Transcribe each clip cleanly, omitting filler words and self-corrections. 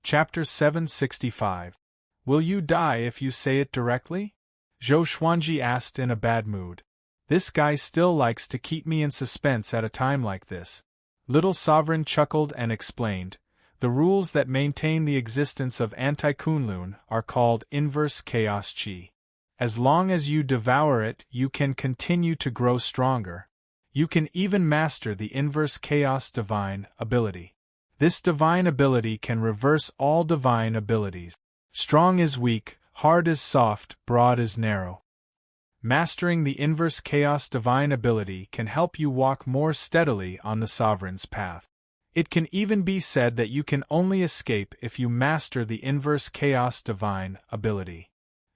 Chapter 765. Will you die if you say it directly? Zhou Xuanji asked in a bad mood. This guy still likes to keep me in suspense at a time like this. Little Sovereign chuckled and explained, the rules that maintain the existence of anti-Kunlun are called inverse chaos qi. As long as you devour it, you can continue to grow stronger. You can even master the inverse chaos divine ability. This divine ability can reverse all divine abilities. Strong is weak, hard is soft, broad is narrow. Mastering the inverse chaos divine ability can help you walk more steadily on the sovereign's path. It can even be said that you can only escape if you master the inverse chaos divine ability.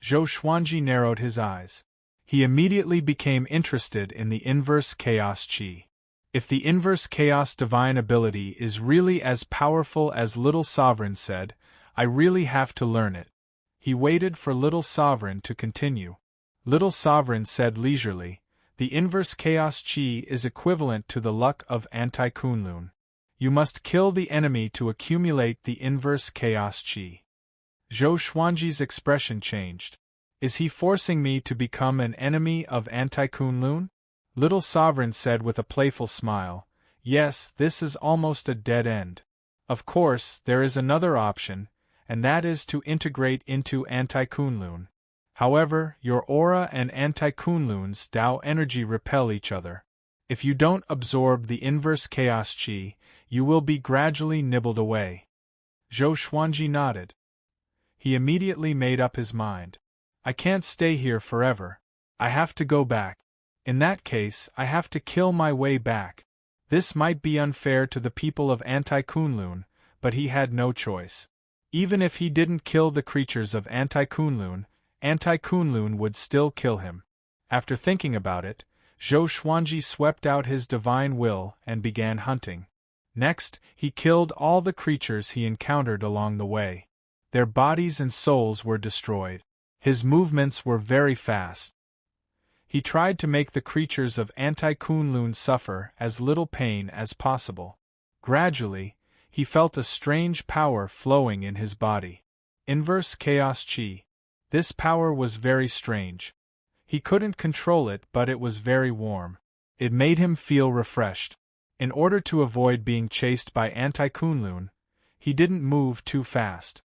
Zhou Xuanji narrowed his eyes. He immediately became interested in the inverse chaos qi. If the inverse chaos divine ability is really as powerful as Little Sovereign said, I really have to learn it. He waited for Little Sovereign to continue. Little Sovereign said leisurely, the inverse chaos qi is equivalent to the luck of anti-Kunlun. You must kill the enemy to accumulate the inverse chaos qi. Zhou Xuanji's expression changed. Is he forcing me to become an enemy of anti-Kunlun? Little Sovereign said with a playful smile, yes, this is almost a dead end. Of course, there is another option, and that is to integrate into anti-Kunlun. However, your aura and anti-Kunlun's Tao energy repel each other. If you don't absorb the inverse chaos qi, you will be gradually nibbled away. Zhou Xuanji nodded. He immediately made up his mind. I can't stay here forever. I have to go back. In that case, I have to kill my way back. This might be unfair to the people of anti-Kunlun, but he had no choice. Even if he didn't kill the creatures of anti-Kunlun would still kill him. After thinking about it, Zhou Xuanji swept out his divine will and began hunting. Next, he killed all the creatures he encountered along the way. Their bodies and souls were destroyed. His movements were very fast. He tried to make the creatures of anti-Kunlun suffer as little pain as possible. Gradually, he felt a strange power flowing in his body. Inverse chaos qi. This power was very strange. He couldn't control it, but it was very warm. It made him feel refreshed. In order to avoid being chased by anti-Kunlun, he didn't move too fast.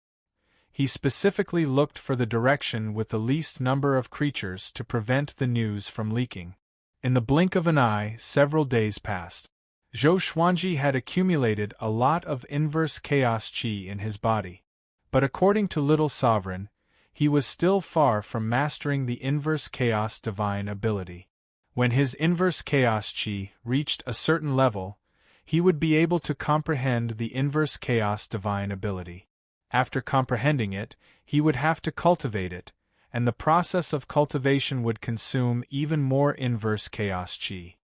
He specifically looked for the direction with the least number of creatures to prevent the news from leaking. In the blink of an eye, several days passed. Zhou Xuanji had accumulated a lot of inverse chaos qi in his body. But according to Little Sovereign, he was still far from mastering the inverse chaos divine ability. When his inverse chaos qi reached a certain level, he would be able to comprehend the inverse chaos divine ability. After comprehending it, he would have to cultivate it, and the process of cultivation would consume even more inverse chaos qi.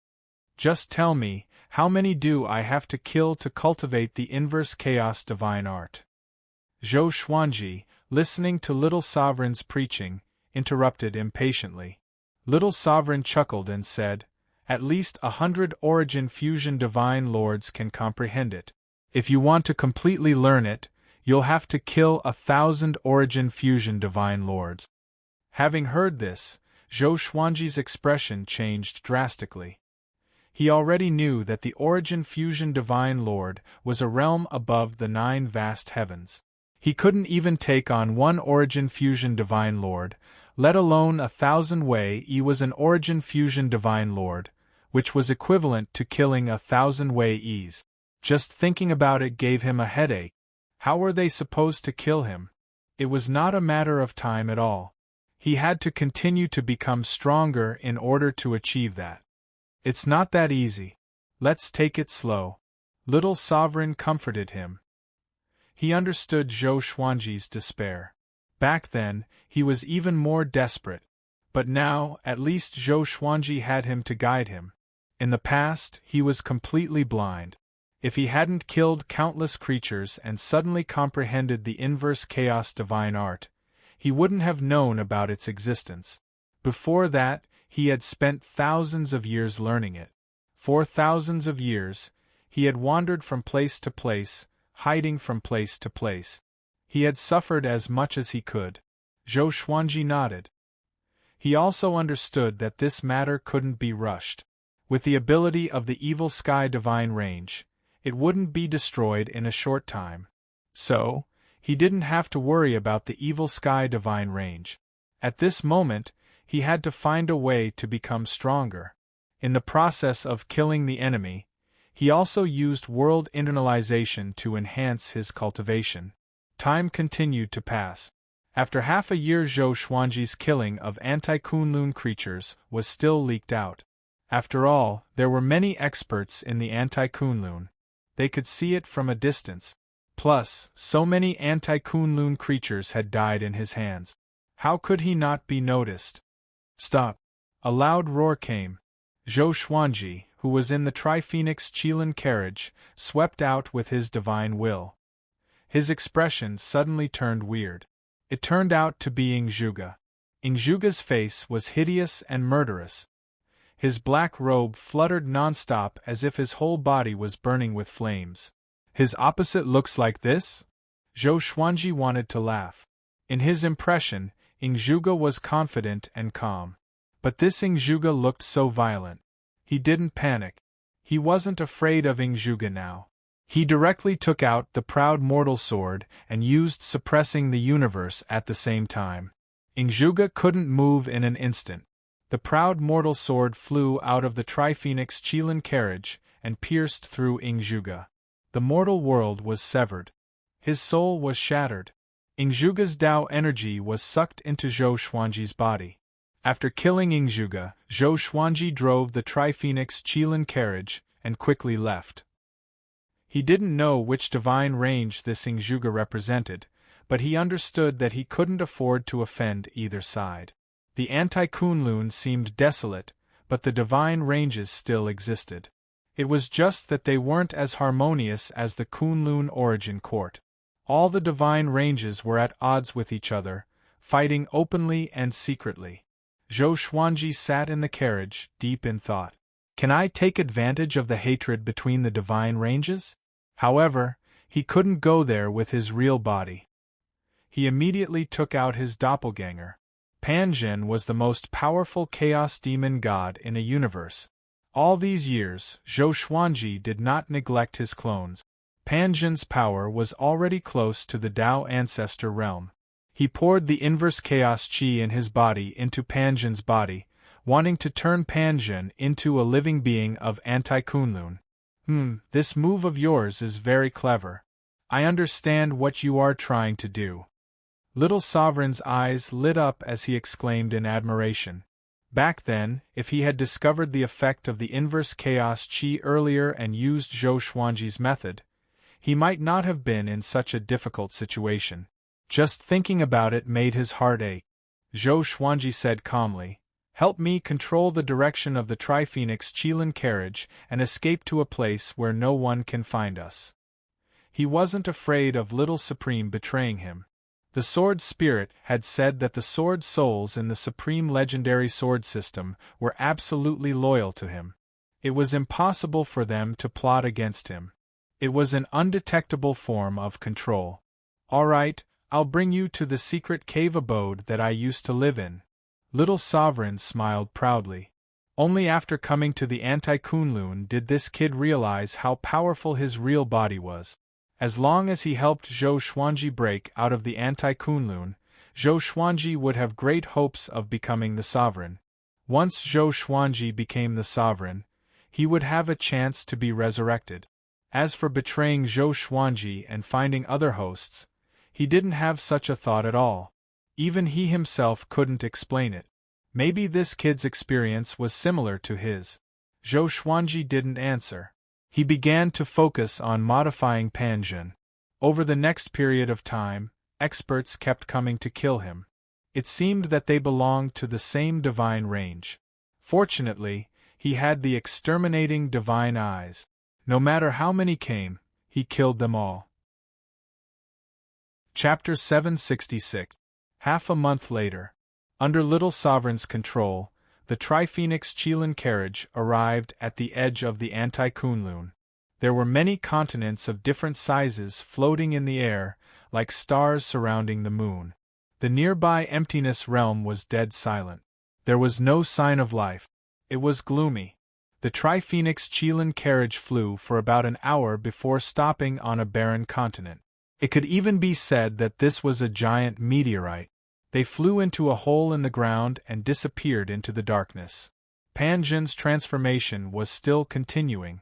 Just tell me, how many do I have to kill to cultivate the inverse chaos divine art? Zhou Xuanji, listening to Little Sovereign's preaching, interrupted impatiently. Little Sovereign chuckled and said, at least 100 origin fusion divine lords can comprehend it. If you want to completely learn it, you'll have to kill 1,000 origin fusion divine lords. Having heard this, Zhou Xuanji's expression changed drastically. He already knew that the origin fusion divine lord was a realm above the 9 vast heavens. He couldn't even take on one origin fusion divine lord, let alone 1,000 Wei. He was an origin fusion divine lord, which was equivalent to killing 1,000 Wei-Es. Just thinking about it gave him a headache. How were they supposed to kill him? It was not a matter of time at all. He had to continue to become stronger in order to achieve that. It's not that easy. Let's take it slow. Little Sovereign comforted him. He understood Zhou Xuanji's despair. Back then, he was even more desperate. But now, at least Zhou Xuanji had him to guide him. In the past, he was completely blind. If he hadn't killed countless creatures and suddenly comprehended the inverse chaos divine art, he wouldn't have known about its existence. Before that, he had spent thousands of years learning it. For thousands of years, he had wandered from place to place, hiding from place to place. He had suffered as much as he could. Zhou Xuanji nodded. He also understood that this matter couldn't be rushed. With the ability of the Evil Sky Divine Range, it wouldn't be destroyed in a short time. So, he didn't have to worry about the Evil Sky Divine Range. At this moment, he had to find a way to become stronger. In the process of killing the enemy, he also used world internalization to enhance his cultivation. Time continued to pass. After half a year, Zhou Xuanji's killing of anti-Kunlun creatures was still leaked out. After all, there were many experts in the anti-Kunlun. They could see it from a distance. Plus, so many anti-Kunlun creatures had died in his hands. How could he not be noticed? Stop! A loud roar came. Zhou Xuanji, who was in the Tri-Phoenix Qilin carriage, swept out with his divine will. His expression suddenly turned weird. It turned out to be Ingzhuge. Ingzhuge's face was hideous and murderous. His black robe fluttered non-stop as if his whole body was burning with flames. His opposite looks like this? Zhou Xuanji wanted to laugh. In his impression, Ingzhuge was confident and calm. But this Ingzhuge looked so violent. He didn't panic. He wasn't afraid of Ingzhuge now. He directly took out the proud mortal sword and used suppressing the universe at the same time. Ingzhuge couldn't move in an instant. The proud mortal sword flew out of the Tri-Phoenix Qilin carriage and pierced through Ingzhuge. The mortal world was severed. His soul was shattered. Ingzhuge's Tao energy was sucked into Zhou Xuanji's body. After killing Ingzhuge, Zhou Xuanji drove the Tri-Phoenix Qilin carriage and quickly left. He didn't know which divine range this Ingzhuge represented, but he understood that he couldn't afford to offend either side. The anti-Kunlun seemed desolate, but the divine ranges still existed. It was just that they weren't as harmonious as the Kunlun origin court. All the divine ranges were at odds with each other, fighting openly and secretly. Zhou Xuanji sat in the carriage, deep in thought. Can I take advantage of the hatred between the divine ranges? However, he couldn't go there with his real body. He immediately took out his doppelganger. Panjin was the most powerful chaos demon god in a universe. All these years, Zhou Xuanji did not neglect his clones. Panjin's power was already close to the Tao ancestor realm. He poured the inverse chaos qi in his body into Panjin's body, wanting to turn Panjin into a living being of anti-Kunlun. This move of yours is very clever. I understand what you are trying to do. Little Sovereign's eyes lit up as he exclaimed in admiration. Back then, if he had discovered the effect of the inverse chaos qi earlier and used Zhou Xuanji's method, he might not have been in such a difficult situation. Just thinking about it made his heart ache. Zhou Xuanji said calmly, "Help me control the direction of the Tri-Phoenix Qilin carriage and escape to a place where no one can find us." He wasn't afraid of Little Supreme betraying him. The Sword Spirit had said that the Sword Souls in the Supreme Legendary Sword System were absolutely loyal to him. It was impossible for them to plot against him. It was an undetectable form of control. "All right, I'll bring you to the secret cave abode that I used to live in." Little Sovereign smiled proudly. Only after coming to the anti-Kunlun did this kid realize how powerful his real body was. As long as he helped Zhou Xuanji break out of the anti-Kunlun, Zhou Xuanji would have great hopes of becoming the sovereign. Once Zhou Xuanji became the sovereign, he would have a chance to be resurrected. As for betraying Zhou Xuanji and finding other hosts, he didn't have such a thought at all. Even he himself couldn't explain it. Maybe this kid's experience was similar to his. Zhou Xuanji didn't answer. He began to focus on modifying Panjin. Over the next period of time, experts kept coming to kill him. It seemed that they belonged to the same divine range. Fortunately, he had the exterminating divine eyes. No matter how many came, he killed them all. Chapter 766. Half a month later. Under Little Sovereign's control, the Tri-Phoenix Qilin carriage arrived at the edge of the anti-Kunlun. There were many continents of different sizes floating in the air, like stars surrounding the moon. The nearby emptiness realm was dead silent. There was no sign of life. It was gloomy. The Tri-Phoenix Chelan carriage flew for about an hour before stopping on a barren continent. It could even be said that this was a giant meteorite. They flew into a hole in the ground and disappeared into the darkness. Pan Zhen's transformation was still continuing.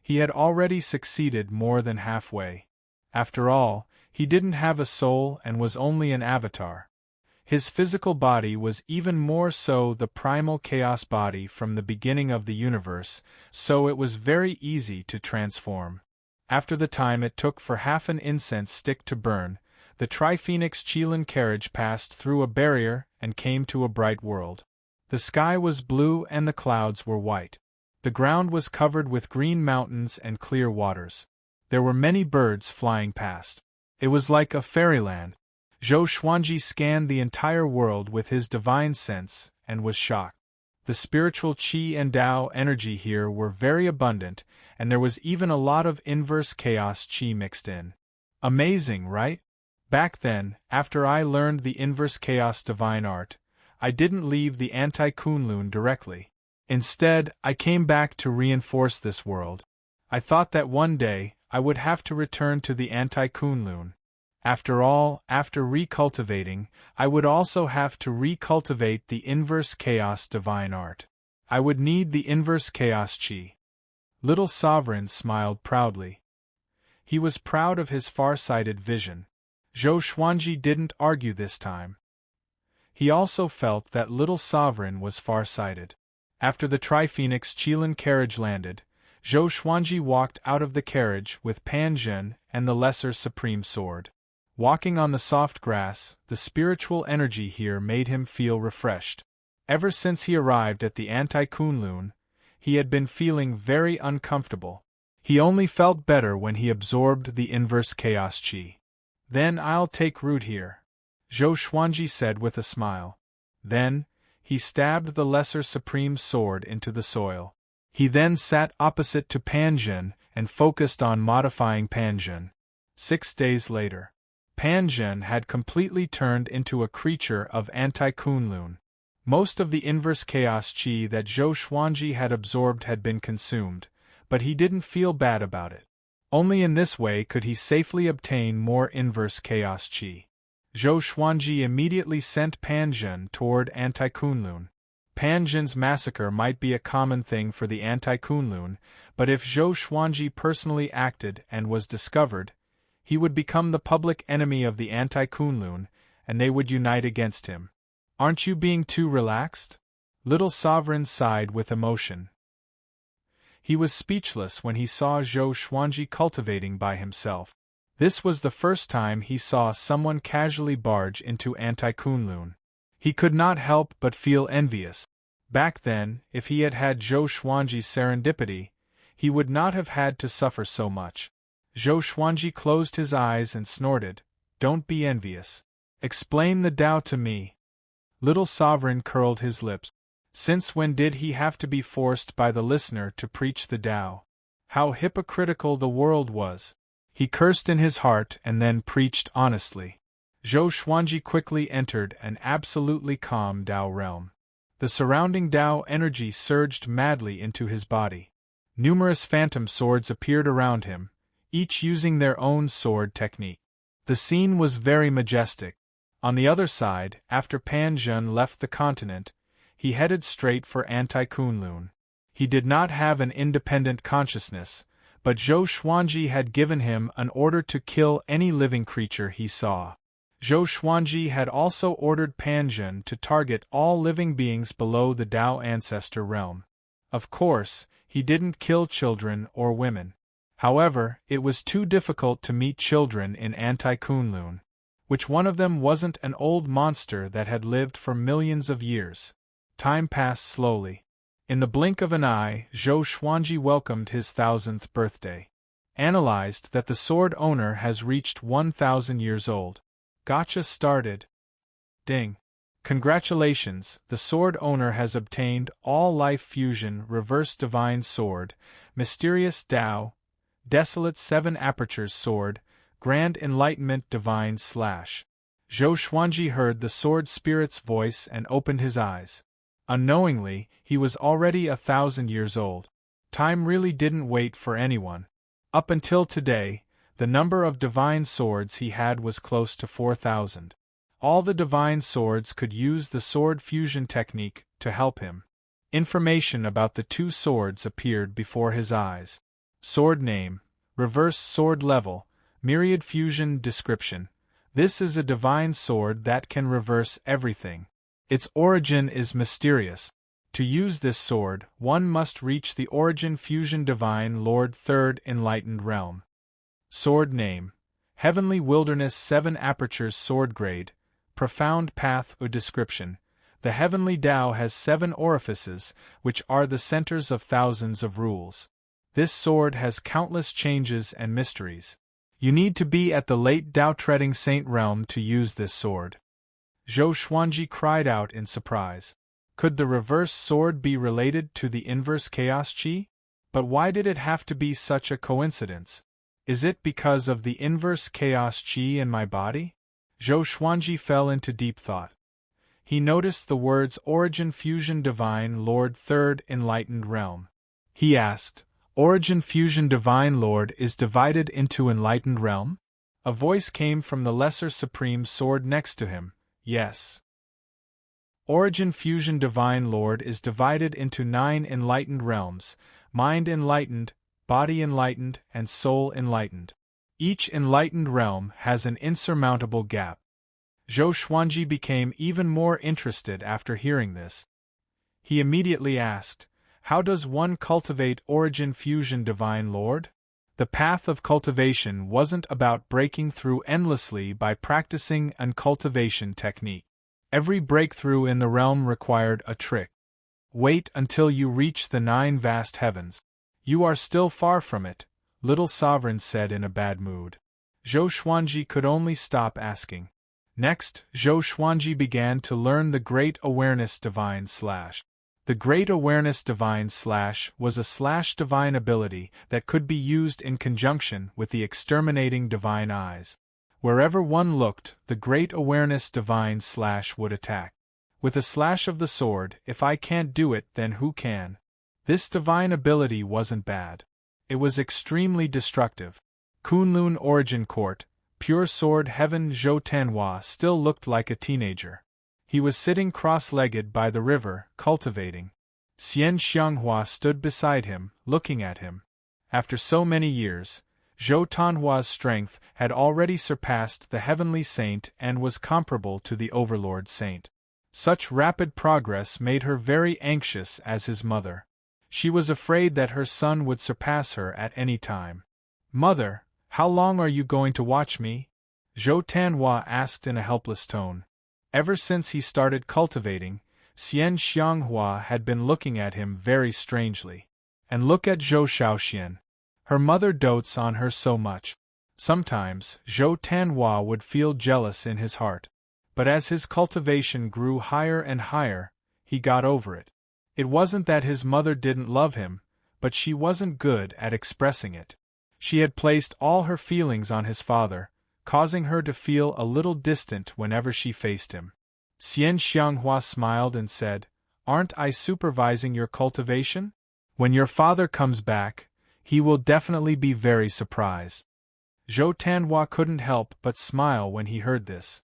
He had already succeeded more than halfway. After all, he didn't have a soul and was only an avatar. His physical body was even more so the primal chaos body from the beginning of the universe, so it was very easy to transform. After the time it took for half an incense stick to burn, the Tri-Phoenix Chelan carriage passed through a barrier and came to a bright world. The sky was blue and the clouds were white. The ground was covered with green mountains and clear waters. There were many birds flying past. It was like a fairyland. Zhou Xuanji scanned the entire world with his divine sense and was shocked. The spiritual qi and Tao energy here were very abundant, and there was even a lot of inverse chaos qi mixed in. Amazing, right? Back then, after I learned the inverse chaos divine art, I didn't leave the anti-Kunlun directly. Instead, I came back to reinforce this world. I thought that one day, I would have to return to the anti-Kunlun. After all, after recultivating, I would also have to recultivate the inverse chaos divine art. I would need the inverse chaos qi. Little Sovereign smiled proudly. He was proud of his far-sighted vision. Zhou Xuanji didn't argue this time. He also felt that Little Sovereign was far-sighted. After the Tri-Phoenix Chelan carriage landed, Zhou Xuanji walked out of the carriage with Pan Zhen and the Lesser Supreme Sword. Walking on the soft grass, the spiritual energy here made him feel refreshed. Ever since he arrived at the anti-Kunlun, he had been feeling very uncomfortable. He only felt better when he absorbed the inverse chaos qi. Then I'll take root here, Zhou Xuanji said with a smile. Then, he stabbed the Lesser Supreme Sword into the soil. He then sat opposite to Pan Zhen and focused on modifying Pan Zhen. 6 days later, Pan Zhen had completely turned into a creature of anti-Kunlun. Most of the inverse chaos qi that Zhou Xuanji had absorbed had been consumed, but he didn't feel bad about it. Only in this way could he safely obtain more inverse chaos qi. Zhou Xuanji immediately sent Pan Zhen toward anti-Kunlun. Pan Zhen's massacre might be a common thing for the anti-Kunlun, but if Zhou Xuanji personally acted and was discovered, he would become the public enemy of the anti-Kunlun, and they would unite against him. Aren't you being too relaxed? Little Sovereign sighed with emotion. He was speechless when he saw Zhou Xuanji cultivating by himself. This was the first time he saw someone casually barge into anti-Kunlun. He could not help but feel envious. Back then, if he had had Zhou Xuanji's serendipity, he would not have had to suffer so much. Zhou Xuanji closed his eyes and snorted, "Don't be envious. Explain the Tao to me." Little Sovereign curled his lips. Since when did he have to be forced by the listener to preach the Tao? How hypocritical the world was! He cursed in his heart and then preached honestly. Zhou Xuanji quickly entered an absolutely calm Tao realm. The surrounding Tao energy surged madly into his body. Numerous phantom swords appeared around him, each using their own sword technique. The scene was very majestic. On the other side, after Pan Zhen left the continent, he headed straight for anti-Kunlun. He did not have an independent consciousness, but Zhou Xuanji had given him an order to kill any living creature he saw. Zhou Xuanji had also ordered Pan Zhen to target all living beings below the Tao ancestor realm. Of course, he didn't kill children or women. However, it was too difficult to meet children in anti-Kunlun. Which one of them wasn't an old monster that had lived for millions of years? Time passed slowly. In the blink of an eye, Zhou Xuanji welcomed his 1000th birthday. Analyzed that the sword owner has reached 1000 years old. Gotcha started. Ding. Congratulations, the sword owner has obtained All Life Fusion Reverse Divine Sword, Mysterious Tao, Desolate 7 Apertures Sword, Grand Enlightenment Divine / Zhou Xuanji heard the sword spirit's voice and opened his eyes. Unknowingly, he was already 1,000 years old. Time really didn't wait for anyone. Up until today, the number of divine swords he had was close to 4,000. All the divine swords could use the sword fusion technique to help him. Information about the two swords appeared before his eyes. Sword name, reverse sword level, myriad fusion description. This is a divine sword that can reverse everything. Its origin is mysterious. To use this sword, one must reach the origin fusion divine Lord 3rd Enlightened Realm. Sword name, Heavenly Wilderness 7 Apertures Sword Grade, Profound Path or Description. The Heavenly Tao has 7 orifices, which are the centers of thousands of rules. This sword has countless changes and mysteries. You need to be at the late Tao-treading Saint realm to use this sword. Zhou Xuanji cried out in surprise. Could the reverse sword be related to the inverse chaos chi? But why did it have to be such a coincidence? Is it because of the inverse chaos chi in my body? Zhou Xuanji fell into deep thought. He noticed the words Origin Fusion Divine Lord 3rd Enlightened Realm. He asked, Origin Fusion Divine Lord is divided into Enlightened Realm? A voice came from the Lesser Supreme Sword next to him. Yes. Origin Fusion Divine Lord is divided into 9 enlightened realms, mind enlightened, body enlightened, and soul enlightened. Each enlightened realm has an insurmountable gap. Zhou Xuanji became even more interested after hearing this. He immediately asked, how does one cultivate Origin Fusion Divine Lord? The path of cultivation wasn't about breaking through endlessly by practicing an cultivation technique. Every breakthrough in the realm required a trick. Wait until you reach the 9 vast heavens. You are still far from it, Little Sovereign said in a bad mood. Zhou Xuanji could only stop asking. Next, Zhou Xuanji began to learn the Great Awareness Divine / The Great Awareness Divine / was a / divine ability that could be used in conjunction with the exterminating divine eyes. Wherever one looked, the Great Awareness Divine / would attack. With a slash of the sword, if I can't do it, then who can? This divine ability wasn't bad. It was extremely destructive. Kunlun Origin Court, Pure Sword Heaven. Zhou Tanhua still looked like a teenager. He was sitting cross-legged by the river, cultivating. Xian Xianghua stood beside him, looking at him. After so many years, Zhou Tanhua's strength had already surpassed the heavenly saint and was comparable to the overlord saint. Such rapid progress made her very anxious as his mother. She was afraid that her son would surpass her at any time. Mother, how long are you going to watch me? Zhou Tanhua asked in a helpless tone. Ever since he started cultivating, Xian Xianghua had been looking at him very strangely. And look at Zhou Shaoxian. Her mother dotes on her so much. Sometimes, Zhou Tanhua would feel jealous in his heart. But as his cultivation grew higher and higher, he got over it. It wasn't that his mother didn't love him, but she wasn't good at expressing it. She had placed all her feelings on his father, causing her to feel a little distant whenever she faced him. Xian Xianghua smiled and said, Aren't I supervising your cultivation? When your father comes back, he will definitely be very surprised. Zhou Tanhua couldn't help but smile when he heard this.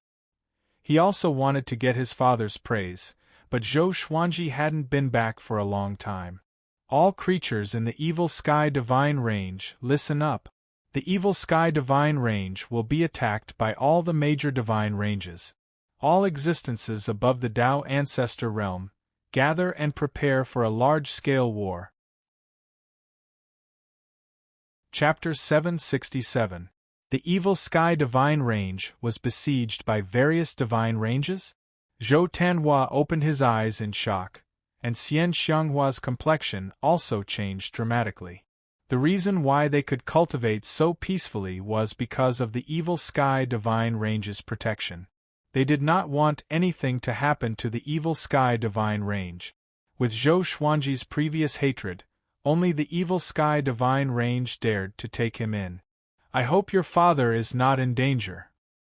He also wanted to get his father's praise, but Zhou Xuanji hadn't been back for a long time. All creatures in the Evil Sky Divine Range, listen up. The Evil Sky Divine Range will be attacked by all the major divine ranges. All existences above the Tao Ancestor Realm, gather and prepare for a large-scale war. Chapter 767. The Evil Sky Divine Range was besieged by various divine ranges? Zhou Tanhua opened his eyes in shock, and Xian Xianghua's complexion also changed dramatically. The reason why they could cultivate so peacefully was because of the Evil Sky Divine Range's protection. They did not want anything to happen to the Evil Sky Divine Range. With Zhou Xuanji's previous hatred, only the Evil Sky Divine Range dared to take him in. I hope your father is not in danger.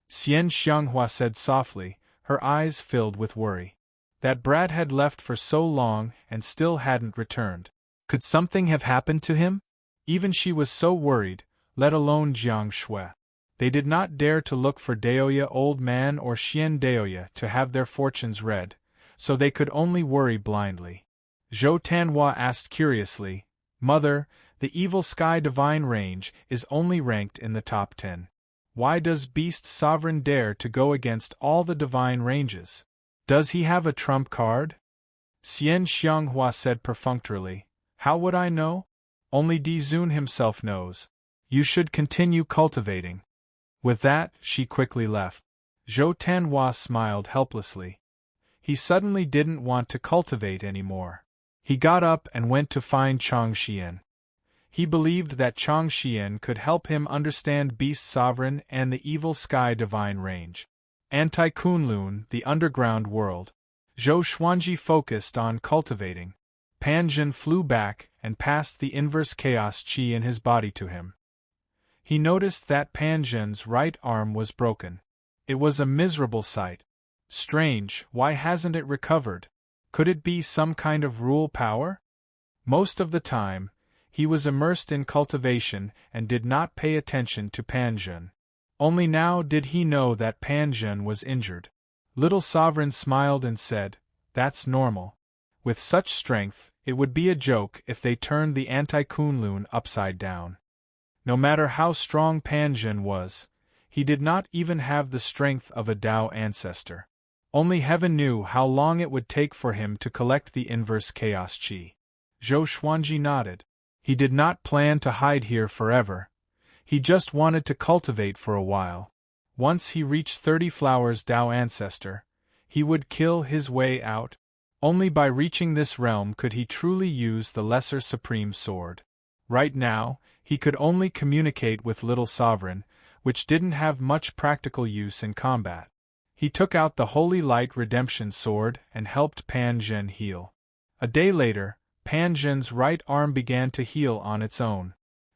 Xian Xianghua said softly, her eyes filled with worry. That brat had left for so long and still hadn't returned. Could something have happened to him? Even she was so worried, let alone Jiang Shui. They did not dare to look for Daoya old man or Xian Daoya to have their fortunes read, so they could only worry blindly. Zhou Tanhua asked curiously, Mother, the evil sky divine range is only ranked in the top 10. Why does Beast Sovereign dare to go against all the divine ranges? Does he have a trump card? Xian Xianghua said perfunctorily, How would I know? Only Di Zun himself knows. You should continue cultivating. With that, she quickly left. Zhou Tanhua smiled helplessly. He suddenly didn't want to cultivate anymore. He got up and went to find Chang Xian. He believed that Chang Xian could help him understand Beast Sovereign and the Evil Sky Divine Range. Anti-Kunlun, the underground world. Zhou Xuanji focused on cultivating. Pan Zhen flew back and passed the inverse chaos qi in his body to him. He noticed that Pan Zhen's right arm was broken. It was a miserable sight. Strange, why hasn't it recovered? Could it be some kind of rule power? Most of the time, he was immersed in cultivation and did not pay attention to Pan Zhen. Only now did he know that Pan Zhen was injured. Little Sovereign smiled and said, That's normal. With such strength, it would be a joke if they turned the anti-Kunlun upside down. No matter how strong Pan Zhen was, he did not even have the strength of a Dao ancestor. Only heaven knew how long it would take for him to collect the inverse chaos qi. Zhou Xuanji nodded. He did not plan to hide here forever. He just wanted to cultivate for a while. Once he reached 30 Flowers Dao Ancestor, he would kill his way out. Only by reaching this realm could he truly use the Lesser Supreme Sword. Right now, he could only communicate with Little Sovereign, which didn't have much practical use in combat. He took out the Holy Light Redemption Sword and helped Pan Zhen heal. A day later, Pan Zhen's right arm began to heal on its own.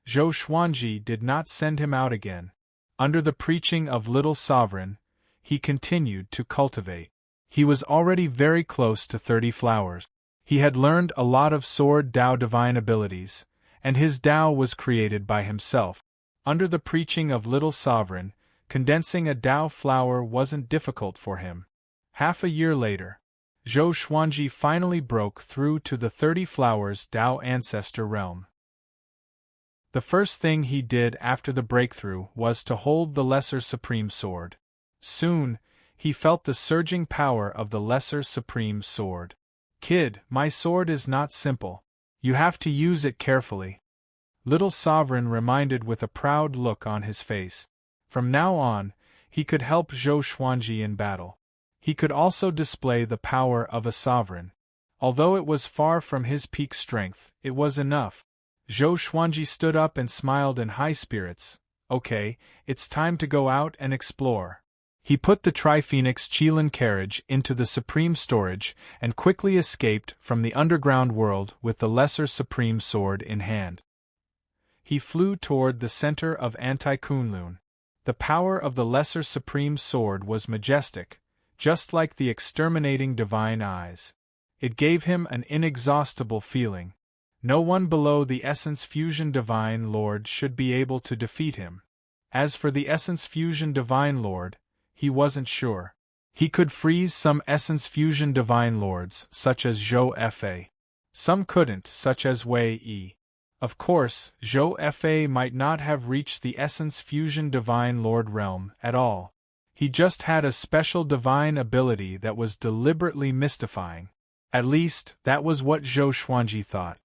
Zhou Xuanji did not send him out again. Under the preaching of Little Sovereign, he continued to cultivate. He was already very close to 30 flowers. He had learned a lot of Sword Dao divine abilities, and his Dao was created by himself. Under the preaching of Little Sovereign, condensing a Dao flower wasn't difficult for him. Half a year later, Zhou Xuanji finally broke through to the 30 Flowers Dao Ancestor realm. The first thing he did after the breakthrough was to hold the Lesser Supreme Sword. Soon, he felt the surging power of the Lesser Supreme Sword. Kid, my sword is not simple. You have to use it carefully. Little Sovereign reminded with a proud look on his face. From now on, he could help Zhou Xuanji in battle. He could also display the power of a sovereign. Although it was far from his peak strength, it was enough. Zhou Xuanji stood up and smiled in high spirits. Okay, it's time to go out and explore. He put the Tri-Phoenix Qilin carriage into the Supreme Storage and quickly escaped from the underground world with the Lesser Supreme Sword in hand. He flew toward the center of Anti-Kunlun. The power of the Lesser Supreme Sword was majestic, just like the exterminating divine eyes. It gave him an inexhaustible feeling. No one below the Essence Fusion Divine Lord should be able to defeat him. As for the Essence Fusion Divine Lord, he wasn't sure. He could freeze some Essence Fusion Divine Lords, such as Zhou Fa. Some couldn't, such as Wei Yi. Of course, Zhou Fa might not have reached the Essence Fusion Divine Lord realm at all. He just had a special divine ability that was deliberately mystifying. At least, that was what Zhou Xuanji thought.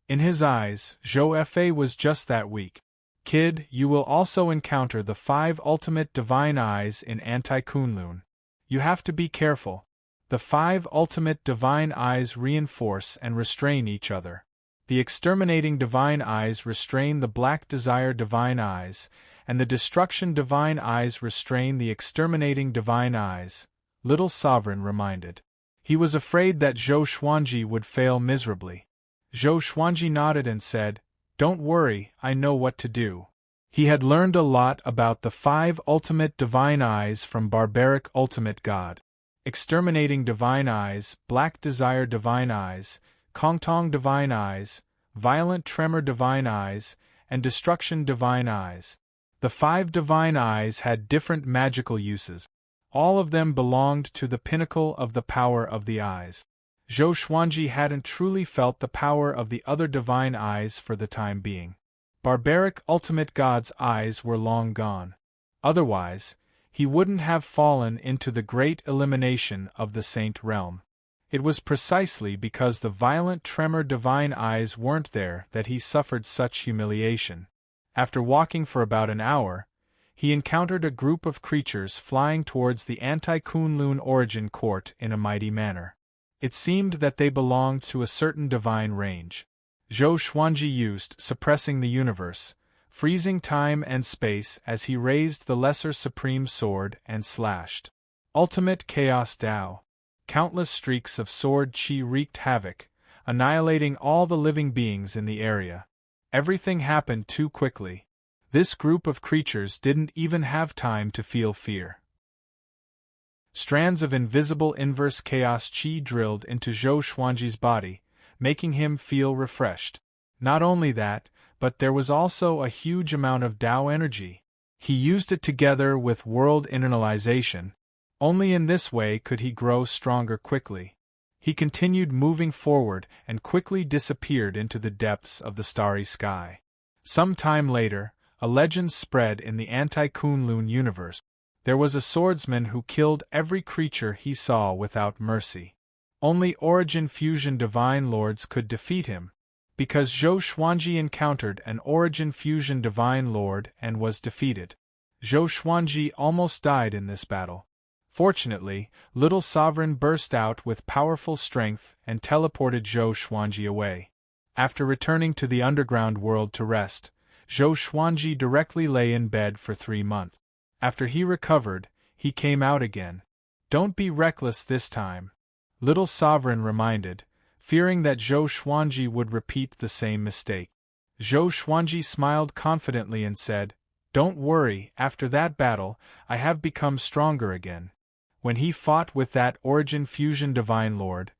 In his eyes, Zhou Fa was just that weak. Kid, you will also encounter the 5 ultimate divine eyes in Anti-Kunlun. You have to be careful. The 5 ultimate divine eyes reinforce and restrain each other. The exterminating divine eyes restrain the black desire divine eyes, and the destruction divine eyes restrain the exterminating divine eyes, Little Sovereign reminded. He was afraid that Zhou Xuanji would fail miserably. Zhou Xuanji nodded and said, Don't worry, I know what to do. He had learned a lot about the 5 ultimate divine eyes from barbaric ultimate god. Exterminating divine eyes, black desire divine eyes, Kongtong divine eyes, violent tremor divine eyes, and destruction divine eyes. The 5 divine eyes had different magical uses. All of them belonged to the pinnacle of the power of the eyes. Zhou Xuanji hadn't truly felt the power of the other divine eyes for the time being. Barbaric ultimate god's eyes were long gone. Otherwise, he wouldn't have fallen into the great elimination of the saint realm. It was precisely because the violent tremor divine eyes weren't there that he suffered such humiliation. After walking for about an hour, he encountered a group of creatures flying towards the anti-Kunlun origin court in a mighty manner. It seemed that they belonged to a certain divine range. Zhou Xuanji used suppressing the universe, freezing time and space as he raised the lesser supreme sword and slashed. Ultimate Chaos Dao. Countless streaks of sword qi wreaked havoc, annihilating all the living beings in the area. Everything happened too quickly. This group of creatures didn't even have time to feel fear. Strands of invisible inverse chaos qi drilled into Zhou Xuanji's body, making him feel refreshed. Not only that, but there was also a huge amount of Dao energy. He used it together with world internalization. Only in this way could he grow stronger quickly. He continued moving forward and quickly disappeared into the depths of the starry sky. Some time later, a legend spread in the anti-Kunlun universe. There was a swordsman who killed every creature he saw without mercy. Only Origin Fusion Divine Lords could defeat him. Because Zhou Xuanji encountered an Origin Fusion Divine Lord and was defeated. Zhou Xuanji almost died in this battle. Fortunately, Little Sovereign burst out with powerful strength and teleported Zhou Xuanji away. After returning to the underground world to rest, Zhou Xuanji directly lay in bed for 3 months. After he recovered, he came out again. Don't be reckless this time, Little Sovereign reminded, fearing that Zhou Xuanji would repeat the same mistake. Zhou Xuanji smiled confidently and said, "Don't worry, after that battle, I have become stronger again." When he fought with that Origin Fusion Divine Lord,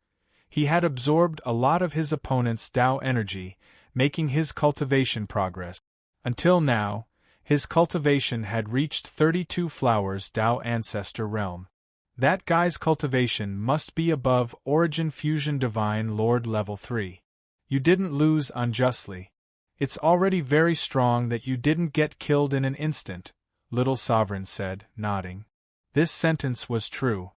he had absorbed a lot of his opponent's Dao energy, making his cultivation progress. Until now, his cultivation had reached 32 flowers Dao Ancestor Realm. That guy's cultivation must be above Origin Fusion Divine Lord Level 3. You didn't lose unjustly. It's already very strong that you didn't get killed in an instant, Little Sovereign said, nodding. This sentence was true.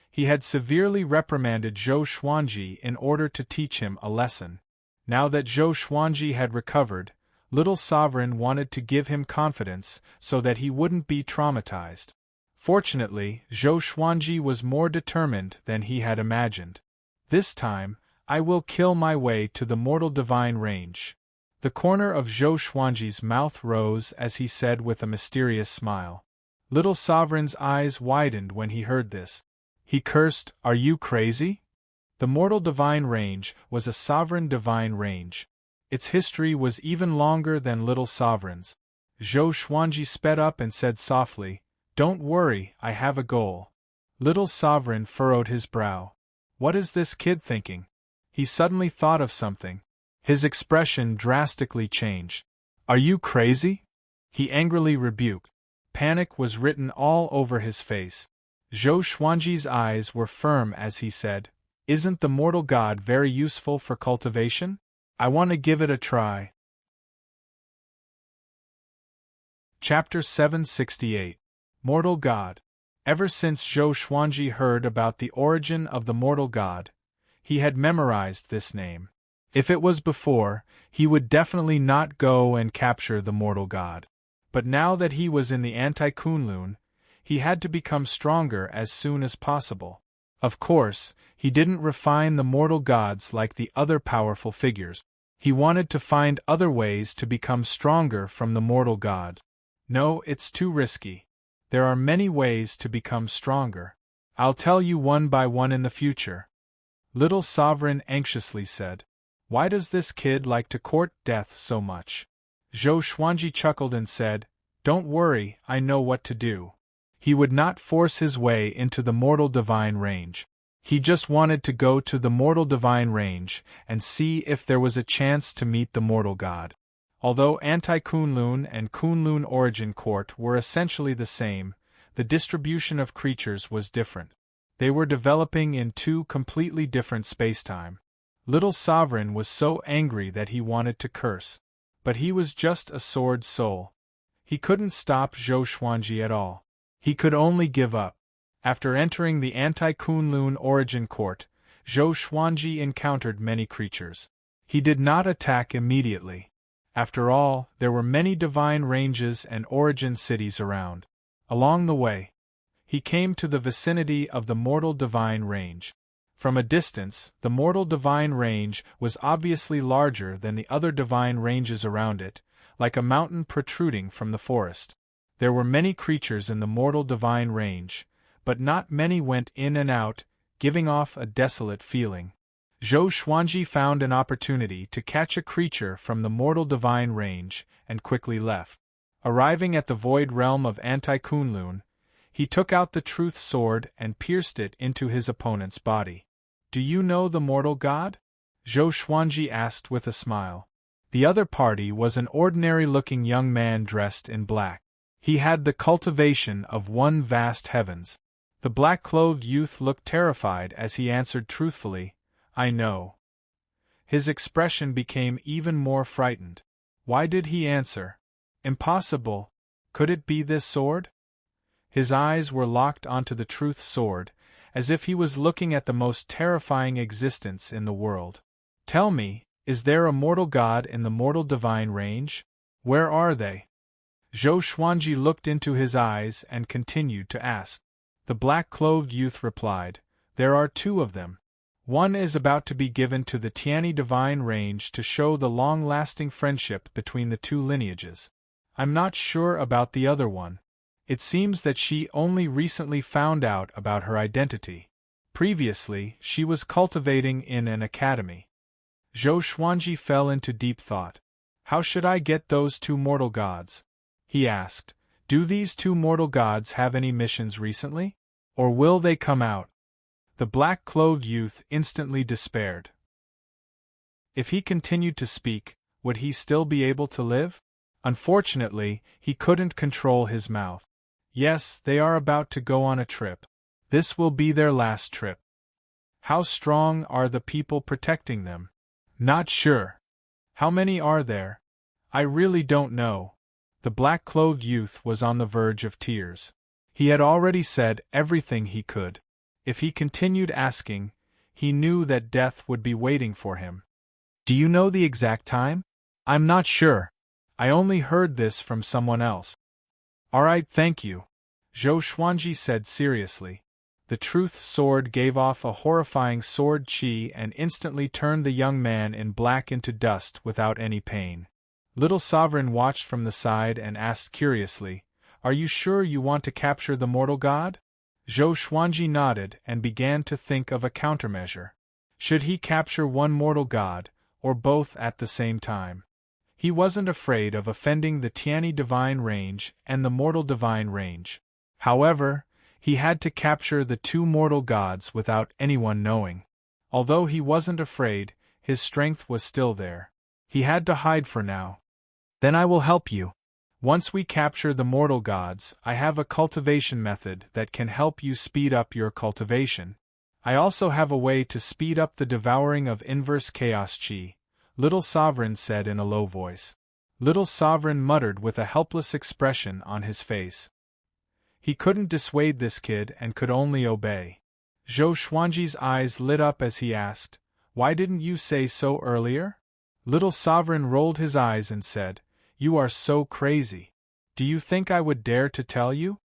He had severely reprimanded Zhou Xuanji in order to teach him a lesson. Now that Zhou Xuanji had recovered, Little Sovereign wanted to give him confidence so that he wouldn't be traumatized. Fortunately, Zhou Xuanji was more determined than he had imagined. This time, I will kill my way to the mortal divine range. The corner of Zhou Xuanji's mouth rose as he said with a mysterious smile. Little Sovereign's eyes widened when he heard this. He cursed, "Are you crazy?" The mortal divine range was a sovereign divine range. Its history was even longer than Little Sovereign's. Zhou Xuanji sped up and said softly, "Don't worry, I have a goal." Little Sovereign furrowed his brow. What is this kid thinking? He suddenly thought of something. His expression drastically changed. "Are you crazy?" he angrily rebuked. Panic was written all over his face. Zhou Xuanji's eyes were firm as he said, "Isn't the mortal god very useful for cultivation? I want to give it a try." Chapter 768. Mortal God. Ever since Zhou Xuanji heard about the origin of the mortal god, he had memorized this name. If it was before, he would definitely not go and capture the mortal god. But now that he was in the anti-Kunlun, he had to become stronger as soon as possible. Of course, he didn't refine the mortal gods like the other powerful figures. He wanted to find other ways to become stronger from the mortal gods. No, it's too risky. There are many ways to become stronger. I'll tell you one by one in the future. Little Sovereign anxiously said. Why does this kid like to court death so much? Zhou Xuanji chuckled and said, "Don't worry, I know what to do." He would not force his way into the mortal divine range. He just wanted to go to the mortal divine range and see if there was a chance to meet the mortal god. Although Anti-Kunlun and Kunlun Origin Court were essentially the same, the distribution of creatures was different. They were developing in two completely different spacetime. Little Sovereign was so angry that he wanted to curse. But he was just a sword soul. He couldn't stop Zhou Xuanji at all. He could only give up. After entering the Anti-Kunlun Origin Court, Zhou Xuanji encountered many creatures. He did not attack immediately. After all, there were many divine ranges and origin cities around. Along the way, he came to the vicinity of the mortal divine range. From a distance, the mortal divine range was obviously larger than the other divine ranges around it, like a mountain protruding from the forest. There were many creatures in the mortal divine range, but not many went in and out, giving off a desolate feeling. Zhou Xuanji found an opportunity to catch a creature from the mortal divine range, and quickly left. Arriving at the void realm of Anti-Kunlun, he took out the truth sword and pierced it into his opponent's body. "Do you know the mortal god?" Zhou Xuanji asked with a smile. The other party was an ordinary-looking young man dressed in black. He had the cultivation of one vast heavens. The black-clothed youth looked terrified as he answered truthfully, "I know." His expression became even more frightened. Why did he answer? Impossible. Could it be this sword? His eyes were locked onto the truth sword, as if he was looking at the most terrifying existence in the world. "Tell me, is there a mortal god in the mortal divine range? Where are they?" Zhou Xuanji looked into his eyes and continued to ask. The black-clothed youth replied, "There are two of them. One is about to be given to the Tiani divine range to show the long-lasting friendship between the two lineages. I'm not sure about the other one. It seems that she only recently found out about her identity. Previously, she was cultivating in an academy." Zhou Xuanji fell into deep thought. "How should I get those two mortal gods?" he asked. "Do these two mortal gods have any missions recently? Or will they come out?" The black-clothed youth instantly despaired. If he continued to speak, would he still be able to live? Unfortunately, he couldn't control his mouth. "Yes, they are about to go on a trip. This will be their last trip." "How strong are the people protecting them?" "Not sure." "How many are there?" "I really don't know." The black-clothed youth was on the verge of tears. He had already said everything he could. If he continued asking, he knew that death would be waiting for him. "Do you know the exact time?" "I'm not sure. I only heard this from someone else." "All right, thank you," Zhou Xuanji said seriously. The truth sword gave off a horrifying sword chi and instantly turned the young man in black into dust without any pain. Little Sovereign watched from the side and asked curiously, "Are you sure you want to capture the mortal god?" Zhou Xuanji nodded and began to think of a countermeasure. Should he capture one mortal god, or both at the same time? He wasn't afraid of offending the Tiani divine range and the mortal divine range. However, he had to capture the two mortal gods without anyone knowing. Although he wasn't afraid, his strength was still there. He had to hide for now. "Then I will help you. Once we capture the mortal gods, I have a cultivation method that can help you speed up your cultivation. I also have a way to speed up the devouring of inverse chaos chi," Little Sovereign said in a low voice. Little Sovereign muttered with a helpless expression on his face. He couldn't dissuade this kid and could only obey. Zhou Xuanji's eyes lit up as he asked, "Why didn't you say so earlier?" Little Sovereign rolled his eyes and said, "You are so crazy. Do you think I would dare to tell you?"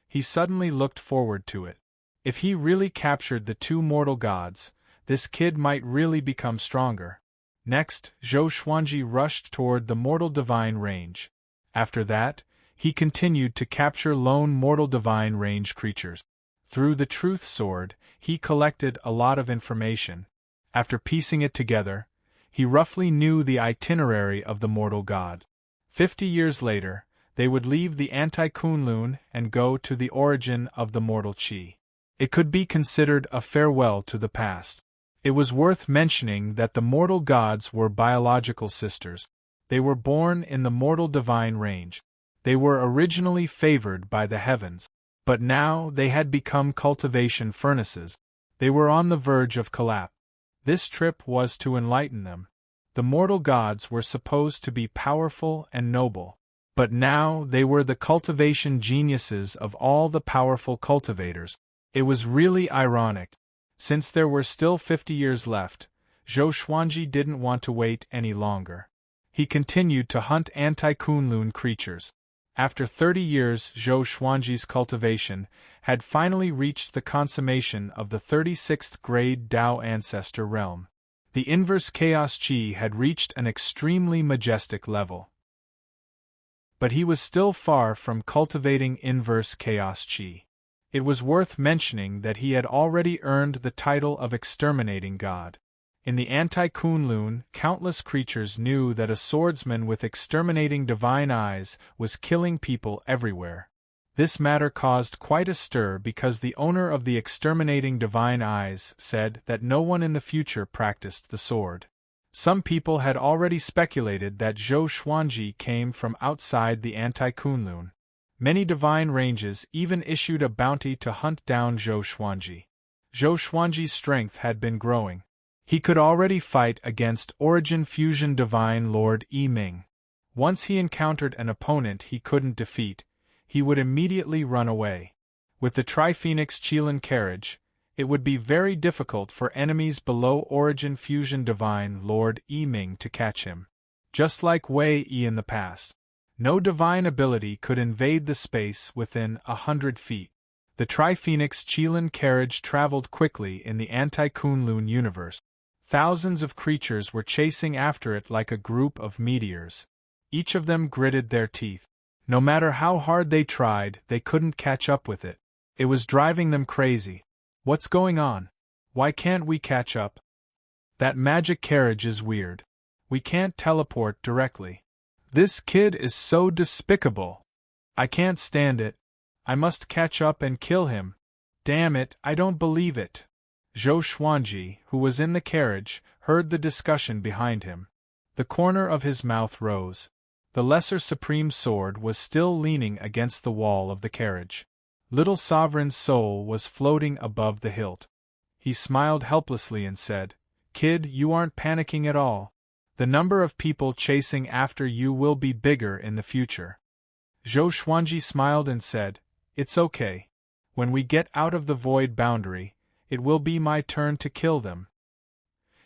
He suddenly looked forward to it. If he really captured the two mortal gods, this kid might really become stronger. Next, Zhou Xuanji rushed toward the mortal divine range. After that, he continued to capture lone mortal divine range creatures. Through the truth sword, he collected a lot of information. After piecing it together, He roughly knew the itinerary of the mortal god. 50 years later, they would leave the anti-Kunlun and go to the origin of the mortal chi. It could be considered a farewell to the past. It was worth mentioning that the mortal gods were biological sisters. They were born in the mortal divine range. They were originally favored by the heavens, but now they had become cultivation furnaces. They were on the verge of collapse. This trip was to enlighten them. The mortal gods were supposed to be powerful and noble, but now they were the cultivation geniuses of all the powerful cultivators. It was really ironic. Since there were still 50 years left, Zhou Xuanji didn't want to wait any longer. He continued to hunt anti-Kunlun creatures. After 30 years, Zhou Xuanji's cultivation had finally reached the consummation of the 36th grade Dao ancestor realm. The inverse chaos chi had reached an extremely majestic level. But he was still far from cultivating inverse chaos chi. It was worth mentioning that he had already earned the title of exterminating god. In the anti-Kunlun, countless creatures knew that a swordsman with exterminating divine eyes was killing people everywhere. This matter caused quite a stir because the owner of the exterminating divine eyes said that no one in the future practiced the sword. Some people had already speculated that Zhou Xuanji came from outside the anti-Kunlun. Many divine ranges even issued a bounty to hunt down Zhou Xuanji. Zhou Xuanji's strength had been growing. He could already fight against Origin Fusion Divine Lord Yi Ming. Once he encountered an opponent he couldn't defeat, he would immediately run away. With the Tri-Phoenix Qilin carriage, it would be very difficult for enemies below Origin Fusion Divine Lord Yi Ming to catch him. Just like Wei Yi in the past, no divine ability could invade the space within 100 feet. The Tri-Phoenix Qilin carriage traveled quickly in the anti-Kunlun universe. Thousands of creatures were chasing after it like a group of meteors. Each of them gritted their teeth. No matter how hard they tried, they couldn't catch up with it. It was driving them crazy. What's going on? Why can't we catch up? That magic carriage is weird. We can't teleport directly. This kid is so despicable. I can't stand it. I must catch up and kill him. Damn it, I don't believe it. Zhou Xuanji, who was in the carriage, heard the discussion behind him. The corner of his mouth rose. The lesser supreme sword was still leaning against the wall of the carriage. Little Sovereign's soul was floating above the hilt. He smiled helplessly and said, "Kid, you aren't panicking at all. The number of people chasing after you will be bigger in the future." Zhou Xuanji smiled and said, "It's okay. When we get out of the void boundary, it will be my turn to kill them."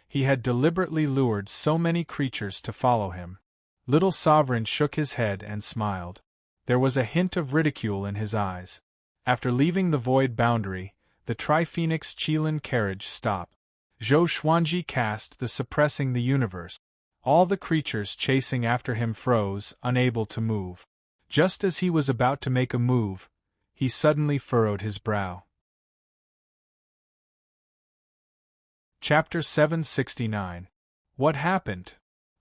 He had deliberately lured so many creatures to follow him. Little Sovereign shook his head and smiled. There was a hint of ridicule in his eyes. After leaving the void boundary, the Tri-Phoenix Qilin carriage stopped. Zhou Xuanji cast the suppressing the universe. All the creatures chasing after him froze, unable to move. Just as he was about to make a move, he suddenly furrowed his brow. Chapter 769. What happened?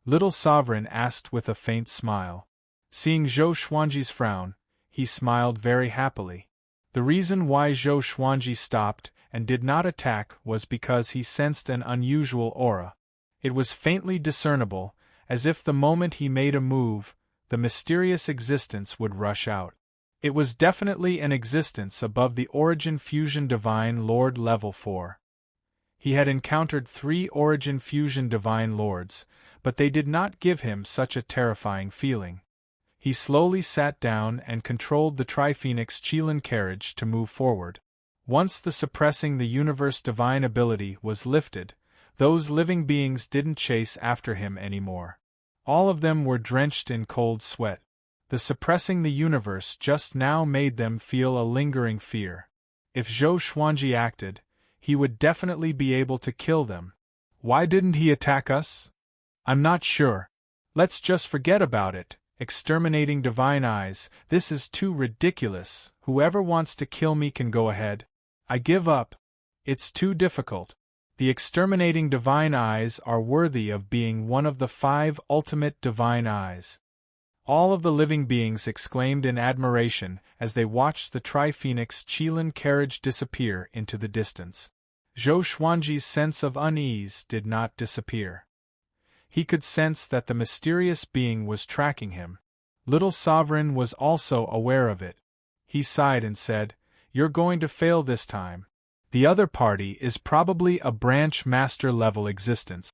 Little Sovereign asked with a faint smile. Seeing Zhou Xuanji's frown, he smiled very happily. The reason why Zhou Xuanji stopped and did not attack was because he sensed an unusual aura. It was faintly discernible, as if the moment he made a move, the mysterious existence would rush out. It was definitely an existence above the Origin Fusion Divine Lord level 4. He had encountered 3 Origin Fusion Divine Lords, but they did not give him such a terrifying feeling. He slowly sat down and controlled the Tri-Phoenix Qilin carriage to move forward. Once the suppressing the universe divine ability was lifted, those living beings didn't chase after him anymore. All of them were drenched in cold sweat. The suppressing the universe just now made them feel a lingering fear. If Zhou Xuanji acted, he would definitely be able to kill them. Why didn't he attack us? I'm not sure. Let's just forget about it. Exterminating divine eyes, this is too ridiculous. Whoever wants to kill me can go ahead. I give up. It's too difficult. The exterminating divine eyes are worthy of being one of the 5 ultimate divine eyes. All of the living beings exclaimed in admiration as they watched the Tri-Phoenix Qilin carriage disappear into the distance. Zhou Xuanji's sense of unease did not disappear. He could sense that the mysterious being was tracking him. Little Sovereign was also aware of it. He sighed and said, "You're going to fail this time. The other party is probably a branch master level existence."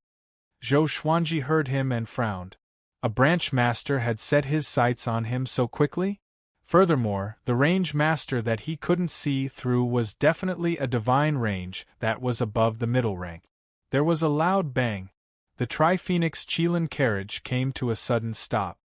Zhou Xuanji heard him and frowned. A branch master had set his sights on him so quickly? Furthermore, the range master that he couldn't see through was definitely a divine range that was above the middle rank. There was a loud bang. The Tri-Phoenix Qilin carriage came to a sudden stop.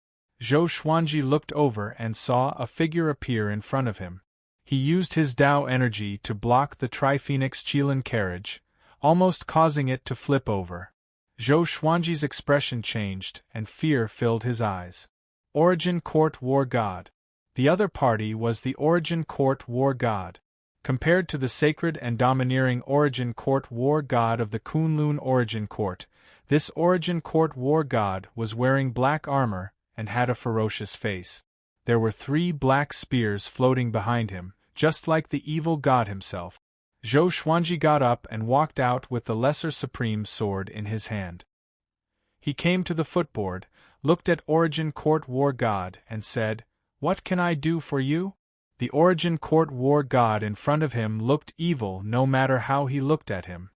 Zhou Xuanji looked over and saw a figure appear in front of him. He used his Dao energy to block the Tri-Phoenix Qilin carriage, almost causing it to flip over. Zhou Xuanji's expression changed, and fear filled his eyes. Origin Court War God. The other party was the Origin Court War God. Compared to the sacred and domineering Origin Court War God of the Kunlun Origin Court, this Origin Court War God was wearing black armor and had a ferocious face. There were 3 black spears floating behind him, just like the evil god himself. Zhou Xuanji got up and walked out with the Lesser Supreme sword in his hand. He came to the footboard, looked at Origin Court War God, and said, "What can I do for you?" The Origin Court War God in front of him looked evil no matter how he looked at him.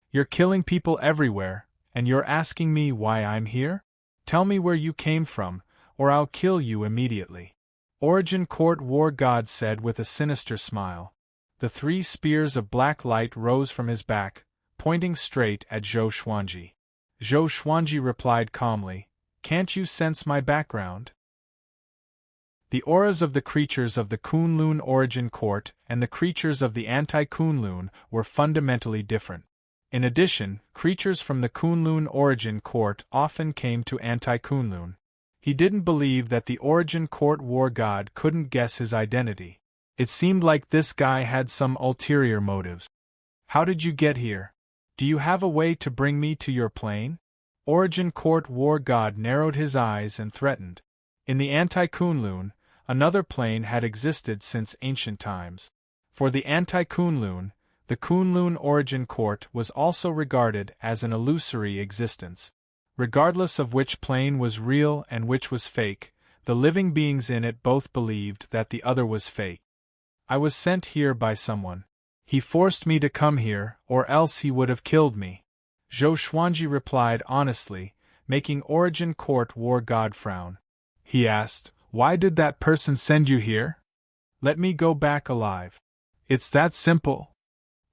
"You're killing people everywhere, and you're asking me why I'm here? Tell me where you came from, or I'll kill you immediately." Origin Court War God said with a sinister smile. The 3 spears of black light rose from his back, pointing straight at Zhou Xuanji. Zhou Xuanji replied calmly, "Can't you sense my background?" The auras of the creatures of the Kunlun Origin Court and the creatures of the anti-Kunlun were fundamentally different. In addition, creatures from the Kunlun Origin Court often came to anti-Kunlun. He didn't believe that the Origin Court War God couldn't guess his identity. It seemed like this guy had some ulterior motives. "How did you get here? Do you have a way to bring me to your plane?" Origin Court War God narrowed his eyes and threatened. In the anti-Kunlun, another plane had existed since ancient times. For the anti-Kunlun, the Kunlun Origin Court was also regarded as an illusory existence. Regardless of which plane was real and which was fake, the living beings in it both believed that the other was fake. "I was sent here by someone. He forced me to come here, or else he would have killed me," Zhou Xuanji replied honestly, making Origin Court War God frown. He asked, "Why did that person send you here? Let me go back alive. It's that simple.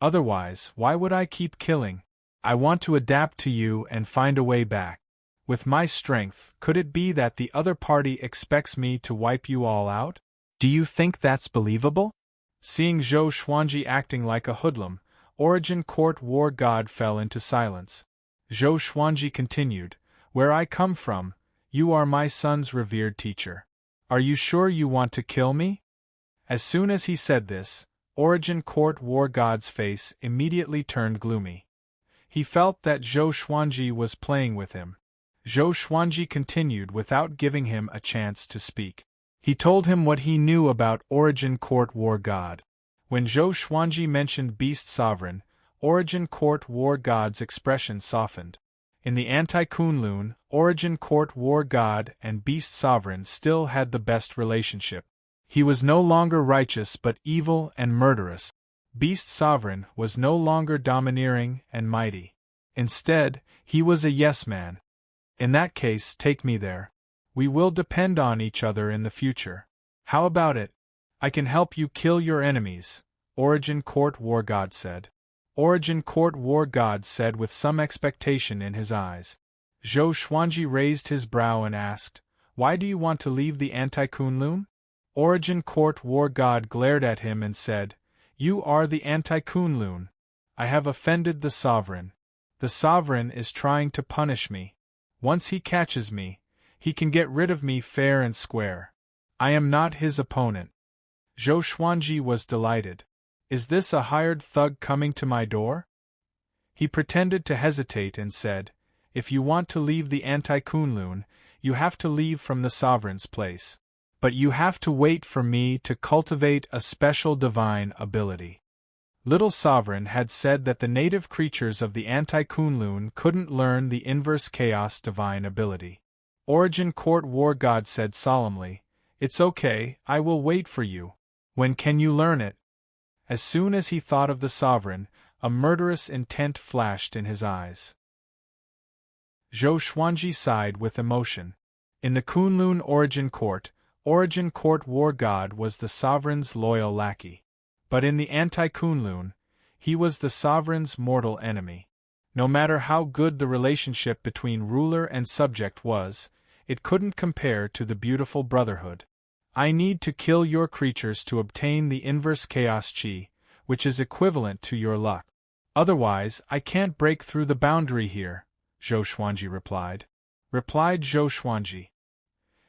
Otherwise, why would I keep killing? I want to adapt to you and find a way back. With my strength, could it be that the other party expects me to wipe you all out? Do you think that's believable?" Seeing Zhou Xuanji acting like a hoodlum, Origin Court War God fell into silence. Zhou Xuanji continued, "Where I come from, you are my son's revered teacher. Are you sure you want to kill me?" As soon as he said this, Origin Court War God's face immediately turned gloomy. He felt that Zhou Xuanji was playing with him. Zhou Xuanji continued without giving him a chance to speak. He told him what he knew about Origin Court War God. When Zhou Xuanji mentioned Beast Sovereign, Origin Court War God's expression softened. In the anti-Kunlun, Origin Court War God and Beast Sovereign still had the best relationship. He was no longer righteous but evil and murderous. Beast Sovereign was no longer domineering and mighty. Instead, he was a yes-man. "In that case, take me there. We will depend on each other in the future. How about it? I can help you kill your enemies," Origin Court War God said. Origin Court War God said with some expectation in his eyes. Zhou Xuanji raised his brow and asked, "Why do you want to leave the anti-Kunlun?" Origin Court War God glared at him and said, "You are the anti-Kunlun. I have offended the Sovereign. The Sovereign is trying to punish me. Once he catches me, he can get rid of me fair and square. I am not his opponent." Zhou Xuanji was delighted. "Is this a hired thug coming to my door?" He pretended to hesitate and said, "If you want to leave the Anti-Kunlun, you have to leave from the sovereign's place. But you have to wait for me to cultivate a special divine ability." Little Sovereign had said that the native creatures of the Anti-Kunlun couldn't learn the inverse chaos divine ability. Origin Court War God said solemnly, "It's okay, I will wait for you. When can you learn it?" As soon as he thought of the Sovereign, a murderous intent flashed in his eyes. Zhou Xuanji sighed with emotion. In the Kunlun Origin Court War God was the Sovereign's loyal lackey. But in the Anti-Kunlun, he was the Sovereign's mortal enemy. No matter how good the relationship between ruler and subject was, it couldn't compare to the beautiful brotherhood. "I need to kill your creatures to obtain the inverse chaos chi, which is equivalent to your luck. Otherwise, I can't break through the boundary here," Zhou Xuanji replied. Zhou Xuanji.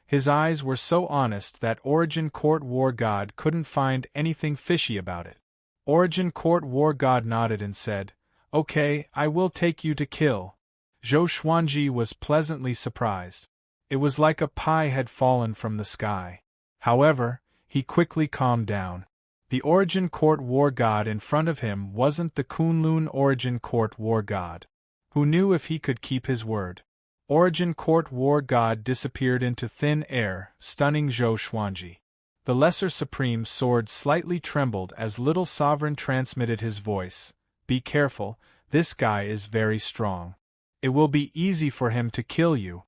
His eyes were so honest that Origin Court War God couldn't find anything fishy about it. Origin Court War God nodded and said, "Okay, I will take you to kill." Zhou Xuanji was pleasantly surprised. It was like a pie had fallen from the sky. However, he quickly calmed down. The Origin Court War God in front of him wasn't the Kunlun Origin Court War God. Who knew if he could keep his word? Origin Court War God disappeared into thin air, stunning Zhou Xuanji. The Lesser Supreme Sword slightly trembled as Little Sovereign transmitted his voice. "Be careful, this guy is very strong. It will be easy for him to kill you."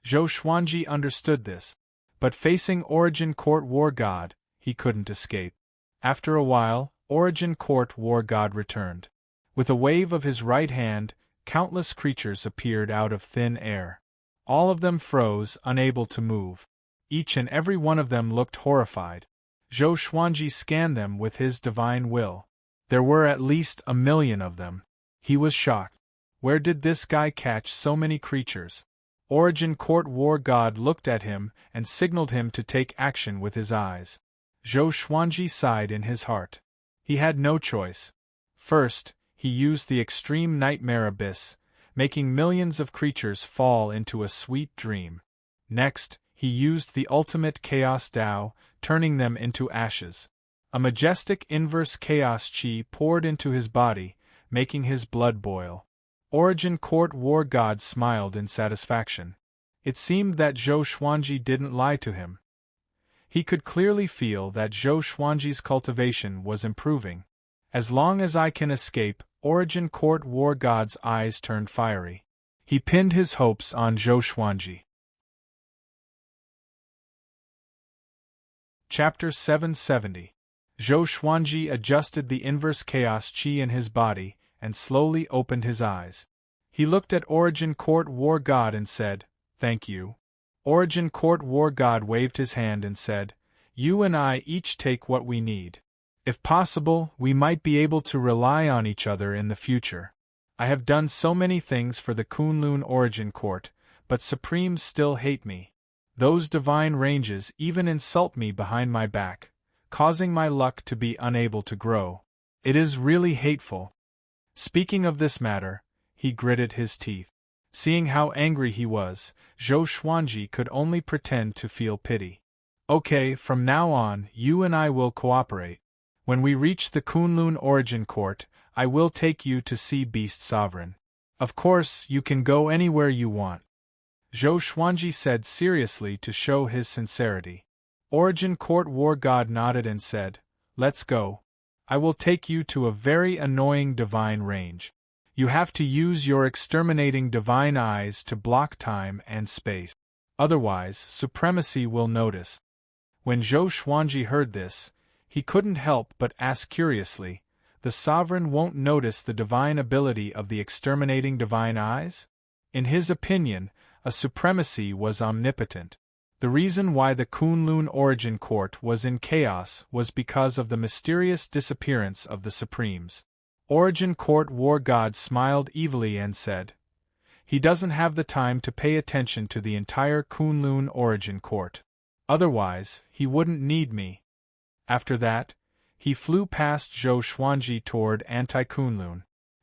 Zhou Xuanji understood this. But facing Origin Court War God, he couldn't escape. After a while, Origin Court War God returned. With a wave of his right hand, countless creatures appeared out of thin air. All of them froze, unable to move. Each and every one of them looked horrified. Zhou Xuanji scanned them with his divine will. There were at least 1,000,000 of them. He was shocked. Where did this guy catch so many creatures? Origin Court War God looked at him and signaled him to take action with his eyes. Zhou Xuanji sighed in his heart. He had no choice. First, he used the extreme nightmare abyss, making millions of creatures fall into a sweet dream. Next, he used the ultimate chaos Tao, turning them into ashes. A majestic inverse chaos chi poured into his body, making his blood boil. Origin Court War God smiled in satisfaction. It seemed that Zhou Xuanji didn't lie to him. He could clearly feel that Zhou Xuanji's cultivation was improving. As long as I can escape, Origin Court War God's eyes turned fiery. He pinned his hopes on Zhou Xuanji. Chapter 770. Zhou Xuanji adjusted the inverse chaos chi in his body and slowly opened his eyes. He looked at Origin Court War God and said, "Thank you." Origin Court War God waved his hand and said, "You and I each take what we need. If possible, we might be able to rely on each other in the future. I have done so many things for the Kunlun Origin Court, but Supremes still hate me. Those divine ranges even insult me behind my back, causing my luck to be unable to grow. It is really hateful." Speaking of this matter, he gritted his teeth. Seeing how angry he was, Zhou Xuanji could only pretend to feel pity. "Okay, from now on, you and I will cooperate. When we reach the Kunlun Origin Court, I will take you to see Beast Sovereign. Of course, you can go anywhere you want." Zhou Xuanji said seriously to show his sincerity. Origin Court War God nodded and said, "Let's go. I will take you to a very annoying divine range. You have to use your exterminating divine eyes to block time and space. Otherwise, supremacy will notice." When Zhou Xuanji heard this, he couldn't help but ask curiously, "The Sovereign won't notice the divine ability of the exterminating divine eyes?" In his opinion, a supremacy was omnipotent. The reason why the Kunlun Origin Court was in chaos was because of the mysterious disappearance of the Supremes. Origin Court War God smiled evilly and said, "He doesn't have the time to pay attention to the entire Kunlun Origin Court. Otherwise, he wouldn't need me." After that, he flew past Zhou Xuanji toward Anti-Kunlun.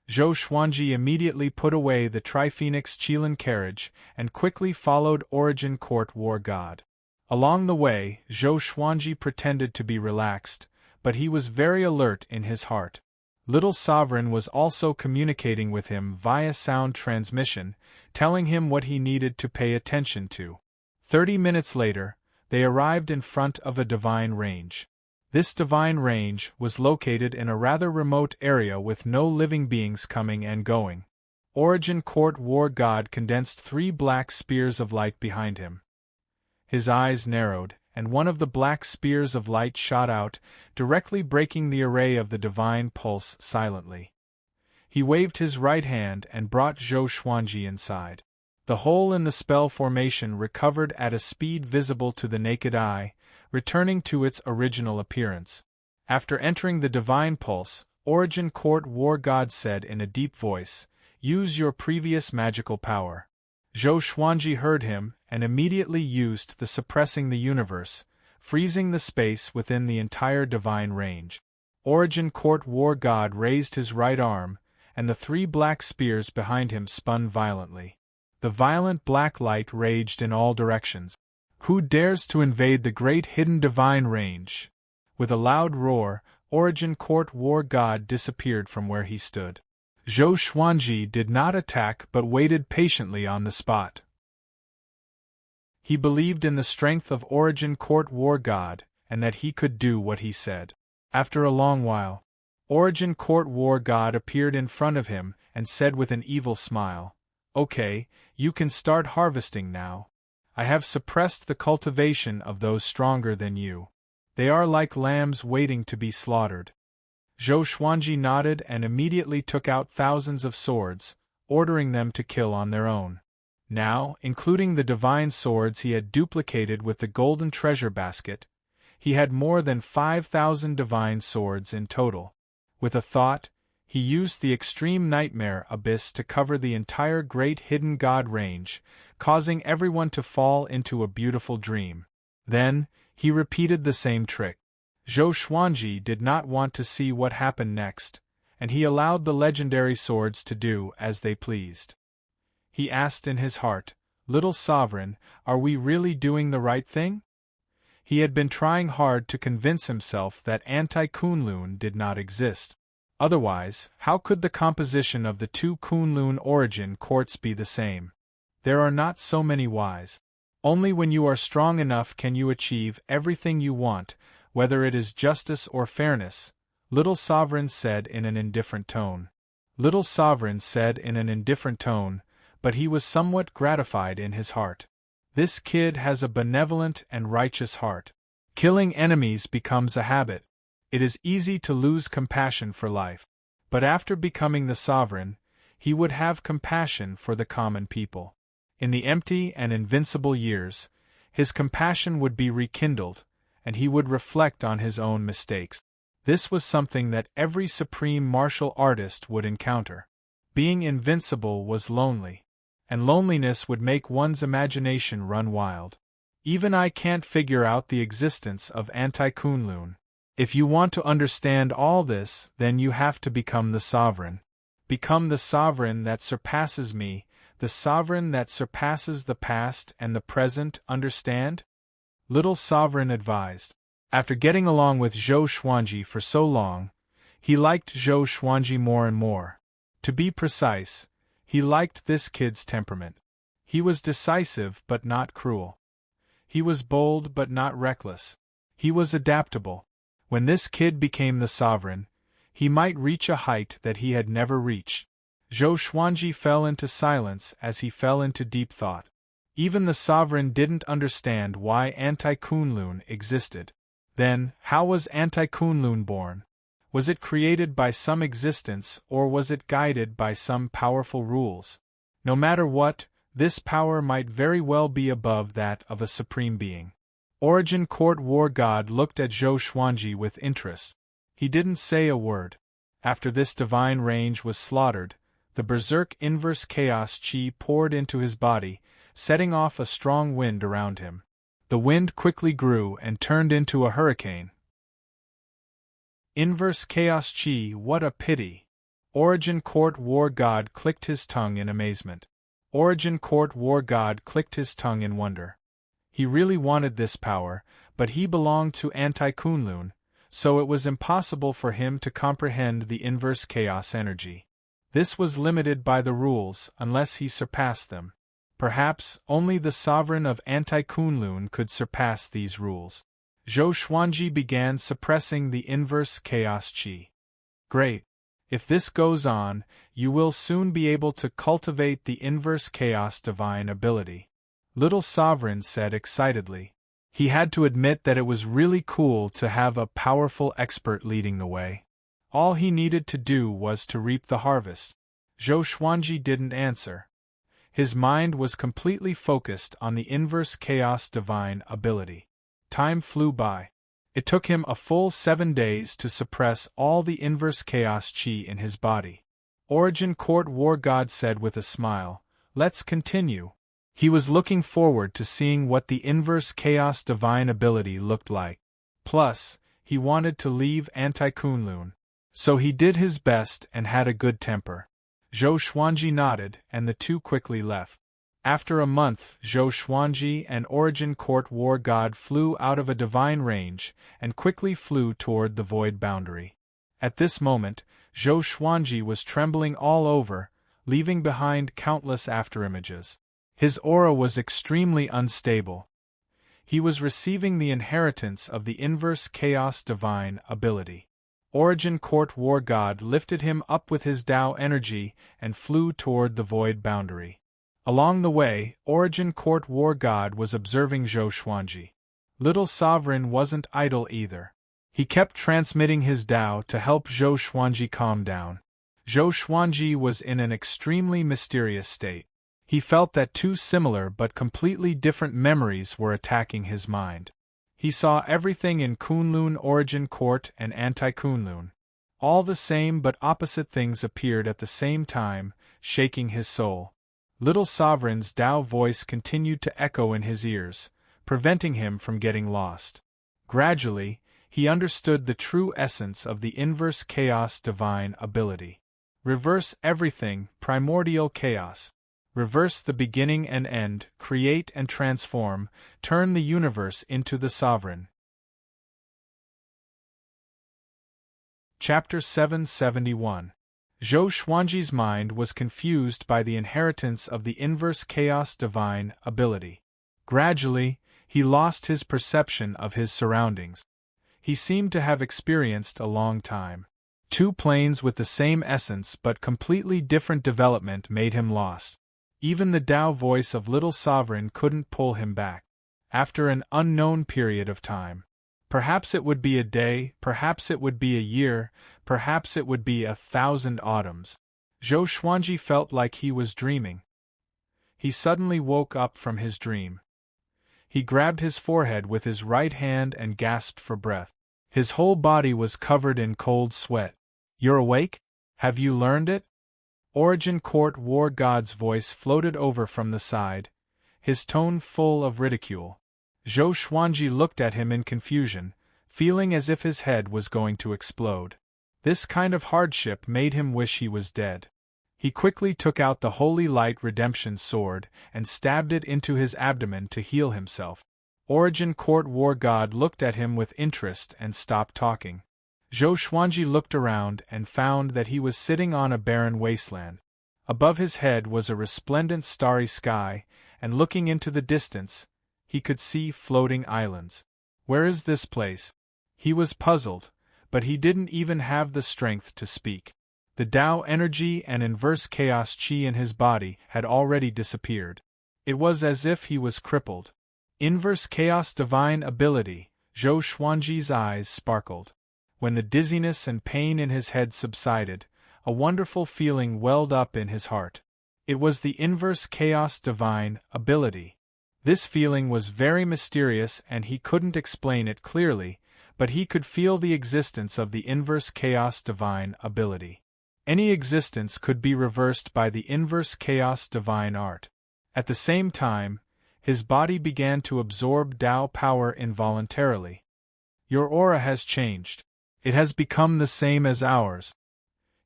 Zhou Xuanji immediately put away the Triphoenix Qilin carriage and quickly followed Origin Court War God. Along the way, Zhou Xuanji pretended to be relaxed, but he was very alert in his heart. Little Sovereign was also communicating with him via sound transmission, telling him what he needed to pay attention to. 30 minutes later, they arrived in front of a divine range. This divine range was located in a rather remote area with no living beings coming and going. Origin Court War God condensed 3 black spears of light behind him. His eyes narrowed, and one of the black spears of light shot out, directly breaking the array of the divine pulse silently. He waved his right hand and brought Zhou Xuanji inside. The hole in the spell formation recovered at a speed visible to the naked eye, returning to its original appearance. After entering the divine pulse, Origin Court War God said in a deep voice, "Use your previous magical power." Zhou Xuanji heard him and immediately used the suppressing the universe, freezing the space within the entire divine range. Origin Court War God raised his right arm, and the 3 black spears behind him spun violently. The violent black light raged in all directions. Who dares to invade the great hidden divine range? With a loud roar, Origin Court War God disappeared from where he stood. Zhou Xuanji did not attack but waited patiently on the spot. He believed in the strength of Origin Court War God, and that he could do what he said. After a long while, Origin Court War God appeared in front of him and said with an evil smile, "Okay, you can start harvesting now. I have suppressed the cultivation of those stronger than you. They are like lambs waiting to be slaughtered." Zhou Xuanji nodded and immediately took out thousands of swords, ordering them to kill on their own. Now, including the divine swords he had duplicated with the golden treasure basket, he had more than 5,000 divine swords in total. With a thought, he used the extreme nightmare abyss to cover the entire great hidden god range, causing everyone to fall into a beautiful dream. Then, he repeated the same trick. Zhou Xuanji did not want to see what happened next, and he allowed the legendary swords to do as they pleased. He asked in his heart, "Little Sovereign, are we really doing the right thing?" He had been trying hard to convince himself that anti-Kunlun did not exist. Otherwise, how could the composition of the 2 Kunlun origin courts be the same? There are not so many whys. Only when you are strong enough can you achieve everything you want, whether it is justice or fairness, Little Sovereign said in an indifferent tone. Little Sovereign said in an indifferent tone, but he was somewhat gratified in his heart. This kid has a benevolent and righteous heart. Killing enemies becomes a habit. It is easy to lose compassion for life. But after becoming the Sovereign, he would have compassion for the common people. In the empty and invincible years, his compassion would be rekindled, and he would reflect on his own mistakes. This was something that every supreme martial artist would encounter. Being invincible was lonely, and loneliness would make one's imagination run wild. Even I can't figure out the existence of anti-Kunlun. If you want to understand all this, then you have to become the Sovereign. Become the Sovereign that surpasses me, the Sovereign that surpasses the past and the present, understand? Little Sovereign advised. After getting along with Zhou Xuanji for so long, he liked Zhou Xuanji more and more. To be precise, he liked this kid's temperament. He was decisive but not cruel. He was bold but not reckless. He was adaptable. When this kid became the Sovereign, he might reach a height that he had never reached. Zhou Xuanji fell into silence as he fell into deep thought. Even the Sovereign didn't understand why anti-Kunlun existed. Then, how was anti-Kunlun born? Was it created by some existence or was it guided by some powerful rules? No matter what, this power might very well be above that of a supreme being. Origin Court War God looked at Zhou Xuanji with interest. He didn't say a word. After this divine range was slaughtered, the berserk inverse chaos chi poured into his body, setting off a strong wind around him. The wind quickly grew and turned into a hurricane. Inverse chaos chi, what a pity! Origin Court War God clicked his tongue in amazement. Origin Court War God clicked his tongue in wonder. He really wanted this power, but he belonged to Anti-Kunlun, so it was impossible for him to comprehend the inverse chaos energy. This was limited by the rules unless he surpassed them. Perhaps only the sovereign of Anti-Kunlun could surpass these rules. Zhou Xuanji began suppressing the inverse chaos qi. Great. If this goes on, you will soon be able to cultivate the inverse chaos divine ability. Little Sovereign said excitedly. He had to admit that it was really cool to have a powerful expert leading the way. All he needed to do was to reap the harvest. Zhou Xuanji didn't answer. His mind was completely focused on the inverse chaos divine ability. Time flew by. It took him a full 7 days to suppress all the inverse chaos qi in his body. Origin Court War God said with a smile, "Let's continue." He was looking forward to seeing what the inverse chaos divine ability looked like. Plus, he wanted to leave Anti-Kunlun. So he did his best and had a good temper. Zhou Xuanji nodded, and the two quickly left. After a month, Zhou Xuanji and Origin Court War God flew out of a divine range and quickly flew toward the void boundary. At this moment, Zhou Xuanji was trembling all over, leaving behind countless afterimages. His aura was extremely unstable. He was receiving the inheritance of the inverse chaos divine ability. Origin Court War God lifted him up with his Tao energy and flew toward the void boundary. Along the way, Origin Court War God was observing Zhou Xuanji. Little Sovereign wasn't idle either. He kept transmitting his Tao to help Zhou Xuanji calm down. Zhou Xuanji was in an extremely mysterious state. He felt that two similar but completely different memories were attacking his mind. He saw everything in Kunlun Origin Court and Anti-Kunlun. All the same but opposite things appeared at the same time, shaking his soul. Little Sovereign's Tao voice continued to echo in his ears, preventing him from getting lost. Gradually, he understood the true essence of the inverse chaos divine ability. Reverse everything, primordial chaos. Reverse the beginning and end, create and transform, turn the universe into the sovereign. Chapter 771. Zhou Xuanji's mind was confused by the inheritance of the inverse chaos divine ability. Gradually, he lost his perception of his surroundings. He seemed to have experienced a long time. Two planes with the same essence but completely different development made him lost. Even the Tao voice of Little Sovereign couldn't pull him back. After an unknown period of time. Perhaps it would be a day, perhaps it would be a year, perhaps it would be 1,000 autumns. Zhou Xuanji felt like he was dreaming. He suddenly woke up from his dream. He grabbed his forehead with his right hand and gasped for breath. His whole body was covered in cold sweat. "You're awake? Have you learned it?" Origin Court War God's voice floated over from the side, his tone full of ridicule. Zhou Xuanji looked at him in confusion, feeling as if his head was going to explode. This kind of hardship made him wish he was dead. He quickly took out the Holy Light Redemption sword and stabbed it into his abdomen to heal himself. Origin Court War God looked at him with interest and stopped talking. Zhou Xuanji looked around and found that he was sitting on a barren wasteland. Above his head was a resplendent starry sky, and looking into the distance, he could see floating islands. Where is this place? He was puzzled, but he didn't even have the strength to speak. The Tao energy and inverse chaos qi in his body had already disappeared. It was as if he was crippled. Inverse chaos divine ability, Zhou Xuanji's eyes sparkled. When the dizziness and pain in his head subsided, a wonderful feeling welled up in his heart. It was the inverse chaos divine ability. This feeling was very mysterious and he couldn't explain it clearly, but he could feel the existence of the inverse chaos divine ability. Any existence could be reversed by the inverse chaos divine art. At the same time, his body began to absorb Tao power involuntarily. "Your aura has changed. It has become the same as ours."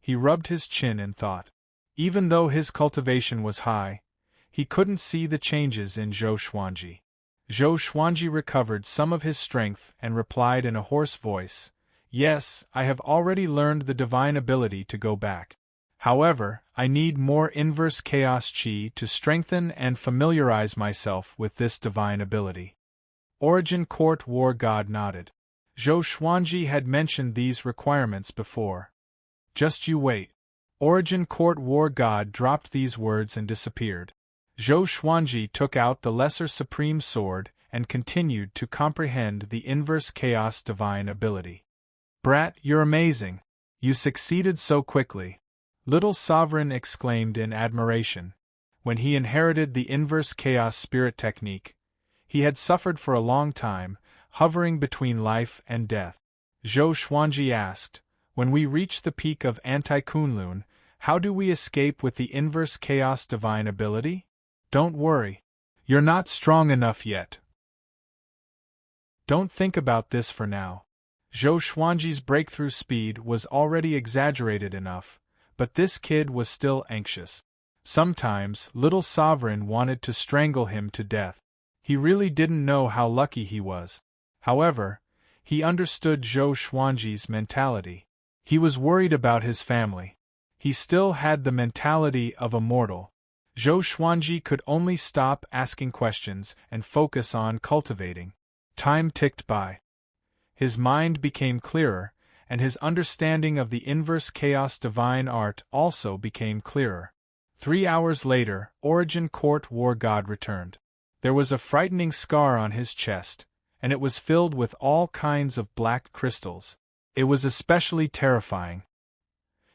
He rubbed his chin and thought. Even though his cultivation was high, he couldn't see the changes in Zhou Xuanji. Zhou Xuanji recovered some of his strength and replied in a hoarse voice, "Yes, I have already learned the divine ability to go back. However, I need more inverse chaos chi to strengthen and familiarize myself with this divine ability." Origin Court War God nodded. Zhou Xuanji had mentioned these requirements before. "Just you wait." Origin Court War God dropped these words and disappeared. Zhou Xuanji took out the Lesser Supreme Sword and continued to comprehend the inverse chaos divine ability. "Brat, you're amazing. You succeeded so quickly," Little Sovereign exclaimed in admiration. When he inherited the inverse chaos spirit technique, he had suffered for a long time, hovering between life and death. Zhou Xuanji asked, "When we reach the peak of Anti-Kunlun, how do we escape with the inverse chaos divine ability?" "Don't worry. You're not strong enough yet. Don't think about this for now." Zhou Xuanji's breakthrough speed was already exaggerated enough, but this kid was still anxious. Sometimes, Little Sovereign wanted to strangle him to death. He really didn't know how lucky he was. However, he understood Zhou Xuanji's mentality. He was worried about his family. He still had the mentality of a mortal. Zhou Xuanji could only stop asking questions and focus on cultivating. Time ticked by. His mind became clearer, and his understanding of the inverse chaos divine art also became clearer. 3 hours later, Origin Court War God returned. There was a frightening scar on his chest, and it was filled with all kinds of black crystals. It was especially terrifying.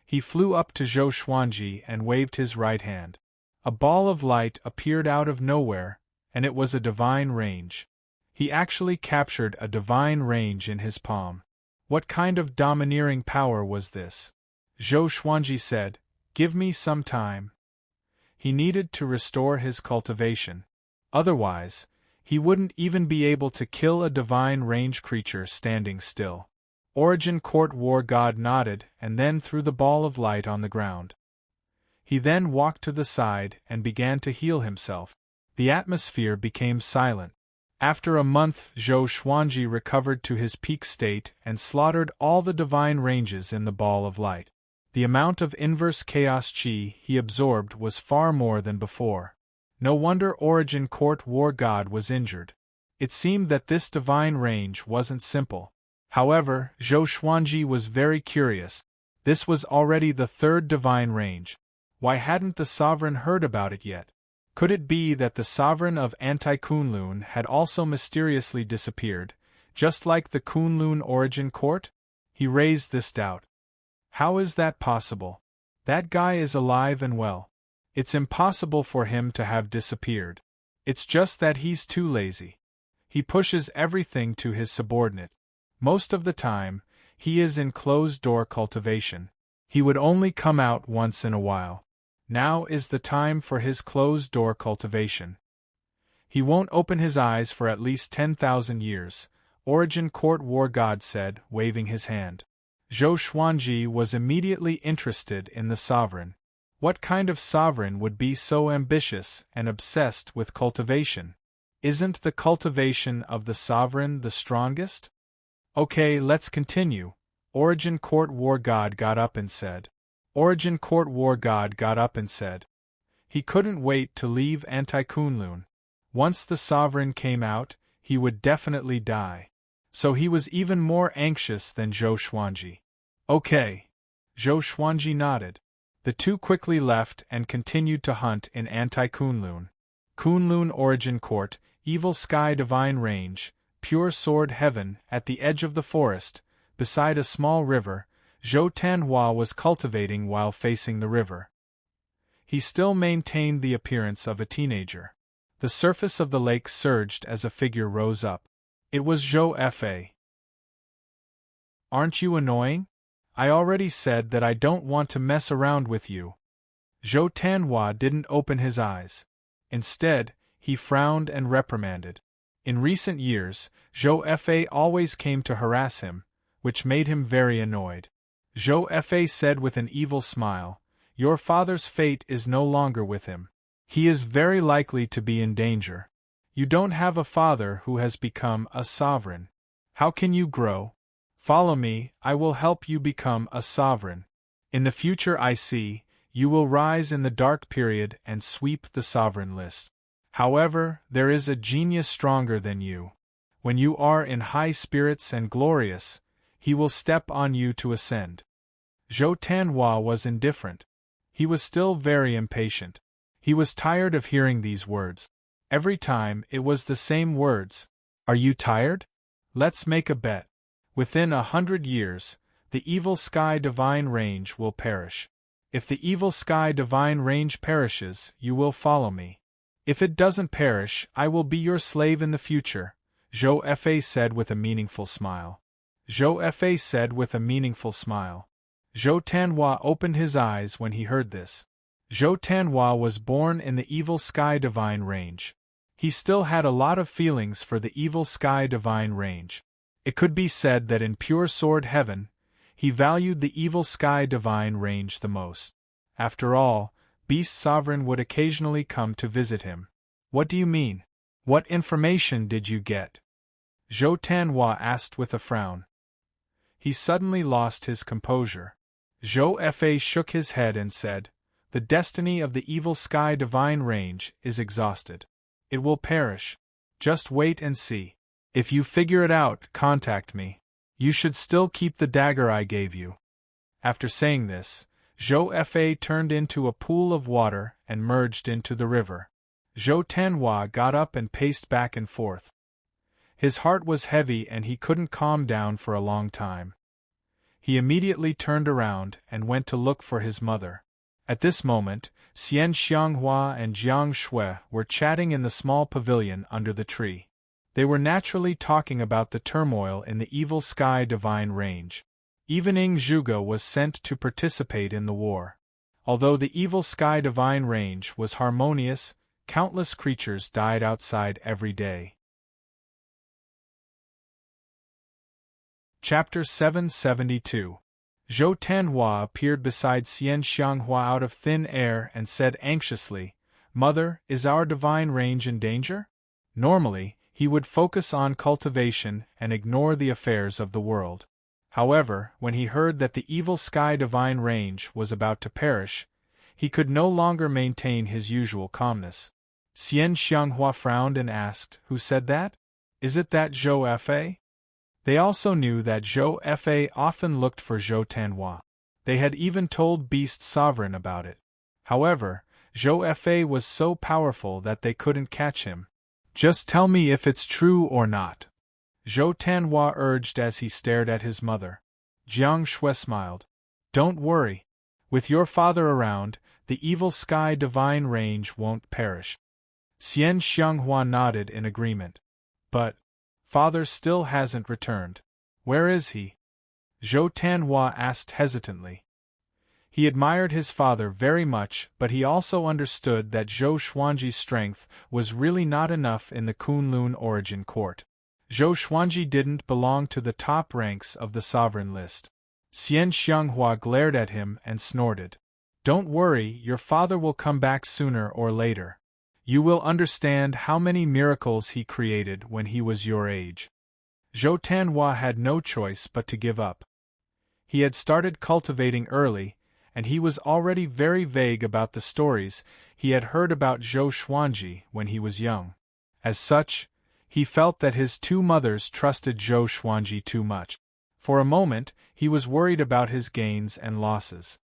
He flew up to Zhou Xuanji and waved his right hand. A ball of light appeared out of nowhere, and it was a divine range. He actually captured a divine range in his palm. What kind of domineering power was this? Zhou Xuanji said, "Give me some time." He needed to restore his cultivation. Otherwise, he wouldn't even be able to kill a divine range creature standing still. Origin Court War God nodded and then threw the ball of light on the ground. He then walked to the side and began to heal himself. The atmosphere became silent. After a month, Zhou Xuanji recovered to his peak state and slaughtered all the divine ranges in the ball of light. The amount of inverse chaos chi he absorbed was far more than before. No wonder Origin Court War God was injured. It seemed that this divine range wasn't simple. However, Zhou Xuanji was very curious. This was already the third divine range. Why hadn't the sovereign heard about it yet? Could it be that the sovereign of Anti-Kunlun had also mysteriously disappeared, just like the Kunlun Origin Court? He raised this doubt. How is that possible? That guy is alive and well. It's impossible for him to have disappeared. It's just that he's too lazy. He pushes everything to his subordinate. Most of the time, he is in closed-door cultivation. He would only come out once in a while. Now is the time for his closed-door cultivation. He won't open his eyes for at least 10,000 years, Origin Court War God said, waving his hand. Zhou Xuanji was immediately interested in the sovereign. What kind of sovereign would be so ambitious and obsessed with cultivation? Isn't the cultivation of the sovereign the strongest? Okay, let's continue. Origin Court War God got up and said. Origin Court War God got up and said. He couldn't wait to leave Anti-Kunlun. Once the sovereign came out, he would definitely die. So he was even more anxious than Zhou Xuanji. Okay. Zhou Xuanji nodded. The two quickly left and continued to hunt in Anti-Kunlun. Kunlun Origin Court, Evil Sky Divine Range, Pure Sword Heaven, at the edge of the forest, beside a small river, Zhou Tanhua was cultivating while facing the river. He still maintained the appearance of a teenager. The surface of the lake surged as a figure rose up. It was Zhou Fa. Aren't you annoying? I already said that I don't want to mess around with you. Zhou Tanhua didn't open his eyes. Instead, he frowned and reprimanded. In recent years, Zhou Fa always came to harass him, which made him very annoyed. Zhou Fa said with an evil smile, "Your father's fate is no longer with him. He is very likely to be in danger. You don't have a father who has become a sovereign. How can you grow? Follow me, I will help you become a sovereign. In the future I see, you will rise in the dark period and sweep the sovereign list. However, there is a genius stronger than you. When you are in high spirits and glorious, he will step on you to ascend." Zhou Tanhua was indifferent. He was still very impatient. He was tired of hearing these words. Every time it was the same words. "Are you tired? Let's make a bet. Within 100 years, the evil sky divine range will perish. If the evil sky divine range perishes, you will follow me. If it doesn't perish, I will be your slave in the future," Zhou Fa said with a meaningful smile. Zhou Fa said with a meaningful smile. Zhou Tanhua opened his eyes when he heard this. Zhou Tanhua was born in the evil sky divine range. He still had a lot of feelings for the evil sky divine range. It could be said that in pure sword heaven, he valued the evil sky divine range the most. After all, Beast Sovereign would occasionally come to visit him. "What do you mean? What information did you get?" Zhou Tanhua asked with a frown. He suddenly lost his composure. Zhou Fa shook his head and said, "The destiny of the evil sky divine range is exhausted. It will perish. Just wait and see. If you figure it out, contact me. You should still keep the dagger I gave you." After saying this, Zhou Fa turned into a pool of water and merged into the river. Zhou Tanhua got up and paced back and forth. His heart was heavy and he couldn't calm down for a long time. He immediately turned around and went to look for his mother. At this moment, Xian Xianghua and Jiang Shui were chatting in the small pavilion under the tree. They were naturally talking about the turmoil in the evil sky divine range. Even Ing Zhuge was sent to participate in the war. Although the evil sky divine range was harmonious, countless creatures died outside every day. Chapter 772. Zhou Tanhua appeared beside Xian Xianghua out of thin air and said anxiously, "Mother, is our divine range in danger?" Normally, he would focus on cultivation and ignore the affairs of the world. However, when he heard that the evil sky divine range was about to perish, he could no longer maintain his usual calmness. Xian Xianghua frowned and asked, "Who said that? Is it that Zhou Fa?" They also knew that Zhou Fa often looked for Zhou Tanhua. They had even told Beast Sovereign about it. However, Zhou Fa was so powerful that they couldn't catch him. "Just tell me if it's true or not," Zhou Tanhua urged as he stared at his mother. Jiang Shui smiled. "Don't worry. With your father around, the evil sky divine range won't perish." Xian Xianghua nodded in agreement. "But father still hasn't returned. Where is he?" Zhou Tanhua asked hesitantly. He admired his father very much, but he also understood that Zhou Xuanji's strength was really not enough in the Kunlun origin court. Zhou Xuanji didn't belong to the top ranks of the sovereign list. Xian Xianghua glared at him and snorted. "Don't worry, your father will come back sooner or later. You will understand how many miracles he created when he was your age." Zhou Tanhua had no choice but to give up. He had started cultivating early, and he was already very vague about the stories he had heard about Zhou Xuanji when he was young. As such, he felt that his two mothers trusted Zhou Xuanji too much. For a moment, he was worried about his gains and losses.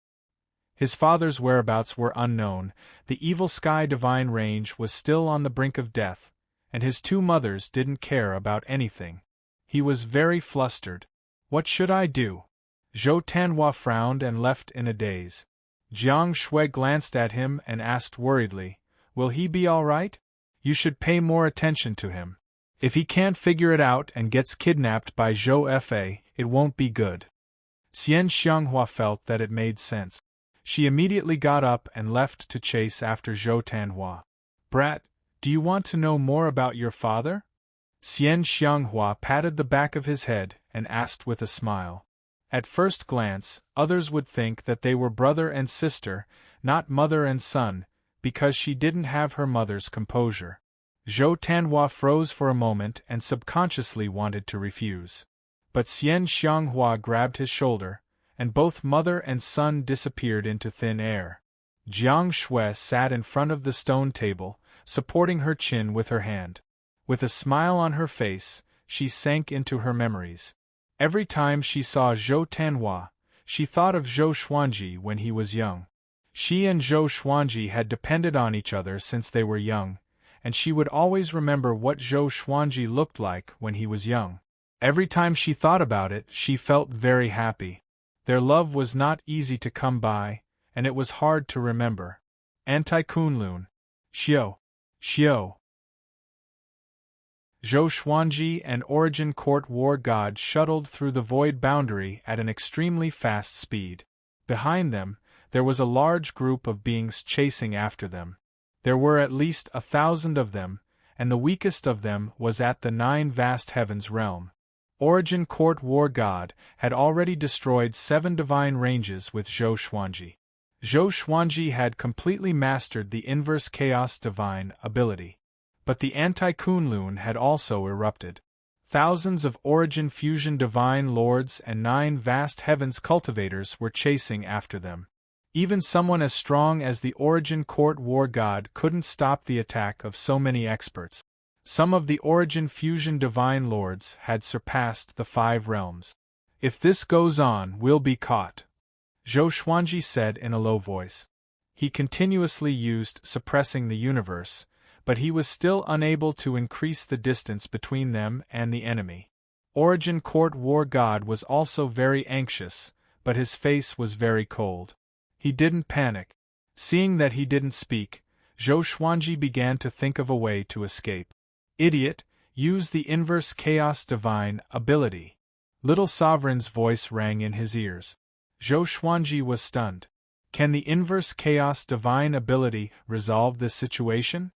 His father's whereabouts were unknown, the evil sky divine range was still on the brink of death, and his two mothers didn't care about anything. He was very flustered. "What should I do?" Zhou Tanhua frowned and left in a daze. Jiang Shui glanced at him and asked worriedly, "Will he be all right? You should pay more attention to him. If he can't figure it out and gets kidnapped by Zhou Fa, it won't be good." Xian Xianghua felt that it made sense. She immediately got up and left to chase after Zhou Tanhua. "Brat, do you want to know more about your father?" Xian Xianghua patted the back of his head and asked with a smile. At first glance, others would think that they were brother and sister, not mother and son, because she didn't have her mother's composure. Zhou Tanhua froze for a moment and subconsciously wanted to refuse. But Xian Xianghua grabbed his shoulder, and both mother and son disappeared into thin air. Jiang Shui sat in front of the stone table, supporting her chin with her hand. With a smile on her face, she sank into her memories. Every time she saw Zhou Tanhua, she thought of Zhou Xuanji when he was young. She and Zhou Xuanji had depended on each other since they were young, and she would always remember what Zhou Xuanji looked like when he was young. Every time she thought about it, she felt very happy. Their love was not easy to come by, and it was hard to remember. Anti-Kunlun. Xiao. Xiao. Zhou Xuanji and Origin Court War God shuttled through the void boundary at an extremely fast speed. Behind them, there was a large group of beings chasing after them. There were at least 1,000 of them, and the weakest of them was at the 9 vast heavens realm. Origin Court War God had already destroyed 7 divine ranges with Zhou Xuanji. Zhou Xuanji had completely mastered the inverse chaos divine ability. But the anti-Kunlun had also erupted. Thousands of Origin Fusion Divine Lords and 9 vast heavens cultivators were chasing after them. Even someone as strong as the Origin Court War God couldn't stop the attack of so many experts. Some of the Origin Fusion Divine Lords had surpassed the 5 realms. If this goes on, we'll be caught, Zhou Xuanji said in a low voice. He continuously used suppressing the universe, but he was still unable to increase the distance between them and the enemy. Origin Court War God was also very anxious, but his face was very cold. He didn't panic. Seeing that he didn't speak, Zhou Xuanji began to think of a way to escape. Idiot, use the inverse chaos divine ability. Little Sovereign's voice rang in his ears. Zhou Xuanji was stunned. Can the inverse chaos divine ability resolve this situation?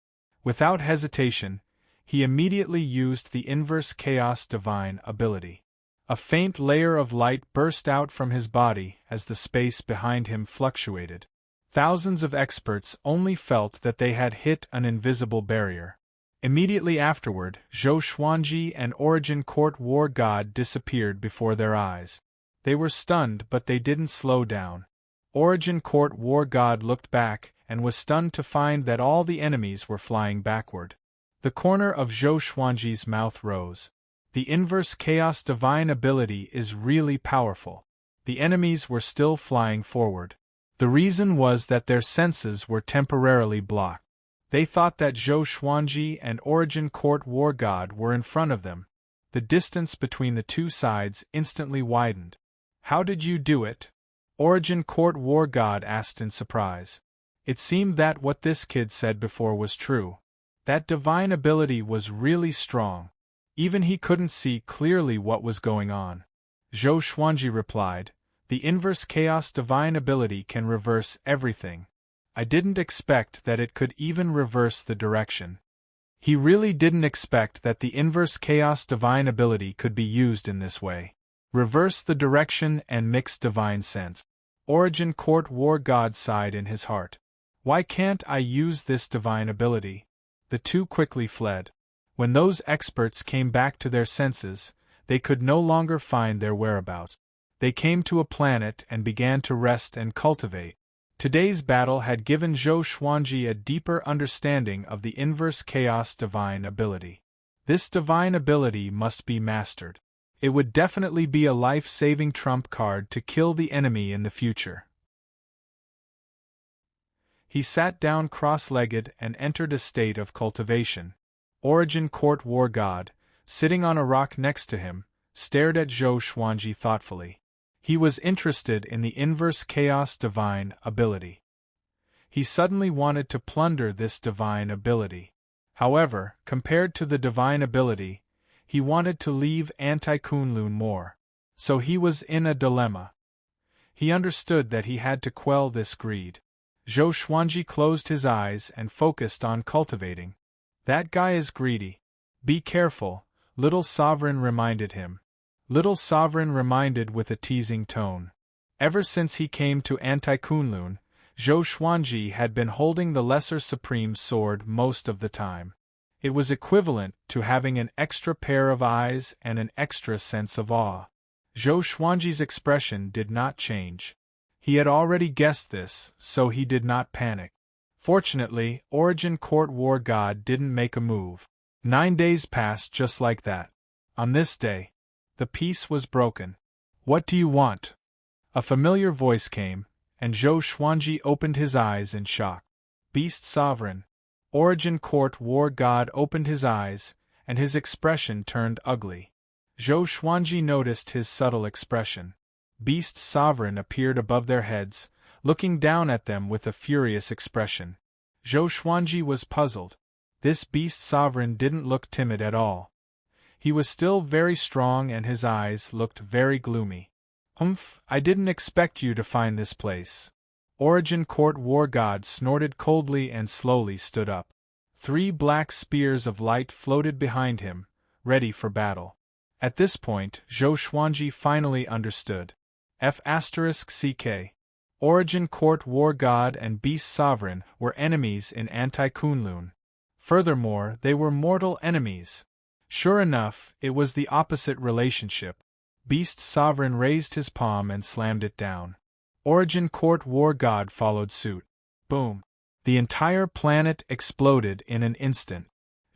Without hesitation, he immediately used the inverse chaos divine ability. A faint layer of light burst out from his body as the space behind him fluctuated. Thousands of experts only felt that they had hit an invisible barrier. Immediately afterward, Zhou Xuanji and Origin Court War God disappeared before their eyes. They were stunned, but they didn't slow down. Origin Court War God looked back and was stunned to find that all the enemies were flying backward. The corner of Zhou Xuanji's mouth rose. The inverse chaos divine ability is really powerful. The enemies were still flying forward. The reason was that their senses were temporarily blocked. They thought that Zhou Xuanji and Origin Court War God were in front of them. The distance between the two sides instantly widened. How did you do it? Origin Court War God asked in surprise. It seemed that what this kid said before was true. That divine ability was really strong. Even he couldn't see clearly what was going on. Zhou Xuanji replied, "The inverse chaos divine ability can reverse everything. I didn't expect that it could even reverse the direction." He really didn't expect that the inverse chaos divine ability could be used in this way. Reverse the direction and mix divine sense. Origin Court War God sighed in his heart. Why can't I use this divine ability? The two quickly fled. When those experts came back to their senses, they could no longer find their whereabouts. They came to a planet and began to rest and cultivate. Today's battle had given Zhou Xuanji a deeper understanding of the inverse chaos divine ability. This divine ability must be mastered. It would definitely be a life-saving trump card to kill the enemy in the future. He sat down cross-legged and entered a state of cultivation. Origin Court War God, sitting on a rock next to him, stared at Zhou Xuanji thoughtfully. He was interested in the inverse chaos divine ability. He suddenly wanted to plunder this divine ability. However, compared to the divine ability, he wanted to leave Anti-Kunlun more. So he was in a dilemma. He understood that he had to quell this greed. Zhou Xuanji closed his eyes and focused on cultivating. That guy is greedy. Be careful, Little Sovereign reminded him. Little Sovereign reminded with a teasing tone. Ever since he came to Anti-Kunlun, Zhou Xuanji had been holding the Lesser Supreme's sword most of the time. It was equivalent to having an extra pair of eyes and an extra sense of awe. Zhou Xuanji's expression did not change. He had already guessed this, so he did not panic. Fortunately, Origin Court War God didn't make a move. 9 days passed just like that. On this day, the peace was broken. What do you want? A familiar voice came, and Zhou Xuanji opened his eyes in shock. Beast Sovereign. Origin Court War God opened his eyes, and his expression turned ugly. Zhou Xuanji noticed his subtle expression. Beast Sovereign appeared above their heads, looking down at them with a furious expression. Zhou Xuanji was puzzled. This Beast Sovereign didn't look timid at all. He was still very strong and his eyes looked very gloomy. I didn't expect you to find this place. Origin Court War God snorted coldly and slowly stood up. 3 black spears of light floated behind him, ready for battle. At this point, Zhou Xuanji finally understood. F***CK. Origin Court War God and Beast Sovereign were enemies in Anti-Kunlun. Furthermore, they were mortal enemies. Sure enough, it was the opposite relationship. Beast Sovereign raised his palm and slammed it down. Origin Court War God followed suit. Boom. The entire planet exploded in an instant.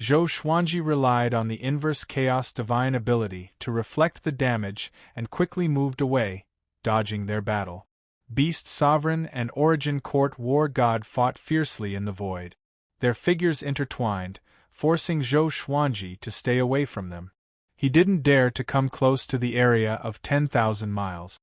Zhou Xuanji relied on the inverse chaos divine ability to reflect the damage and quickly moved away, dodging their battle. Beast Sovereign and Origin Court War God fought fiercely in the void. Their figures intertwined, forcing Zhou Xuanji to stay away from them. He didn't dare to come close to the area of 10,000 miles.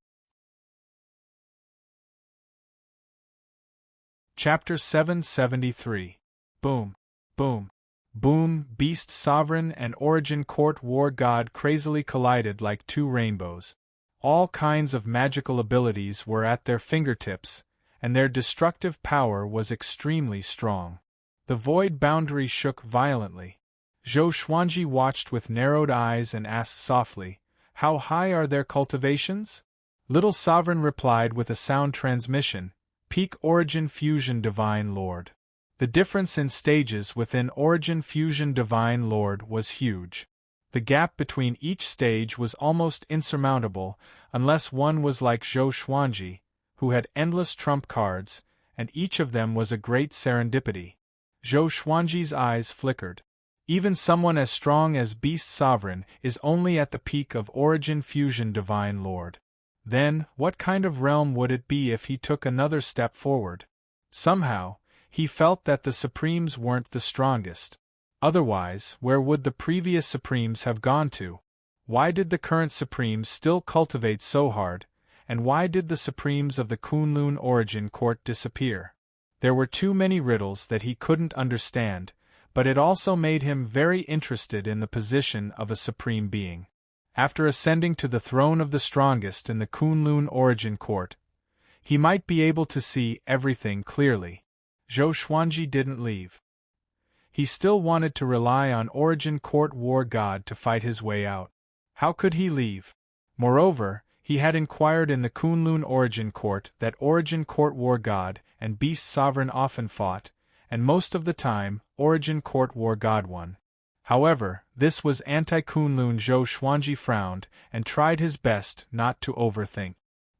Chapter 773. Boom. Boom. Boom. Beast Sovereign and Origin Court War God crazily collided like 2 rainbows. All kinds of magical abilities were at their fingertips, and their destructive power was extremely strong. The void boundary shook violently. Zhou Xuanji watched with narrowed eyes and asked softly, "How high are their cultivations?" Little Sovereign replied with a sound transmission, "Peak Origin Fusion Divine Lord." The difference in stages within Origin Fusion Divine Lord was huge. The gap between each stage was almost insurmountable, unless one was like Zhou Xuanji, who had endless trump cards, and each of them was a great serendipity. Zhou Xuanji's eyes flickered. Even someone as strong as Beast Sovereign is only at the peak of Origin Fusion Divine Lord. Then, what kind of realm would it be if he took another step forward? Somehow, he felt that the Supremes weren't the strongest. Otherwise, where would the previous Supremes have gone to? Why did the current Supremes still cultivate so hard, and why did the Supremes of the Kunlun Origin Court disappear? There were too many riddles that he couldn't understand, but it also made him very interested in the position of a Supreme Being. After ascending to the throne of the strongest in the Kunlun Origin Court, he might be able to see everything clearly. Zhou Xuanji didn't leave. He still wanted to rely on Origin Court War God to fight his way out. How could he leave? Moreover, he had inquired in the Kunlun Origin Court that Origin Court War God and Beast Sovereign often fought, and most of the time, Origin Court War God won. However, this was anti-Kunlun. Zhou Xuanji frowned and tried his best not to overthink.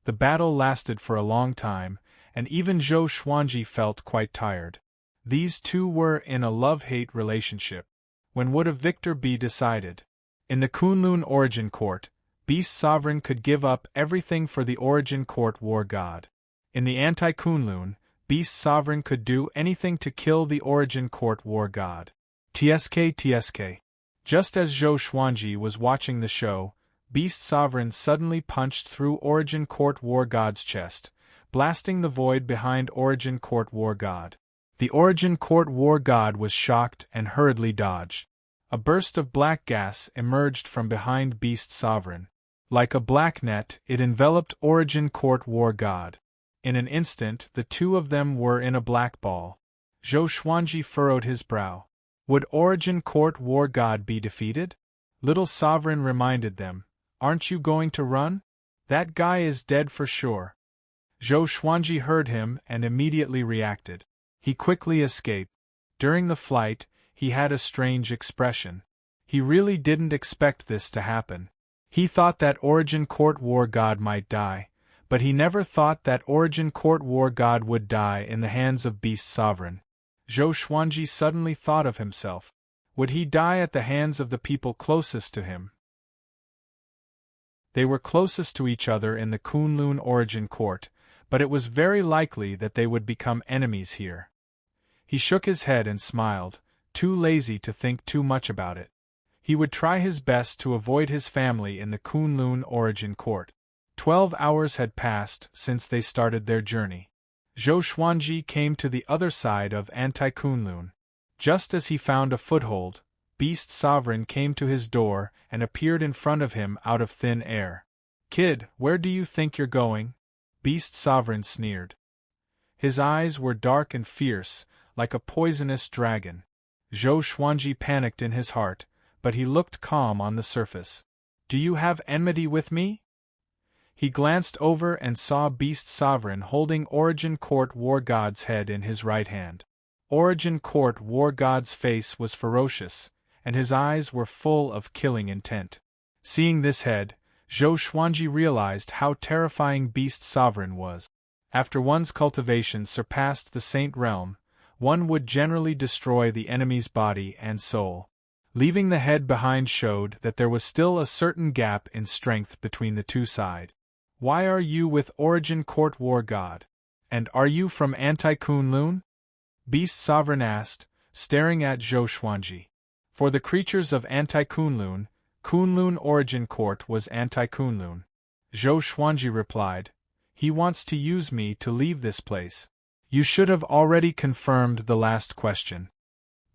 The battle lasted for a long time, and even Zhou Xuanji felt quite tired. These two were in a love-hate relationship. When would a victor be decided? In the Kunlun Origin Court, Beast Sovereign could give up everything for the Origin Court War God. In the anti-Kunlun, Beast Sovereign could do anything to kill the Origin Court War God. TSK. Just as Zhou Xuanji was watching the show, Beast Sovereign suddenly punched through Origin Court War God's chest, blasting the void behind Origin Court War God. The Origin Court War God was shocked and hurriedly dodged. A burst of black gas emerged from behind Beast Sovereign. Like a black net, it enveloped Origin Court War God. In an instant, the two of them were in a black ball. Zhou Xuanji furrowed his brow. Would Origin Court War God be defeated? Little Sovereign reminded them, Aren't you going to run? That guy is dead for sure. Zhou Xuanji heard him and immediately reacted. He quickly escaped. During the flight, he had a strange expression. He really didn't expect this to happen. He thought that Origin Court War God might die, but he never thought that Origin Court War God would die in the hands of Beast Sovereign. Zhou Xuanji suddenly thought of himself. Would he die at the hands of the people closest to him? They were closest to each other in the Kunlun Origin Court, but it was very likely that they would become enemies here. He shook his head and smiled, too lazy to think too much about it. He would try his best to avoid his family in the Kunlun Origin Court. 12 hours had passed since they started their journey. Zhou Xuanji came to the other side of Anti-Kunlun. Just as he found a foothold, Beast Sovereign came to his door and appeared in front of him out of thin air. "Kid, where do you think you're going?" Beast Sovereign sneered. His eyes were dark and fierce, like a poisonous dragon. Zhou Xuanji panicked in his heart, but he looked calm on the surface. "Do you have enmity with me?" He glanced over and saw Beast Sovereign holding Origin Court War God's head in his right hand. Origin Court War God's face was ferocious, and his eyes were full of killing intent. Seeing this head, Zhou Xuanji realized how terrifying Beast Sovereign was. After one's cultivation surpassed the Saint Realm, one would generally destroy the enemy's body and soul. Leaving the head behind showed that there was still a certain gap in strength between the two sides. "Why are you with Origin Court War God? And are you from Anti-Kunlun?" Beast Sovereign asked, staring at Zhou Xuanji. For the creatures of Anti-Kunlun, Kunlun Origin Court was Anti-Kunlun. Zhou Xuanji replied, "He wants to use me to leave this place." "You should have already confirmed the last question."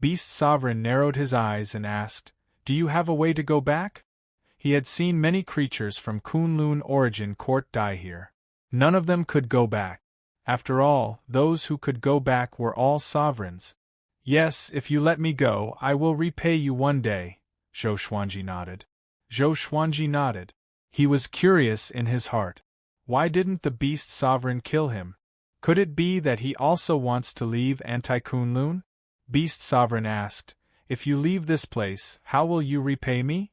Beast Sovereign narrowed his eyes and asked, "Do you have a way to go back?" He had seen many creatures from Kunlun Origin Court die here. None of them could go back. After all, those who could go back were all sovereigns. "Yes, if you let me go, I will repay you one day," Zhou Xuanji nodded. Zhou Xuanji nodded. He was curious in his heart. Why didn't the Beast Sovereign kill him? Could it be that he also wants to leave Anti-Kunlun? Beast Sovereign asked, "If you leave this place, how will you repay me?"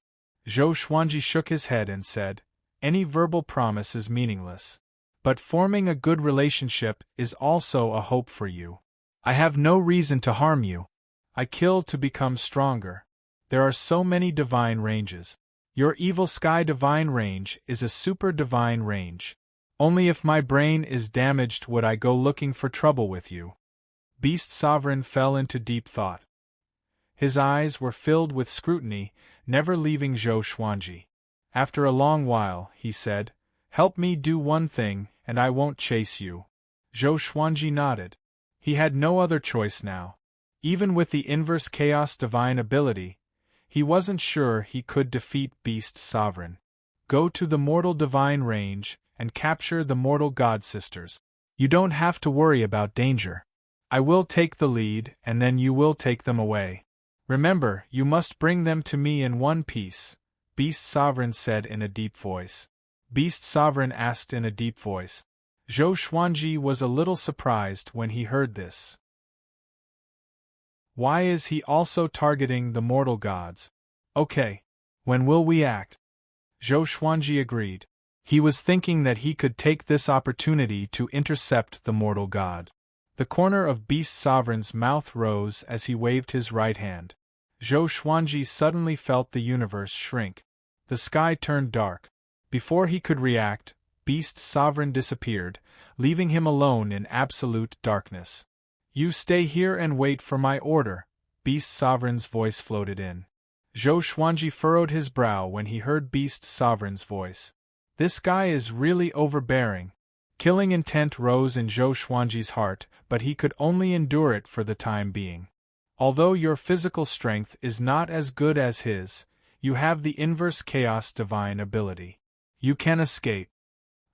Zhou Xuanji shook his head and said, "Any verbal promise is meaningless. But forming a good relationship is also a hope for you. I have no reason to harm you. I kill to become stronger. There are so many divine ranges. Your Evil Sky Divine Range is a super divine range. Only if my brain is damaged would I go looking for trouble with you." Beast Sovereign fell into deep thought. His eyes were filled with scrutiny, never leaving Zhou Xuanji. After a long while, he said, "Help me do one thing, and I won't chase you." Zhou Xuanji nodded. He had no other choice now. Even with the inverse chaos divine ability, he wasn't sure he could defeat Beast Sovereign. "Go to the mortal divine range and capture the mortal god sisters. You don't have to worry about danger. I will take the lead and then you will take them away. Remember, you must bring them to me in one piece," Beast Sovereign said in a deep voice. Beast Sovereign asked in a deep voice. Zhou Xuanji was a little surprised when he heard this. Why is he also targeting the mortal gods? Okay. When will we act? Zhou Xuanji agreed. He was thinking that he could take this opportunity to intercept the mortal god. The corner of Beast Sovereign's mouth rose as he waved his right hand. Zhou Xuanji suddenly felt the universe shrink. The sky turned dark. Before he could react, Beast Sovereign disappeared, leaving him alone in absolute darkness. "You stay here and wait for my order," Beast Sovereign's voice floated in. Zhou Xuanji furrowed his brow when he heard Beast Sovereign's voice. This guy is really overbearing. Killing intent rose in Zhou Xuanji's heart, but he could only endure it for the time being. "Although your physical strength is not as good as his, you have the inverse chaos divine ability. You can escape."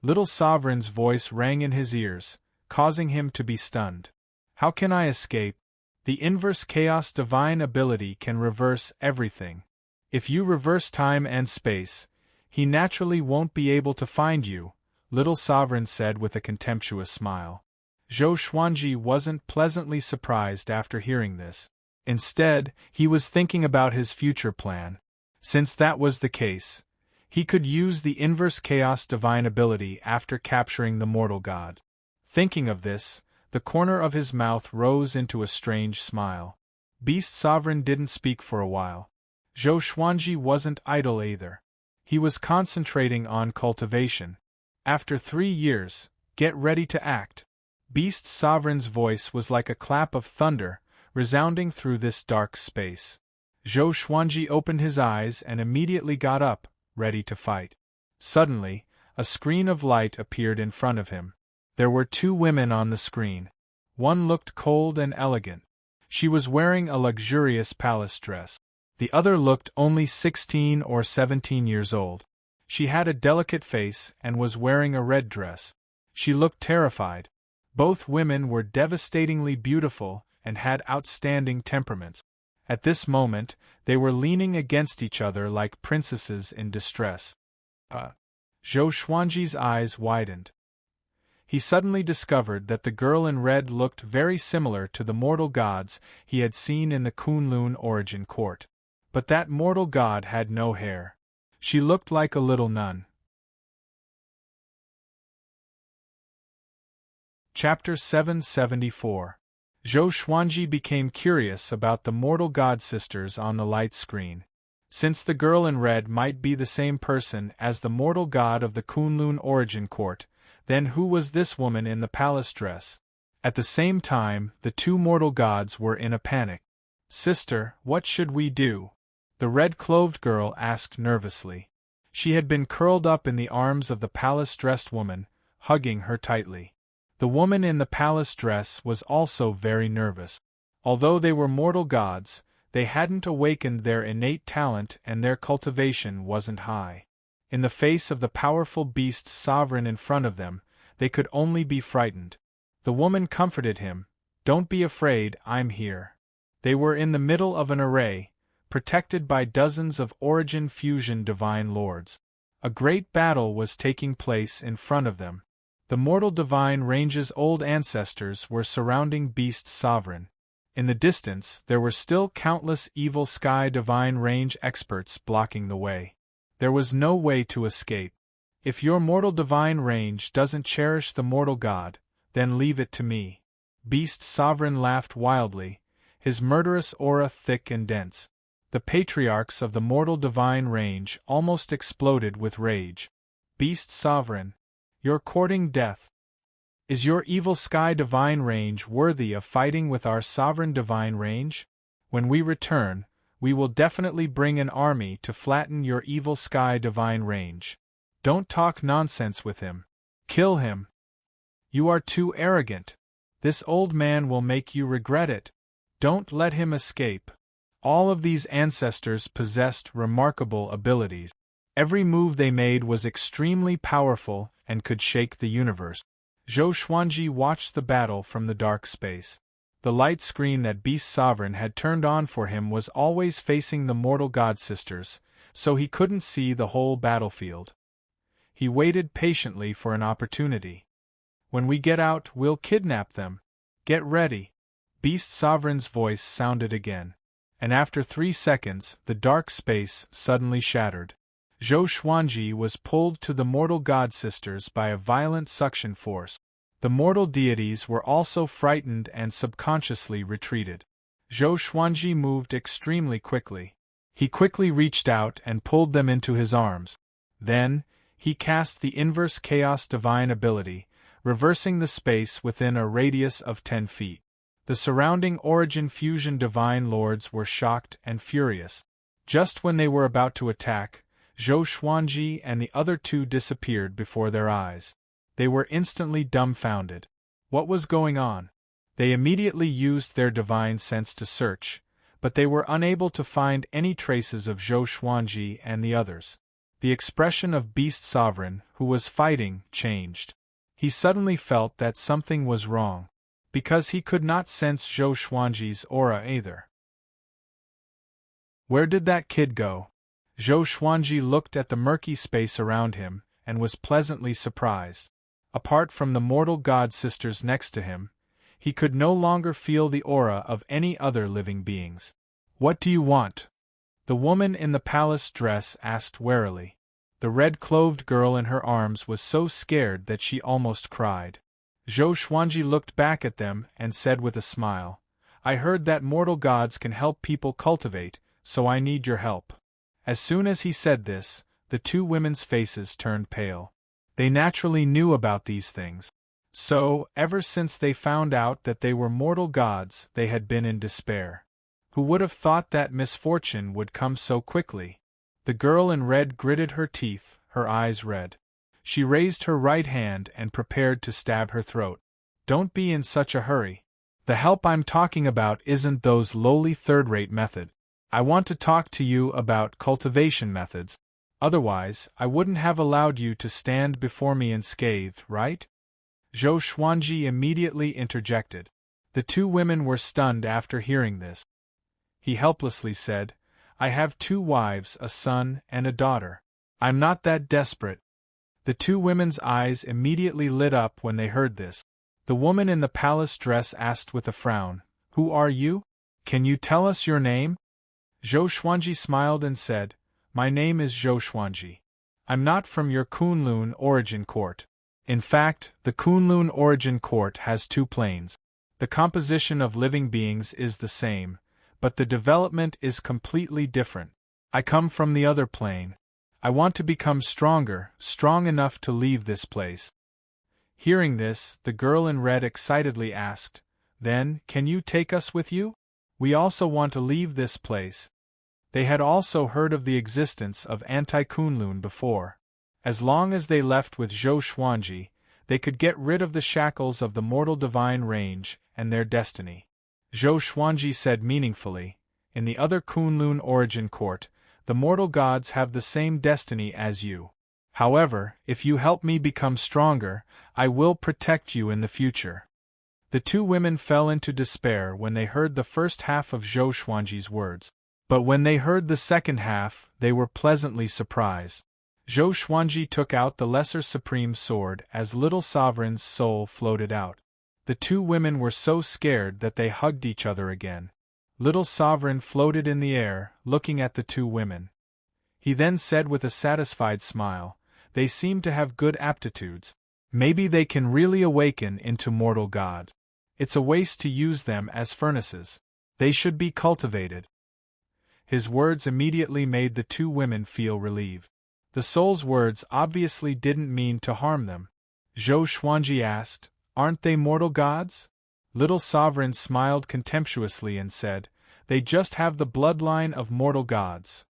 Little Sovereign's voice rang in his ears, causing him to be stunned. "How can I escape? The inverse chaos divine ability can reverse everything. If you reverse time and space, He naturally won't be able to find you, Little Sovereign said with a contemptuous smile. Zhou Xuanji wasn't pleasantly surprised after hearing this. Instead, he was thinking about his future plan. Since that was the case, he could use the inverse chaos divine ability after capturing the mortal god. Thinking of this, the corner of his mouth rose into a strange smile. Beast Sovereign didn't speak for a while. Zhou Xuanji wasn't idle either. He was concentrating on cultivation. After 3 years, get ready to act. Beast Sovereign's voice was like a clap of thunder, resounding through this dark space. Zhou Xuanji opened his eyes and immediately got up, ready to fight. Suddenly, a screen of light appeared in front of him. There were 2 women on the screen. One looked cold and elegant. She was wearing a luxurious palace dress. The other looked only 16 or 17 years old. She had a delicate face and was wearing a red dress. She looked terrified. Both women were devastatingly beautiful and had outstanding temperaments. At this moment, they were leaning against each other like princesses in distress. Zhou Xuanji's eyes widened. He suddenly discovered that the girl in red looked very similar to the mortal gods he had seen in the Kunlun origin court. But that mortal god had no hair. She looked like a little nun. Chapter 774. Zhou Xuanji became curious about the mortal god sisters on the light screen. Since the girl in red might be the same person as the mortal god of the Kunlun origin court, then who was this woman in the palace dress? At the same time, the 2 mortal gods were in a panic. Sister, what should we do? The red-clothed girl asked nervously. She had been curled up in the arms of the palace-dressed woman, hugging her tightly. The woman in the palace dress was also very nervous. Although they were mortal gods, they hadn't awakened their innate talent and their cultivation wasn't high. In the face of the powerful beast sovereign in front of them, they could only be frightened. The woman comforted him. Don't be afraid, I'm here. They were in the middle of an array, protected by dozens of origin fusion divine lords. A great battle was taking place in front of them. The mortal divine range's old ancestors were surrounding beast sovereign. In the distance, there were still countless evil sky divine range experts blocking the way. There was no way to escape. If your mortal divine range doesn't cherish the mortal god, then leave it to me. Beast Sovereign laughed wildly, his murderous aura thick and dense. The patriarchs of the mortal divine range almost exploded with rage. Beast Sovereign, you're courting death. Is your evil sky divine range worthy of fighting with our sovereign divine range? When we return, we will definitely bring an army to flatten your evil sky divine range. Don't talk nonsense with him. Kill him. You are too arrogant. This old man will make you regret it. Don't let him escape. All of these ancestors possessed remarkable abilities. Every move they made was extremely powerful and could shake the universe. Zhou Xuanji watched the battle from the dark space. The light screen that Beast Sovereign had turned on for him was always facing the mortal god sisters, so he couldn't see the whole battlefield. He waited patiently for an opportunity. When we get out, we'll kidnap them. Get ready. Beast Sovereign's voice sounded again. And after 3 seconds, the dark space suddenly shattered. Zhou Xuanji was pulled to the mortal god sisters by a violent suction force. The mortal deities were also frightened and subconsciously retreated. Zhou Xuanji moved extremely quickly. He quickly reached out and pulled them into his arms. Then, he cast the inverse chaos divine ability, reversing the space within a radius of 10 feet. The surrounding origin fusion divine lords were shocked and furious. Just when they were about to attack, Zhou Xuanji and the other 2 disappeared before their eyes. They were instantly dumbfounded. What was going on? They immediately used their divine sense to search, but they were unable to find any traces of Zhou Xuanji and the others. The expression of Beast Sovereign, who was fighting, changed. He suddenly felt that something was wrong, because he could not sense Zhou Xuanji's aura either. Where did that kid go? Zhou Xuanji looked at the murky space around him, and was pleasantly surprised. Apart from the mortal god sisters next to him, he could no longer feel the aura of any other living beings. "What do you want?" the woman in the palace dress asked warily. The red-clothed girl in her arms was so scared that she almost cried. Zhou Xuanji looked back at them and said with a smile, "I heard that mortal gods can help people cultivate, so I need your help." As soon as he said this, the two women's faces turned pale. They naturally knew about these things. So, ever since they found out that they were mortal gods, they had been in despair. Who would have thought that misfortune would come so quickly? The girl in red gritted her teeth, her eyes red. She raised her right hand and prepared to stab her throat. "Don't be in such a hurry. The help I'm talking about isn't those lowly third-rate methods. I want to talk to you about cultivation methods. Otherwise, I wouldn't have allowed you to stand before me unscathed, right?" Zhou Xuanji immediately interjected. The two women were stunned after hearing this. He helplessly said, "I have 2 wives, a son and a daughter. I'm not that desperate." The two women's eyes immediately lit up when they heard this. The woman in the palace dress asked with a frown, "Who are you? Can you tell us your name?" Zhou Xuanji smiled and said, "My name is Zhou Xuanji. I'm not from your Kunlun origin court. In fact, the Kunlun origin court has 2 planes. The composition of living beings is the same, but the development is completely different. I come from the other plane. I want to become stronger, strong enough to leave this place." Hearing this, the girl in red excitedly asked, "Then, can you take us with you? We also want to leave this place." They had also heard of the existence of anti-Kunlun before. As long as they left with Zhou Xuanji, they could get rid of the shackles of the mortal divine range and their destiny. Zhou Xuanji said meaningfully, "In the other Kunlun origin court, the mortal gods have the same destiny as you. However, if you help me become stronger, I will protect you in the future." The two women fell into despair when they heard the first half of Zhou Xuanji's words. But when they heard the second half, they were pleasantly surprised. Zhou Xuanji took out the Lesser Supreme Sword as Little Sovereign's soul floated out. The two women were so scared that they hugged each other again. Little Sovereign floated in the air, looking at the two women. He then said with a satisfied smile, "They seem to have good aptitudes. Maybe they can really awaken into mortal gods. It's a waste to use them as furnaces. They should be cultivated." His words immediately made the two women feel relieved. The soul's words obviously didn't mean to harm them. Zhou Xuanji asked, "Aren't they mortal gods?" Little Sovereign smiled contemptuously and said, "They just have the bloodline of mortal gods."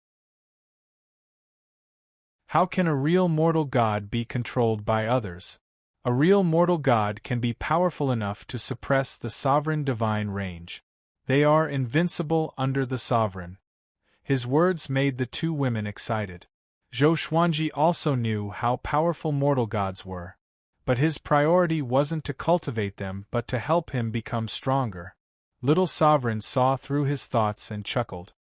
How can a real mortal god be controlled by others? A real mortal god can be powerful enough to suppress the sovereign divine range. They are invincible under the sovereign. His words made the two women excited. Zhou Xuanji also knew how powerful mortal gods were. But his priority wasn't to cultivate them but to help him become stronger. Little Sovereign saw through his thoughts and chuckled.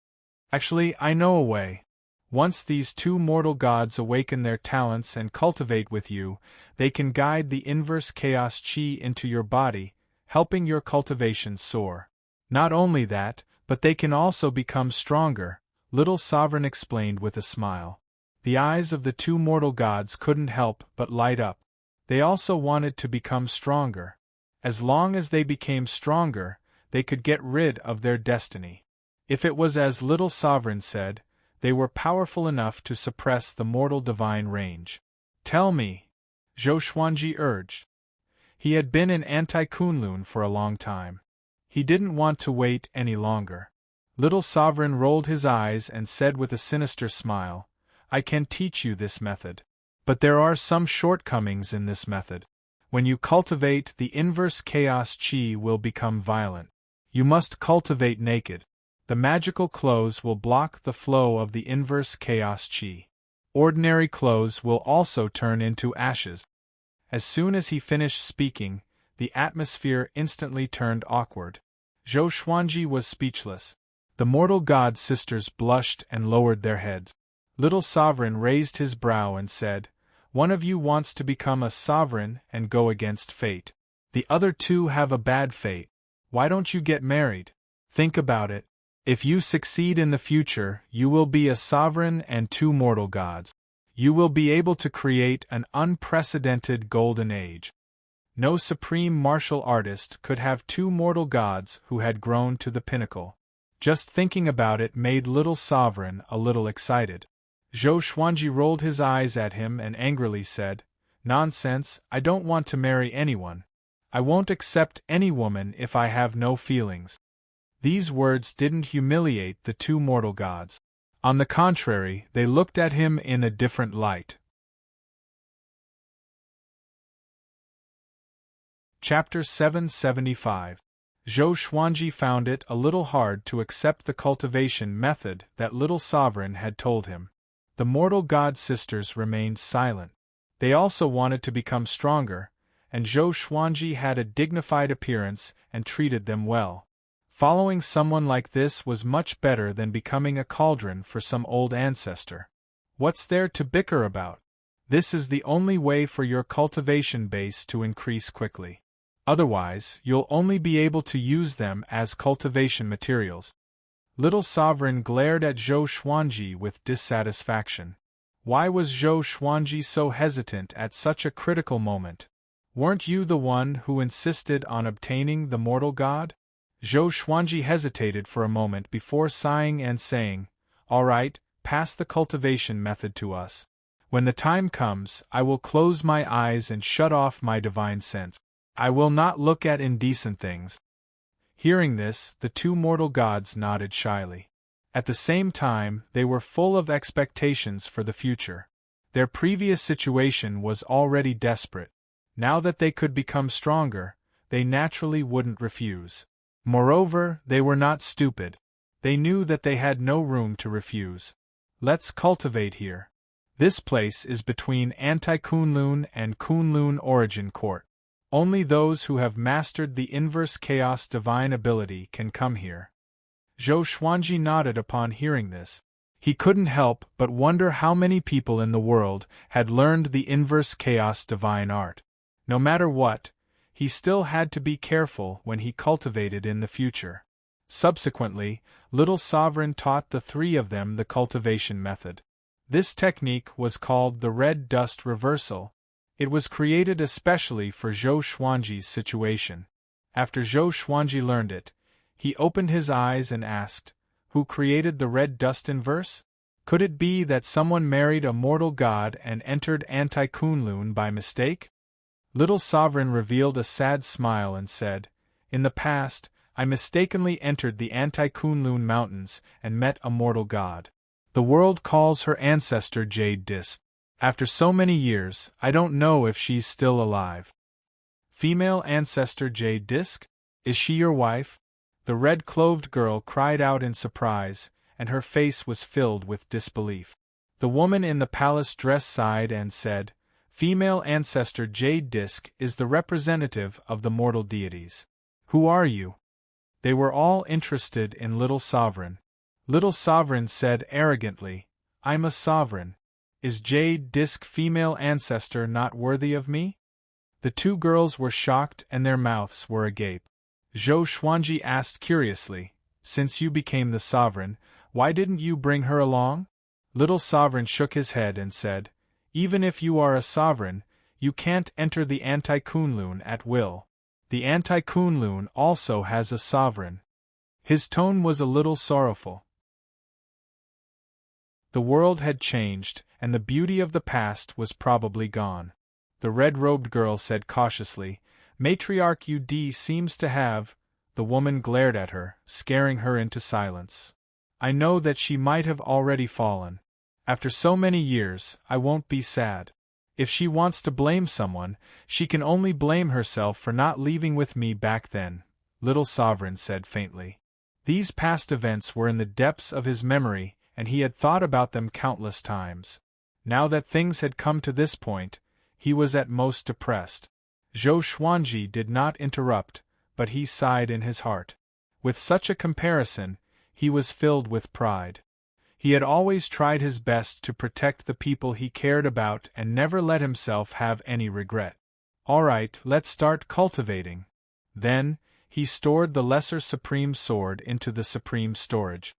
"Actually, I know a way. Once these two mortal gods awaken their talents and cultivate with you, they can guide the inverse chaos chi into your body, helping your cultivation soar. Not only that, but they can also become stronger," Little Sovereign explained with a smile. The eyes of the two mortal gods couldn't help but light up. They also wanted to become stronger. As long as they became stronger, they could get rid of their destiny. If it was as Little Sovereign said, they were powerful enough to suppress the mortal divine range. "Tell me," Zhou Xuanji urged. He had been in anti-Kunlun for a long time. He didn't want to wait any longer. Little Sovereign rolled his eyes and said with a sinister smile, "I can teach you this method. But there are some shortcomings in this method. When you cultivate, the inverse chaos chi will become violent. You must cultivate naked. The magical clothes will block the flow of the inverse chaos chi. Ordinary clothes will also turn into ashes." As soon as he finished speaking, the atmosphere instantly turned awkward. Zhou Xuanji was speechless. The mortal god sisters blushed and lowered their heads. Little Sovereign raised his brow and said, "One of you wants to become a sovereign and go against fate. The other two have a bad fate. Why don't you get married? Think about it. If you succeed in the future, you will be a sovereign and two mortal gods. You will be able to create an unprecedented golden age. No supreme martial artist could have two mortal gods who had grown to the pinnacle." Just thinking about it made Little Sovereign a little excited. Zhou Xuanji rolled his eyes at him and angrily said, "Nonsense, I don't want to marry anyone. I won't accept any woman if I have no feelings." These words didn't humiliate the two mortal gods. On the contrary, they looked at him in a different light. Chapter 775. Zhou Xuanji found it a little hard to accept the cultivation method that Little Sovereign had told him. The mortal god sisters remained silent. They also wanted to become stronger, and Zhou Xuanji had a dignified appearance and treated them well. Following someone like this was much better than becoming a cauldron for some old ancestor. What's there to bicker about? This is the only way for your cultivation base to increase quickly. Otherwise, you'll only be able to use them as cultivation materials. Little Sovereign glared at Zhou Xuanji with dissatisfaction. Why was Zhou Xuanji so hesitant at such a critical moment? Weren't you the one who insisted on obtaining the mortal god? Zhou Xuanji hesitated for a moment before sighing and saying, "All right, pass the cultivation method to us. When the time comes, I will close my eyes and shut off my divine sense. I will not look at indecent things." Hearing this, the two mortal gods nodded shyly. At the same time, they were full of expectations for the future. Their previous situation was already desperate. Now that they could become stronger, they naturally wouldn't refuse. Moreover, they were not stupid. They knew that they had no room to refuse. Let's cultivate here. This place is between Anti-Kunlun and Kunlun Origin Court. Only those who have mastered the inverse chaos divine ability can come here. Zhou Xuanji nodded upon hearing this. He couldn't help but wonder how many people in the world had learned the inverse chaos divine art. No matter what, he still had to be careful when he cultivated in the future. Subsequently, Little Sovereign taught the three of them the cultivation method. This technique was called the red dust reversal. It was created especially for Zhou Xuanji's situation. After Zhou Xuanji learned it, he opened his eyes and asked, "Who created the red dust inverse? Could it be that someone married a mortal god and entered Anti-Kunlun by mistake?" Little Sovereign revealed a sad smile and said, "In the past, I mistakenly entered the Anti-Kunlun mountains and met a mortal god. The world calls her ancestor Jade Disk. After so many years, I don't know if she's still alive." "Female ancestor Jade Disk? Is she your wife?" The red-clothed girl cried out in surprise, and her face was filled with disbelief. The woman in the palace dress sighed and said, "Female ancestor Jade Disk is the representative of the mortal deities. Who are you?" They were all interested in Little Sovereign. Little Sovereign said arrogantly, "I'm a sovereign. Is Jade Disk female ancestor not worthy of me?" The two girls were shocked and their mouths were agape. Zhou Xuanji asked curiously, "Since you became the sovereign, why didn't you bring her along?" Little Sovereign shook his head and said, "Even if you are a sovereign, you can't enter the Anti-Kunlun at will. The Anti-Kunlun also has a sovereign." His tone was a little sorrowful. The world had changed, and the beauty of the past was probably gone. The red-robed girl said cautiously, "Matriarch Ud seems to have—" The woman glared at her, scaring her into silence. "I know that she might have already fallen. After so many years, I won't be sad. If she wants to blame someone, she can only blame herself for not leaving with me back then," Little Sovereign said faintly. These past events were in the depths of his memory, and he had thought about them countless times. Now that things had come to this point, he was at most depressed. Zhou Xuanji did not interrupt, but he sighed in his heart. With such a comparison, he was filled with pride. He had always tried his best to protect the people he cared about and never let himself have any regret. Alright, let's start cultivating. Then, he stored the lesser supreme sword into the supreme storage.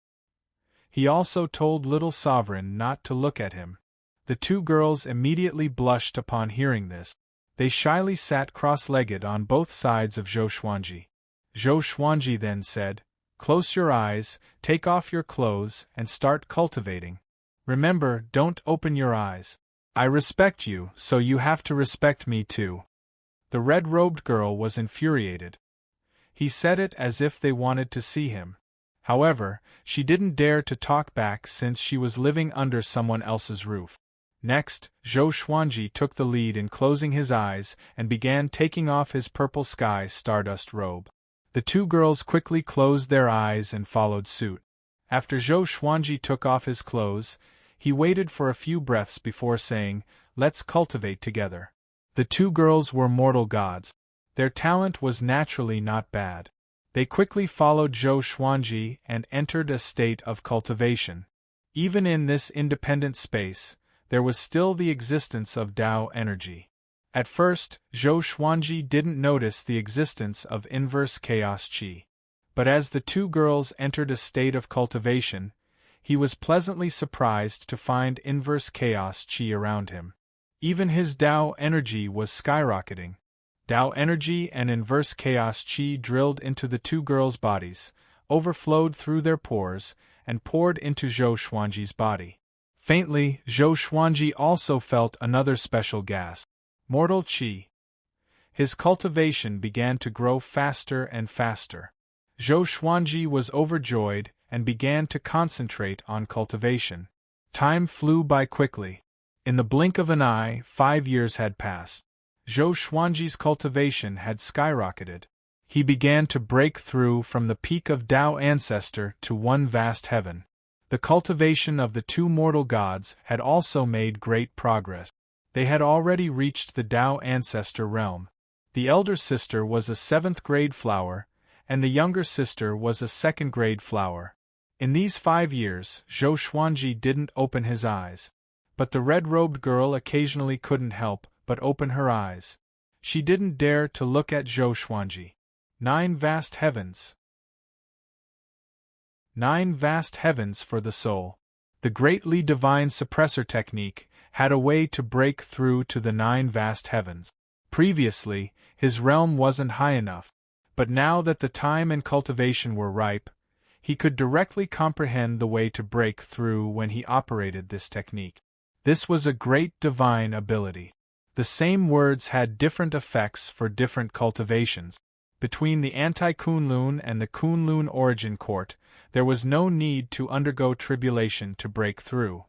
He also told Little Sovereign not to look at him. The two girls immediately blushed upon hearing this. They shyly sat cross-legged on both sides of Zhou Xuanji. Zhou Xuanji then said, "Close your eyes, take off your clothes, and start cultivating. Remember, don't open your eyes. I respect you, so you have to respect me too." The red-robed girl was infuriated. He said it as if they wanted to see him. However, she didn't dare to talk back since she was living under someone else's roof. Next, Zhou Xuanji took the lead in closing his eyes and began taking off his purple sky stardust robe. The two girls quickly closed their eyes and followed suit. After Zhou Xuanji took off his clothes, he waited for a few breaths before saying, "Let's cultivate together." The two girls were mortal gods. Their talent was naturally not bad. They quickly followed Zhou Xuanji and entered a state of cultivation. Even in this independent space, there was still the existence of Tao energy. At first, Zhou Xuanji didn't notice the existence of inverse chaos qi. But as the two girls entered a state of cultivation, he was pleasantly surprised to find inverse chaos qi around him. Even his Tao energy was skyrocketing. Tao energy and inverse chaos qi drilled into the two girls' bodies, overflowed through their pores, and poured into Zhou Xuanji's body. Faintly, Zhou Xuanji also felt another special gas. Mortal qi. His cultivation began to grow faster and faster. Zhou Xuanji was overjoyed and began to concentrate on cultivation. Time flew by quickly. In the blink of an eye, 5 years had passed. Zhou Xuanji's cultivation had skyrocketed. He began to break through from the peak of Tao Ancestor to one vast heaven. The cultivation of the two mortal gods had also made great progress. They had already reached the Tao Ancestor realm. The elder sister was a 7th-grade flower, and the younger sister was a 2nd-grade flower. In these 5 years, Zhou Xuanji didn't open his eyes. But the red-robed girl occasionally couldn't help but open her eyes. She didn't dare to look at Zhou Xuanji. 9 vast heavens. 9 vast heavens for the soul. The greatly divine suppressor technique had a way to break through to the 9 vast heavens. Previously, his realm wasn't high enough, but now that the time and cultivation were ripe, he could directly comprehend the way to break through when he operated this technique. This was a great divine ability. The same words had different effects for different cultivations. Between the anti-Kunlun and the Kunlun origin court, there was no need to undergo tribulation to break through.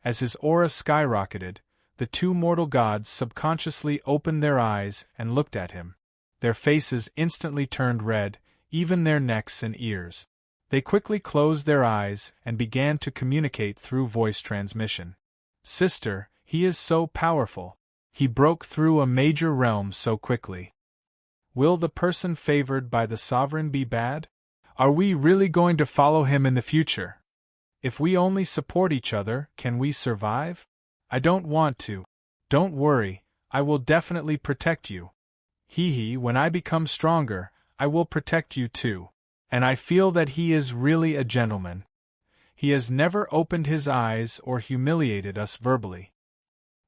As his aura skyrocketed, the two mortal gods subconsciously opened their eyes and looked at him. Their faces instantly turned red, even their necks and ears. They quickly closed their eyes and began to communicate through voice transmission. "Sister, he is so powerful. He broke through a major realm so quickly. Will the person favored by the sovereign be bad? Are we really going to follow him in the future? If we only support each other, can we survive? I don't want to. Don't worry, I will definitely protect you. When I become stronger, I will protect you too. And I feel that he is really a gentleman. He has never opened his eyes or humiliated us verbally.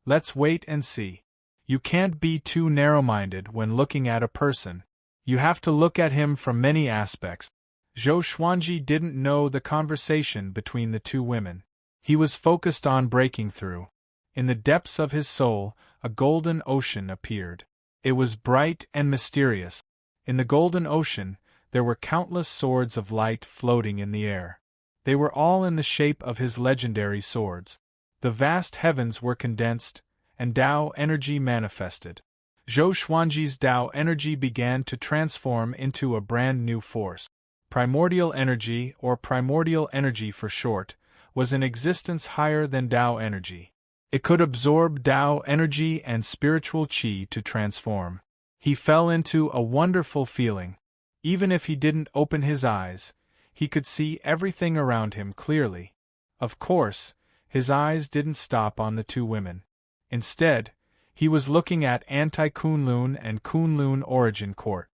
Let's wait and see. You can't be too narrow-minded when looking at a person. You have to look at him from many aspects." Zhou Xuanji didn't know the conversation between the two women. He was focused on breaking through. In the depths of his soul, a golden ocean appeared. It was bright and mysterious. In the golden ocean, there were countless swords of light floating in the air. They were all in the shape of his legendary swords. The vast heavens were condensed, and Tao energy manifested. Zhou Xuanji's Tao energy began to transform into a brand new force. Primordial energy, or primordial energy for short, was in existence higher than Tao energy. It could absorb Tao energy and spiritual qi to transform. He fell into a wonderful feeling. Even if he didn't open his eyes, he could see everything around him clearly. Of course, his eyes didn't stop on the two women. Instead, he was looking at Anti-Kunlun and Kunlun Origin Court.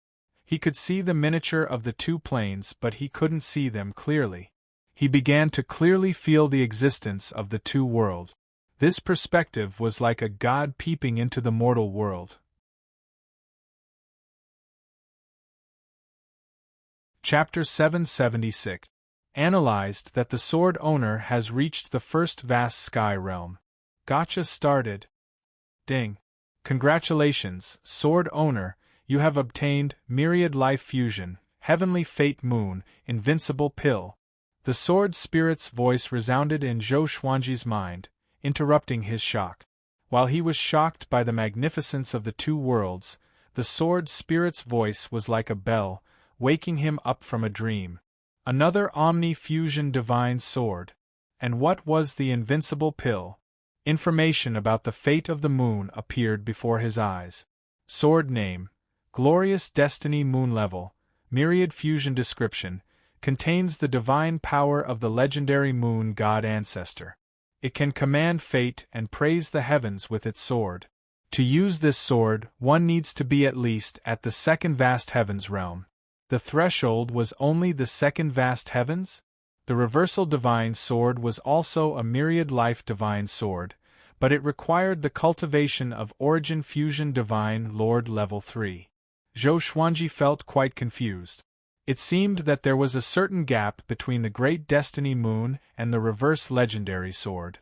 He could see the miniature of the two planes, but he couldn't see them clearly. He began to clearly feel the existence of the two worlds. This perspective was like a god peeping into the mortal world. Chapter 776. Analyzed that the sword owner has reached the first vast sky realm. Gotcha started. Ding. Congratulations, sword owner, you have obtained Myriad Life Fusion, Heavenly Fate Moon, Invincible Pill. The sword spirit's voice resounded in Zhou Xuanji's mind, interrupting his shock. While he was shocked by the magnificence of the two worlds, the sword spirit's voice was like a bell, waking him up from a dream. Another Omni-Fusion Divine Sword. And what was the Invincible Pill? Information about the fate of the moon appeared before his eyes. Sword name: Glorious Destiny Moon Level, Myriad Fusion Description, contains the divine power of the legendary moon god ancestor. It can command fate and praise the heavens with its sword. To use this sword, one needs to be at least at the second vast heavens realm. The threshold was only the second vast heavens? The Reversal Divine Sword was also a Myriad Life Divine Sword, but it required the cultivation of Origin Fusion Divine Lord Level 3. Zhou Xuanji felt quite confused. It seemed that there was a certain gap between the Great Destiny Moon and the Reverse Legendary Sword.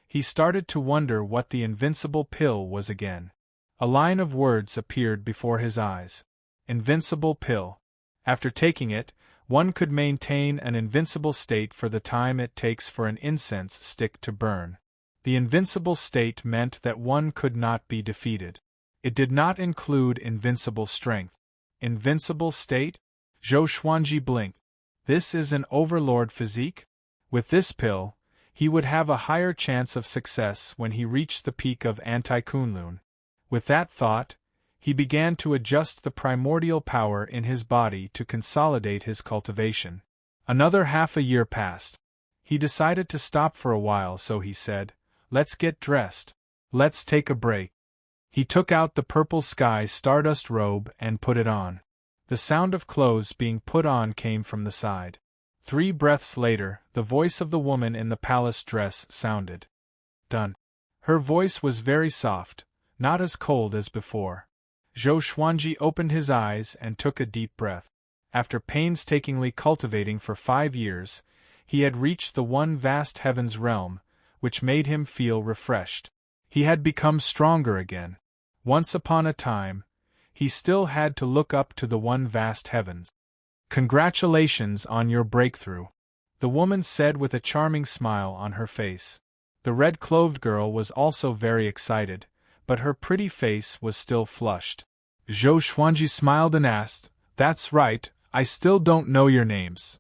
He started to wonder what the Invincible Pill was again. A line of words appeared before his eyes. Invincible Pill. After taking it, one could maintain an invincible state for the time it takes for an incense stick to burn. The invincible state meant that one could not be defeated. It did not include invincible strength. Invincible state? Zhou Xuanji blinked. This is an overlord physique? With this pill, he would have a higher chance of success when he reached the peak of Anti-Kunlun. With that thought, he began to adjust the primordial power in his body to consolidate his cultivation. Another half a year passed. He decided to stop for a while, so he said, "Let's get dressed. Let's take a break." He took out the purple sky stardust robe and put it on. The sound of clothes being put on came from the side. 3 breaths later, the voice of the woman in the palace dress sounded. Done. Her voice was very soft, not as cold as before. Zhou Xuanji opened his eyes and took a deep breath. After painstakingly cultivating for 5 years, he had reached the one vast heavens realm, which made him feel refreshed. He had become stronger again. Once upon a time, he still had to look up to the one vast heavens. Congratulations on your breakthrough, the woman said with a charming smile on her face. The red-clothed girl was also very excited, but her pretty face was still flushed. Zhou Xuanji smiled and asked, "That's right, I still don't know your names."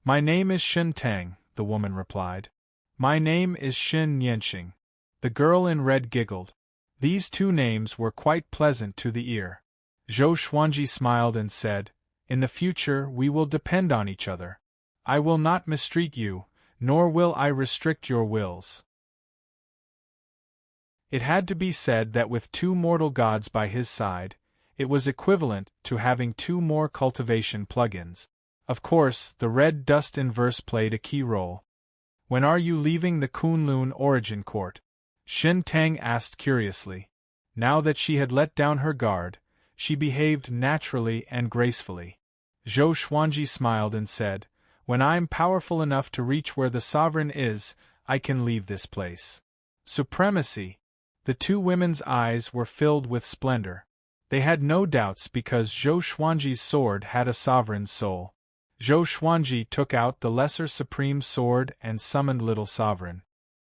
"My name is Shen Tang," the woman replied. "My name is Shen Yanxing." The girl in red giggled. These two names were quite pleasant to the ear. Zhou Xuanji smiled and said, "In the future we will depend on each other. I will not mistreat you, nor will I restrict your wills." It had to be said that with 2 mortal gods by his side, it was equivalent to having 2 more cultivation plugins. Of course, the red dust inverse played a key role. "When are you leaving the Kunlun Origin Court?" Shen Tang asked curiously. Now that she had let down her guard, she behaved naturally and gracefully. Zhou Xuanji smiled and said, "When I'm powerful enough to reach where the sovereign is, I can leave this place." Supremacy! The 2 women's eyes were filled with splendor. They had no doubts because Zhou Xuanji's sword had a sovereign's soul. Zhou Xuanji took out the lesser supreme sword and summoned Little Sovereign.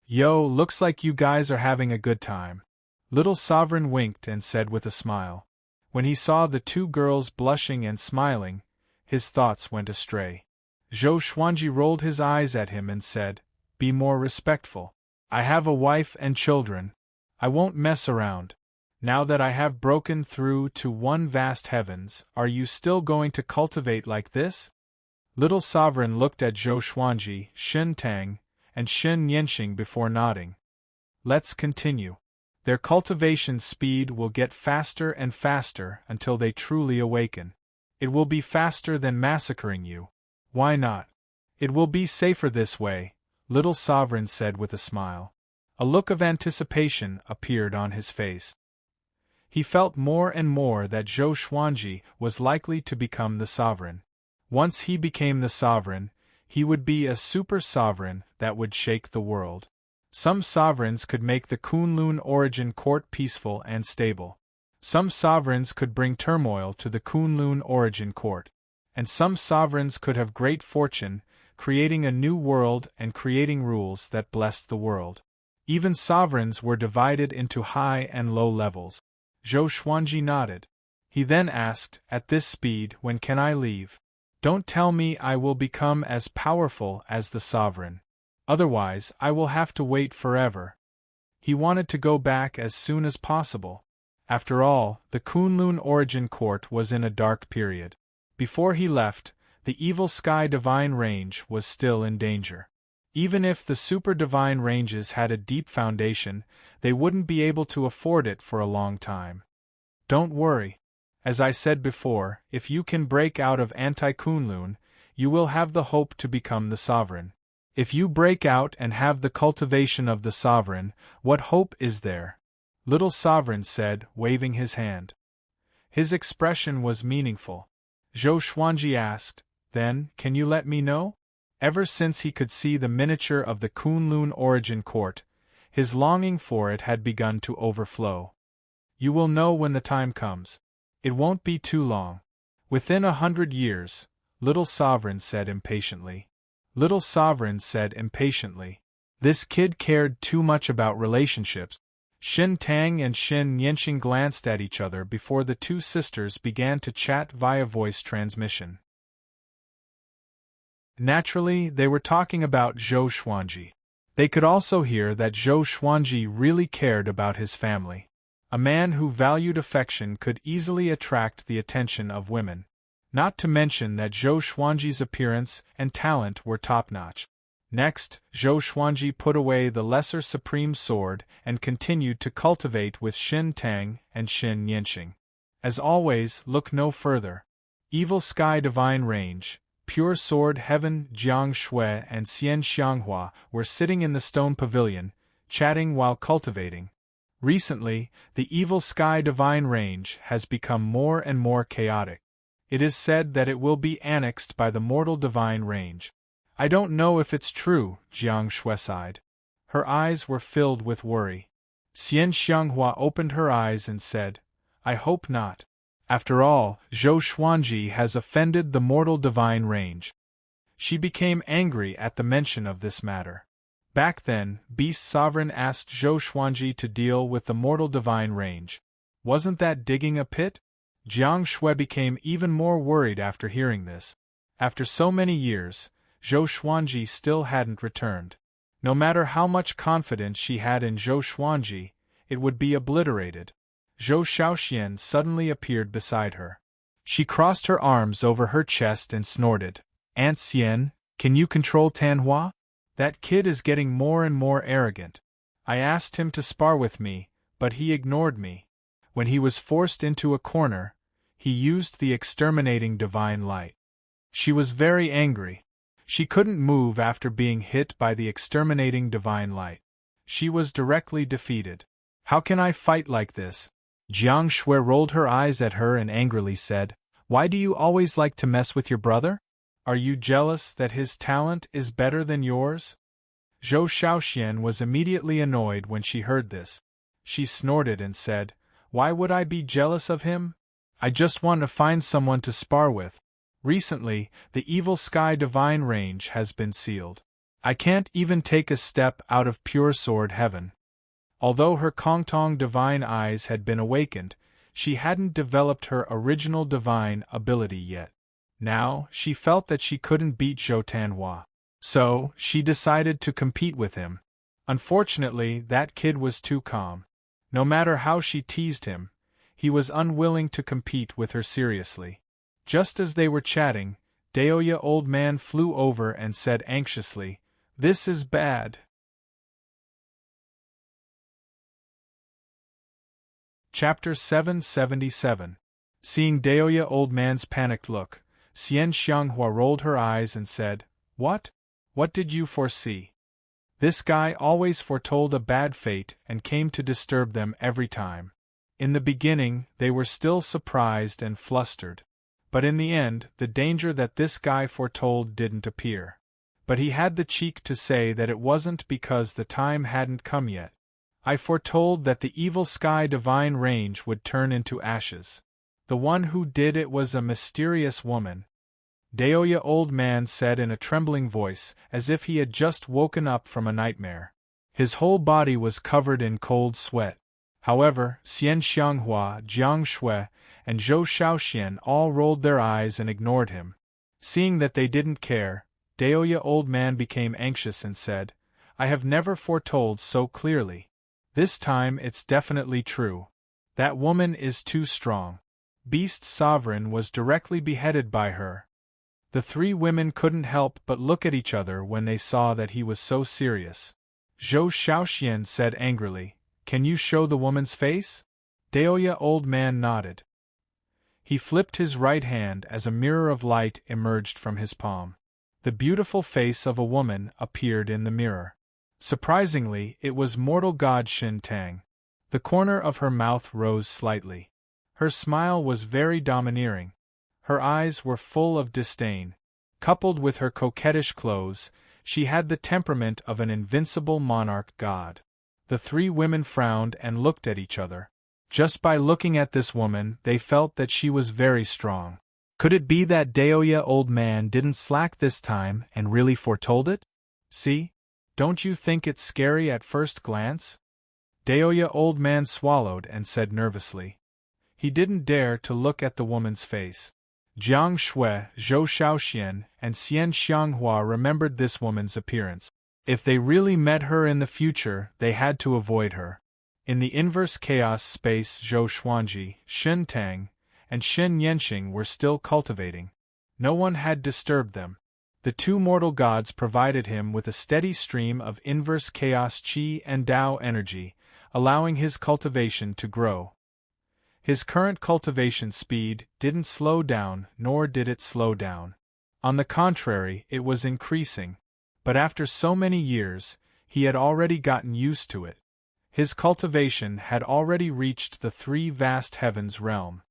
"Yo, looks like you guys are having a good time." Little Sovereign winked and said with a smile. When he saw the 2 girls blushing and smiling, his thoughts went astray. Zhou Xuanji rolled his eyes at him and said, "Be more respectful. I have a wife and children. I won't mess around. Now that I have broken through to one vast heavens, are you still going to cultivate like this?" Little Sovereign looked at Zhou Xuanji, Shen Tang, and Shen Yanxing before nodding. Let's continue. Their cultivation speed will get faster and faster until they truly awaken. It will be faster than massacring you. Why not? It will be safer this way, Little Sovereign said with a smile. A look of anticipation appeared on his face. He felt more and more that Zhou Xuanji was likely to become the sovereign. Once he became the sovereign, he would be a super sovereign that would shake the world. Some sovereigns could make the Kunlun origin court peaceful and stable. Some sovereigns could bring turmoil to the Kunlun origin court. And some sovereigns could have great fortune, creating a new world and creating rules that blessed the world. Even sovereigns were divided into high and low levels. Zhou Xuanji nodded. He then asked, "At this speed, when can I leave? Don't tell me I will become as powerful as the sovereign. Otherwise, I will have to wait forever." He wanted to go back as soon as possible. After all, the Kunlun origin court was in a dark period. Before he left, the evil sky divine range was still in danger. Even if the super divine ranges had a deep foundation, they wouldn't be able to afford it for a long time. Don't worry. As I said before, if you can break out of anti-Kunlun, you will have the hope to become the sovereign. If you break out and have the cultivation of the sovereign, what hope is there? Little Sovereign said, waving his hand. His expression was meaningful. Zhou Xuanji asked, "Then, can you let me know?" Ever since he could see the miniature of the Kunlun origin court, his longing for it had begun to overflow. "You will know when the time comes. It won't be too long. Within 100 years, Little Sovereign said impatiently. Little Sovereign said impatiently. This kid cared too much about relationships. Xin Tang and Shen Yanxing glanced at each other before the two sisters began to chat via voice transmission. Naturally, they were talking about Zhou Xuanji. They could also hear that Zhou Xuanji really cared about his family. A man who valued affection could easily attract the attention of women. Not to mention that Zhou Xuanji's appearance and talent were top-notch. Next, Zhou Xuanji put away the lesser supreme sword and continued to cultivate with Xin Tang and Shen Yanxing. As always, look no further. Evil Sky Divine Range, Pure Sword Heaven Jiang Shui and Xian Xianghua were sitting in the stone pavilion, chatting while cultivating. Recently, the Evil Sky Divine Range has become more and more chaotic. It is said that it will be annexed by the Mortal Divine Range. I don't know if it's true, Jiang Shui sighed. Her eyes were filled with worry. Xian Xianghua opened her eyes and said, "I hope not. After all, Zhou Xuanji has offended the Mortal Divine Range." She became angry at the mention of this matter. Back then, Beast Sovereign asked Zhou Xuanji to deal with the Mortal Divine Range. Wasn't that digging a pit? Jiang Shui became even more worried after hearing this. After so many years, Zhou Xuanji still hadn't returned. No matter how much confidence she had in Zhou Xuanji, it would be obliterated. Zhou Xiaoxian suddenly appeared beside her. She crossed her arms over her chest and snorted. "Aunt Xian, can you control Tanhua? That kid is getting more and more arrogant. I asked him to spar with me, but he ignored me. When he was forced into a corner, he used the exterminating divine light." She was very angry. She couldn't move after being hit by the exterminating divine light. She was directly defeated. "How can I fight like this?" Jiang Shui rolled her eyes at her and angrily said, "Why do you always like to mess with your brother? Are you jealous that his talent is better than yours?" Zhou Xiaoxian was immediately annoyed when she heard this. She snorted and said, "Why would I be jealous of him? I just want to find someone to spar with. Recently, the Evil Sky Divine Range has been sealed. I can't even take a step out of Pure Sword Heaven." Although her Kongtong divine eyes had been awakened, she hadn't developed her original divine ability yet. Now, she felt that she couldn't beat Zhou Tanhua. So, she decided to compete with him. Unfortunately, that kid was too calm. No matter how she teased him, he was unwilling to compete with her seriously. Just as they were chatting, Daoya Old Man flew over and said anxiously, This is bad. Chapter 777. Seeing Deoya old man's panicked look, Xian Xianghua rolled her eyes and said, What? What did you foresee? This guy always foretold a bad fate and came to disturb them every time. In the beginning, they were still surprised and flustered. But in the end, the danger that this guy foretold didn't appear. But he had the cheek to say that it wasn't because the time hadn't come yet. I foretold that the evil sky divine range would turn into ashes. The one who did it was a mysterious woman. Deoya old man said in a trembling voice, as if he had just woken up from a nightmare. His whole body was covered in cold sweat. However, Xian Xianghua, Jiang Shui, and Zhou Shaoxian all rolled their eyes and ignored him. Seeing that they didn't care, Deoya old man became anxious and said, I have never foretold so clearly. This time it's definitely true. That woman is too strong. Beast Sovereign was directly beheaded by her. The three women couldn't help but look at each other when they saw that he was so serious. Zhou Shaoxian said angrily, Can you show the woman's face? Deoya old man nodded. He flipped his right hand as a mirror of light emerged from his palm. The beautiful face of a woman appeared in the mirror. Surprisingly, it was mortal god Shin Tang. The corner of her mouth rose slightly. Her smile was very domineering. Her eyes were full of disdain. Coupled with her coquettish clothes, she had the temperament of an invincible monarch god. The three women frowned and looked at each other. Just by looking at this woman, they felt that she was very strong. Could it be that Deoya old man didn't slack this time and really foretold it? See? Don't you think it's scary at first glance? Deoya old man swallowed and said nervously. He didn't dare to look at the woman's face. Jiang Shui, Zhou Shaoxian, and Xian Xianghua remembered this woman's appearance. If they really met her in the future, they had to avoid her. In the inverse chaos space, Zhou Xuanji, Shin Tang, and Shin Yanqing were still cultivating. No one had disturbed them. The two mortal gods provided him with a steady stream of inverse chaos qi and Tao energy, allowing his cultivation to grow. His current cultivation speed didn't slow down, nor did it slow down. On the contrary, it was increasing. But after so many years, he had already gotten used to it. His cultivation had already reached the three vast heavens realm.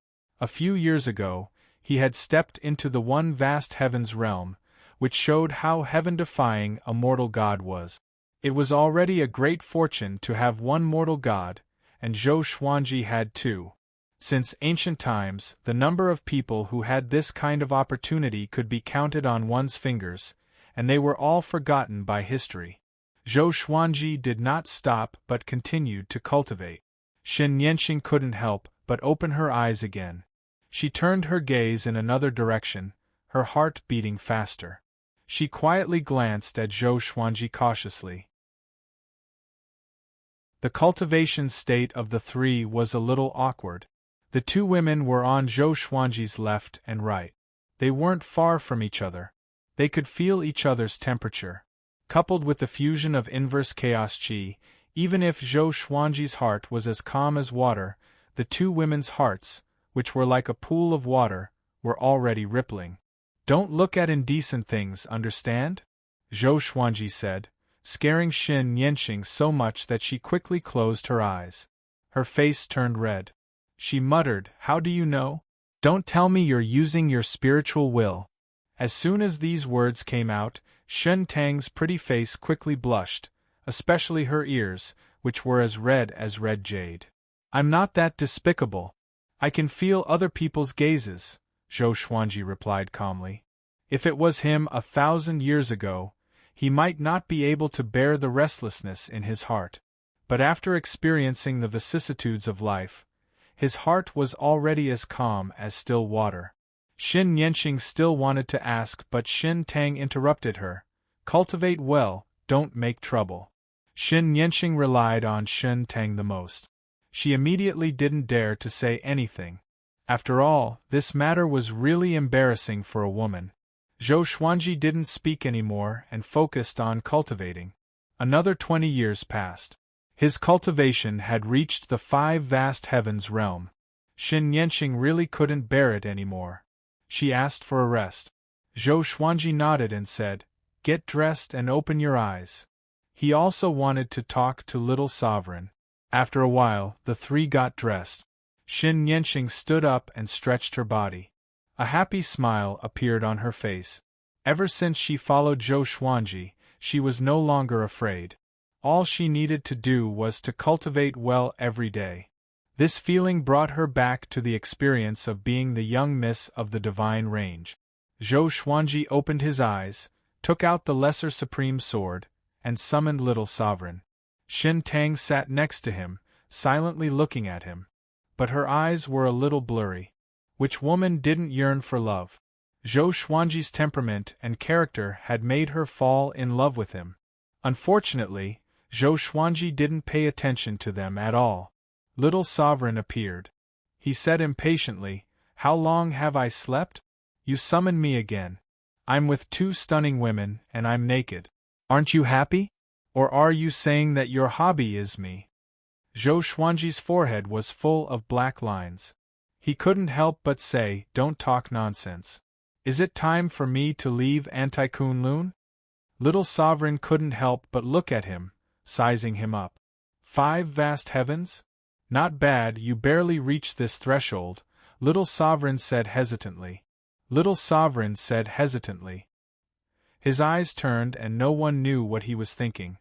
A few years ago, he had stepped into the one vast heavens realm, which showed how heaven-defying a mortal god was. It was already a great fortune to have one mortal god, and Zhou Xuanji had two. Since ancient times, the number of people who had this kind of opportunity could be counted on one's fingers, and they were all forgotten by history. Zhou Xuanji did not stop but continued to cultivate. Shin Yanqing couldn't help but open her eyes again. She turned her gaze in another direction, her heart beating faster. She quietly glanced at Zhou Xuanji cautiously. The cultivation state of the three was a little awkward. The two women were on Zhou Xuanji's left and right. They weren't far from each other. They could feel each other's temperature. Coupled with the fusion of inverse chaos qi, even if Zhou Xuanji's heart was as calm as water, the two women's hearts, which were like a pool of water, were already rippling. Don't look at indecent things, understand? Zhou Xuanji said, scaring Shin Yanqing so much that she quickly closed her eyes. Her face turned red. She muttered, How do you know? Don't tell me you're using your spiritual will. As soon as these words came out, Shin Tang's pretty face quickly blushed, especially her ears, which were as red jade. I'm not that despicable. I can feel other people's gazes, Zhou Xuanji replied calmly. If it was him 1,000 years ago, he might not be able to bear the restlessness in his heart. But after experiencing the vicissitudes of life, his heart was already as calm as still water. Shin Yanqing still wanted to ask, but Shin Tang interrupted her. Cultivate well, don't make trouble. Shin Yanqing relied on Shin Tang the most. She immediately didn't dare to say anything. After all, this matter was really embarrassing for a woman. Zhou Xuanji didn't speak anymore and focused on cultivating. Another 20 years passed. His cultivation had reached the 5 vast heavens realm. Xin Yanqing really couldn't bear it anymore. She asked for a rest. Zhou Xuanji nodded and said, "Get dressed and open your eyes." He also wanted to talk to Little Sovereign. After a while, the three got dressed. Xin Yanqing stood up and stretched her body. A happy smile appeared on her face. Ever since she followed Zhou Xuanji, she was no longer afraid. All she needed to do was to cultivate well every day. This feeling brought her back to the experience of being the young miss of the divine range. Zhou Xuanji opened his eyes, took out the lesser supreme sword, and summoned Little Sovereign. Xin Tang sat next to him, silently looking at him. But her eyes were a little blurry. Which woman didn't yearn for love? Zhou Xuanji's temperament and character had made her fall in love with him. Unfortunately, Zhou Xuanji didn't pay attention to them at all. Little Sovereign appeared. He said impatiently, "How long have I slept? You summoned me again. I'm with 2 stunning women, and I'm naked. Aren't you happy? Or are you saying that your hobby is me?" Zhou Xuanji's forehead was full of black lines. He couldn't help but say, "Don't talk nonsense. Is it time for me to leave Anti-Kunlun?" Little Sovereign couldn't help but look at him, sizing him up. 5 vast heavens? Not bad, you barely reached this threshold, Little Sovereign said hesitantly. Little Sovereign said hesitantly. His eyes turned and no one knew what he was thinking.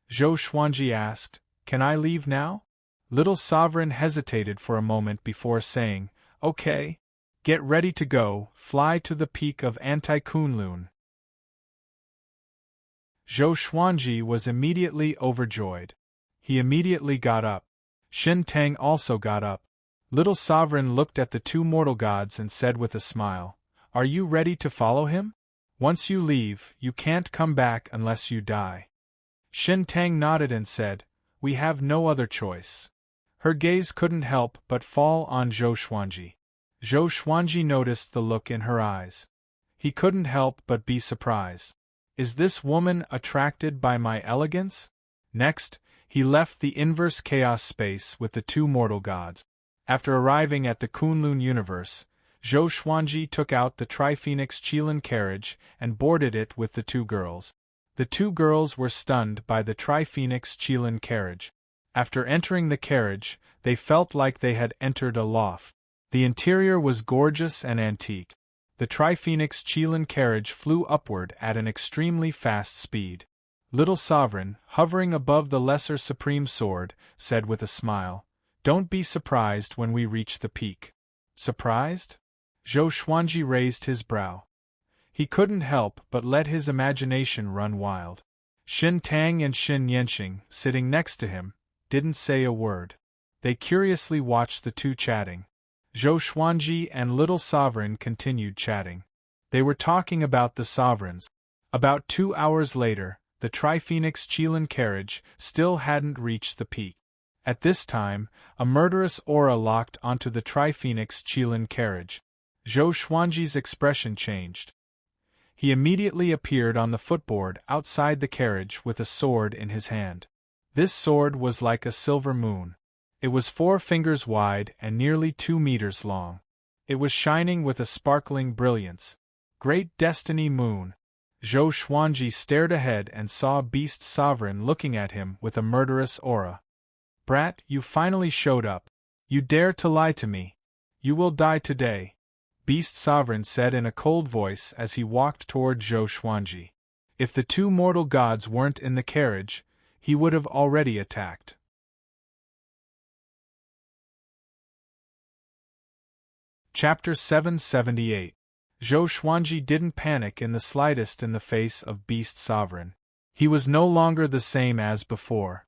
Zhou Xuanji asked, "Can I leave now?" Little Sovereign hesitated for a moment before saying, "Okay. Get ready to go, fly to the peak of Anti-Kunlun." Zhou Xuanji was immediately overjoyed. He immediately got up. Xin Tang also got up. Little Sovereign looked at the 2 mortal gods and said with a smile, "Are you ready to follow him? Once you leave, you can't come back unless you die." Xin Tang nodded and said, "We have no other choice." Her gaze couldn't help but fall on Zhou Xuanji. Zhou Xuanji noticed the look in her eyes. He couldn't help but be surprised. Is this woman attracted by my elegance? Next, he left the inverse chaos space with the 2 mortal gods. After arriving at the Kunlun universe, Zhou Xuanji took out the Tri-Phoenix Qilin carriage and boarded it with the 2 girls. The 2 girls were stunned by the Tri-Phoenix Qilin carriage. After entering the carriage, they felt like they had entered a loft. The interior was gorgeous and antique. The Tri-Phoenix Qilin carriage flew upward at an extremely fast speed. Little Sovereign, hovering above the lesser supreme sword, said with a smile, "Don't be surprised when we reach the peak." Surprised? Zhou Xuanji raised his brow. He couldn't help but let his imagination run wild. Xin Tang and Xin Yanqing, sitting next to him, didn't say a word. They curiously watched the 2 chatting. Zhou Xuanji and Little Sovereign continued chatting. They were talking about the sovereigns. About 2 hours later, the Tri-Phoenix Qilin carriage still hadn't reached the peak. At this time, a murderous aura locked onto the Tri-Phoenix Qilin carriage. Zhou Xuanji's expression changed. He immediately appeared on the footboard outside the carriage with a sword in his hand. This sword was like a silver moon. It was 4 fingers wide and nearly 2 meters long. It was shining with a sparkling brilliance. Great Destiny Moon! Zhou Xuanji stared ahead and saw Beast Sovereign looking at him with a murderous aura. "Brat, you finally showed up. You dare to lie to me. You will die today," Beast Sovereign said in a cold voice as he walked toward Zhou Xuanji. If the 2 mortal gods weren't in the carriage, he would have already attacked. Chapter 778. Zhou Xuanji didn't panic in the slightest in the face of Beast Sovereign. He was no longer the same as before.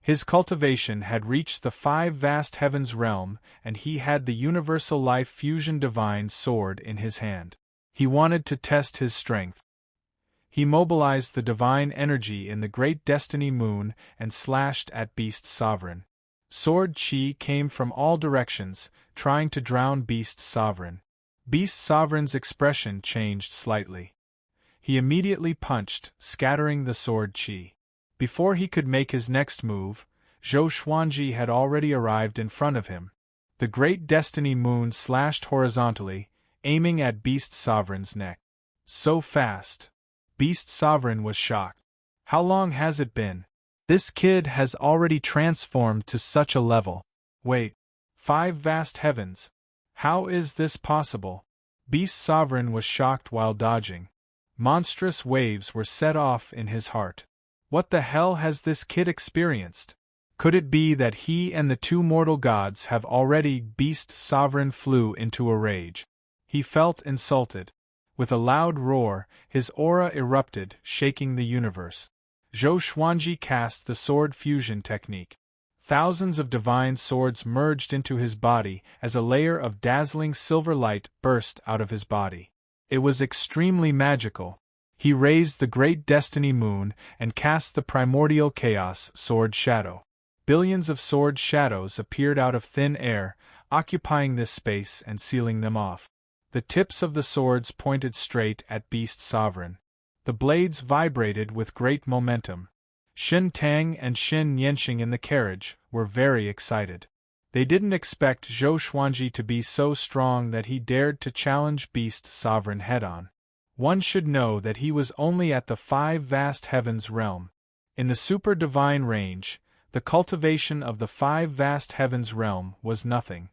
His cultivation had reached the 5 vast heavens realm, and he had the universal life fusion divine sword in his hand. He wanted to test his strength. He mobilized the divine energy in the great Destiny Moon and slashed at Beast Sovereign. Sword chi came from all directions, trying to drown Beast Sovereign. Beast Sovereign's expression changed slightly. He immediately punched, scattering the sword qi. Before he could make his next move, Zhou Xuanji had already arrived in front of him. The great destiny moon slashed horizontally, aiming at Beast Sovereign's neck. So fast. Beast Sovereign was shocked. How long has it been? This kid has already transformed to such a level. Wait. 5 vast heavens. How is this possible? Beast Sovereign was shocked while dodging. Monstrous waves were set off in his heart. What the hell has this kid experienced? Could it be that he and the 2 mortal gods have already? Beast Sovereign flew into a rage. He felt insulted. With a loud roar, his aura erupted, shaking the universe. Zhou Xuanji cast the sword fusion technique. Thousands of divine swords merged into his body as a layer of dazzling silver light burst out of his body. It was extremely magical. He raised the great destiny moon and cast the primordial chaos sword shadow. Billions of sword shadows appeared out of thin air, occupying this space and sealing them off. The tips of the swords pointed straight at Beast Sovereign. The blades vibrated with great momentum. Xin Tang and Xin Yanqing in the carriage were very excited. They didn't expect Zhou Xuanji to be so strong that he dared to challenge Beast Sovereign head-on. One should know that he was only at the 5 vast heavens realm. In the super divine range, the cultivation of the 5 vast heavens realm was nothing.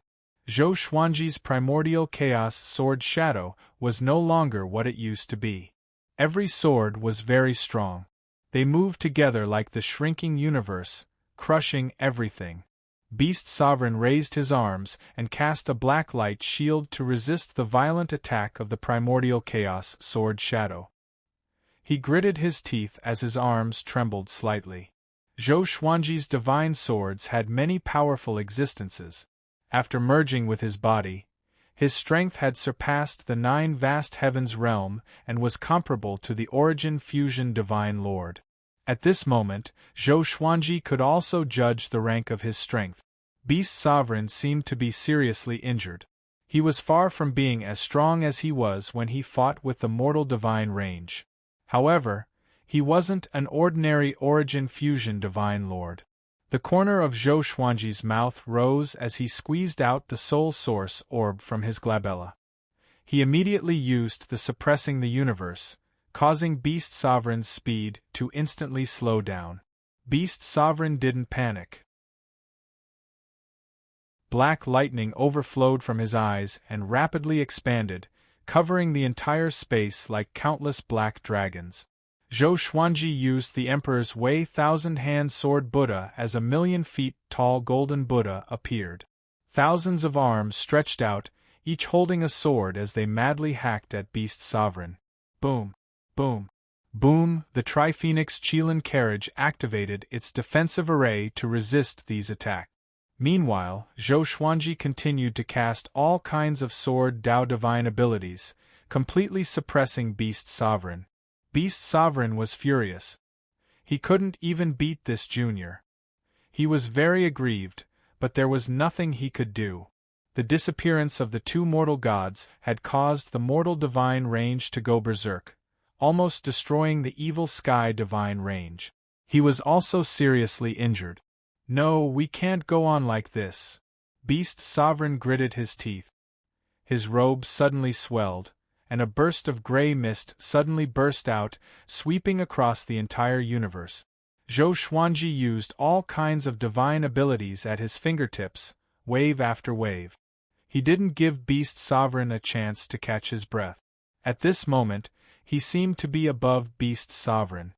Zhou Xuanji's primordial chaos sword shadow was no longer what it used to be. Every sword was very strong. They moved together like the shrinking universe, crushing everything. Beast Sovereign raised his arms and cast a black light shield to resist the violent attack of the primordial chaos sword shadow. He gritted his teeth as his arms trembled slightly. Zhou Xuanji's divine swords had many powerful existences. After merging with his body, his strength had surpassed the 9 vast heavens realm and was comparable to the Origin Fusion Divine Lord. At this moment, Zhou Xuanji could also judge the rank of his strength. Beast Sovereign seemed to be seriously injured. He was far from being as strong as he was when he fought with the mortal divine range. However, he wasn't an ordinary Origin Fusion Divine Lord. The corner of Zhou Xuanji's mouth rose as he squeezed out the Soul Source orb from his glabella. He immediately used the Suppressing the Universe, causing Beast Sovereign's speed to instantly slow down. Beast Sovereign didn't panic. Black lightning overflowed from his eyes and rapidly expanded, covering the entire space like countless black dragons. Zhou Xuanji used the Emperor's Wei thousand-hand sword Buddha as a 1,000,000 feet tall golden Buddha appeared. Thousands of arms stretched out, each holding a sword as they madly hacked at Beast Sovereign. Boom! Boom! Boom! The Tri-Phoenix Qilin carriage activated its defensive array to resist these attacks. Meanwhile, Zhou Xuanji continued to cast all kinds of sword Dao divine abilities, completely suppressing Beast Sovereign. Beast Sovereign was furious. He couldn't even beat this junior. He was very aggrieved, but there was nothing he could do. The disappearance of the 2 mortal gods had caused the mortal divine range to go berserk, almost destroying the evil sky divine range. He was also seriously injured. No, we can't go on like this. Beast Sovereign gritted his teeth. His robe suddenly swelled, and a burst of gray mist suddenly burst out, sweeping across the entire universe. Zhou Xuanji used all kinds of divine abilities at his fingertips, wave after wave. He didn't give Beast Sovereign a chance to catch his breath. At this moment, he seemed to be above Beast Sovereign.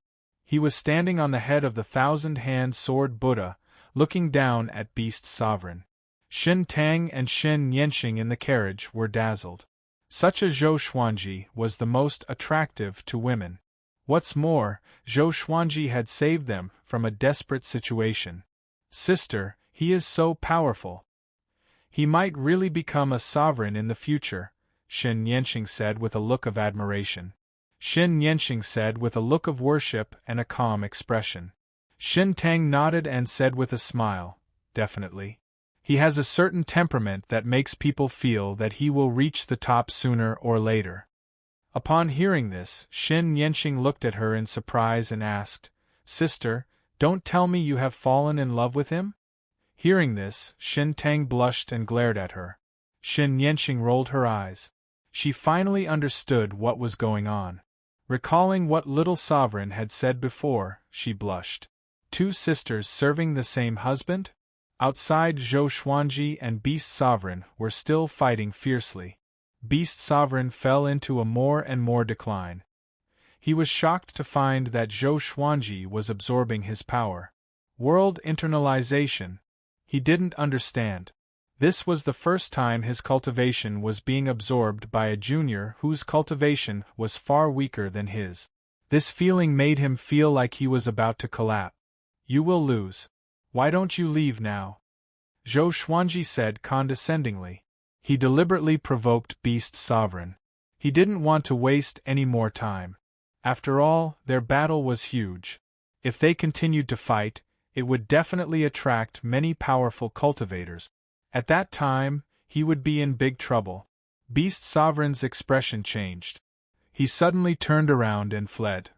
He was standing on the head of the 1,000-hand sword Buddha, looking down at Beast Sovereign. Xin Tang and Xin Yanqing in the carriage were dazzled. Such a Zhou Xuanji was the most attractive to women. What's more, Zhou Xuanji had saved them from a desperate situation. Sister, he is so powerful. He might really become a sovereign in the future, Xin Yanqing said with a look of admiration. Xin Yanqing said with a look of worship and a calm expression. Xin Tang nodded and said with a smile, definitely. He has a certain temperament that makes people feel that he will reach the top sooner or later. Upon hearing this, Shin Yenqing looked at her in surprise and asked, "Sister, don't tell me you have fallen in love with him?" Hearing this, Shin Tang blushed and glared at her. Shin Yenqing rolled her eyes. She finally understood what was going on. Recalling what little sovereign had said before, she blushed. Two sisters serving the same husband? Outside, Zhou Xuanji and Beast Sovereign were still fighting fiercely. Beast Sovereign fell into a more and more decline. He was shocked to find that Zhou Xuanji was absorbing his power. World internalization. He didn't understand. This was the first time his cultivation was being absorbed by a junior whose cultivation was far weaker than his. This feeling made him feel like he was about to collapse. "You will lose. Why don't you leave now?" Zhou Xuanji said condescendingly. He deliberately provoked Beast Sovereign. He didn't want to waste any more time. After all, their battle was huge. If they continued to fight, it would definitely attract many powerful cultivators. At that time, he would be in big trouble. Beast Sovereign's expression changed. He suddenly turned around and fled.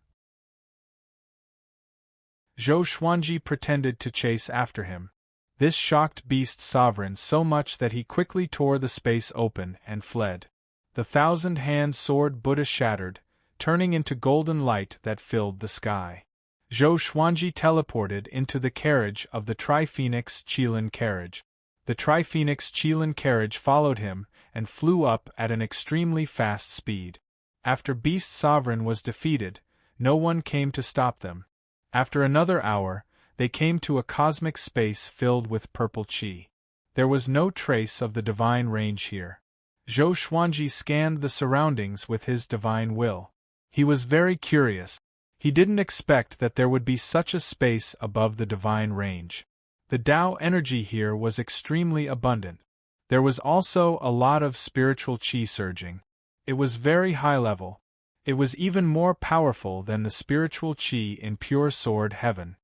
Zhou Xuanji pretended to chase after him. This shocked Beast Sovereign so much that he quickly tore the space open and fled. The thousand-hand sword Buddha shattered, turning into golden light that filled the sky. Zhou Xuanji teleported into the carriage of the Tri-Phoenix Qilin carriage. The Tri-Phoenix Qilin carriage followed him and flew up at an extremely fast speed. After Beast Sovereign was defeated, no one came to stop them. After another hour, they came to a cosmic space filled with purple qi. There was no trace of the divine range here. Zhou Xuanji scanned the surroundings with his divine will. He was very curious. He didn't expect that there would be such a space above the divine range. The Tao energy here was extremely abundant. There was also a lot of spiritual qi surging. It was very high level. It was even more powerful than the spiritual qi in pure sword heaven.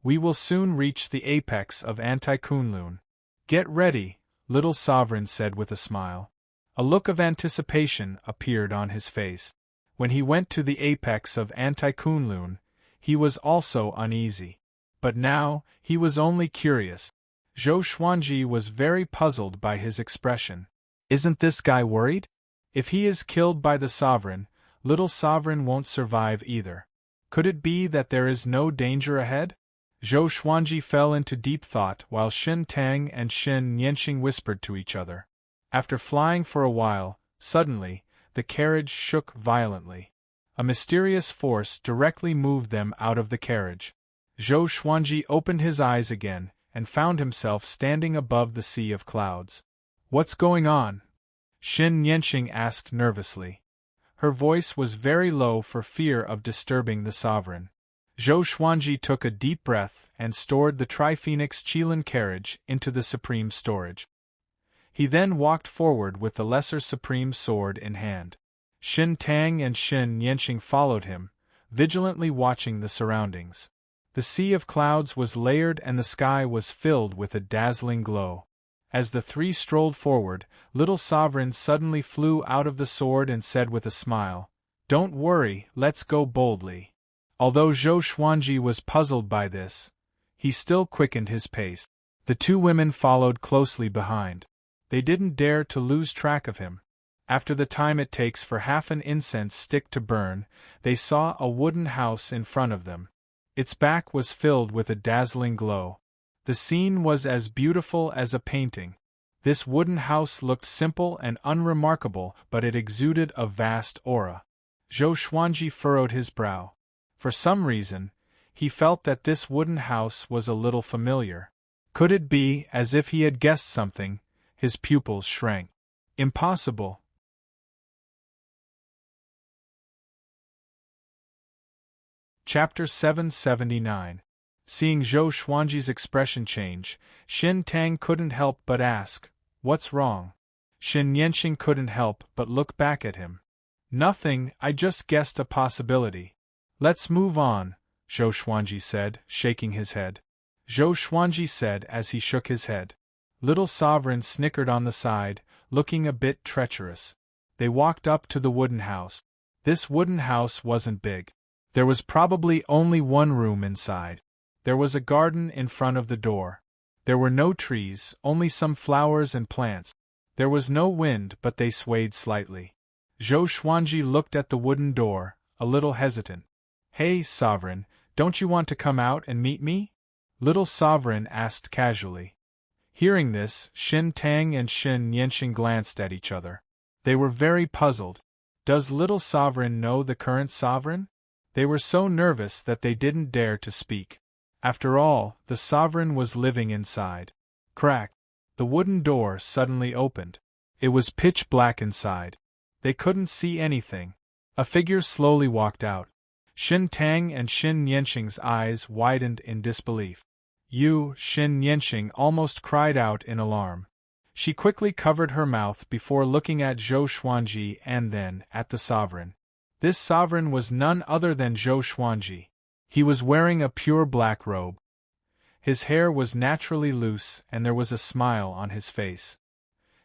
We will soon reach the apex of Anti-Kunlun. Get ready, little sovereign said with a smile. A look of anticipation appeared on his face. When he went to the apex of Anti-Kunlun, he was also uneasy. But now, he was only curious. Zhou Xuanji was very puzzled by his expression. Isn't this guy worried? If he is killed by the sovereign, little sovereign won't survive either. Could it be that there is no danger ahead? Zhou Xuanji fell into deep thought while Shin Tang and Shin Yenqing whispered to each other. After flying for a while, suddenly, the carriage shook violently. A mysterious force directly moved them out of the carriage. Zhou Xuanji opened his eyes again and found himself standing above the sea of clouds. What's going on? Shin Yenqing asked nervously. Her voice was very low for fear of disturbing the sovereign. Zhou Xuanji took a deep breath and stored the Tri-Phoenix Qilin carriage into the supreme storage. He then walked forward with the lesser supreme sword in hand. Shin Tang and Shin Yenqing followed him, vigilantly watching the surroundings. The sea of clouds was layered and the sky was filled with a dazzling glow. As the three strolled forward, little sovereign suddenly flew out of the sword and said with a smile, "Don't worry, let's go boldly." Although Zhou Xuanji was puzzled by this, he still quickened his pace. The two women followed closely behind. They didn't dare to lose track of him. After the time it takes for half an incense stick to burn, they saw a wooden house in front of them. Its back was filled with a dazzling glow. The scene was as beautiful as a painting. This wooden house looked simple and unremarkable, but it exuded a vast aura. Zhou Xuanji furrowed his brow. For some reason, he felt that this wooden house was a little familiar. Could it be as if he had guessed something? His pupils shrank. Impossible. Chapter 779. Seeing Zhou Xuanji's expression change, Shin Tang couldn't help but ask, "What's wrong?" Shin Yenqing couldn't help but look back at him. "Nothing, I just guessed a possibility." "Let's move on," Zhou Xuanji said, shaking his head. Zhou Xuanji said as he shook his head. Little Sovereign snickered on the side, looking a bit treacherous. They walked up to the wooden house. This wooden house wasn't big. There was probably only one room inside. There was a garden in front of the door. There were no trees, only some flowers and plants. There was no wind, but they swayed slightly. Zhou Xuanji looked at the wooden door, a little hesitant. "Hey, Sovereign, don't you want to come out and meet me?" Little Sovereign asked casually. Hearing this, Xin Tang and Xin Yanqing glanced at each other. They were very puzzled. Does Little Sovereign know the current sovereign? They were so nervous that they didn't dare to speak. After all, the sovereign was living inside. Crack! The wooden door suddenly opened. It was pitch black inside. They couldn't see anything. A figure slowly walked out. Xin Tang and Xin Yanqing's eyes widened in disbelief. Xin Yanqing almost cried out in alarm. She quickly covered her mouth before looking at Zhou Xuanji and then at the sovereign. This sovereign was none other than Zhou Xuanji. He was wearing a pure black robe. His hair was naturally loose and there was a smile on his face.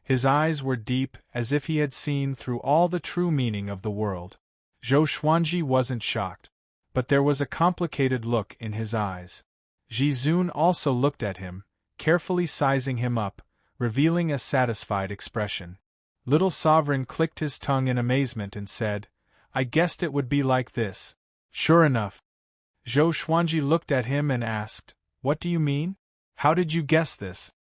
His eyes were deep, as if he had seen through all the true meaning of the world. Zhou Xuanji wasn't shocked, but there was a complicated look in his eyes. Ji Zun also looked at him, carefully sizing him up, revealing a satisfied expression. Little Sovereign clicked his tongue in amazement and said, "I guessed it would be like this." Sure enough. Zhou Xuanji looked at him and asked, "What do you mean? How did you guess this?"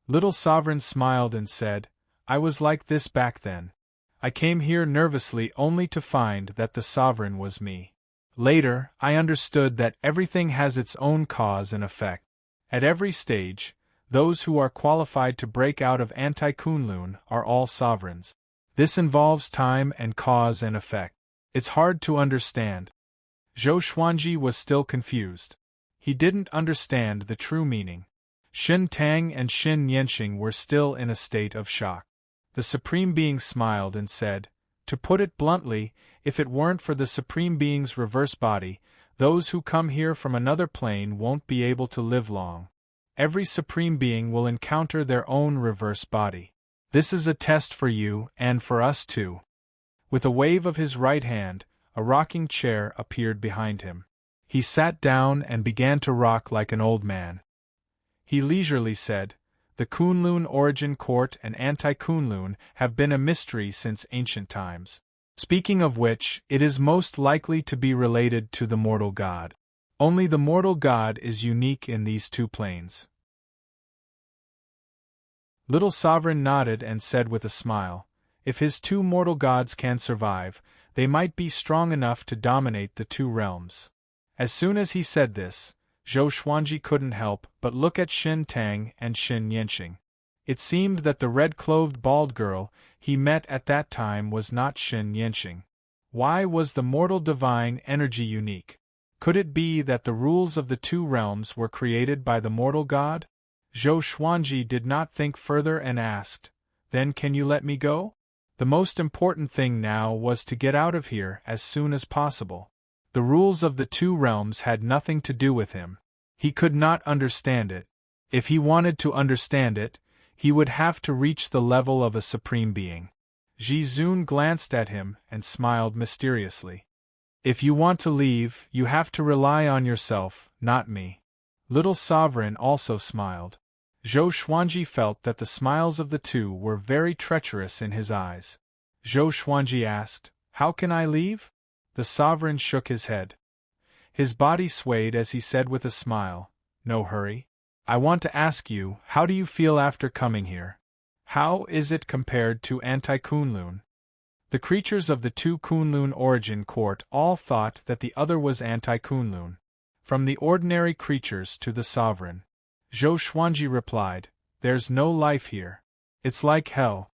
Little Sovereign smiled and said, "I was like this back then. I came here nervously only to find that the sovereign was me. Later, I understood that everything has its own cause and effect. At every stage, those who are qualified to break out of anti-Kunlun are all sovereigns. This involves time and cause and effect. It's hard to understand." Zhou Xuanji was still confused. He didn't understand the true meaning. Xin Tang and Xin Yanqing were still in a state of shock. The Supreme Being smiled and said, "To put it bluntly, if it weren't for the Supreme Being's reverse body, those who come here from another plane won't be able to live long. Every Supreme Being will encounter their own reverse body. This is a test for you and for us too." With a wave of his right hand, a rocking chair appeared behind him. He sat down and began to rock like an old man. He leisurely said, "The Kunlun origin court and anti-Kunlun have been a mystery since ancient times. Speaking of which, it is most likely to be related to the mortal god. Only the mortal god is unique in these two planes." Little Sovereign nodded and said with a smile, "If his two mortal gods can survive, they might be strong enough to dominate the two realms." As soon as he said this, Zhou Xuanji couldn't help but look at Xin Tang and Xin Yanqing. It seemed that the red-clothed bald girl he met at that time was not Xin Yanqing. Why was the mortal divine energy unique? Could it be that the rules of the two realms were created by the mortal god? Zhou Xuanji did not think further and asked, "Then can you let me go?" The most important thing now was to get out of here as soon as possible. The rules of the two realms had nothing to do with him. He could not understand it. If he wanted to understand it, he would have to reach the level of a supreme being. Ji Zun glanced at him and smiled mysteriously. "If you want to leave, you have to rely on yourself, not me." Little Sovereign also smiled. Zhou Xuanji felt that the smiles of the two were very treacherous in his eyes. Zhou Xuanji asked, "How can I leave?" The Sovereign shook his head. His body swayed as he said with a smile, "No hurry. I want to ask you, how do you feel after coming here? How is it compared to anti-Kunlun?" The creatures of the two Kunlun origin court all thought that the other was anti-Kunlun. From the ordinary creatures to the sovereign. Zhou Xuanji replied, "There's no life here. It's like hell."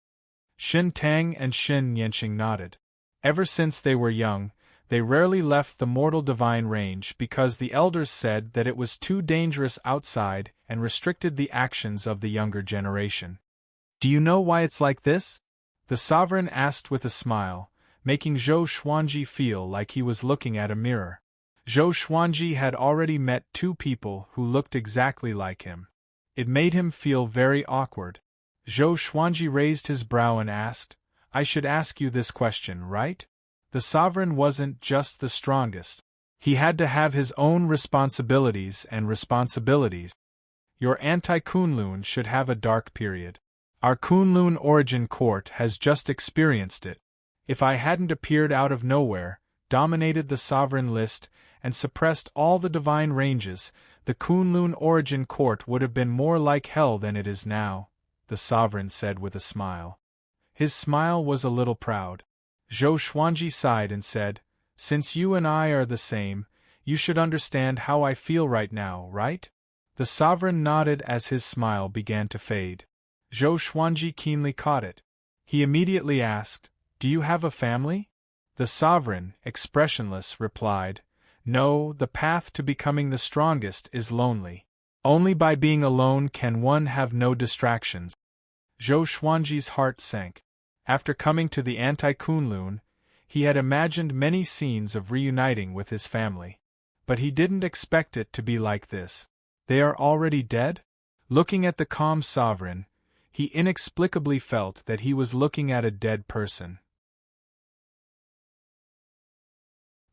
Xin Tang and Xin Yanqing nodded. Ever since they were young, they rarely left the mortal divine range because the elders said that it was too dangerous outside and restricted the actions of the younger generation. "Do you know why it's like this?" The sovereign asked with a smile, making Zhou Xuanji feel like he was looking at a mirror. Zhou Xuanji had already met two people who looked exactly like him. It made him feel very awkward. Zhou Xuanji raised his brow and asked, "I should ask you this question, right?" The The sovereign wasn't just the strongest. He had to have his own responsibilities and responsibilities. Your anti-Kunlun should have a dark period. Our Kunlun origin court has just experienced it. If I hadn't appeared out of nowhere, dominated the sovereign list, and suppressed all the divine ranges, the Kunlun origin court would have been more like hell than it is now, the sovereign said with a smile. His smile was a little proud. Zhou Xuanji sighed and said, "Since you and I are the same, you should understand how I feel right now, right?" The sovereign nodded as his smile began to fade. Zhou Xuanji keenly caught it. He immediately asked, "Do you have a family?" The sovereign, expressionless, replied, "No, the path to becoming the strongest is lonely. Only by being alone can one have no distractions." Zhou Xuanji's heart sank. After coming to the anti-Kunlun, he had imagined many scenes of reuniting with his family. But he didn't expect it to be like this. They are already dead? Looking at the calm sovereign, he inexplicably felt that he was looking at a dead person.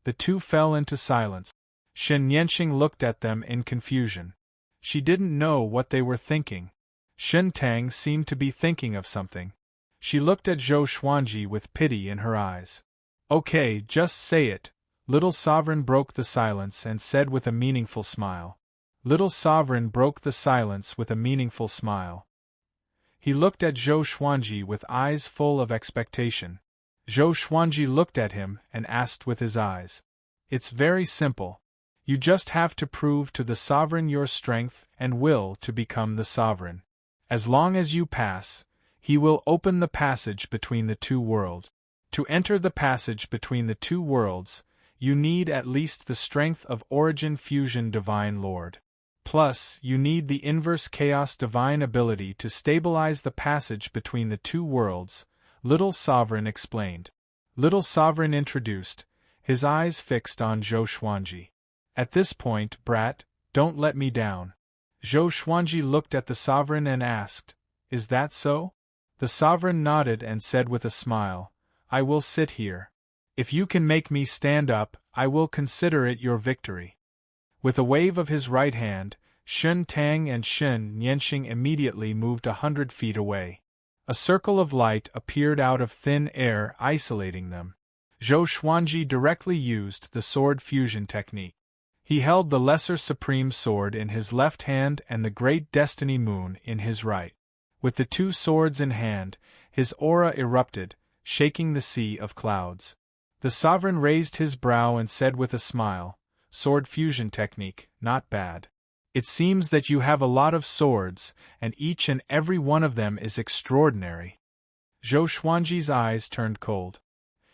The two fell into silence. Shen Yanqing looked at them in confusion. She didn't know what they were thinking. Shen Tang seemed to be thinking of something. She looked at Zhou Xuanji with pity in her eyes. "Okay, just say it." Little Sovereign broke the silence and said with a meaningful smile. Little Sovereign broke the silence with a meaningful smile. He looked at Zhou Xuanji with eyes full of expectation. Zhou Xuanji looked at him and asked with his eyes. "It's very simple. You just have to prove to the sovereign your strength and will to become the sovereign. As long as you pass, he will open the passage between the two worlds. To enter the passage between the two worlds, you need at least the strength of Origin Fusion Divine Lord. Plus, you need the Inverse Chaos Divine ability to stabilize the passage between the two worlds," Little Sovereign explained. Little Sovereign introduced, his eyes fixed on Zhou Xuanji. "At this point, brat, don't let me down." Zhou Xuanji looked at the sovereign and asked, "Is that so?" The sovereign nodded and said with a smile, "I will sit here. If you can make me stand up, I will consider it your victory." With a wave of his right hand, Shen Tang and Shen Yanqing immediately moved 100 feet away. A circle of light appeared out of thin air, isolating them. Zhou Xuanji directly used the sword fusion technique. He held the Lesser Supreme Sword in his left hand and the Great Destiny Moon in his right. With the two swords in hand, his aura erupted, shaking the sea of clouds. The sovereign raised his brow and said with a smile, "Sword fusion technique, not bad. It seems that you have a lot of swords, and each and every one of them is extraordinary." Zhou Xuanji's eyes turned cold.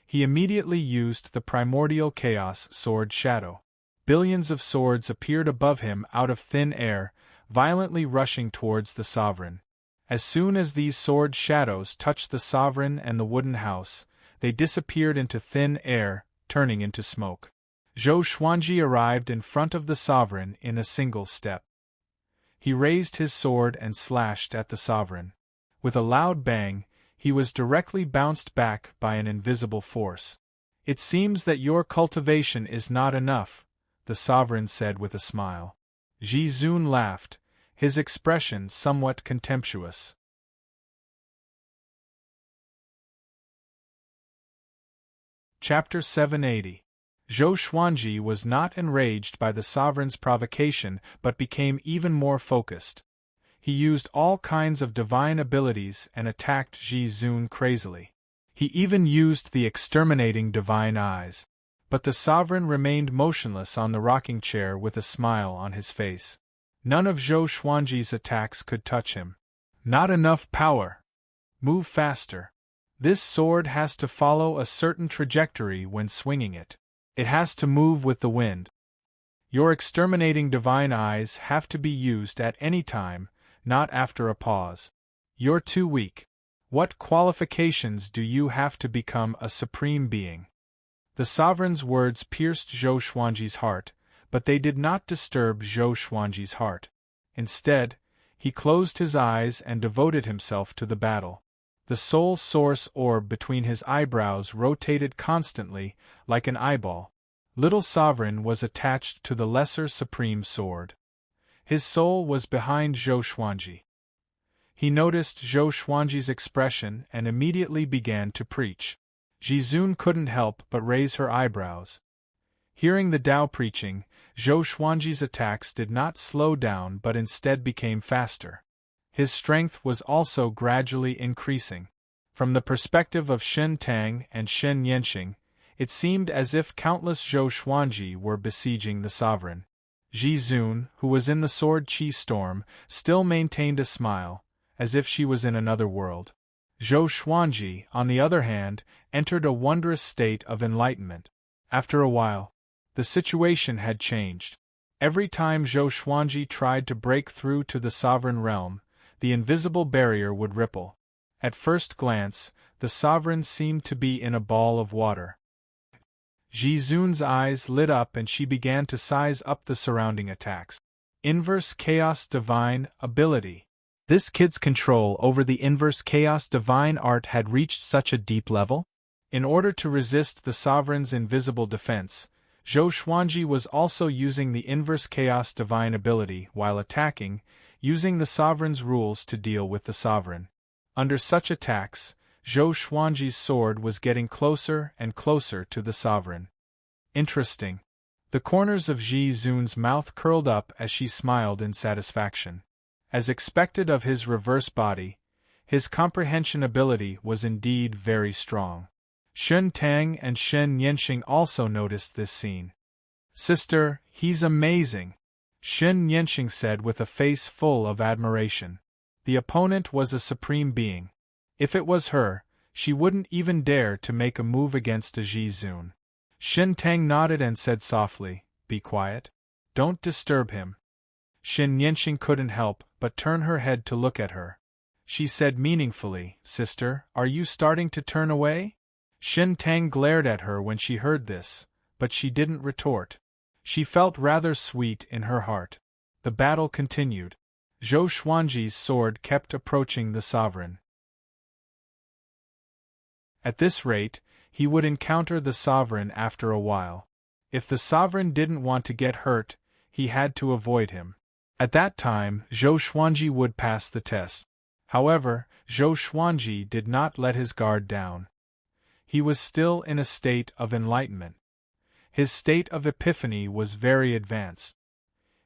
He immediately used the primordial chaos sword shadow. Billions of swords appeared above him out of thin air, violently rushing towards the sovereign. As soon as these sword shadows touched the sovereign and the wooden house, they disappeared into thin air, turning into smoke. Zhou Xuanji arrived in front of the sovereign in a single step. He raised his sword and slashed at the sovereign. With a loud bang, he was directly bounced back by an invisible force. "It seems that your cultivation is not enough," the sovereign said with a smile. Ji Zun laughed, his expression somewhat contemptuous. Chapter 780. Zhou Xuanji was not enraged by the sovereign's provocation but became even more focused. He used all kinds of divine abilities and attacked Ji Zun crazily. He even used the exterminating divine eyes. But the sovereign remained motionless on the rocking chair with a smile on his face. None of Zhou Xuanji's attacks could touch him. "Not enough power. Move faster. This sword has to follow a certain trajectory when swinging it. It has to move with the wind. Your exterminating divine eyes have to be used at any time, not after a pause. You're too weak. What qualifications do you have to become a supreme being?" The sovereign's words pierced Zhou Xuanji's heart, but they did not disturb Zhou Xuanji's heart. Instead, he closed his eyes and devoted himself to the battle. The soul source orb between his eyebrows rotated constantly, like an eyeball. Little Sovereign was attached to the lesser supreme sword. His soul was behind Zhou Xuanji. He noticed Zhou Xuanji's expression and immediately began to preach. Jizun couldn't help but raise her eyebrows. Hearing the Tao preaching, Zhou Xuanji's attacks did not slow down but instead became faster. His strength was also gradually increasing. From the perspective of Shen Tang and Shen Yanxing, it seemed as if countless Zhou Xuanji were besieging the sovereign. Jizun, who was in the sword qi storm, still maintained a smile, as if she was in another world. Zhou Xuanji, on the other hand, entered a wondrous state of enlightenment. After a while, the situation had changed. Every time Zhou Xuanji tried to break through to the sovereign realm, the invisible barrier would ripple. At first glance, the sovereign seemed to be in a ball of water. Jizun's eyes lit up and she began to size up the surrounding attacks. Inverse Chaos Divine Ability. This kid's control over the Inverse Chaos Divine art had reached such a deep level? In order to resist the sovereign's invisible defense, Zhou Xuanji was also using the Inverse Chaos Divine ability while attacking, using the sovereign's rules to deal with the sovereign. Under such attacks, Zhou Xuanji's sword was getting closer and closer to the sovereign. Interesting. The corners of Jizun's mouth curled up as she smiled in satisfaction. As expected of his reverse body, his comprehension ability was indeed very strong. Shen Tang and Shen Yanxing also noticed this scene. "Sister, he's amazing," Shen Yanxing said with a face full of admiration. The opponent was a supreme being. If it was her, she wouldn't even dare to make a move against a Jizun. Shen Tang nodded and said softly, "Be quiet. Don't disturb him." Shen Yanxing couldn't help but turn her head to look at her. She said meaningfully, "Sister, are you starting to turn away?" Shen Tang glared at her when she heard this, but she didn't retort. She felt rather sweet in her heart. The battle continued. Zhou Xuanji's sword kept approaching the sovereign. At this rate, he would encounter the sovereign after a while. If the sovereign didn't want to get hurt, he had to avoid him. At that time, Zhou Xuanji would pass the test. However, Zhou Xuanji did not let his guard down. He was still in a state of enlightenment. His state of epiphany was very advanced.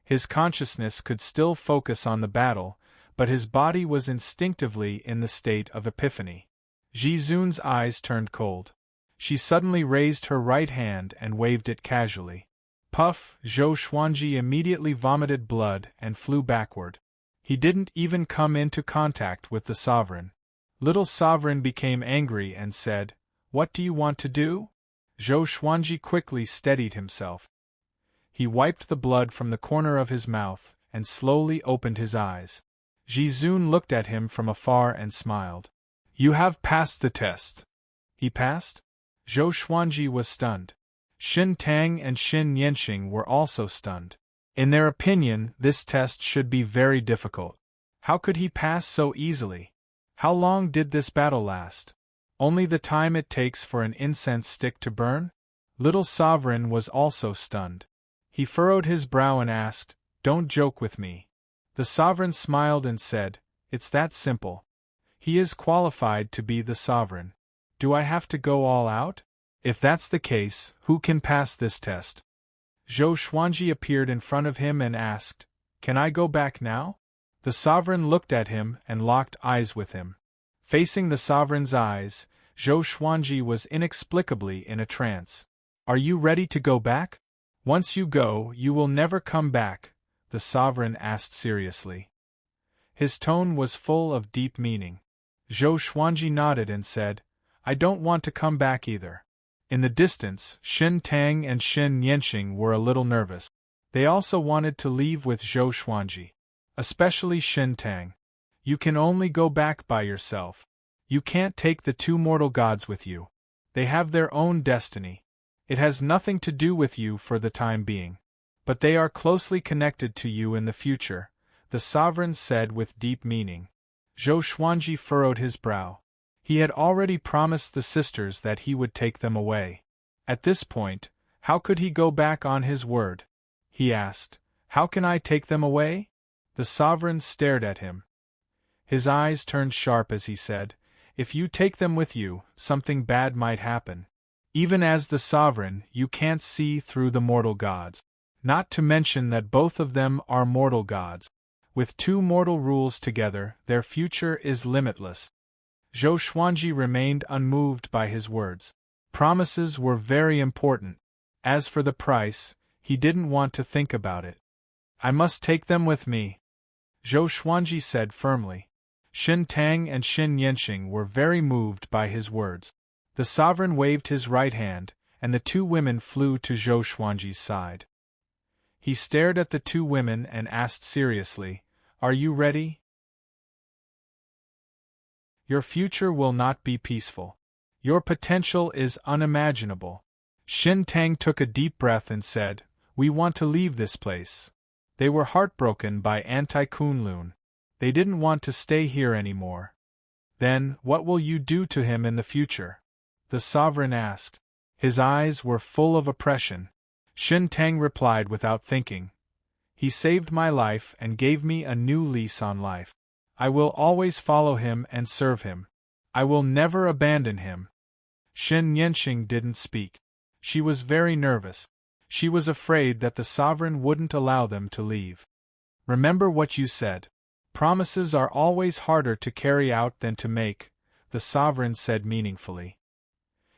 His consciousness could still focus on the battle, but his body was instinctively in the state of epiphany. Jizun's eyes turned cold. She suddenly raised her right hand and waved it casually. Puff! Zhou Xuanji immediately vomited blood and flew backward. He didn't even come into contact with the sovereign. Little Sovereign became angry and said, "What do you want to do?" Zhou Xuanji quickly steadied himself. He wiped the blood from the corner of his mouth and slowly opened his eyes. Jizun looked at him from afar and smiled. "You have passed the test." He passed? Zhou Xuanji was stunned. Shen Tang and Shen Yanxing were also stunned. In their opinion, this test should be very difficult. How could he pass so easily? How long did this battle last? Only the time it takes for an incense stick to burn? Little Sovereign was also stunned. He furrowed his brow and asked, "Don't joke with me." The sovereign smiled and said, "It's that simple. He is qualified to be the sovereign. Do I have to go all out? If that's the case, who can pass this test?" Zhou Xuanji appeared in front of him and asked, "Can I go back now?" The sovereign looked at him and locked eyes with him. Facing the sovereign's eyes, Zhou Xuanji was inexplicably in a trance. "Are you ready to go back? Once you go, you will never come back," the sovereign asked seriously. His tone was full of deep meaning. Zhou Xuanji nodded and said, "I don't want to come back either." In the distance, Shen Tang and Shen Yanxing were a little nervous. They also wanted to leave with Zhou Xuanji. Especially Shen Tang. "You can only go back by yourself. You can't take the two mortal gods with you. They have their own destiny. It has nothing to do with you for the time being. But they are closely connected to you in the future," the sovereign said with deep meaning. Zhou Xuanji furrowed his brow. He had already promised the sisters that he would take them away. At this point, how could he go back on his word? He asked, "How can I take them away?" The sovereign stared at him. His eyes turned sharp as he said, "If you take them with you, something bad might happen. Even as the sovereign, you can't see through the mortal gods. Not to mention that both of them are mortal gods. With two mortal rules together, their future is limitless." Zhou Xuanji remained unmoved by his words. Promises were very important. As for the price, he didn't want to think about it. "I must take them with me," Zhou Xuanji said firmly. Xin Tang and Xin Yanxing were very moved by his words. The sovereign waved his right hand, and the two women flew to Zhou Xuanji's side. He stared at the two women and asked seriously, "Are you ready? Your future will not be peaceful. Your potential is unimaginable." Xin Tang took a deep breath and said, "We want to leave this place." They were heartbroken by Anti-Kunlun. They didn't want to stay here anymore. "Then, what will you do to him in the future?" the sovereign asked. His eyes were full of oppression. Xin Tang replied without thinking, "He saved my life and gave me a new lease on life. I will always follow him and serve him. I will never abandon him." Xin Yanxing didn't speak. She was very nervous. She was afraid that the sovereign wouldn't allow them to leave. "Remember what you said. Promises are always harder to carry out than to make," the sovereign said meaningfully.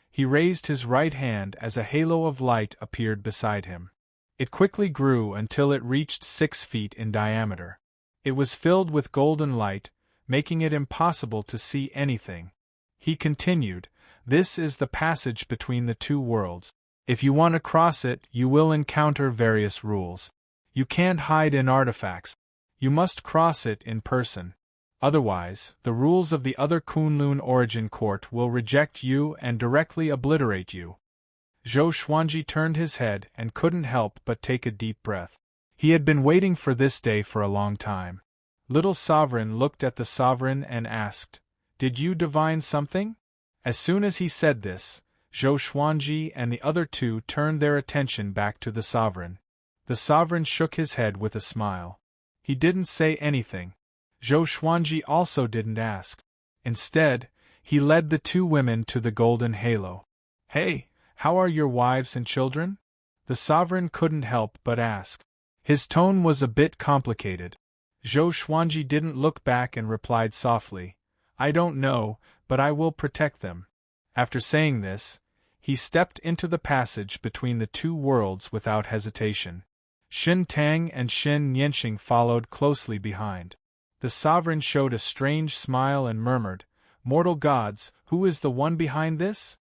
He raised his right hand as a halo of light appeared beside him. It quickly grew until it reached 6 feet in diameter. It was filled with golden light, making it impossible to see anything. He continued, "This is the passage between the two worlds. If you want to cross it, you will encounter various rules. You can't hide in artifacts. You must cross it in person. Otherwise, the rules of the other Kunlun origin court will reject you and directly obliterate you." Zhou Xuanji turned his head and couldn't help but take a deep breath. He had been waiting for this day for a long time. Little Sovereign looked at the sovereign and asked, "Did you divine something?" As soon as he said this, Zhou Xuanji and the other two turned their attention back to the sovereign. The sovereign shook his head with a smile. He didn't say anything. Zhou Xuanji also didn't ask. Instead, he led the two women to the golden halo. "Hey, how are your wives and children?" the sovereign couldn't help but ask. His tone was a bit complicated. Zhou Xuanji didn't look back and replied softly, "I don't know, but I will protect them." After saying this, he stepped into the passage between the two worlds without hesitation. Xin Tang and Xin Yanxing followed closely behind. The sovereign showed a strange smile and murmured, "Mortal gods, who is the one behind this?"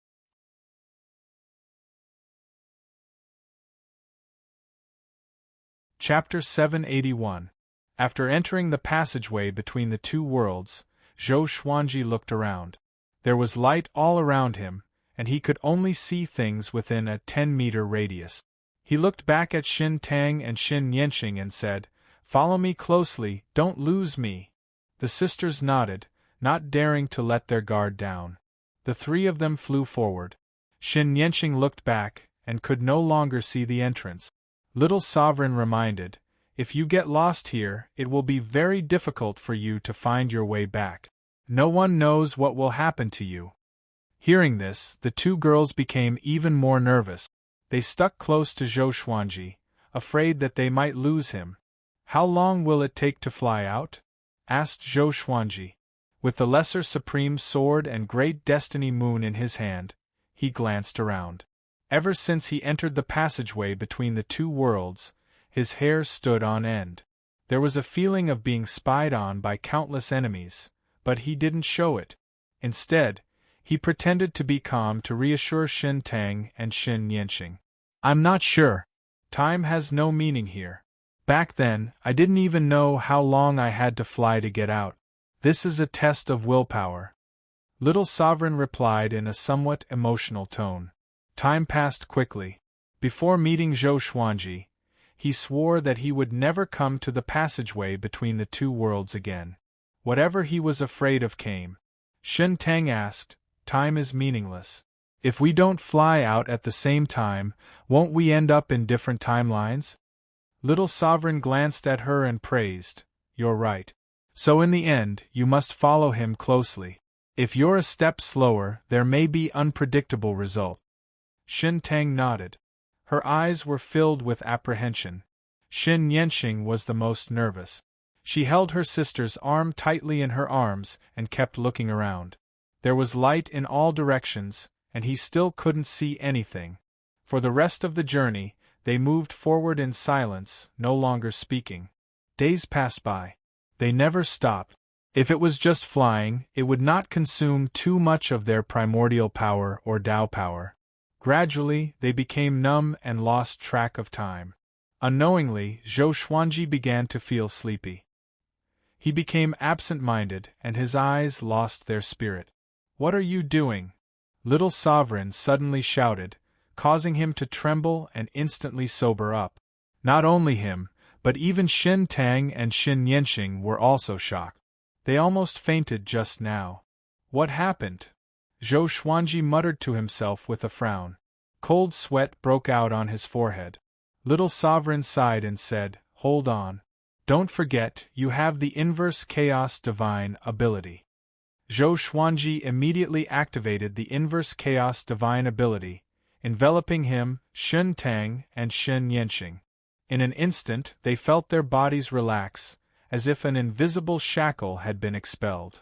Chapter 781. After entering the passageway between the two worlds, Zhou Xuanji looked around. There was light all around him, and he could only see things within a 10-meter radius. He looked back at Xin Tang and Xin Yanxing and said, "Follow me closely, don't lose me." The sisters nodded, not daring to let their guard down. The three of them flew forward. Xin Yanxing looked back, and could no longer see the entrance. Little Sovereign reminded, "If you get lost here, it will be very difficult for you to find your way back. No one knows what will happen to you." Hearing this, the two girls became even more nervous. They stuck close to Zhou Xuanji, afraid that they might lose him. "How long will it take to fly out?" asked Zhou Xuanji. With the Lesser Supreme Sword and Great Destiny Moon in his hand, he glanced around. Ever since he entered the passageway between the two worlds, his hair stood on end. There was a feeling of being spied on by countless enemies, but he didn't show it. Instead, he pretended to be calm to reassure Xin Tang and Xin Yanxing. "I'm not sure. Time has no meaning here. Back then, I didn't even know how long I had to fly to get out. This is a test of willpower." Little Sovereign replied in a somewhat emotional tone. Time passed quickly. Before meeting Zhou Xuanji, he swore that he would never come to the passageway between the two worlds again. Whatever he was afraid of came. Shen Tang asked. Time is meaningless. If we don't fly out at the same time, won't we end up in different timelines? Little Sovereign glanced at her and praised. You're right. So in the end, you must follow him closely. If you're a step slower, there may be unpredictable result. Shen Tang nodded. Her eyes were filled with apprehension. Xin Yanqing was the most nervous. She held her sister's arm tightly in her arms and kept looking around. There was light in all directions, and he still couldn't see anything. For the rest of the journey, they moved forward in silence, no longer speaking. Days passed by. They never stopped. If it was just flying, it would not consume too much of their primordial power or Tao power. Gradually, they became numb and lost track of time. Unknowingly, Zhou Xuanji began to feel sleepy. He became absent-minded, and his eyes lost their spirit. What are you doing? Little Sovereign suddenly shouted, causing him to tremble and instantly sober up. Not only him, but even Shen Tang and Xin Yanqing were also shocked. They almost fainted just now. What happened? Zhou Xuanji muttered to himself with a frown. Cold sweat broke out on his forehead. Little Sovereign sighed and said, Hold on. Don't forget, you have the inverse chaos divine ability. Zhou Xuanji immediately activated the inverse chaos divine ability, enveloping him, Shen Tang, and Xin Yanqing. In an instant, they felt their bodies relax, as if an invisible shackle had been expelled.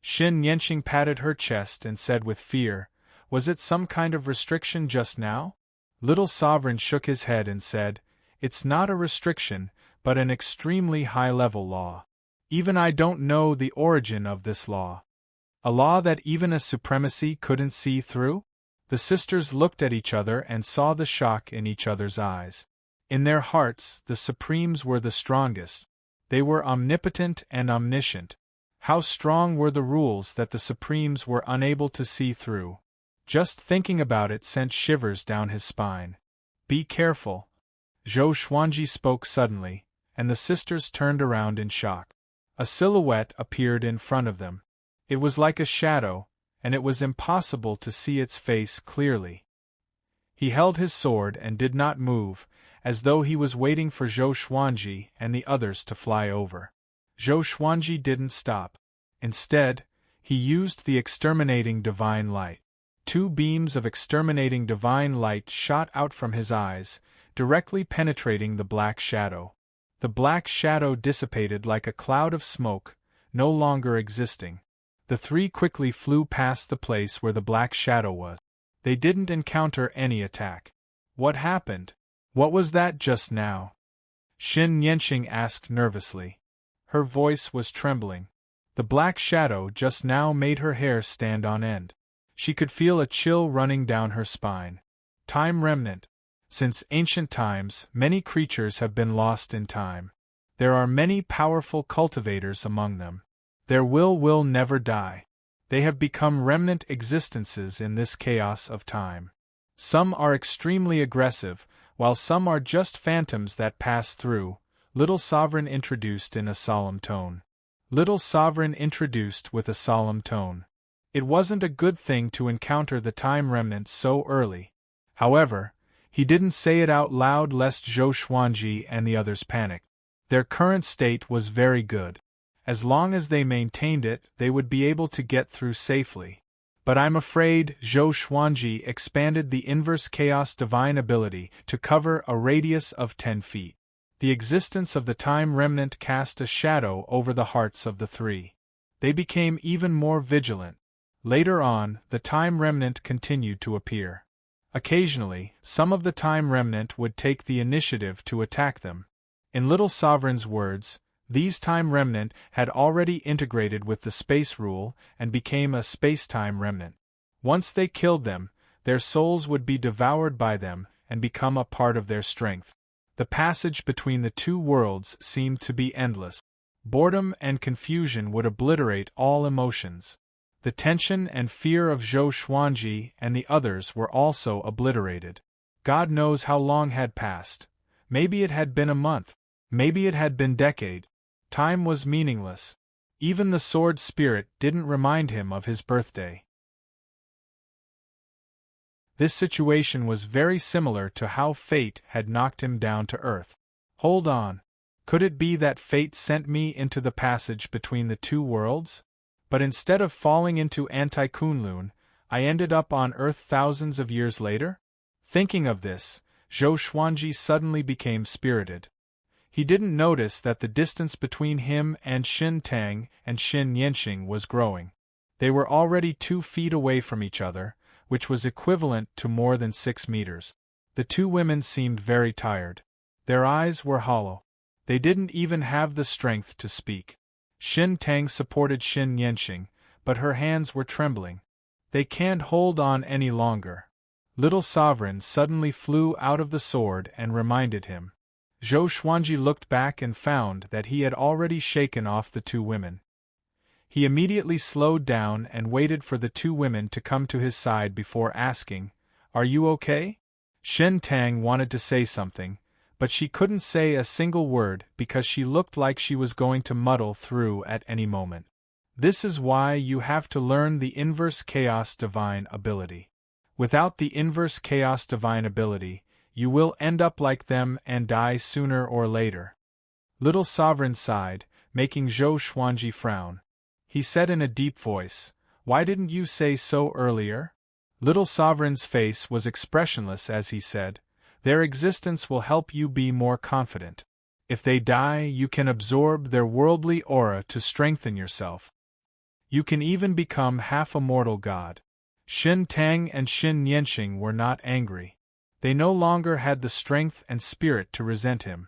Xin Yanqing patted her chest and said with fear, Was it some kind of restriction just now? Little Sovereign shook his head and said, It's not a restriction, but an extremely high-level law. Even I don't know the origin of this law. A law that even a supremacy couldn't see through? The sisters looked at each other and saw the shock in each other's eyes. In their hearts, the Supremes were the strongest. They were omnipotent and omniscient. How strong were the rules that the Supremes were unable to see through? Just thinking about it sent shivers down his spine. Be careful. Zhou Xuanji spoke suddenly, and the sisters turned around in shock. A silhouette appeared in front of them. It was like a shadow, and it was impossible to see its face clearly. He held his sword and did not move, as though he was waiting for Zhou Xuanji and the others to fly over. Zhou Xuanji didn't stop. Instead, he used the exterminating divine light. 2 beams of exterminating divine light shot out from his eyes, directly penetrating the black shadow. The black shadow dissipated like a cloud of smoke, no longer existing. The 3 quickly flew past the place where the black shadow was. They didn't encounter any attack. What happened? What was that just now? Xin Yanqing asked nervously. Her voice was trembling. The black shadow just now made her hair stand on end. She could feel a chill running down her spine. Time remnant. Since ancient times, many creatures have been lost in time. There are many powerful cultivators among them. Their will never die. They have become remnant existences in this chaos of time. Some are extremely aggressive, while some are just phantoms that pass through, Little Sovereign introduced in a solemn tone. Little Sovereign introduced with a solemn tone. It wasn't a good thing to encounter the time remnant so early. However, he didn't say it out loud lest Zhou Xuanji and the others panicked. Their current state was very good. As long as they maintained it, they would be able to get through safely. But I'm afraid Zhou Xuanji expanded the inverse chaos divine ability to cover a radius of 10 feet. The existence of the time remnant cast a shadow over the hearts of the 3. They became even more vigilant. Later on, the time remnant continued to appear. Occasionally, some of the time remnant would take the initiative to attack them. In Little Sovereign's words, these time remnant had already integrated with the space rule and became a space-time remnant. Once they killed them, their souls would be devoured by them and become a part of their strength. The passage between the 2 worlds seemed to be endless. Boredom and confusion would obliterate all emotions. The tension and fear of Zhou Xuanji and the others were also obliterated. God knows how long had passed. Maybe it had been a month. Maybe it had been decade. Time was meaningless. Even the sword spirit didn't remind him of his birthday. This situation was very similar to how fate had knocked him down to earth. Hold on. Could it be that fate sent me into the passage between the two worlds? But instead of falling into Anti-Kunlun, I ended up on Earth thousands of years later? Thinking of this, Zhou Xuanji suddenly became spirited. He didn't notice that the distance between him and Xin Tang and Xin Yanqing was growing. They were already 2 feet away from each other, which was equivalent to more than 6 meters. The two women seemed very tired. Their eyes were hollow. They didn't even have the strength to speak. Xin Tang supported Xin Yanqing, but her hands were trembling. They can't hold on any longer. Little Sovereign suddenly flew out of the sword and reminded him. Zhou Xuanji looked back and found that he had already shaken off the two women. He immediately slowed down and waited for the two women to come to his side before asking, "Are you okay?" Xin Tang wanted to say something, but she couldn't say a single word because she looked like she was going to muddle through at any moment. This is why you have to learn the inverse chaos divine ability. Without the inverse chaos divine ability, you will end up like them and die sooner or later. Little Sovereign sighed, making Zhou Xuanji frown. He said in a deep voice, "Why didn't you say so earlier?" Little Sovereign's face was expressionless as he said, "Their existence will help you be more confident. If they die, you can absorb their worldly aura to strengthen yourself. You can even become half a mortal god." Xin Tang and Xin Yanqing were not angry. They no longer had the strength and spirit to resent him.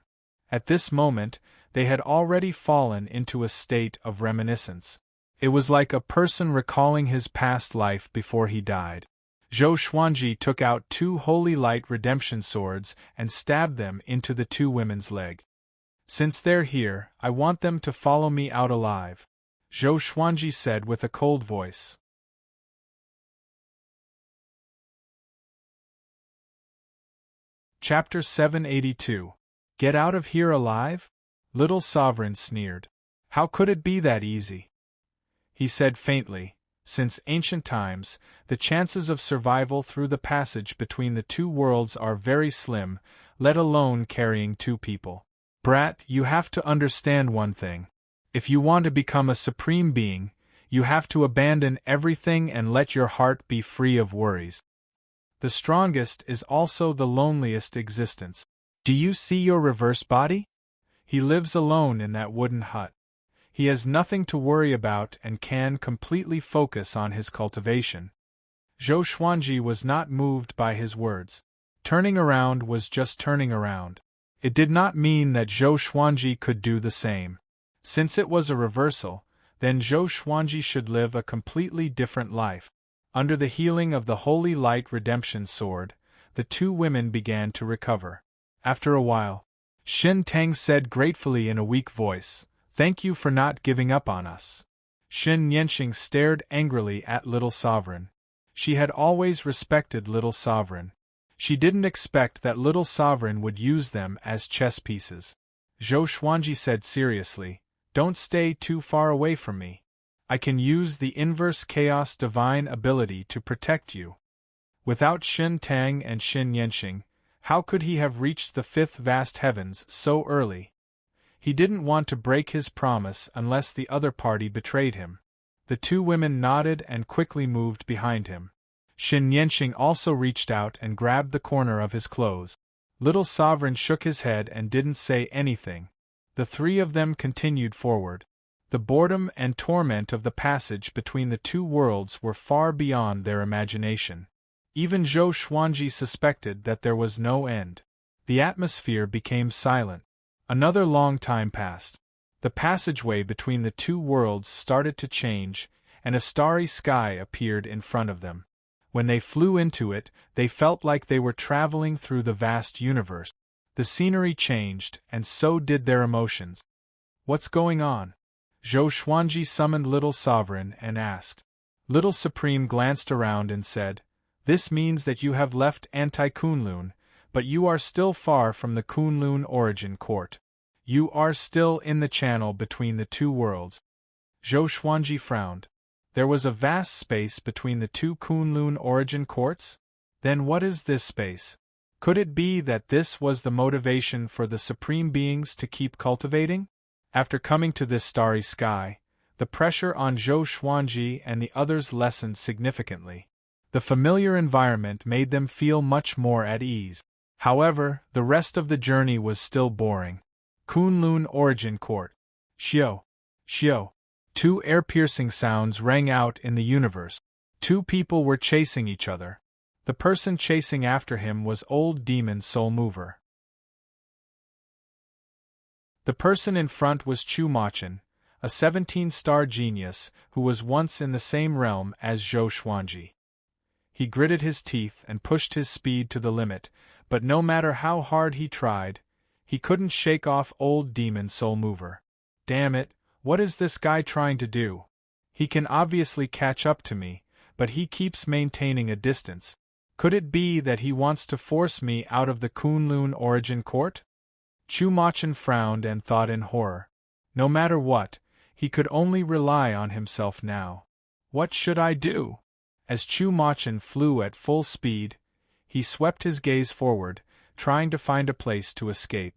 At this moment, they had already fallen into a state of reminiscence. It was like a person recalling his past life before he died. Zhou Xuanji took out 2 holy light redemption swords and stabbed them into the two women's leg. "Since they're here, I want them to follow me out alive," Zhou Xuanji said with a cold voice. Chapter 782. Get out of here alive? Little Sovereign sneered. "How could it be that easy?" He said faintly, "Since ancient times, the chances of survival through the passage between the two worlds are very slim, let alone carrying 2 people. Brat, you have to understand one thing. If you want to become a supreme being, you have to abandon everything and let your heart be free of worries. The strongest is also the loneliest existence. Do you see your reverse body? He lives alone in that wooden hut. He has nothing to worry about and can completely focus on his cultivation." Zhou Xuanji was not moved by his words. Turning around was just turning around. It did not mean that Zhou Xuanji could do the same. Since it was a reversal, then Zhou Xuanji should live a completely different life. Under the healing of the Holy Light Redemption Sword, the two women began to recover. After a while, Xin Tang said gratefully in a weak voice, "Thank you for not giving up on us." Xin Yanqing stared angrily at Little Sovereign. She had always respected Little Sovereign. She didn't expect that Little Sovereign would use them as chess pieces. Zhou Xuanji said seriously, "Don't stay too far away from me. I can use the inverse chaos divine ability to protect you." Without Xin Tang and Xin Yanqing, how could he have reached the 5th vast heavens so early? He didn't want to break his promise unless the other party betrayed him. The two women nodded and quickly moved behind him. Xin Yanqing also reached out and grabbed the corner of his clothes. Little Sovereign shook his head and didn't say anything. The 3 of them continued forward. The boredom and torment of the passage between the two worlds were far beyond their imagination. Even Zhou Xuanji suspected that there was no end. The atmosphere became silent. Another long time passed. The passageway between the two worlds started to change, and a starry sky appeared in front of them. When they flew into it, they felt like they were traveling through the vast universe. The scenery changed, and so did their emotions. "What's going on?" Zhou Xuanji summoned Little Sovereign and asked. Little Supreme glanced around and said, "This means that you have left Anti-Kunlun, but you are still far from the Kunlun origin court. You are still in the channel between the two worlds." Zhou Xuanji frowned. There was a vast space between the two Kunlun origin courts? Then what is this space? Could it be that this was the motivation for the supreme beings to keep cultivating? After coming to this starry sky, the pressure on Zhou Xuanji and the others lessened significantly. The familiar environment made them feel much more at ease. However, the rest of the journey was still boring. Kunlun Origin Court. Xiao. Xiao. Two ear-piercing sounds rang out in the universe. Two people were chasing each other. The person chasing after him was Old Demon Soul Mover. The person in front was Chu Machin, a 17-star genius who was once in the same realm as Zhou Xuanji. He gritted his teeth and pushed his speed to the limit, but no matter how hard he tried, he couldn't shake off Old Demon Soul Mover. Damn it, what is this guy trying to do? He can obviously catch up to me, but he keeps maintaining a distance. Could it be that he wants to force me out of the Kunlun Origin Court? Chu Machin frowned and thought in horror. No matter what, he could only rely on himself now. What should I do? As Chu Machin flew at full speed, he swept his gaze forward, trying to find a place to escape.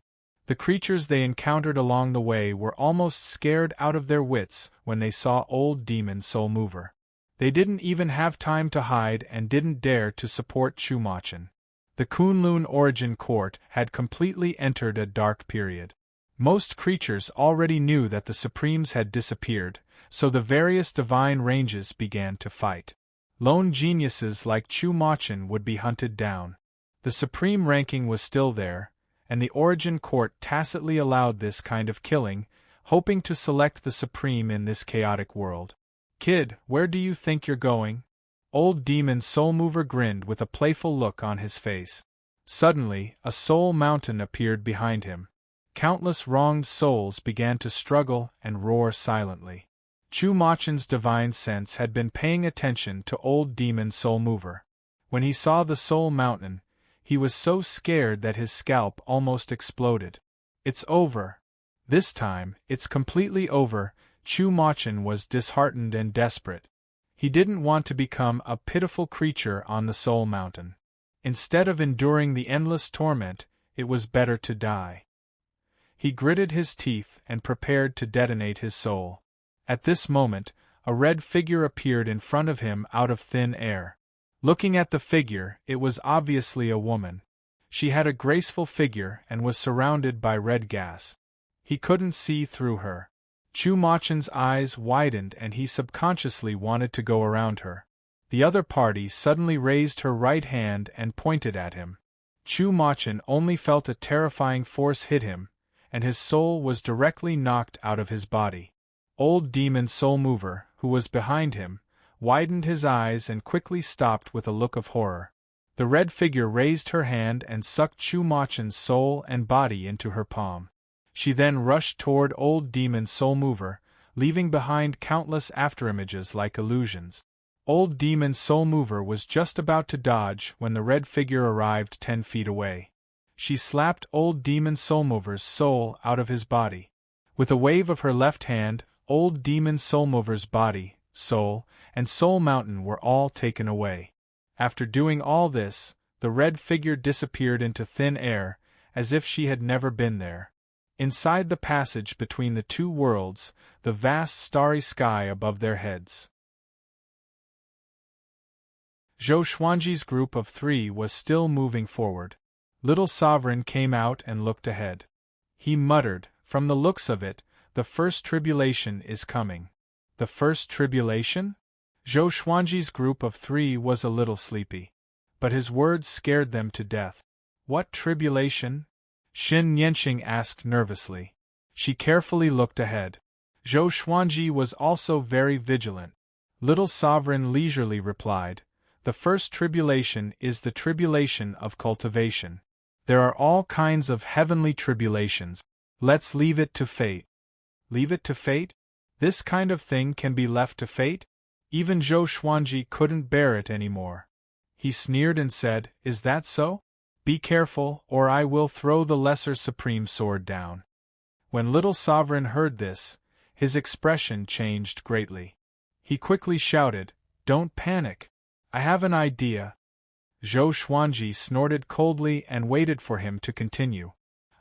The creatures they encountered along the way were almost scared out of their wits when they saw Old Demon Soul Mover. They didn't even have time to hide and didn't dare to support Chu Machin. The Kunlun Origin Court had completely entered a dark period. Most creatures already knew that the Supremes had disappeared, so the various divine ranges began to fight. Lone geniuses like Chu Machin would be hunted down. The Supreme ranking was still there, and the Origin Court tacitly allowed this kind of killing, hoping to select the Supreme in this chaotic world. Kid, where do you think you're going? Old Demon Soul Mover grinned with a playful look on his face. Suddenly, a soul mountain appeared behind him. Countless wronged souls began to struggle and roar silently. Chu Machin's divine sense had been paying attention to Old Demon Soul Mover. When he saw the soul mountain, he was so scared that his scalp almost exploded. It's over. This time, it's completely over. Chu Machin was disheartened and desperate. He didn't want to become a pitiful creature on the Soul Mountain. Instead of enduring the endless torment, it was better to die. He gritted his teeth and prepared to detonate his soul. At this moment, a red figure appeared in front of him out of thin air. Looking at the figure, it was obviously a woman. She had a graceful figure and was surrounded by red gas. He couldn't see through her. Chu Machin's eyes widened and he subconsciously wanted to go around her. The other party suddenly raised her right hand and pointed at him. Chu Machin only felt a terrifying force hit him, and his soul was directly knocked out of his body. Old Demon Soul Mover, who was behind him, widened his eyes and quickly stopped with a look of horror. The red figure raised her hand and sucked Chu Machin's soul and body into her palm. She then rushed toward Old Demon Soul Mover, leaving behind countless afterimages like illusions. Old Demon Soul Mover was just about to dodge when the red figure arrived 10 feet away. She slapped Old Demon Soul Mover's soul out of his body. With a wave of her left hand, Old Demon Soul Mover's body, soul, and Soul Mountain were all taken away. After doing all this, the red figure disappeared into thin air, as if she had never been there. Inside the passage between the two worlds, the vast starry sky above their heads. Zhou Xuanji's group of 3 was still moving forward. Little Sovereign came out and looked ahead. He muttered, "From the looks of it, the first tribulation is coming." The first tribulation? Zhou Xuanji's group of 3 was a little sleepy. But his words scared them to death. What tribulation? Xin Yanqing asked nervously. She carefully looked ahead. Zhou Xuanji was also very vigilant. Little Sovereign leisurely replied, "The first tribulation is the tribulation of cultivation. There are all kinds of heavenly tribulations. Let's leave it to fate." Leave it to fate? This kind of thing can be left to fate? Even Zhou Xuanji couldn't bear it anymore. He sneered and said, "Is that so? Be careful, or I will throw the Lesser Supreme Sword down." When Little Sovereign heard this, His expression changed greatly. He quickly shouted, "Don't panic. I have an idea." Zhou Xuanji snorted coldly and waited for him to continue.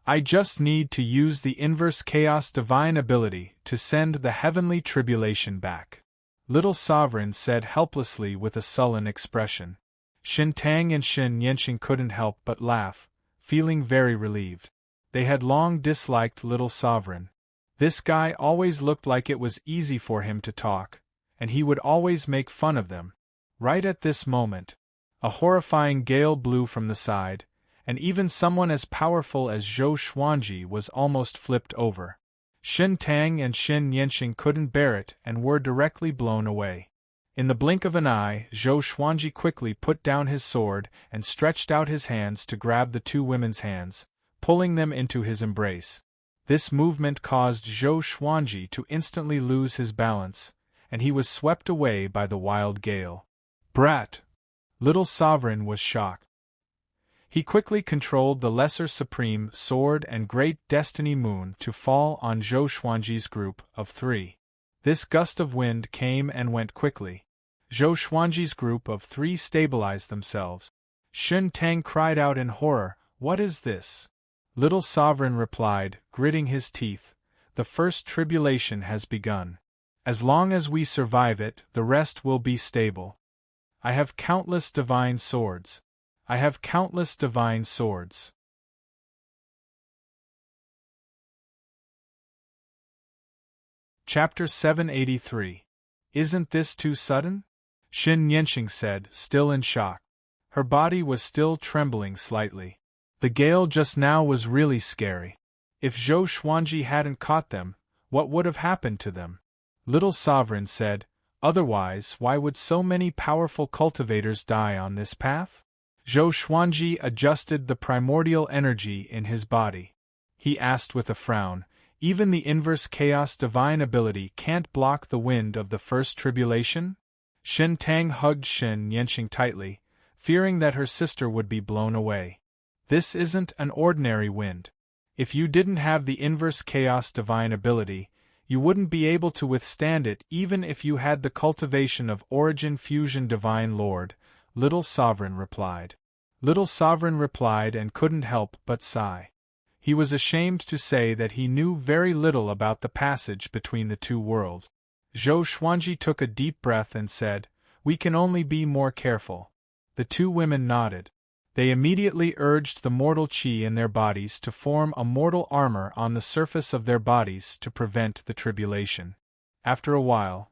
"I just need to use the inverse chaos divine ability to send the heavenly tribulation back," Little Sovereign said helplessly with a sullen expression. Xin Tang and Xin Yanqing couldn't help but laugh, feeling very relieved. They had long disliked Little Sovereign. This guy always looked like it was easy for him to talk, and he would always make fun of them. Right at this moment, a horrifying gale blew from the side, and even someone as powerful as Zhou Xuanji was almost flipped over. Xin Tang and Xin Yanqing couldn't bear it and were directly blown away. In the blink of an eye, Zhou Xuanji quickly put down his sword and stretched out his hands to grab the two women's hands, pulling them into his embrace. This movement caused Zhou Xuanji to instantly lose his balance, and he was swept away by the wild gale. "Brat!" Little Sovereign was shocked. He quickly controlled the Lesser Supreme Sword and Great Destiny Moon to fall on Zhou Xuanji's group of 3. This gust of wind came and went quickly. Zhou Xuanji's group of 3 stabilized themselves. Xin Tang cried out in horror, "What is this?" Little Sovereign replied, gritting his teeth, "The first tribulation has begun. As long as we survive it, the rest will be stable. I have countless divine swords. I have countless divine swords." Chapter 783. Isn't this too sudden? Xin Yanqing said, still in shock. Her body was still trembling slightly. The gale just now was really scary. If Zhou Xuanji hadn't caught them, what would have happened to them? Little Sovereign said, "Otherwise, why would so many powerful cultivators die on this path?" Zhou Xuanji adjusted the primordial energy in his body. He asked with a frown, "Even the inverse chaos divine ability can't block the wind of the first tribulation?" Xin Tang hugged Xin Yanqing tightly, fearing that her sister would be blown away. "This isn't an ordinary wind. If you didn't have the inverse chaos divine ability, you wouldn't be able to withstand it even if you had the cultivation of Origin Fusion Divine Lord," Little Sovereign replied. Little Sovereign replied and couldn't help but sigh. He was ashamed to say that he knew very little about the passage between the two worlds. Zhou Xuanji took a deep breath and said, "We can only be more careful." The two women nodded. They immediately urged the mortal qi in their bodies to form a mortal armor on the surface of their bodies to prevent the tribulation. After a while,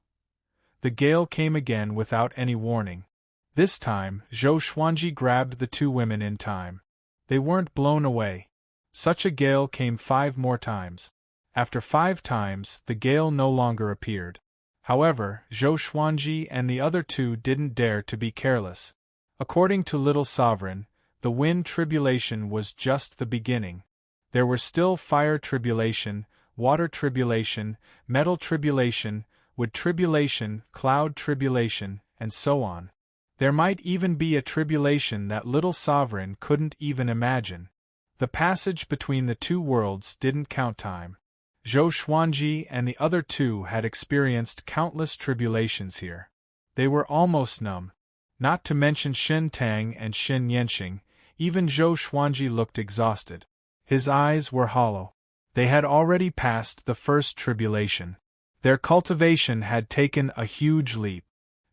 the gale came again without any warning. This time, Zhou Xuanji grabbed the two women in time. They weren't blown away. Such a gale came 5 more times. After 5 times, the gale no longer appeared. However, Zhou Xuanji and the other 2 didn't dare to be careless. According to Little Sovereign, the wind tribulation was just the beginning. There were still fire tribulation, water tribulation, metal tribulation, wood tribulation, cloud tribulation, and so on. There might even be a tribulation that Little Sovereign couldn't even imagine. The passage between the two worlds didn't count time. Zhou Xuanji and the other 2 had experienced countless tribulations here. They were almost numb. Not to mention Xin Tang and Xin Yanqing, even Zhou Xuanji looked exhausted. His eyes were hollow. They had already passed the first tribulation. Their cultivation had taken a huge leap.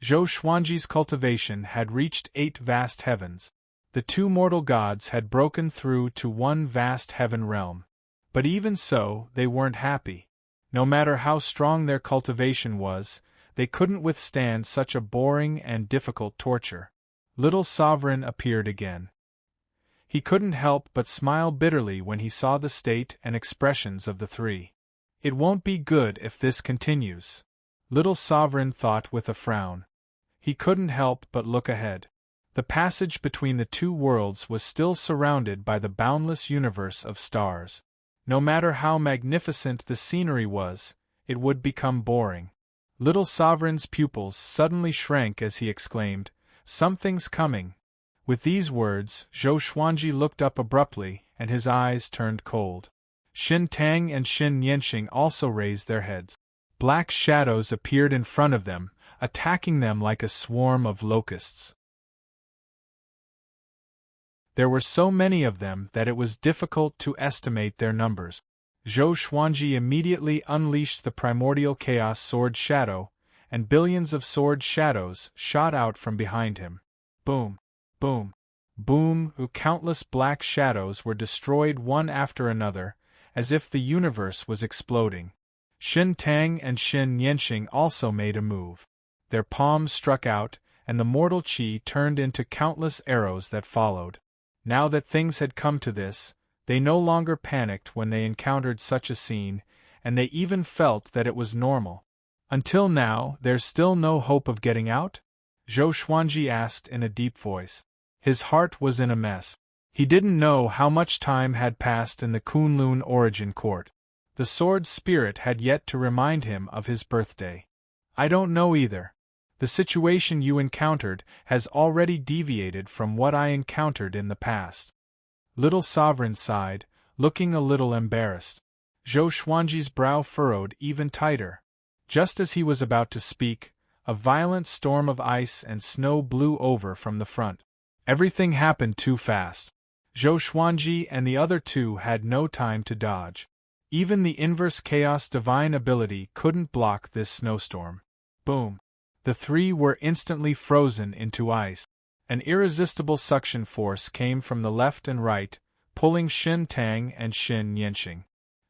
Zhou Xuanji's cultivation had reached 8 vast heavens. The 2 mortal gods had broken through to 1 vast heaven realm. But even so, they weren't happy. No matter how strong their cultivation was, they couldn't withstand such a boring and difficult torture. Little Sovereign appeared again. He couldn't help but smile bitterly when he saw the state and expressions of the 3. It won't be good if this continues, Little Sovereign thought with a frown. He couldn't help but look ahead. The passage between the two worlds was still surrounded by the boundless universe of stars. No matter how magnificent the scenery was, it would become boring. Little Sovereign's pupils suddenly shrank as he exclaimed, "Something's coming." With these words, Zhou Xuanji looked up abruptly, and his eyes turned cold. Xin Tang and Xin Yanqing also raised their heads. Black shadows appeared in front of them, attacking them like a swarm of locusts. There were so many of them that it was difficult to estimate their numbers. Zhou Xuanji immediately unleashed the primordial chaos sword shadow, and billions of sword shadows shot out from behind him. Boom! Boom! Boom! Countless black shadows were destroyed one after another, as if the universe was exploding. Xin Tang and Xin Yanqing also made a move. Their palms struck out, and the mortal chi turned into countless arrows that followed. Now that things had come to this, they no longer panicked when they encountered such a scene, and they even felt that it was normal. Until now, there's still no hope of getting out? Zhou Xuanji asked in a deep voice. His heart was in a mess. He didn't know how much time had passed in the Kunlun Origin Court. The sword spirit had yet to remind him of his birthday. I don't know either. The situation you encountered has already deviated from what I encountered in the past. Little Sovereign sighed, looking a little embarrassed. Zhou Xuanji's brow furrowed even tighter. Just as he was about to speak, a violent storm of ice and snow blew over from the front. Everything happened too fast. Zhou Xuanji and the other two had no time to dodge. Even the inverse chaos divine ability couldn't block this snowstorm. Boom! The three were instantly frozen into ice. An irresistible suction force came from the left and right, pulling Xin Tang and Xin Yanqing.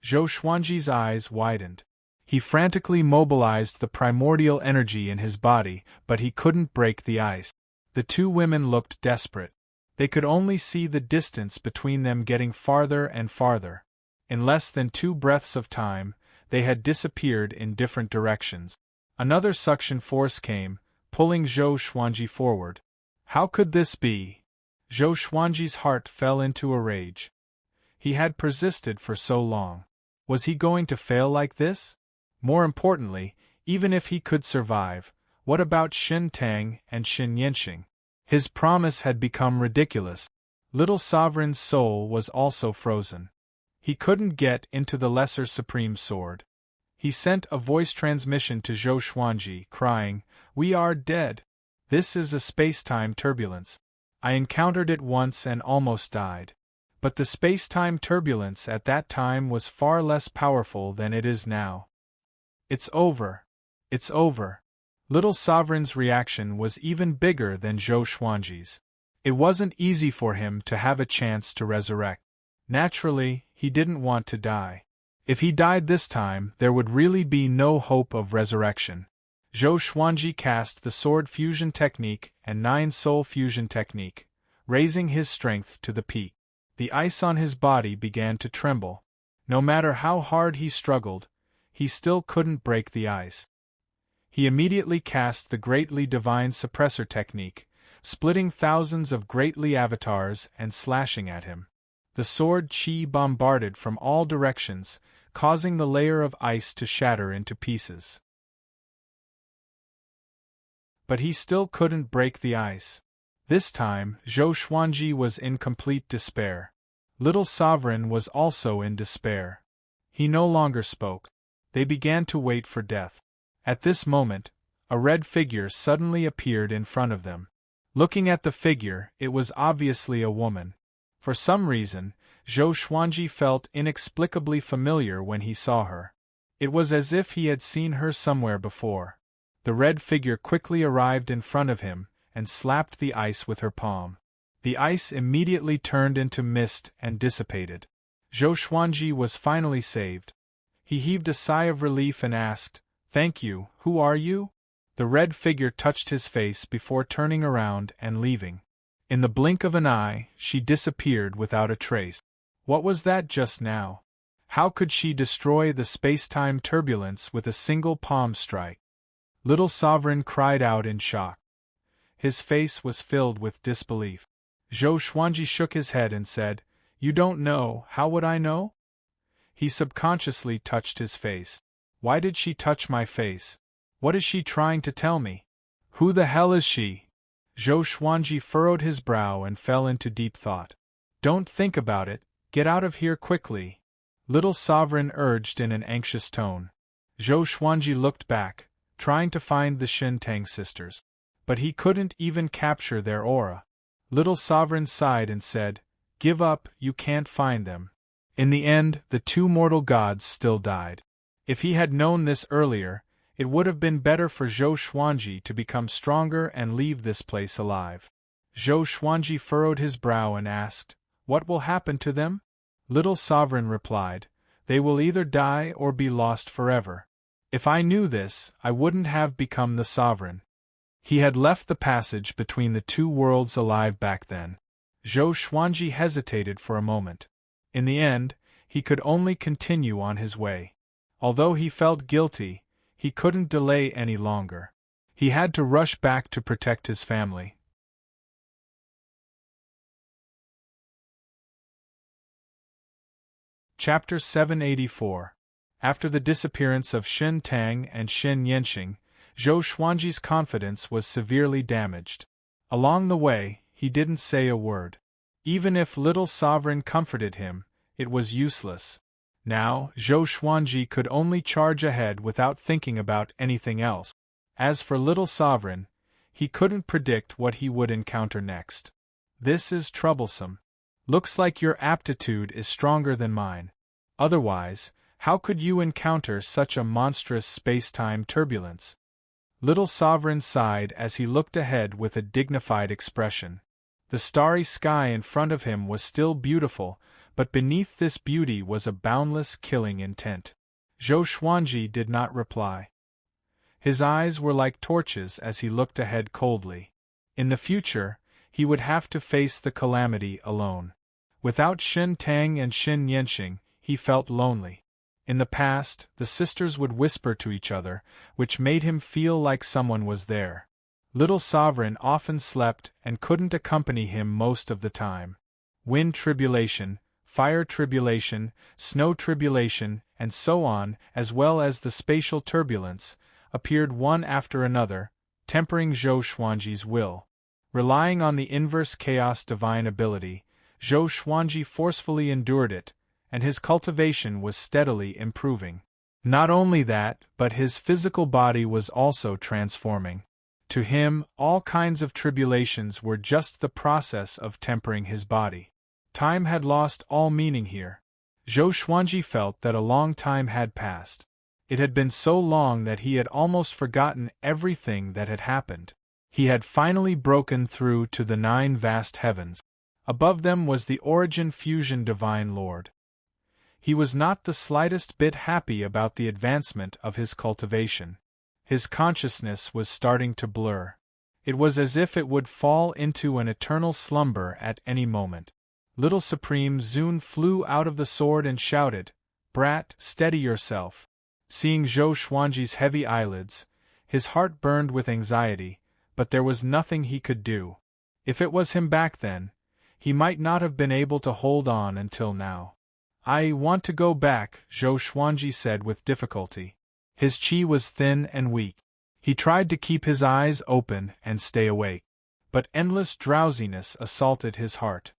Zhou Xuanji's eyes widened. He frantically mobilized the primordial energy in his body, but he couldn't break the ice. The two women looked desperate. They could only see the distance between them getting farther and farther. In less than 2 breaths of time, they had disappeared in different directions. Another suction force came, pulling Zhou Xuanji forward. How could this be? Zhou Xuanji's heart fell into a rage. He had persisted for so long. Was he going to fail like this? More importantly, even if he could survive, what about Xin Tang and Xin Yanqing? His promise had become ridiculous. Little Sovereign's soul was also frozen. He couldn't get into the Lesser Supreme Sword. He sent a voice transmission to Zhou Xuanji, crying, "We are dead. This is a space-time turbulence. I encountered it once and almost died. But the space-time turbulence at that time was far less powerful than it is now. It's over. It's over." Little Sovereign's reaction was even bigger than Zhou Xuanji's. It wasn't easy for him to have a chance to resurrect. Naturally, he didn't want to die. If he died this time, there would really be no hope of resurrection. Zhou Xuanji cast the Sword Fusion Technique and 9 Soul Fusion Technique, raising his strength to the peak. The ice on his body began to tremble. No matter how hard he struggled, he still couldn't break the ice. He immediately cast the Greatly Divine Suppressor Technique, splitting thousands of Greatly avatars and slashing at him. The sword chi bombarded from all directions, causing the layer of ice to shatter into pieces. But he still couldn't break the ice. This time, Zhou Xuanji was in complete despair. Little Sovereign was also in despair. He no longer spoke. They began to wait for death. At this moment, a red figure suddenly appeared in front of them. Looking at the figure, it was obviously a woman. For some reason, Zhou Xuanji felt inexplicably familiar when he saw her. It was as if he had seen her somewhere before. The red figure quickly arrived in front of him and slapped the ice with her palm. The ice immediately turned into mist and dissipated. Zhou Xuanji was finally saved. He heaved a sigh of relief and asked, "Thank you, who are you?" The red figure touched his face before turning around and leaving. In the blink of an eye, she disappeared without a trace. What was that just now? How could she destroy the space-time turbulence with a single palm strike? Little Sovereign cried out in shock. His face was filled with disbelief. Zhou Xuanji shook his head and said, "You don't know, how would I know?" He subconsciously touched his face. Why did she touch my face? What is she trying to tell me? Who the hell is she? Zhou Xuanji furrowed his brow and fell into deep thought. Don't think about it, get out of here quickly, Little Sovereign urged in an anxious tone. Zhou Xuanji looked back, trying to find the Shin Tang sisters. But he couldn't even capture their aura. Little Sovereign sighed and said, "Give up, you can't find them." In the end, the two mortal gods still died. If he had known this earlier, it would have been better for Zhou Xuanji to become stronger and leave this place alive. Zhou Xuanji furrowed his brow and asked, "What will happen to them?" Little Sovereign replied, "They will either die or be lost forever. If I knew this, I wouldn't have become the sovereign." He had left the passage between the two worlds alive back then. Zhou Xuanji hesitated for a moment. In the end, he could only continue on his way. Although he felt guilty, he couldn't delay any longer. He had to rush back to protect his family. Chapter 784. After the disappearance of Shin Tang and Shin Yenxing, Zhou Xuanji's confidence was severely damaged. Along the way, he didn't say a word. Even if Little Sovereign comforted him, it was useless. Now, Zhou Xuanji could only charge ahead without thinking about anything else. As for Little Sovereign, he couldn't predict what he would encounter next. "This is troublesome. Looks like your aptitude is stronger than mine. Otherwise, how could you encounter such a monstrous space-time turbulence?" Little Sovereign sighed as he looked ahead with a dignified expression. The starry sky in front of him was still beautiful, but beneath this beauty was a boundless killing intent. Zhou Xuanji did not reply. His eyes were like torches as he looked ahead coldly. In the future, he would have to face the calamity alone. Without Shin Tang and Shin Yenxing, he felt lonely. In the past, the sisters would whisper to each other, which made him feel like someone was there. Little Sovereign often slept and couldn't accompany him most of the time. Wind tribulation, fire tribulation, snow tribulation, and so on, as well as the spatial turbulence, appeared one after another, tempering Zhou Xuanji's will. Relying on the inverse chaos divine ability, Zhou Xuanji forcefully endured it, and his cultivation was steadily improving. Not only that, but his physical body was also transforming. To him, all kinds of tribulations were just the process of tempering his body. Time had lost all meaning here. Zhou Xuanji felt that a long time had passed. It had been so long that he had almost forgotten everything that had happened. He had finally broken through to the 9 vast heavens. Above them was the Origin Fusion Divine Lord. He was not the slightest bit happy about the advancement of his cultivation. His consciousness was starting to blur. It was as if it would fall into an eternal slumber at any moment. Little Supreme Zun flew out of the sword and shouted, "Brat, steady yourself." Seeing Zhou Xuanji's heavy eyelids, his heart burned with anxiety, but there was nothing he could do. If it was him back then, he might not have been able to hold on until now. "I want to go back," Zhou Xuanji said with difficulty. His qi was thin and weak. He tried to keep his eyes open and stay awake, but endless drowsiness assaulted his heart.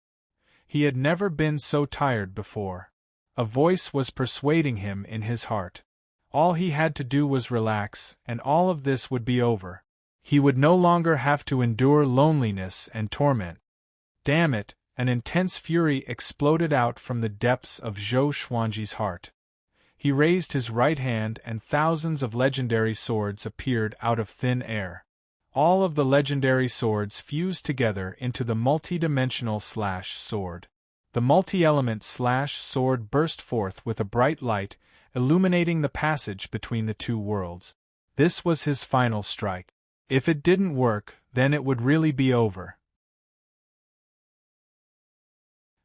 He had never been so tired before. A voice was persuading him in his heart. All he had to do was relax, and all of this would be over. He would no longer have to endure loneliness and torment. Damn it! An intense fury exploded out from the depths of Zhou Xuanji's heart. He raised his right hand and thousands of legendary swords appeared out of thin air. All of the legendary swords fused together into the multi-dimensional slash sword. The multi-element slash sword burst forth with a bright light, illuminating the passage between the two worlds. This was his final strike. If it didn't work, then it would really be over.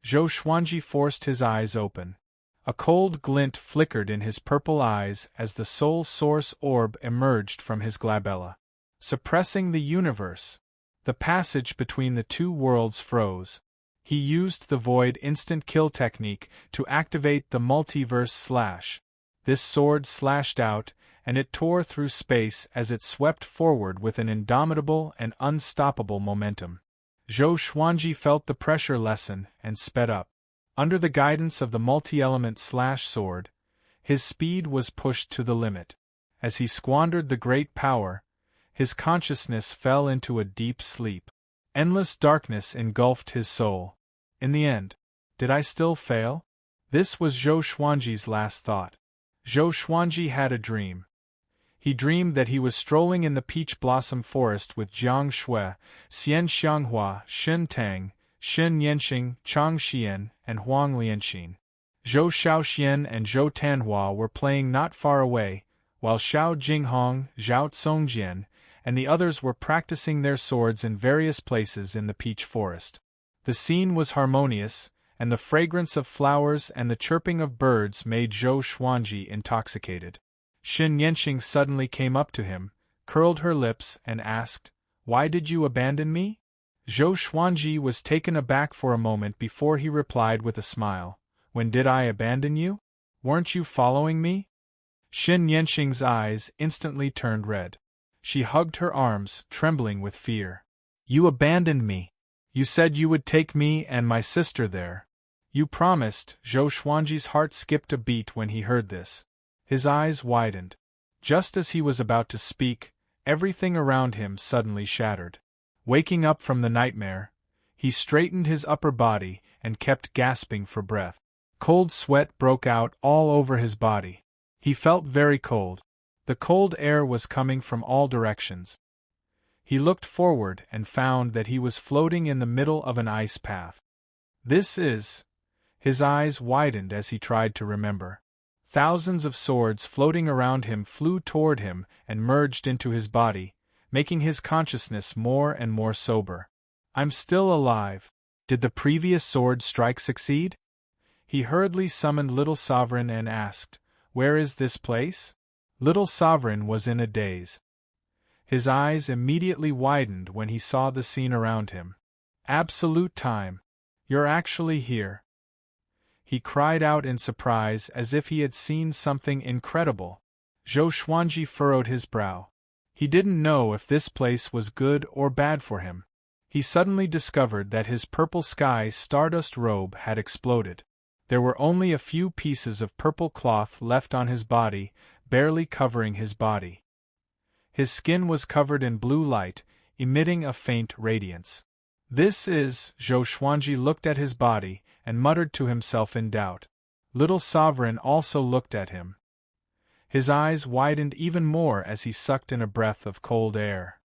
Zhou Xuanji forced his eyes open. A cold glint flickered in his purple eyes as the soul source orb emerged from his glabella. Suppressing the universe. The passage between the two worlds froze. He used the void instant kill technique to activate the multiverse slash. This sword slashed out, and it tore through space as it swept forward with an indomitable and unstoppable momentum. Zhou Xuanji felt the pressure lessen and sped up. Under the guidance of the multi-element slash sword, his speed was pushed to the limit. As he squandered the great power, his consciousness fell into a deep sleep. Endless darkness engulfed his soul. In the end, did I still fail? This was Zhou Xuanji's last thought. Zhou Xuanji had a dream. He dreamed that he was strolling in the peach blossom forest with Jiang Shui, Xian Xianghua, Shen Tang, Shen Yanxing, Chang Xian, and Huang Lianxin. Zhou Shaoxian and Zhou Tanhua were playing not far away, while Xiao Jinghong, Zhao Tsongjian, and the others were practicing their swords in various places in the peach forest. The scene was harmonious, and the fragrance of flowers and the chirping of birds made Zhou Xuanji intoxicated. Shen Yanxing suddenly came up to him, curled her lips, and asked, "Why did you abandon me?" Zhou Xuanji was taken aback for a moment before he replied with a smile, "When did I abandon you? Weren't you following me?" Shen Yanxing's eyes instantly turned red. She hugged her arms, trembling with fear. "You abandoned me. You said you would take me and my sister there. You promised." Zhou Xuanji's heart skipped a beat when he heard this. His eyes widened. Just as he was about to speak, everything around him suddenly shattered. Waking up from the nightmare, he straightened his upper body and kept gasping for breath. Cold sweat broke out all over his body. He felt very cold. The cold air was coming from all directions. He looked forward and found that he was floating in the middle of an ice path. This is... His eyes widened as he tried to remember. Thousands of swords floating around him flew toward him and merged into his body, making his consciousness more and more sober. "I'm still alive. Did the previous sword strike succeed?" He hurriedly summoned Little Sovereign and asked, "Where is this place?" Little Sovereign was in a daze. His eyes immediately widened when he saw the scene around him. "Absolute time! You're actually here!" He cried out in surprise as if he had seen something incredible. Zhou Xuanji furrowed his brow. He didn't know if this place was good or bad for him. He suddenly discovered that his purple sky stardust robe had exploded. There were only a few pieces of purple cloth left on his body, barely covering his body. His skin was covered in blue light, emitting a faint radiance. "This is..." Zhou Xuanji looked at his body and muttered to himself in doubt. Little Sovereign also looked at him. His eyes widened even more as he sucked in a breath of cold air.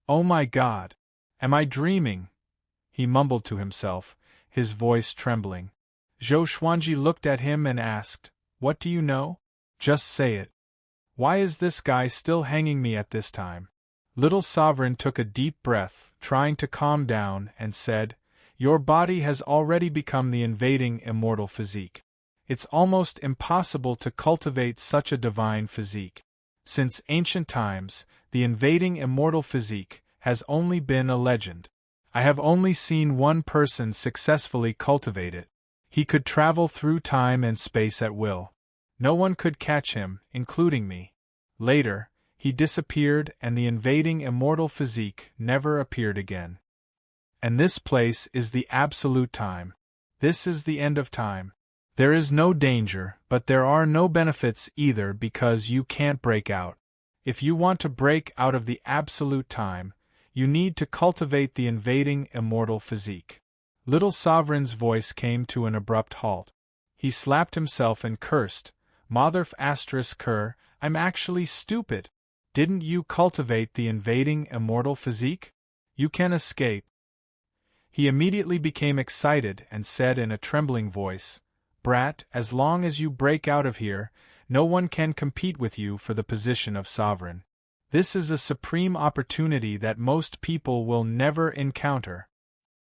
"Oh my God! Am I dreaming?" he mumbled to himself, his voice trembling. Zhou Xuanji looked at him and asked, "What do you know? Just say it. Why is this guy still hanging me at this time?" Little Sovereign took a deep breath, trying to calm down, and said, "Your body has already become the invading immortal physique. It's almost impossible to cultivate such a divine physique. Since ancient times, the invading immortal physique has only been a legend. I have only seen one person successfully cultivate it. He could travel through time and space at will. No one could catch him, including me. Later, he disappeared and the invading immortal physique never appeared again. And this place is the absolute time. This is the end of time. There is no danger, but there are no benefits either because you can't break out. If you want to break out of the absolute time, you need to cultivate the invading immortal physique." Little Sovereign's voice came to an abrupt halt. He slapped himself and cursed, "Motherf asterisk cur, I'm actually stupid. Didn't you cultivate the invading immortal physique? You can escape." He immediately became excited and said in a trembling voice, "Brat, as long as you break out of here, no one can compete with you for the position of sovereign. This is a supreme opportunity that most people will never encounter.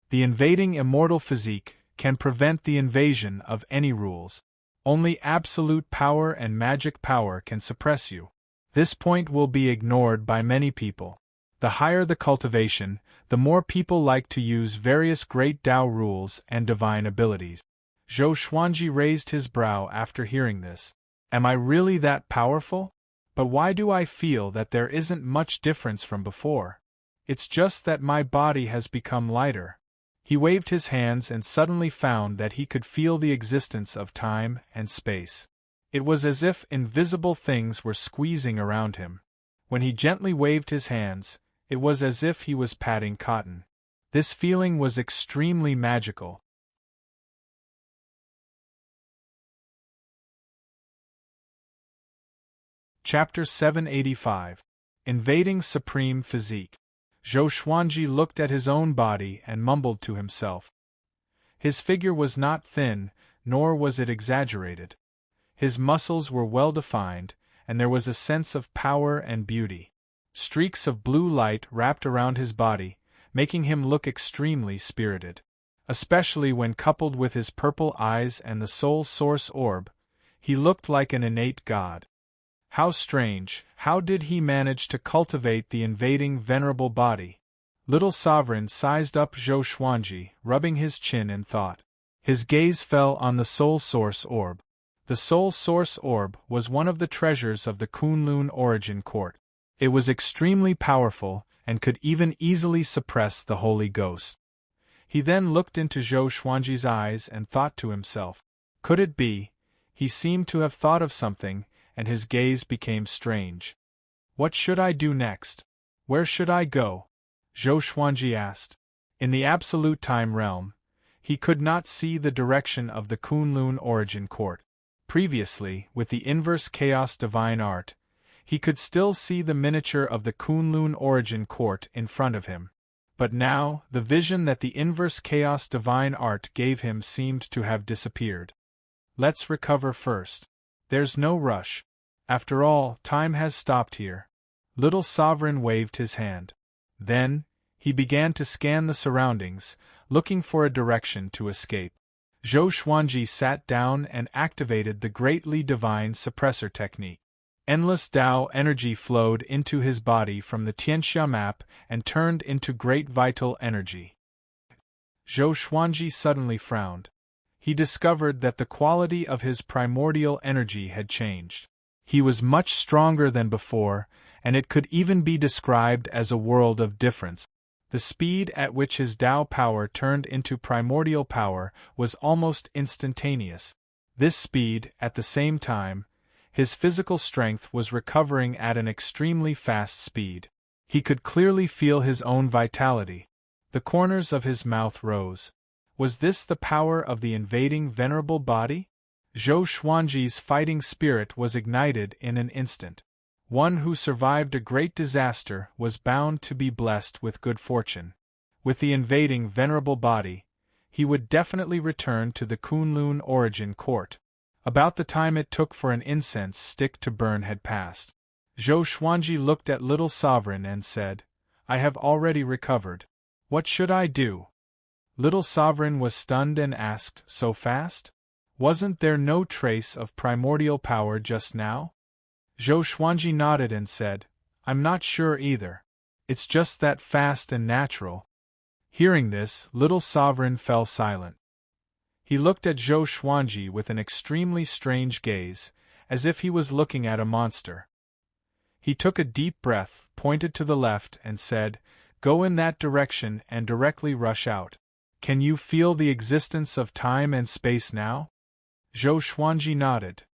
The invading immortal physique can prevent the invasion of any rules. Only absolute power and magic power can suppress you. This point will be ignored by many people. The higher the cultivation, the more people like to use various great Tao rules and divine abilities." Zhou Xuanji raised his brow after hearing this. "Am I really that powerful? But why do I feel that there isn't much difference from before? It's just that my body has become lighter." He waved his hands and suddenly found that he could feel the existence of time and space. It was as if invisible things were squeezing around him. When he gently waved his hands, it was as if he was patting cotton. This feeling was extremely magical. Chapter 785. Invading Supreme Physique. Zhou Xuanji looked at his own body and mumbled to himself. His figure was not thin, nor was it exaggerated. His muscles were well defined, and there was a sense of power and beauty. Streaks of blue light wrapped around his body, making him look extremely spirited. Especially when coupled with his purple eyes and the soul source orb, he looked like an innate god. How strange, how did he manage to cultivate the invading venerable body? Little Sovereign sized up Zhou Xuanji, rubbing his chin in thought. His gaze fell on the soul source orb. The soul source orb was one of the treasures of the Kunlun origin court. It was extremely powerful, and could even easily suppress the Holy Ghost. He then looked into Zhou Xuanji's eyes and thought to himself, could it be? He seemed to have thought of something, and his gaze became strange. What should I do next? Where should I go? Zhou Xuanji asked. In the absolute time realm, he could not see the direction of the Kunlun origin court. Previously, with the inverse chaos divine art, he could still see the miniature of the Kunlun origin court in front of him. But now, the vision that the inverse chaos divine art gave him seemed to have disappeared. Let's recover first. There's no rush. After all, time has stopped here. Little Sovereign waved his hand. Then, he began to scan the surroundings, looking for a direction to escape. Zhou Xuanji sat down and activated the greatly divine suppressor technique. Endless Tao energy flowed into his body from the Tianxia map and turned into great vital energy. Zhou Xuanji suddenly frowned. He discovered that the quality of his primordial energy had changed. He was much stronger than before, and it could even be described as a world of difference. The speed at which his Tao power turned into primordial power was almost instantaneous. This speed, at the same time, his physical strength was recovering at an extremely fast speed. He could clearly feel his own vitality. The corners of his mouth rose. Was this the power of the invading venerable body? Zhou Xuanji's fighting spirit was ignited in an instant. One who survived a great disaster was bound to be blessed with good fortune. With the invading venerable body, he would definitely return to the Kunlun origin court. About the time it took for an incense stick to burn had passed. Zhou Xuanji looked at Little Sovereign and said, I have already recovered. What should I do? Little Sovereign was stunned and asked, so fast? Wasn't there no trace of primordial power just now? Zhou Xuanji nodded and said, I'm not sure either. It's just that fast and natural. Hearing this, Little Sovereign fell silent. He looked at Zhou Xuanji with an extremely strange gaze, as if he was looking at a monster. He took a deep breath, pointed to the left, and said, Go in that direction and directly rush out. Can you feel the existence of time and space now? Zhou Xuanji nodded.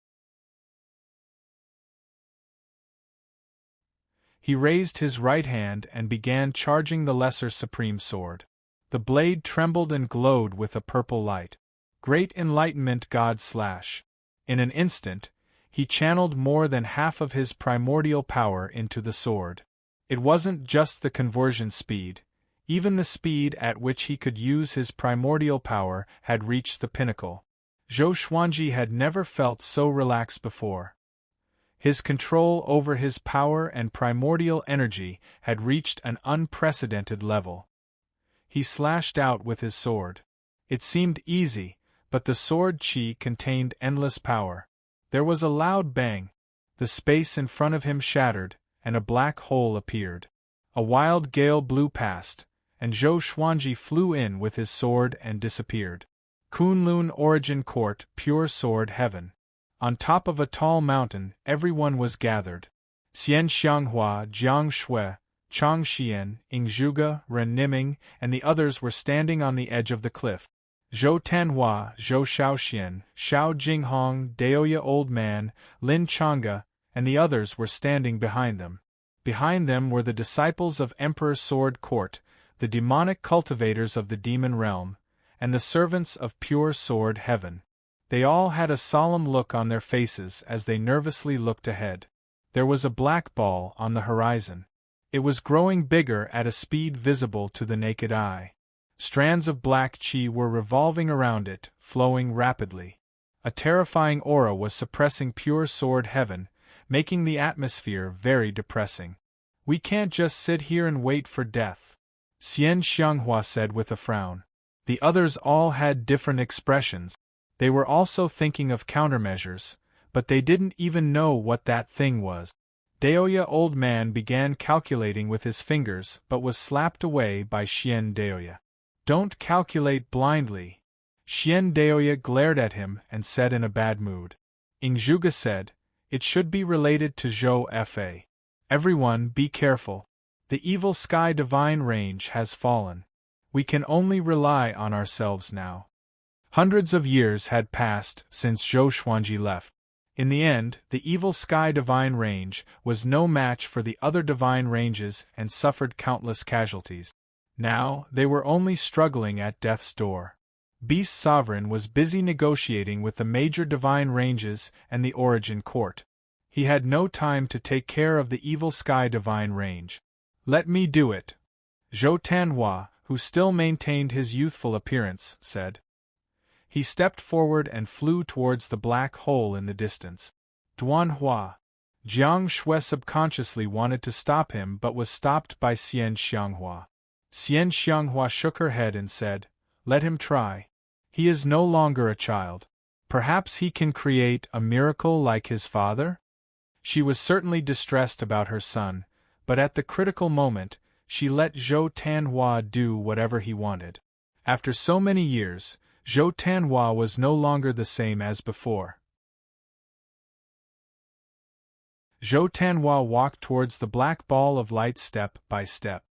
He raised his right hand and began charging the Lesser Supreme Sword. The blade trembled and glowed with a purple light. Great Enlightenment God / In an instant, he channeled more than half of his primordial power into the sword. It wasn't just the conversion speed, even the speed at which he could use his primordial power had reached the pinnacle. Zhou Xuanji had never felt so relaxed before. His control over his power and primordial energy had reached an unprecedented level. He slashed out with his sword. It seemed easy, but the sword chi contained endless power. There was a loud bang. The space in front of him shattered, and a black hole appeared. A wild gale blew past, and Zhou Xuanji flew in with his sword and disappeared. Kunlun Origin Court, Pure Sword Heaven. On top of a tall mountain, everyone was gathered. Xian Xianghua, Jiang Shui, Chang Xian, Ing Zhuge, Ren Niming, and the others were standing on the edge of the cliff. Zhou Tanhua, Zhou Shaoxian, Xiao Jinghong, Daoya Old Man, Lin Chang'e, and the others were standing behind them. Behind them were the disciples of Emperor Sword Court, the demonic cultivators of the demon realm, and the servants of pure sword heaven. They all had a solemn look on their faces as they nervously looked ahead. There was a black ball on the horizon. It was growing bigger at a speed visible to the naked eye. Strands of black chi were revolving around it, flowing rapidly. A terrifying aura was suppressing pure sword heaven, making the atmosphere very depressing. "We can't just sit here and wait for death," Xian Xianghua said with a frown. The others all had different expressions. They were also thinking of countermeasures, but they didn't even know what that thing was. Daoya Old Man began calculating with his fingers but was slapped away by Xian Daoya. "Don't calculate blindly." Xian Daoya glared at him and said in a bad mood. Ingzhuge said, "It should be related to Zhou Fa. Everyone be careful. The evil sky divine range has fallen. We can only rely on ourselves now." Hundreds of years had passed since Zhou Xuanji left. In the end, the evil sky divine range was no match for the other divine ranges and suffered countless casualties. Now, they were only struggling at death's door. Beast Sovereign was busy negotiating with the major divine ranges and the Origin Court. He had no time to take care of the evil sky divine range. "Let me do it," Zhou Tanhua, who still maintained his youthful appearance, said. He stepped forward and flew towards the black hole in the distance. "Duanhua." Jiang Shui subconsciously wanted to stop him but was stopped by Xian Xianghua. Xian Xianghua shook her head and said, "Let him try. He is no longer a child. Perhaps he can create a miracle like his father?" She was certainly distressed about her son, but at the critical moment, she let Zhou Tanhua do whatever he wanted. After so many years, Zhou Tanhua was no longer the same as before. Zhou Tanhua walked towards the black ball of light step by step.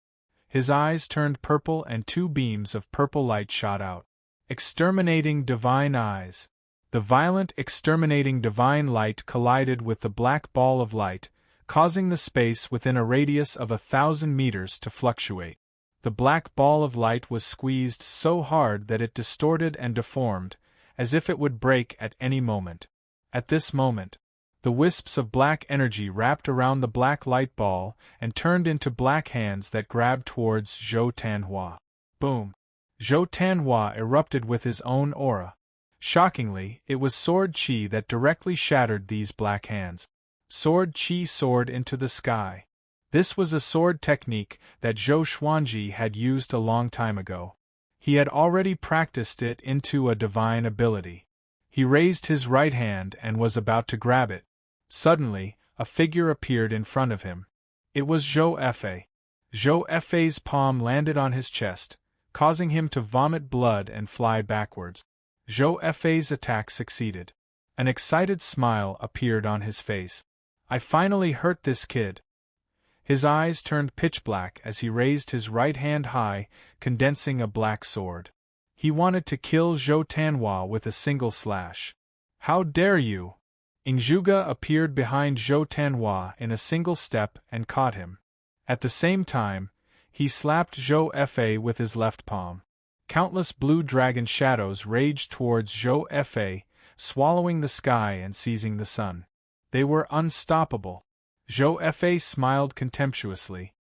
His eyes turned purple and two beams of purple light shot out. Exterminating divine eyes. The violent exterminating divine light collided with the black ball of light, causing the space within a radius of 1,000 meters to fluctuate. The black ball of light was squeezed so hard that it distorted and deformed, as if it would break at any moment. At this moment, the wisps of black energy wrapped around the black light ball and turned into black hands that grabbed towards Zhou Tanhua. Boom! Zhou Tanhua erupted with his own aura. Shockingly, it was sword chi that directly shattered these black hands. Sword chi soared into the sky. This was a sword technique that Zhou Xuanji had used a long time ago. He had already practiced it into a divine ability. He raised his right hand and was about to grab it. Suddenly, a figure appeared in front of him. It was Zhou Fa. Zhou Fa's palm landed on his chest, causing him to vomit blood and fly backwards. Zhou Fa's attack succeeded. An excited smile appeared on his face. "I finally hurt this kid." His eyes turned pitch black as he raised his right hand high, condensing a black sword. He wanted to kill Zhou Tanhua with a single slash. "How dare you!" Ingzhuge appeared behind Zhou Tanhua in a single step and caught him. At the same time, he slapped Zhou Fa with his left palm. Countless blue dragon shadows raged towards Zhou Fa, swallowing the sky and seizing the sun. They were unstoppable. Zhou Fa smiled contemptuously.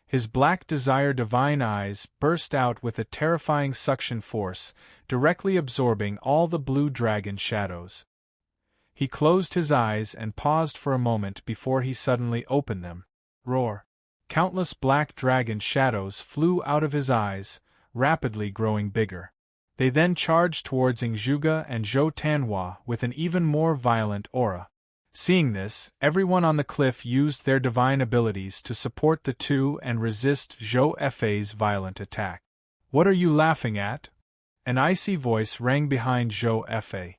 His black desire divine eyes burst out with a terrifying suction force, directly absorbing all the blue dragon shadows. He closed his eyes and paused for a moment before he suddenly opened them. Roar! Countless black dragon shadows flew out of his eyes, rapidly growing bigger. They then charged towards Ingzhuge and Zhou Tanhua with an even more violent aura. Seeing this, everyone on the cliff used their divine abilities to support the two and resist Zhou Fa's violent attack. "What are you laughing at?" An icy voice rang behind Zhou Fa.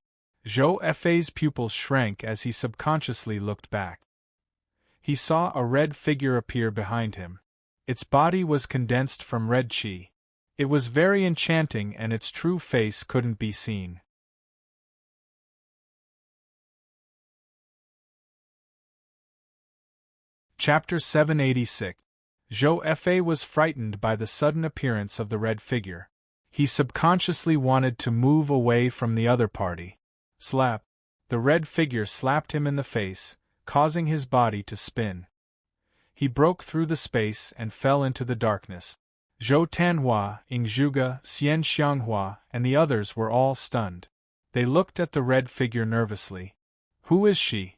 Zhou Fa's pupils shrank as he subconsciously looked back. He saw a red figure appear behind him. Its body was condensed from red chi. It was very enchanting and its true face couldn't be seen. Chapter 786. Zhou Fa was frightened by the sudden appearance of the red figure. He subconsciously wanted to move away from the other party. Slap! The red figure slapped him in the face, causing his body to spin. He broke through the space and fell into the darkness. Zhou Tanhua, Ing Zhuge, Xian Xianghua, and the others were all stunned. They looked at the red figure nervously. "Who is she?"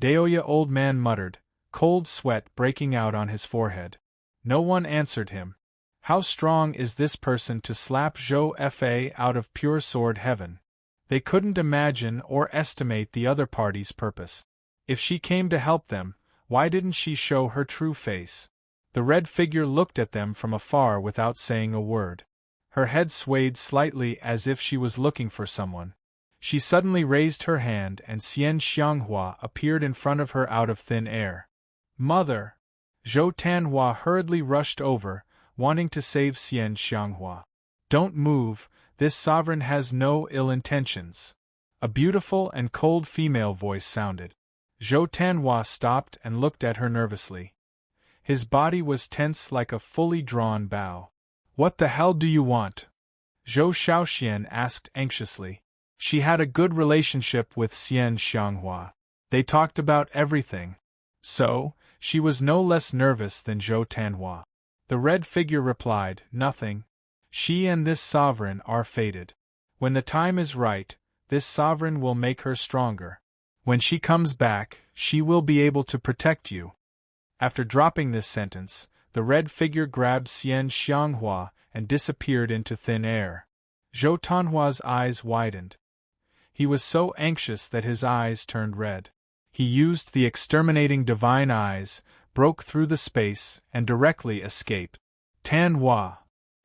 Daoya old man muttered, cold sweat breaking out on his forehead. No one answered him. How strong is this person to slap Zhou Fa out of pure sword heaven? They couldn't imagine or estimate the other party's purpose. If she came to help them, why didn't she show her true face? The red figure looked at them from afar without saying a word. Her head swayed slightly as if she was looking for someone. She suddenly raised her hand and Xian Xianghua appeared in front of her out of thin air. "Mother!" Zhou Tanhua hurriedly rushed over, wanting to save Xian Xianghua. "Don't move, this sovereign has no ill intentions." A beautiful and cold female voice sounded. Zhou Tanhua stopped and looked at her nervously. His body was tense like a fully drawn bow. "What the hell do you want?" Zhou Shaoxian asked anxiously. She had a good relationship with Xian Xianghua. They talked about everything. So, she was no less nervous than Zhou Tanhua. The red figure replied, "Nothing. She and this sovereign are fated. When the time is right, this sovereign will make her stronger. When she comes back, she will be able to protect you." After dropping this sentence, the red figure grabbed Xian Xianghua and disappeared into thin air. Zhou Tanhua's eyes widened. He was so anxious that his eyes turned red. He used the exterminating divine eyes, broke through the space, and directly escaped. "Tanhua!"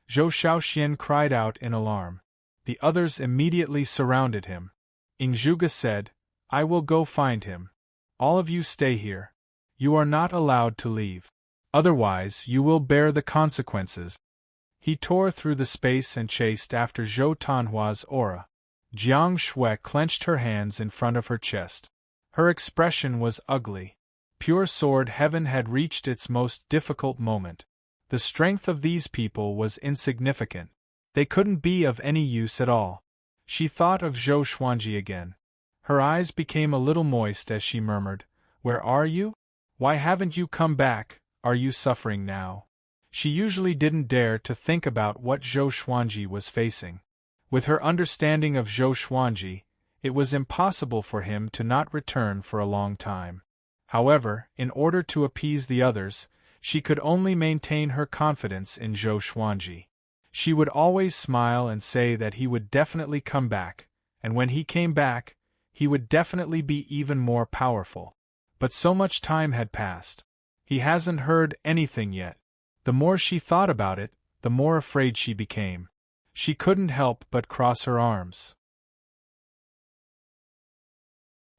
Zhou Shaoxian cried out in alarm. The others immediately surrounded him. Ing Zhuge said, "I will go find him. All of you stay here. You are not allowed to leave. Otherwise you will bear the consequences." He tore through the space and chased after Zhou Tanhua's aura. Jiang Shui clenched her hands in front of her chest. Her expression was ugly. Pure sword heaven had reached its most difficult moment. The strength of these people was insignificant. They couldn't be of any use at all. She thought of Zhou Xuanji again. Her eyes became a little moist as she murmured, "Where are you? Why haven't you come back? Are you suffering now?" She usually didn't dare to think about what Zhou Xuanji was facing. With her understanding of Zhou Xuanji, it was impossible for him to not return for a long time. However, in order to appease the others, she could only maintain her confidence in Zhou Xuanji. She would always smile and say that he would definitely come back, and when he came back, he would definitely be even more powerful. But so much time had passed. He hasn't heard anything yet. The more she thought about it, the more afraid she became. She couldn't help but cross her arms.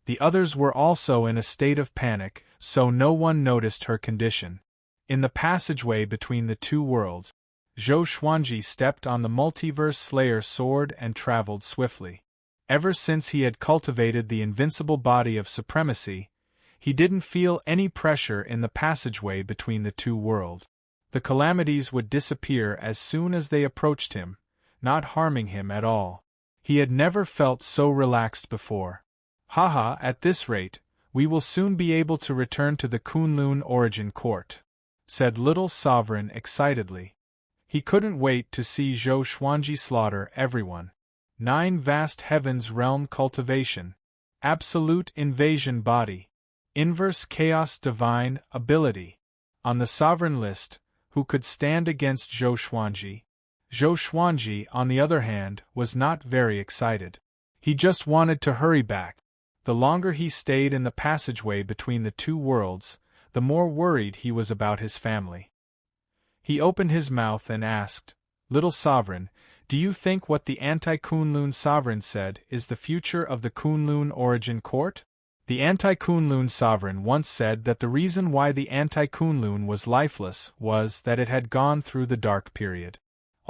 The others were also in a state of panic, so no one noticed her condition. In the passageway between the two worlds, Zhou Xuanji stepped on the multiverse slayer sword and traveled swiftly. Ever since he had cultivated the invincible body of supremacy, he didn't feel any pressure in the passageway between the two worlds. The calamities would disappear as soon as they approached him, not harming him at all. He had never felt so relaxed before. "Haha, at this rate, we will soon be able to return to the Kunlun Origin Court," said Little Sovereign excitedly. He couldn't wait to see Zhou Xuanji slaughter everyone. 9 vast heavens realm cultivation. Absolute invasion body. Inverse chaos divine ability. On the sovereign list, who could stand against Zhou Xuanji? Zhou Xuanji, on the other hand, was not very excited. He just wanted to hurry back. The longer he stayed in the passageway between the two worlds, the more worried he was about his family. He opened his mouth and asked, "Little Sovereign, do you think what the anti-Kunlun Sovereign said is the future of the Kunlun Origin Court?" The anti-Kunlun Sovereign once said that the reason why the anti-Kunlun was lifeless was that it had gone through the dark period.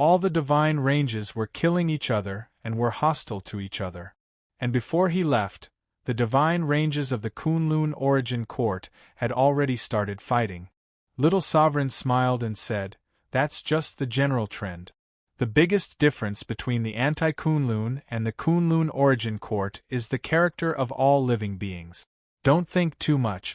All the divine ranges were killing each other and were hostile to each other. And before he left, the divine ranges of the Kunlun origin court had already started fighting. Little Sovereign smiled and said, "That's just the general trend. The biggest difference between the anti-Kunlun and the Kunlun origin court is the character of all living beings. Don't think too much."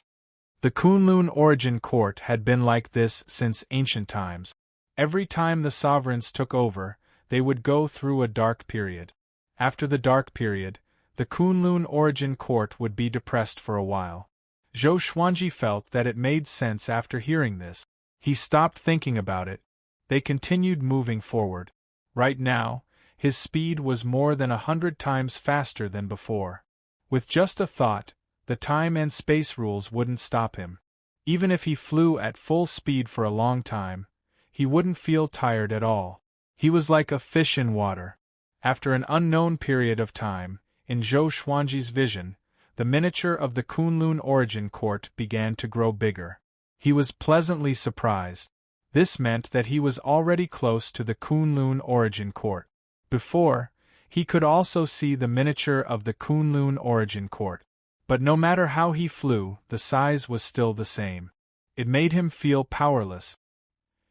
The Kunlun origin court had been like this since ancient times. Every time the sovereigns took over, they would go through a dark period. After the dark period, the Kunlun origin court would be depressed for a while. Zhou Xuanji felt that it made sense after hearing this. He stopped thinking about it. They continued moving forward. Right now, his speed was more than 100 times faster than before. With just a thought, the time and space rules wouldn't stop him. Even if he flew at full speed for a long time, he wouldn't feel tired at all. He was like a fish in water. After an unknown period of time, in Zhou Xuanji's vision, the miniature of the Kunlun origin court began to grow bigger. He was pleasantly surprised. This meant that he was already close to the Kunlun origin court. Before, he could also see the miniature of the Kunlun origin court. But no matter how he flew, the size was still the same. It made him feel powerless.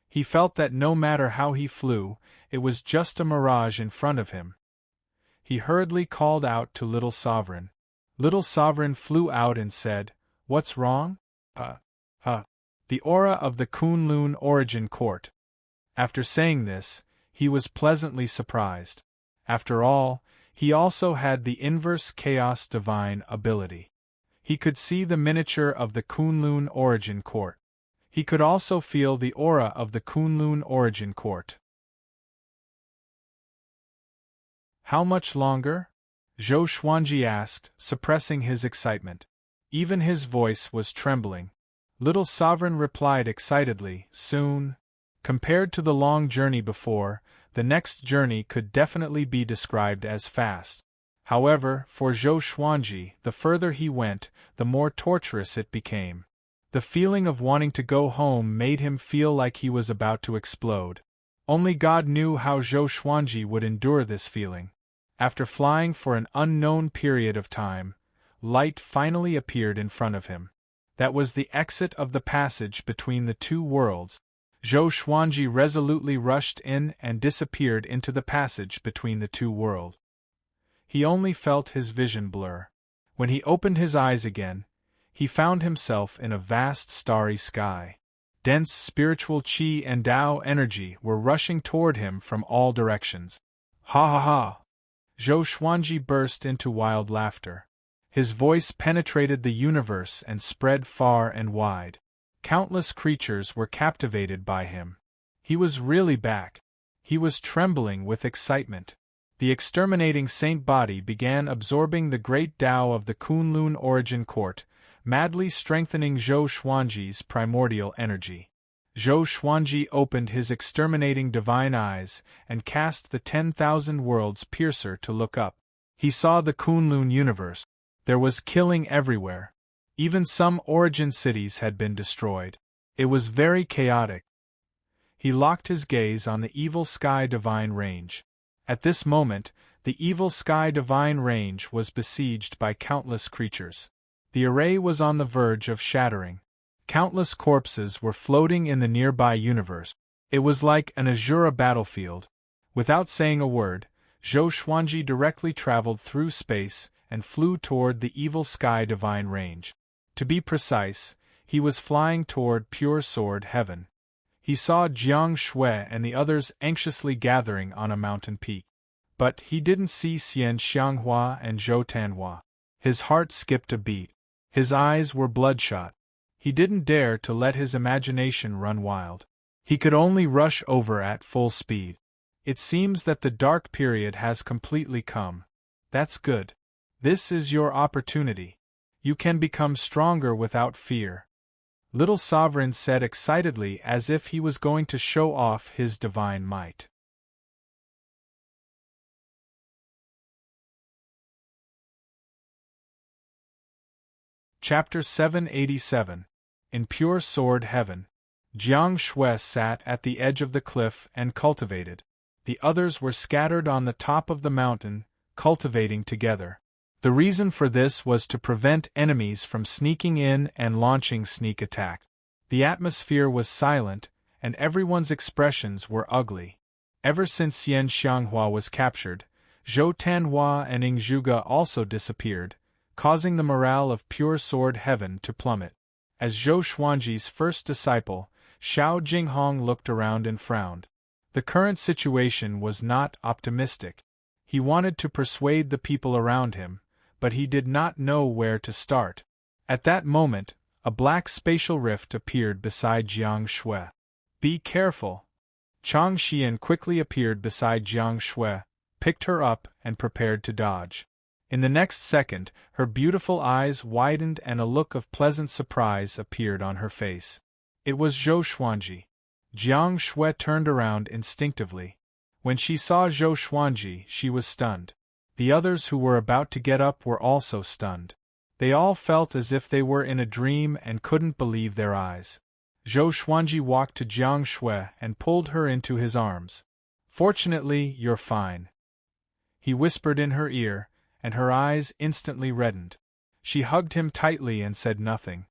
He felt that no matter how he flew, it was just a mirage in front of him. He hurriedly called out to Little Sovereign. Little Sovereign flew out and said, "What's wrong?" The aura of the Kunlun origin court. After saying this, he was pleasantly surprised. After all, he also had the inverse chaos divine ability. He could see the miniature of the Kunlun origin court. He could also feel the aura of the Kunlun origin court. "How much longer?" Zhou Xuanji asked, suppressing his excitement. Even his voice was trembling. Little Sovereign replied excitedly, "Soon." Compared to the long journey before, the next journey could definitely be described as fast. However, for Zhou Xuanji, the further he went, the more torturous it became. The feeling of wanting to go home made him feel like he was about to explode. Only God knew how Zhou Xuanji would endure this feeling. After flying for an unknown period of time, light finally appeared in front of him. That was the exit of the passage between the two worlds. Zhou Xuanji resolutely rushed in and disappeared into the passage between the two worlds. He only felt his vision blur. When he opened his eyes again, he found himself in a vast starry sky. Dense spiritual qi and Tao energy were rushing toward him from all directions. "Ha ha ha!" Zhou Xuanji burst into wild laughter. His voice penetrated the universe and spread far and wide. Countless creatures were captivated by him. He was really back. He was trembling with excitement. The exterminating saint body began absorbing the great Tao of the Kunlun origin court, madly strengthening Zhou Xuanji's primordial energy. Zhou Xuanji opened his exterminating divine eyes and cast the 10,000 worlds piercer to look up. He saw the Kunlun universe. There was killing everywhere. Even some origin cities had been destroyed. It was very chaotic. He locked his gaze on the evil sky divine range. At this moment, the evil sky divine range was besieged by countless creatures. The array was on the verge of shattering. Countless corpses were floating in the nearby universe. It was like an Azura battlefield. Without saying a word, Zhou Xuanji directly traveled through space and flew toward the evil sky divine range. To be precise, he was flying toward pure sword heaven. He saw Jiang Shui and the others anxiously gathering on a mountain peak. But he didn't see Xian Xianghua and Zhou Tanhua. His heart skipped a beat. His eyes were bloodshot. He didn't dare to let his imagination run wild. He could only rush over at full speed. It seems that the dark period has completely come. That's good. This is your opportunity. You can become stronger without fear. Little Sovereign said excitedly as if he was going to show off his divine might. Chapter 787. In Pure Sword Heaven. Jiang Shui sat at the edge of the cliff and cultivated. The others were scattered on the top of the mountain, cultivating together. The reason for this was to prevent enemies from sneaking in and launching sneak attacks. The atmosphere was silent, and everyone's expressions were ugly. Ever since Yen Xianghua was captured, Zhou Tanhua and Ing Zhuge also disappeared, causing the morale of Pure Sword Heaven to plummet. As Zhou Xuanji's first disciple, Xiao Jinghong looked around and frowned. The current situation was not optimistic. He wanted to persuade the people around him, but he did not know where to start. At that moment, a black spatial rift appeared beside Jiang Shui. "Be careful." Chang Xian quickly appeared beside Jiang Shui, picked her up, and prepared to dodge. In the next second, her beautiful eyes widened and a look of pleasant surprise appeared on her face. It was Zhou Xuanji. Jiang Shui turned around instinctively. When she saw Zhou Xuanji, she was stunned. The others who were about to get up were also stunned. They all felt as if they were in a dream and couldn't believe their eyes. Zhou Xuanji walked to Jiang Shui and pulled her into his arms. "Fortunately, you're fine," he whispered in her ear, and her eyes instantly reddened. She hugged him tightly and said nothing.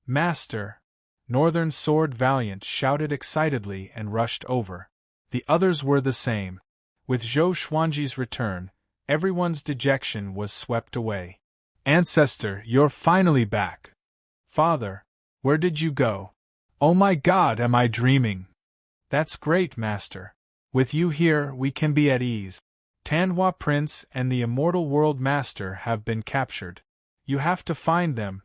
"Master!" Northern Sword Valiant shouted excitedly and rushed over. The others were the same. With Zhou Xuanji's return, everyone's dejection was swept away. "Ancestor, you're finally back!" "Father, where did you go?" "Oh my God, am I dreaming?" "That's great, Master. With you here, we can be at ease. Tanhua Prince and the Immortal World Master have been captured. You have to find them."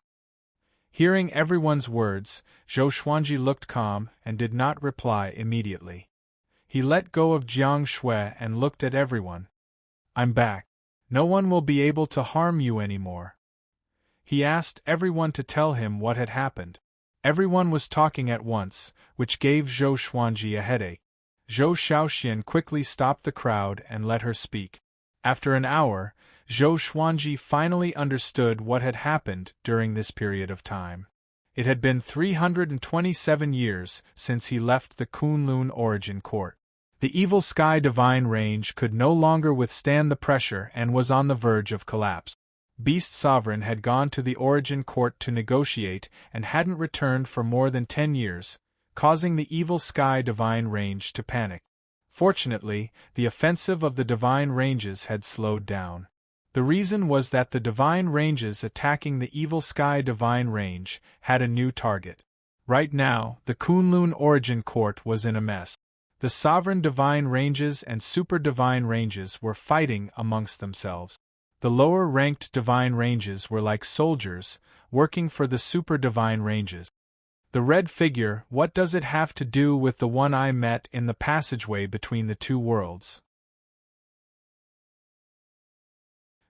Hearing everyone's words, Zhou Xuanji looked calm and did not reply immediately. He let go of Jiang Shui and looked at everyone. "I'm back. No one will be able to harm you anymore." He asked everyone to tell him what had happened. Everyone was talking at once, which gave Zhou Xuanji a headache. Zhou Shaoxian quickly stopped the crowd and let her speak. After an hour, Zhou Xuanji finally understood what had happened during this period of time. It had been 327 years since he left the Kunlun Origin Court. The Evil Sky Divine Range could no longer withstand the pressure and was on the verge of collapse. Beast Sovereign had gone to the Origin Court to negotiate and hadn't returned for more than 10 years, causing the Evil Sky Divine Range to panic. Fortunately, the offensive of the Divine Ranges had slowed down. The reason was that the Divine Ranges attacking the Evil Sky Divine Range had a new target. Right now, the Kunlun Origin Court was in a mess. The Sovereign Divine Ranges and Super Divine Ranges were fighting amongst themselves. The lower-ranked Divine Ranges were like soldiers, working for the Super Divine Ranges. "The red figure, what does it have to do with the one I met in the passageway between the two worlds?"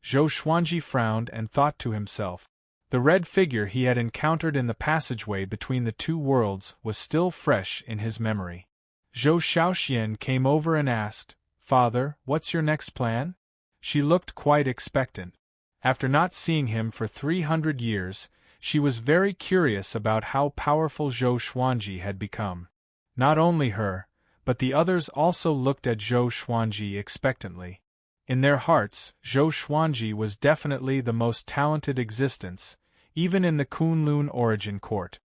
Zhou Xuanji frowned and thought to himself. The red figure he had encountered in the passageway between the two worlds was still fresh in his memory. Zhou Shaoxian came over and asked, "Father, what's your next plan?" She looked quite expectant. After not seeing him for 300 years, she was very curious about how powerful Zhou Xuanji had become. Not only her, but the others also looked at Zhou Xuanji expectantly. In their hearts, Zhou Xuanji was definitely the most talented existence, even in the Kunlun Origin Court.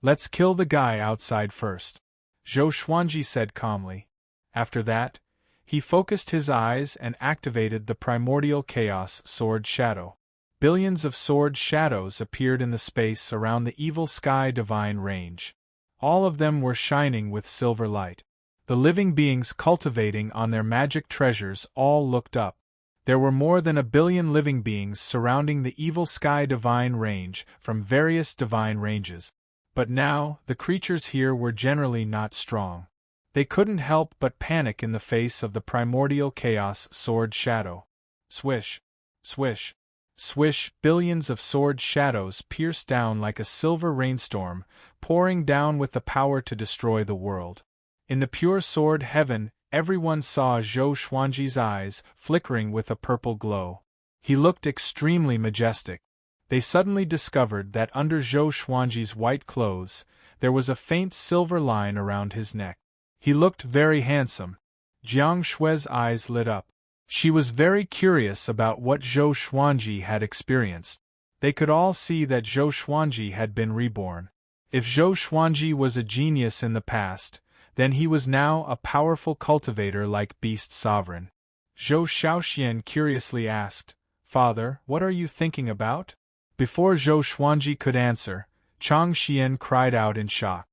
"Let's kill the guy outside first," Zhou Xuanji said calmly. After that, he focused his eyes and activated the primordial chaos sword shadow. Billions of sword shadows appeared in the space around the Evil Sky Divine Range. All of them were shining with silver light. The living beings cultivating on their magic treasures all looked up. There were more than 1 billion living beings surrounding the Evil Sky Divine Range from various divine ranges. But now, the creatures here were generally not strong. They couldn't help but panic in the face of the primordial chaos sword shadow. Swish, swish, swish, billions of sword shadows pierced down like a silver rainstorm, pouring down with the power to destroy the world. In the pure sword heaven, everyone saw Zhou Xuanji's eyes flickering with a purple glow. He looked extremely majestic. They suddenly discovered that under Zhou Xuanji's white clothes, there was a faint silver line around his neck. He looked very handsome. Jiang Shui's eyes lit up. She was very curious about what Zhou Xuanji had experienced. They could all see that Zhou Xuanji had been reborn. If Zhou Xuanji was a genius in the past, then he was now a powerful cultivator like Beast Sovereign. Zhou Xiaoxian curiously asked, "Father, what are you thinking about?" Before Zhou Xuanji could answer, Chang Xian cried out in shock.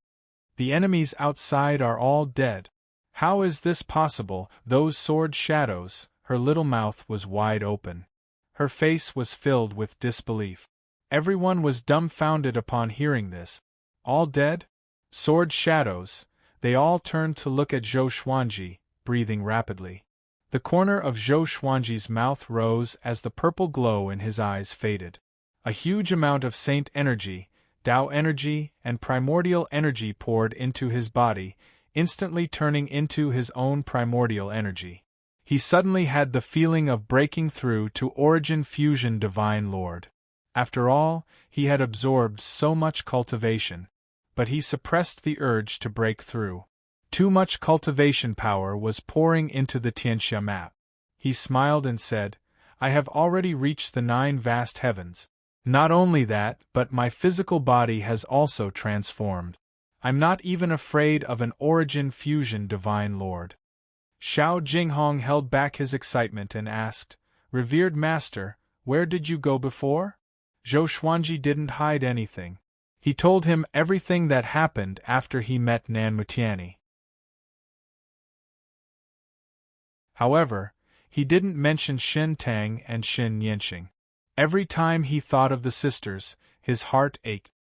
"The enemies outside are all dead. How is this possible? Those sword shadows." Her little mouth was wide open. Her face was filled with disbelief. Everyone was dumbfounded upon hearing this. All dead? Sword shadows. They all turned to look at Zhou Xuanji, breathing rapidly. The corner of Zhou Xuanji's mouth rose as the purple glow in his eyes faded. A huge amount of saint energy, Tao energy, and primordial energy poured into his body, instantly turning into his own primordial energy. He suddenly had the feeling of breaking through to Origin Fusion Divine Lord. After all, he had absorbed so much cultivation. But he suppressed the urge to break through. Too much cultivation power was pouring into the Tianxia map. He smiled and said, "I have already reached the 9 vast heavens. Not only that, but my physical body has also transformed. I'm not even afraid of an Origin Fusion Divine Lord." Xiao Jinghong held back his excitement and asked, "Revered Master, where did you go before?" Zhou Xuanji didn't hide anything. He told him everything that happened after he met Nan Mutiani. However, he didn't mention Xin Tang and Xin Yanqing. Every time he thought of the sisters, his heart ached.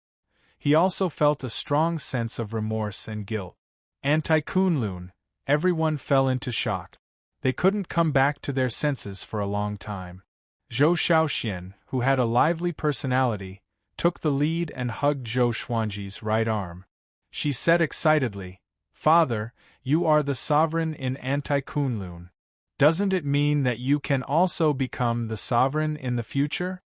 He also felt a strong sense of remorse and guilt. Anti-Kunlun, everyone fell into shock. They couldn't come back to their senses for a long time. Zhou Xiaoxian, who had a lively personality, took the lead and hugged Zhou Xuanji's right arm. She said excitedly, "Father, you are the sovereign in Anti-Kunlun. Doesn't it mean that you can also become the sovereign in the future?"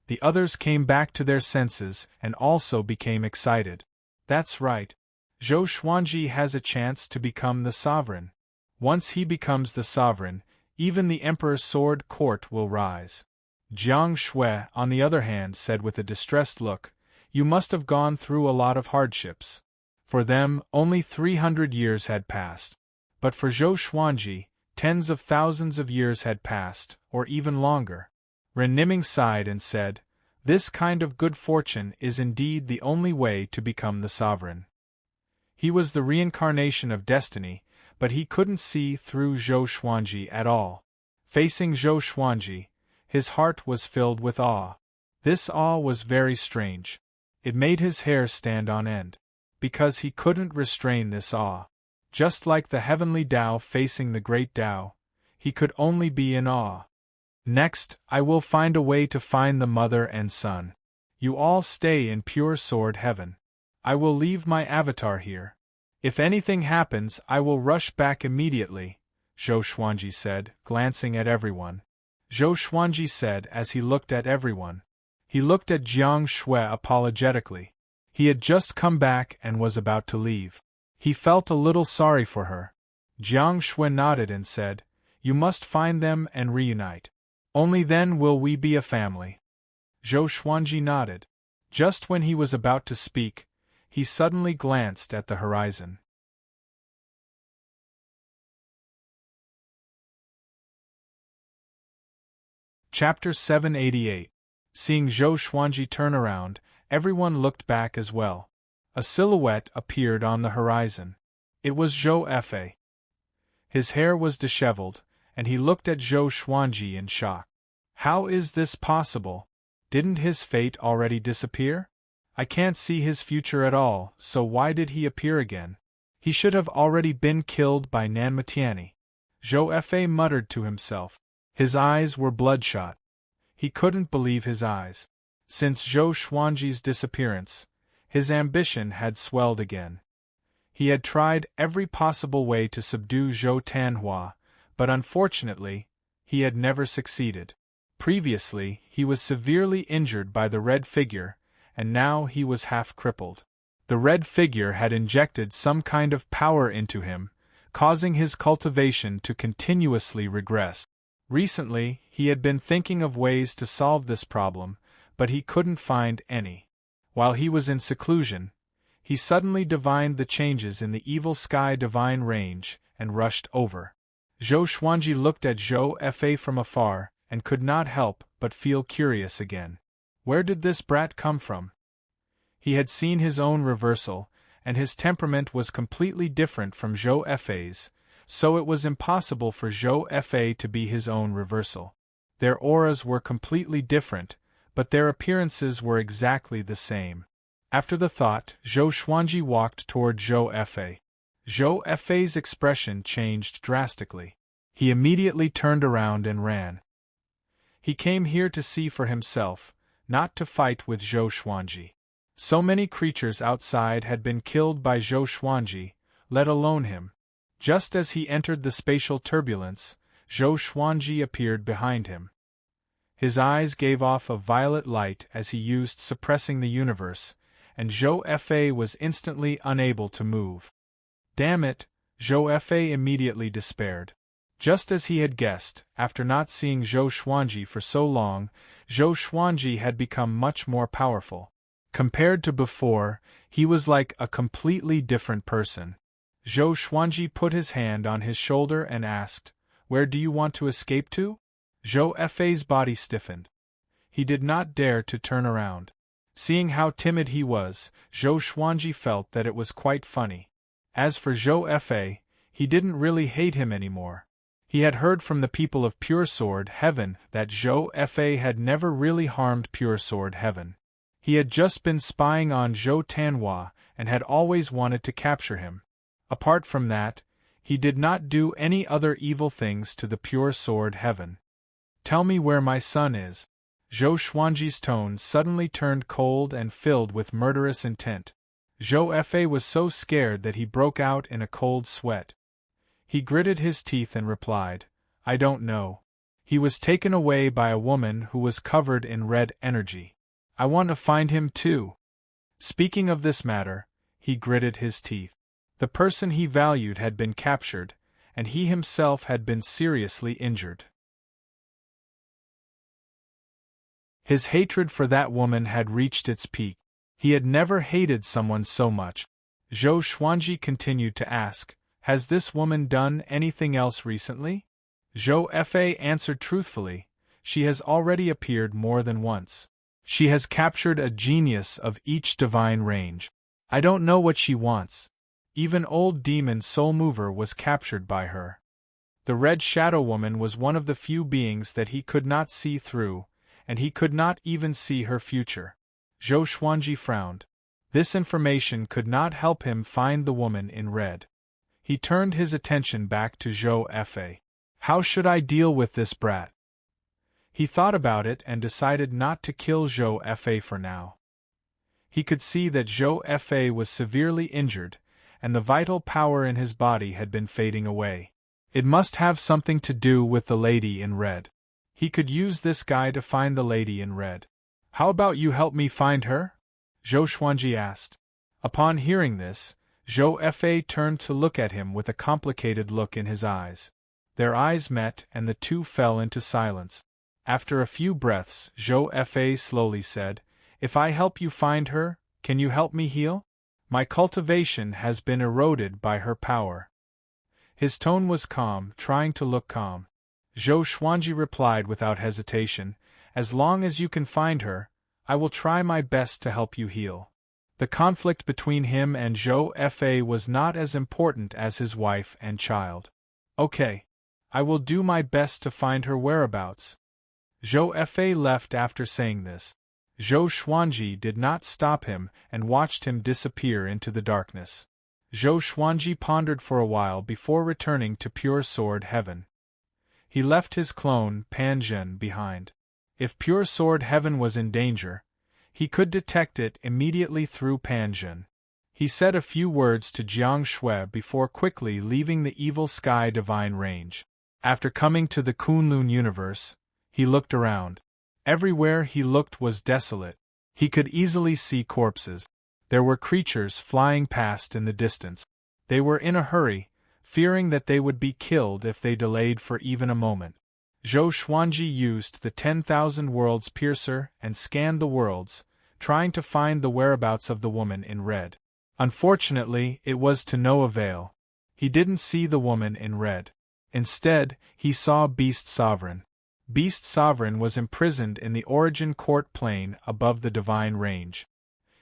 The others came back to their senses and also became excited. "That's right. Zhou Xuanji has a chance to become the sovereign. Once he becomes the sovereign, even the Emperor's sword court will rise." Jiang Shui, on the other hand, said with a distressed look, "You must have gone through a lot of hardships." For them, only 300 years had passed. But for Zhou Xuanji, tens of thousands of years had passed, or even longer. Ren Niming sighed and said, "This kind of good fortune is indeed the only way to become the sovereign." He was the reincarnation of destiny, but he couldn't see through Zhou Xuanji at all. Facing Zhou Xuanji, his heart was filled with awe. This awe was very strange. It made his hair stand on end. Because he couldn't restrain this awe. Just like the heavenly Tao facing the great Tao, he could only be in awe. "Next, I will find a way to find the mother and son. You all stay in pure sword heaven. I will leave my avatar here. If anything happens, I will rush back immediately," Zhou Xuanji said, glancing at everyone. Zhou Xuanji said as he looked at everyone. He looked at Jiang Shui apologetically. He had just come back and was about to leave. He felt a little sorry for her. Jiang Shui nodded and said, "You must find them and reunite. Only then will we be a family." Zhou Xuanji nodded. Just when he was about to speak, he suddenly glanced at the horizon. Chapter 788. Seeing Zhou Xuanji turn around, everyone looked back as well. A silhouette appeared on the horizon. It was Zhou Fa. His hair was disheveled, and he looked at Zhou Xuanji in shock. How is this possible? Didn't his fate already disappear? I can't see his future at all, so why did he appear again? He should have already been killed by Nan Mutiani. Zhou Fa muttered to himself. His eyes were bloodshot. He couldn't believe his eyes. Since Zhou Xuanji's disappearance, his ambition had swelled again. He had tried every possible way to subdue Zhou Tanhua, but unfortunately, he had never succeeded. Previously, he was severely injured by the red figure, and now he was half crippled. The red figure had injected some kind of power into him, causing his cultivation to continuously regress. Recently, he had been thinking of ways to solve this problem, but he couldn't find any. While he was in seclusion, he suddenly divined the changes in the evil sky divine range and rushed over. Zhou Xuanji looked at Zhou Fa from afar and could not help but feel curious again. Where did this brat come from? He had seen his own reversal, and his temperament was completely different from Zhou Fa's, so it was impossible for Zhou Fa to be his own reversal. Their auras were completely different, but their appearances were exactly the same. After the thought, Zhou Xuanji walked toward Zhou Fa. Zhou Fa's expression changed drastically. He immediately turned around and ran. He came here to see for himself, not to fight with Zhou Xuanji. So many creatures outside had been killed by Zhou Xuanji, let alone him. Just as he entered the spatial turbulence, Zhou Xuanji appeared behind him. His eyes gave off a violet light as he used suppressing the universe, and Zhou Fa was instantly unable to move. Damn it, Zhou Fa immediately despaired. Just as he had guessed, after not seeing Zhou Xuanji for so long, Zhou Xuanji had become much more powerful. Compared to before, he was like a completely different person. Zhou Xuanji put his hand on his shoulder and asked, "Where do you want to escape to?" Zhou Fa's body stiffened. He did not dare to turn around. Seeing how timid he was, Zhou Xuanji felt that it was quite funny. As for Zhou Fa, he didn't really hate him anymore. He had heard from the people of Pure Sword Heaven that Zhou Fa had never really harmed Pure Sword Heaven. He had just been spying on Zhou Tanhua and had always wanted to capture him. Apart from that, he did not do any other evil things to the Pure Sword Heaven. "Tell me where my son is." Zhou Xuanji's tone suddenly turned cold and filled with murderous intent. Zhou Fa was so scared that he broke out in a cold sweat. He gritted his teeth and replied, "I don't know. He was taken away by a woman who was covered in red energy. I want to find him too." Speaking of this matter, he gritted his teeth. The person he valued had been captured, and he himself had been seriously injured. His hatred for that woman had reached its peak. He had never hated someone so much. Zhou Xuanji continued to ask, "Has this woman done anything else recently?" Zhou Fa answered truthfully, "She has already appeared more than once. She has captured a genius of each divine range. I don't know what she wants. Even old demon Soul Mover was captured by her." The Red Shadow Woman was one of the few beings that he could not see through, and he could not even see her future. Zhou Xuanji frowned. This information could not help him find the woman in red. He turned his attention back to Zhou Fa. How should I deal with this brat? He thought about it and decided not to kill Zhou Fa for now. He could see that Zhou Fa was severely injured, and the vital power in his body had been fading away. It must have something to do with the lady in red. He could use this guy to find the lady in red. "How about you help me find her?" Zhou Xuanji asked. Upon hearing this, Zhou Fa turned to look at him with a complicated look in his eyes. Their eyes met and the two fell into silence. After a few breaths, Zhou Fa slowly said, "If I help you find her, can you help me heal? My cultivation has been eroded by her power." His tone was calm, trying to look calm. Zhou Xuanji replied without hesitation, "As long as you can find her, I will try my best to help you heal." The conflict between him and Zhou Fa was not as important as his wife and child. "Okay. I will do my best to find her whereabouts." Zhou Fa left after saying this. Zhou Xuanji did not stop him and watched him disappear into the darkness. Zhou Xuanji pondered for a while before returning to Pure Sword Heaven. He left his clone, Pan Zhen, behind. If Pure Sword Heaven was in danger, he could detect it immediately through Pan Zhen. He said a few words to Jiang Shui before quickly leaving the Evil Sky Divine Range. After coming to the Kunlun universe, he looked around. Everywhere he looked was desolate. He could easily see corpses. There were creatures flying past in the distance. They were in a hurry, fearing that they would be killed if they delayed for even a moment. Zhou Xuanji used the 10,000 Worlds piercer and scanned the worlds, trying to find the whereabouts of the woman in red. Unfortunately, it was to no avail. He didn't see the woman in red. Instead, he saw Beast Sovereign. Beast Sovereign was imprisoned in the Origin Court plane above the Divine Range.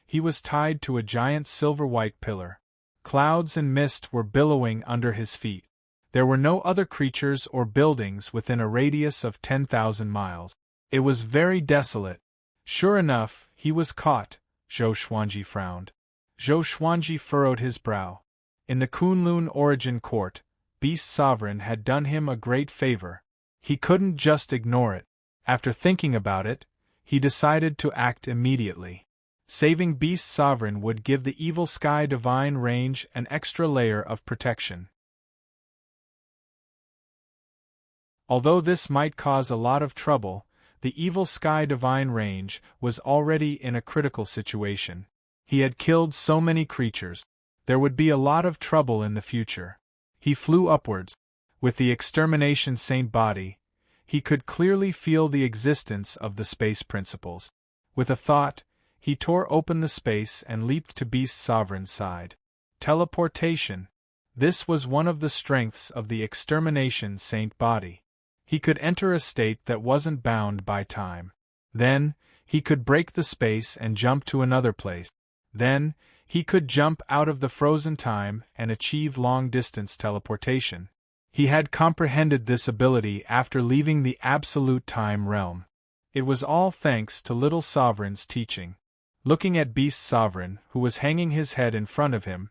He was tied to a giant silver-white pillar. Clouds and mist were billowing under his feet. There were no other creatures or buildings within a radius of 10,000 miles. It was very desolate. Sure enough, he was caught, Zhou Xuanji frowned. Zhou Xuanji furrowed his brow. In the Kunlun Origin Court, Beast Sovereign had done him a great favor. He couldn't just ignore it. After thinking about it, he decided to act immediately. Saving Beast Sovereign would give the Evil Sky Divine Range an extra layer of protection. Although this might cause a lot of trouble, the Evil Sky Divine Range was already in a critical situation. He had killed so many creatures. There would be a lot of trouble in the future. He flew upwards. With the Extermination Saint body, he could clearly feel the existence of the space principles. With a thought, he tore open the space and leaped to Beast Sovereign's side. Teleportation. This was one of the strengths of the Extermination Saint body. He could enter a state that wasn't bound by time. Then, he could break the space and jump to another place. Then, he could jump out of the frozen time and achieve long-distance teleportation. He had comprehended this ability after leaving the Absolute Time realm. It was all thanks to Little Sovereign's teaching. Looking at Beast Sovereign, who was hanging his head in front of him,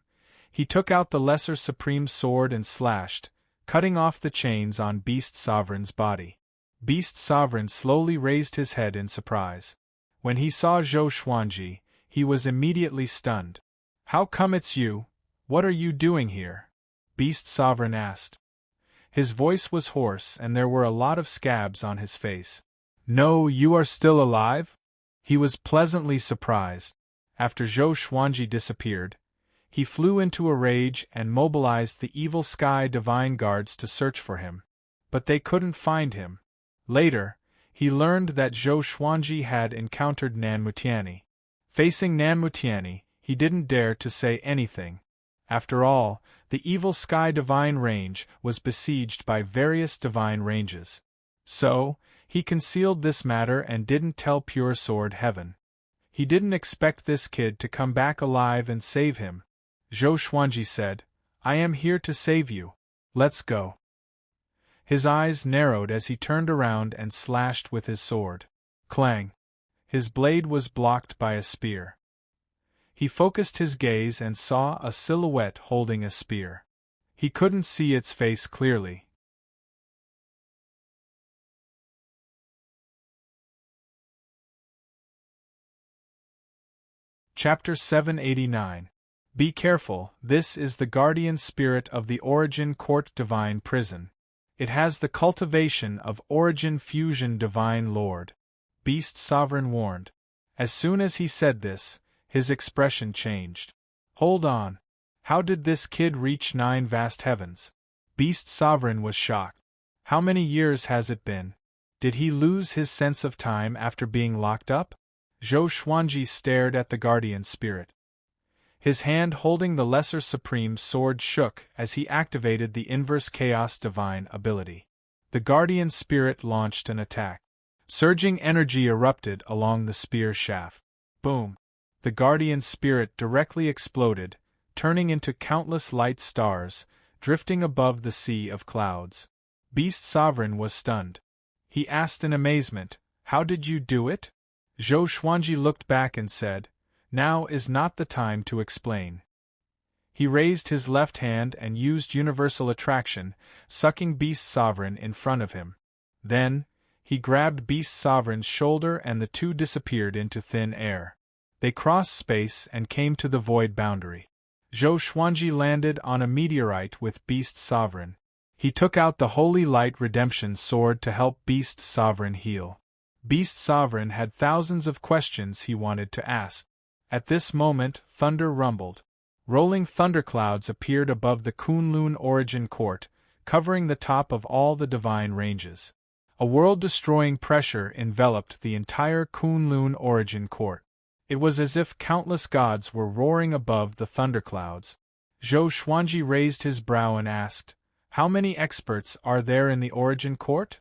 he took out the Lesser Supreme Sword and slashed, cutting off the chains on Beast Sovereign's body. Beast Sovereign slowly raised his head in surprise. When he saw Zhou Xuanji, he was immediately stunned. "How come it's you? What are you doing here?" Beast Sovereign asked. His voice was hoarse and there were a lot of scabs on his face. "No, you are still alive?" He was pleasantly surprised. After Zhou Xuanji disappeared, he flew into a rage and mobilized the Evil Sky Divine Guards to search for him. But they couldn't find him. Later, he learned that Zhou Xuanji had encountered Nanmutiani. Facing Nanmutiani, he didn't dare to say anything. After all, the Evil Sky Divine Range was besieged by various divine ranges. So, he concealed this matter and didn't tell Pure Sword Heaven. He didn't expect this kid to come back alive and save him. Zhou Xuanji said, "I am here to save you. Let's go." His eyes narrowed as he turned around and slashed with his sword. Clang! His blade was blocked by a spear. He focused his gaze and saw a silhouette holding a spear. He couldn't see its face clearly. Chapter 789. Be careful, this is the guardian spirit of the Origin Court Divine Prison. It has the cultivation of Origin Fusion Divine Lord. Beast Sovereign warned. As soon as he said this, his expression changed. Hold on. How did this kid reach 9 vast heavens? Beast Sovereign was shocked. How many years has it been? Did he lose his sense of time after being locked up? Zhou Xuanji stared at the guardian spirit. His hand holding the Lesser Supreme Sword shook as he activated the Inverse Chaos Divine ability. The guardian spirit launched an attack. Surging energy erupted along the spear shaft. Boom! The guardian spirit directly exploded, turning into countless light stars, drifting above the sea of clouds. Beast Sovereign was stunned. He asked in amazement, "How did you do it?" Zhou Xuanji looked back and said, "Now is not the time to explain." He raised his left hand and used universal attraction, sucking Beast Sovereign in front of him. Then, he grabbed Beast Sovereign's shoulder and the two disappeared into thin air. They crossed space and came to the void boundary. Zhou Xuanji landed on a meteorite with Beast Sovereign. He took out the Holy Light Redemption Sword to help Beast Sovereign heal. Beast Sovereign had thousands of questions he wanted to ask. At this moment, thunder rumbled. Rolling thunderclouds appeared above the Kunlun origin court, covering the top of all the divine ranges. A world-destroying pressure enveloped the entire Kunlun origin court. It was as if countless gods were roaring above the thunderclouds. Zhou Xuanji raised his brow and asked, "How many experts are there in the origin court?"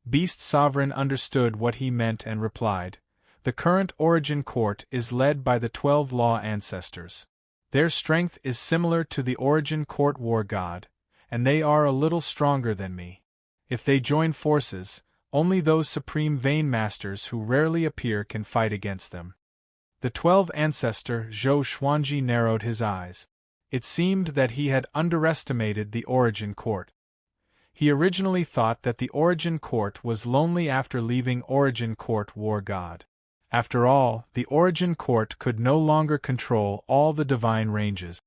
Beast Sovereign understood what he meant and replied, "The current origin court is led by the 12 law ancestors. Their strength is similar to the origin court war god, and they are a little stronger than me. If they join forces, only those supreme Vein Masters who rarely appear can fight against them." The 12 ancestor Zhou Xuanji narrowed his eyes. It seemed that he had underestimated the origin court. He originally thought that the origin court was lonely after leaving origin court war god. After all, the origin court could no longer control all the divine ranges.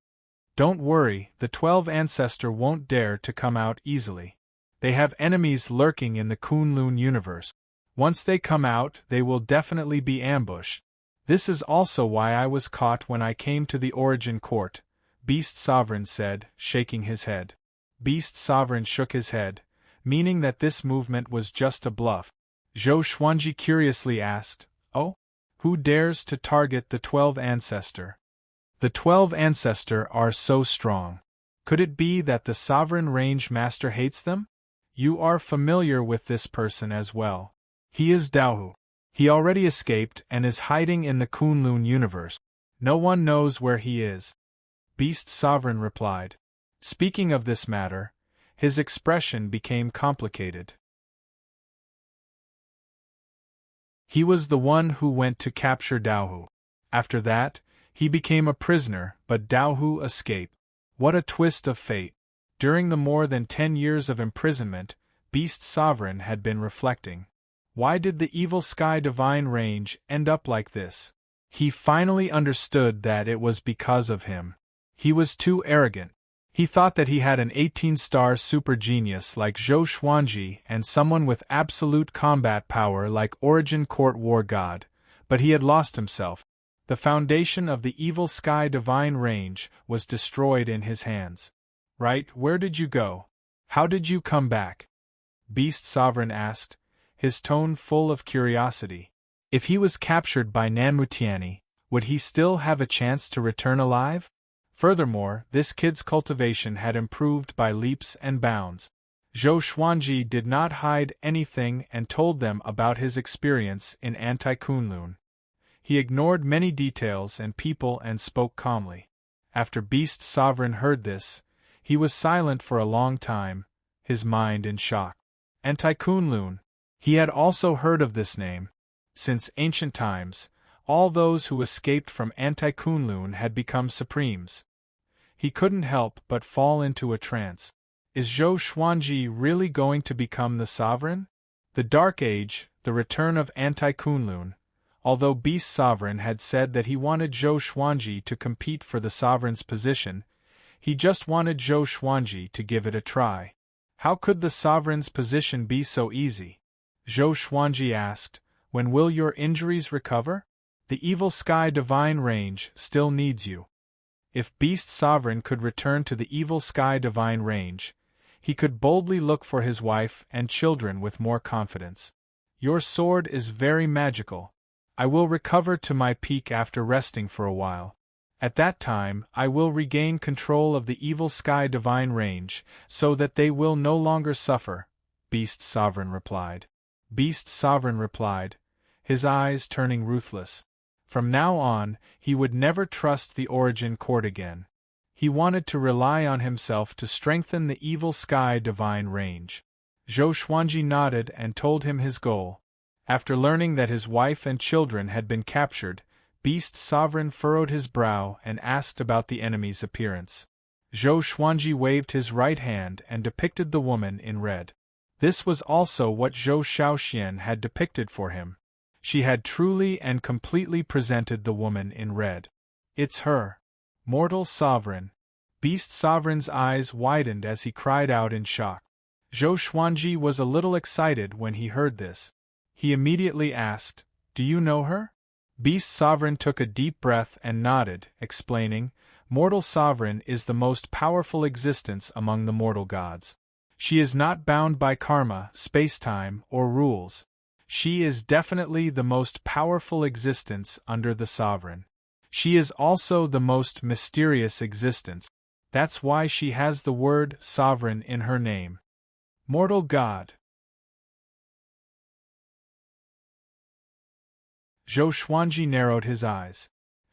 "Don't worry, the 12 ancestor won't dare to come out easily. They have enemies lurking in the Kunlun universe. Once they come out, they will definitely be ambushed. This is also why I was caught when I came to the origin court," Beast Sovereign said, shaking his head. Beast Sovereign shook his head, meaning that this movement was just a bluff. Zhou Xuanji curiously asked, "Oh? Who dares to target the 12 ancestor?" "The 12 ancestor are so strong. Could it be that the sovereign range master hates them? You are familiar with this person as well. He is Daohu. He already escaped and is hiding in the Kunlun universe. No one knows where he is," Beast Sovereign replied. Speaking of this matter, his expression became complicated. He was the one who went to capture Daohu. After that, he became a prisoner, but Daohu escaped. What a twist of fate. During the more than 10 years of imprisonment, Beast Sovereign had been reflecting. Why did the evil sky divine range end up like this? He finally understood that it was because of him. He was too arrogant. He thought that he had an 18-star super genius like Zhou Xuanji and someone with absolute combat power like Origin Court War God, but he had lost himself. The foundation of the evil sky divine range was destroyed in his hands. "Right, where did you go? How did you come back?" Beast Sovereign asked, his tone full of curiosity. If he was captured by Nanmutiani, would he still have a chance to return alive? Furthermore, this kid's cultivation had improved by leaps and bounds. Zhou Xuanji did not hide anything and told them about his experience in Anti-Kunlun. He ignored many details and people and spoke calmly. After Beast Sovereign heard this, he was silent for a long time, his mind in shock. Anti-Kunlun. He had also heard of this name. Since ancient times, all those who escaped from Anti-Kunlun had become supremes. He couldn't help but fall into a trance. Is Zhou Xuanji really going to become the sovereign? The Dark Age, the return of Anti-Kunlun. Although Beast Sovereign had said that he wanted Zhou Xuanji to compete for the sovereign's position, he just wanted Zhou Xuanji to give it a try. How could the sovereign's position be so easy? Zhou Xuanji asked, "When will your injuries recover? The evil sky divine range still needs you." If Beast Sovereign could return to the evil sky divine range, he could boldly look for his wife and children with more confidence. "Your sword is very magical. I will recover to my peak after resting for a while. At that time, I will regain control of the evil sky divine range, so that they will no longer suffer," Beast Sovereign replied. Beast Sovereign replied, his eyes turning ruthless. From now on, he would never trust the Origin Court again. He wanted to rely on himself to strengthen the evil sky divine range. Zhou Xuanji nodded and told him his goal. After learning that his wife and children had been captured, Beast Sovereign furrowed his brow and asked about the enemy's appearance. Zhou Xuanji waved his right hand and depicted the woman in red. This was also what Zhou Shaoxian had depicted for him. She had truly and completely presented the woman in red. "It's her. Mortal Sovereign." Beast Sovereign's eyes widened as he cried out in shock. Zhou Xuanji was a little excited when he heard this. He immediately asked, "Do you know her?" Beast Sovereign took a deep breath and nodded, explaining, Mortal sovereign is the most powerful existence among the mortal gods. She is not bound by karma, space-time, or rules. She is definitely the most powerful existence under the sovereign. She is also the most mysterious existence. That's why she has the word sovereign in her name. Mortal god. Zhou Xuanji narrowed his eyes.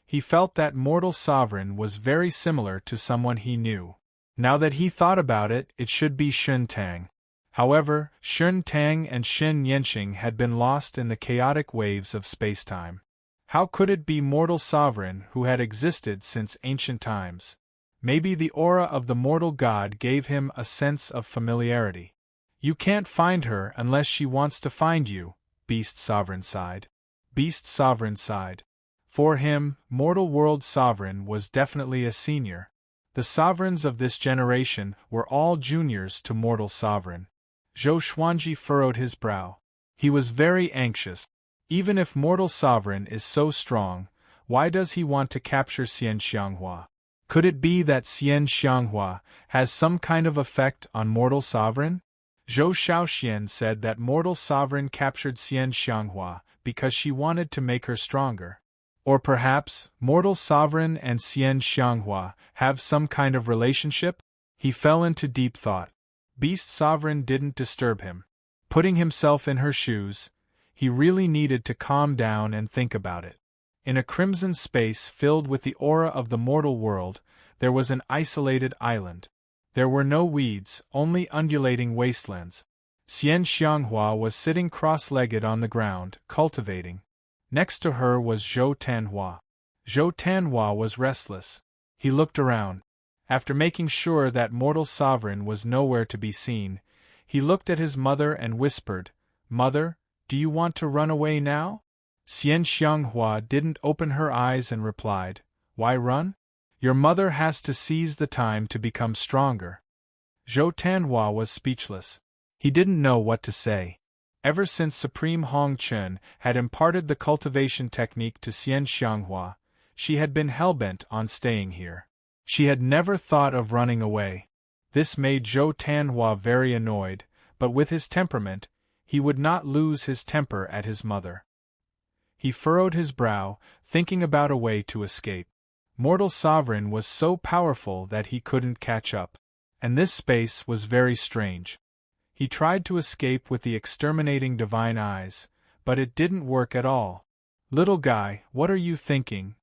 He felt that mortal sovereign was very similar to someone he knew. Now that he thought about it, it should be Xun Tang. However, Xun Tang and Xin Yanqing had been lost in the chaotic waves of spacetime. How could it be mortal sovereign who had existed since ancient times? Maybe the aura of the mortal god gave him a sense of familiarity. You can't find her unless she wants to find you, Beast Sovereign sighed. Beast Sovereign sighed. For him, mortal world sovereign was definitely a senior. The sovereigns of this generation were all juniors to mortal sovereign. Zhou Xuanji furrowed his brow. He was very anxious. Even if mortal sovereign is so strong, why does he want to capture Xian Xianghua? Could it be that Xian Xianghua has some kind of effect on mortal sovereign? Zhou Shaoxian said that mortal sovereign captured Xian Xianghua because she wanted to make her stronger. Or perhaps, mortal sovereign and Xian Xianghua have some kind of relationship? He fell into deep thought. Beast sovereign didn't disturb him. Putting himself in her shoes, he really needed to calm down and think about it. In a crimson space filled with the aura of the mortal world, there was an isolated island. There were no weeds, only undulating wastelands. Xian Xianghua was sitting cross-legged on the ground, cultivating. Next to her was Zhou Tanhua. Zhou Tanhua was restless. He looked around. After making sure that mortal sovereign was nowhere to be seen, he looked at his mother and whispered, "Mother, do you want to run away now?" Xian Xianghua didn't open her eyes and replied, "Why run? Your mother has to seize the time to become stronger." Zhou Tanhua was speechless. He didn't know what to say. Ever since Supreme Hong Chen had imparted the cultivation technique to Xian Xianghua, she had been hellbent on staying here. She had never thought of running away. This made Zhou Tanhua very annoyed, but with his temperament, he would not lose his temper at his mother. He furrowed his brow, thinking about a way to escape. Mortal sovereign was so powerful that he couldn't catch up. And this space was very strange. He tried to escape with the exterminating divine eyes, but it didn't work at all. "Little guy, what are you thinking?"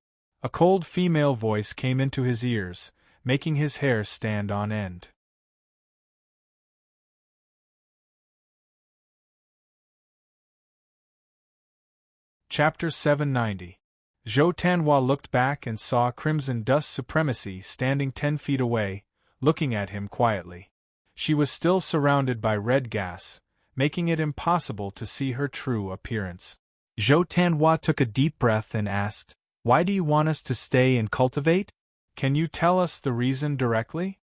A cold female voice came into his ears, making his hair stand on end. Chapter 790. Zhou Tanhua looked back and saw Crimson Dust Supremacy standing 10 feet away, looking at him quietly. She was still surrounded by red gas, making it impossible to see her true appearance. Zhou Tanhua took a deep breath and asked, "Why do you want us to stay and cultivate? Can you tell us the reason directly?"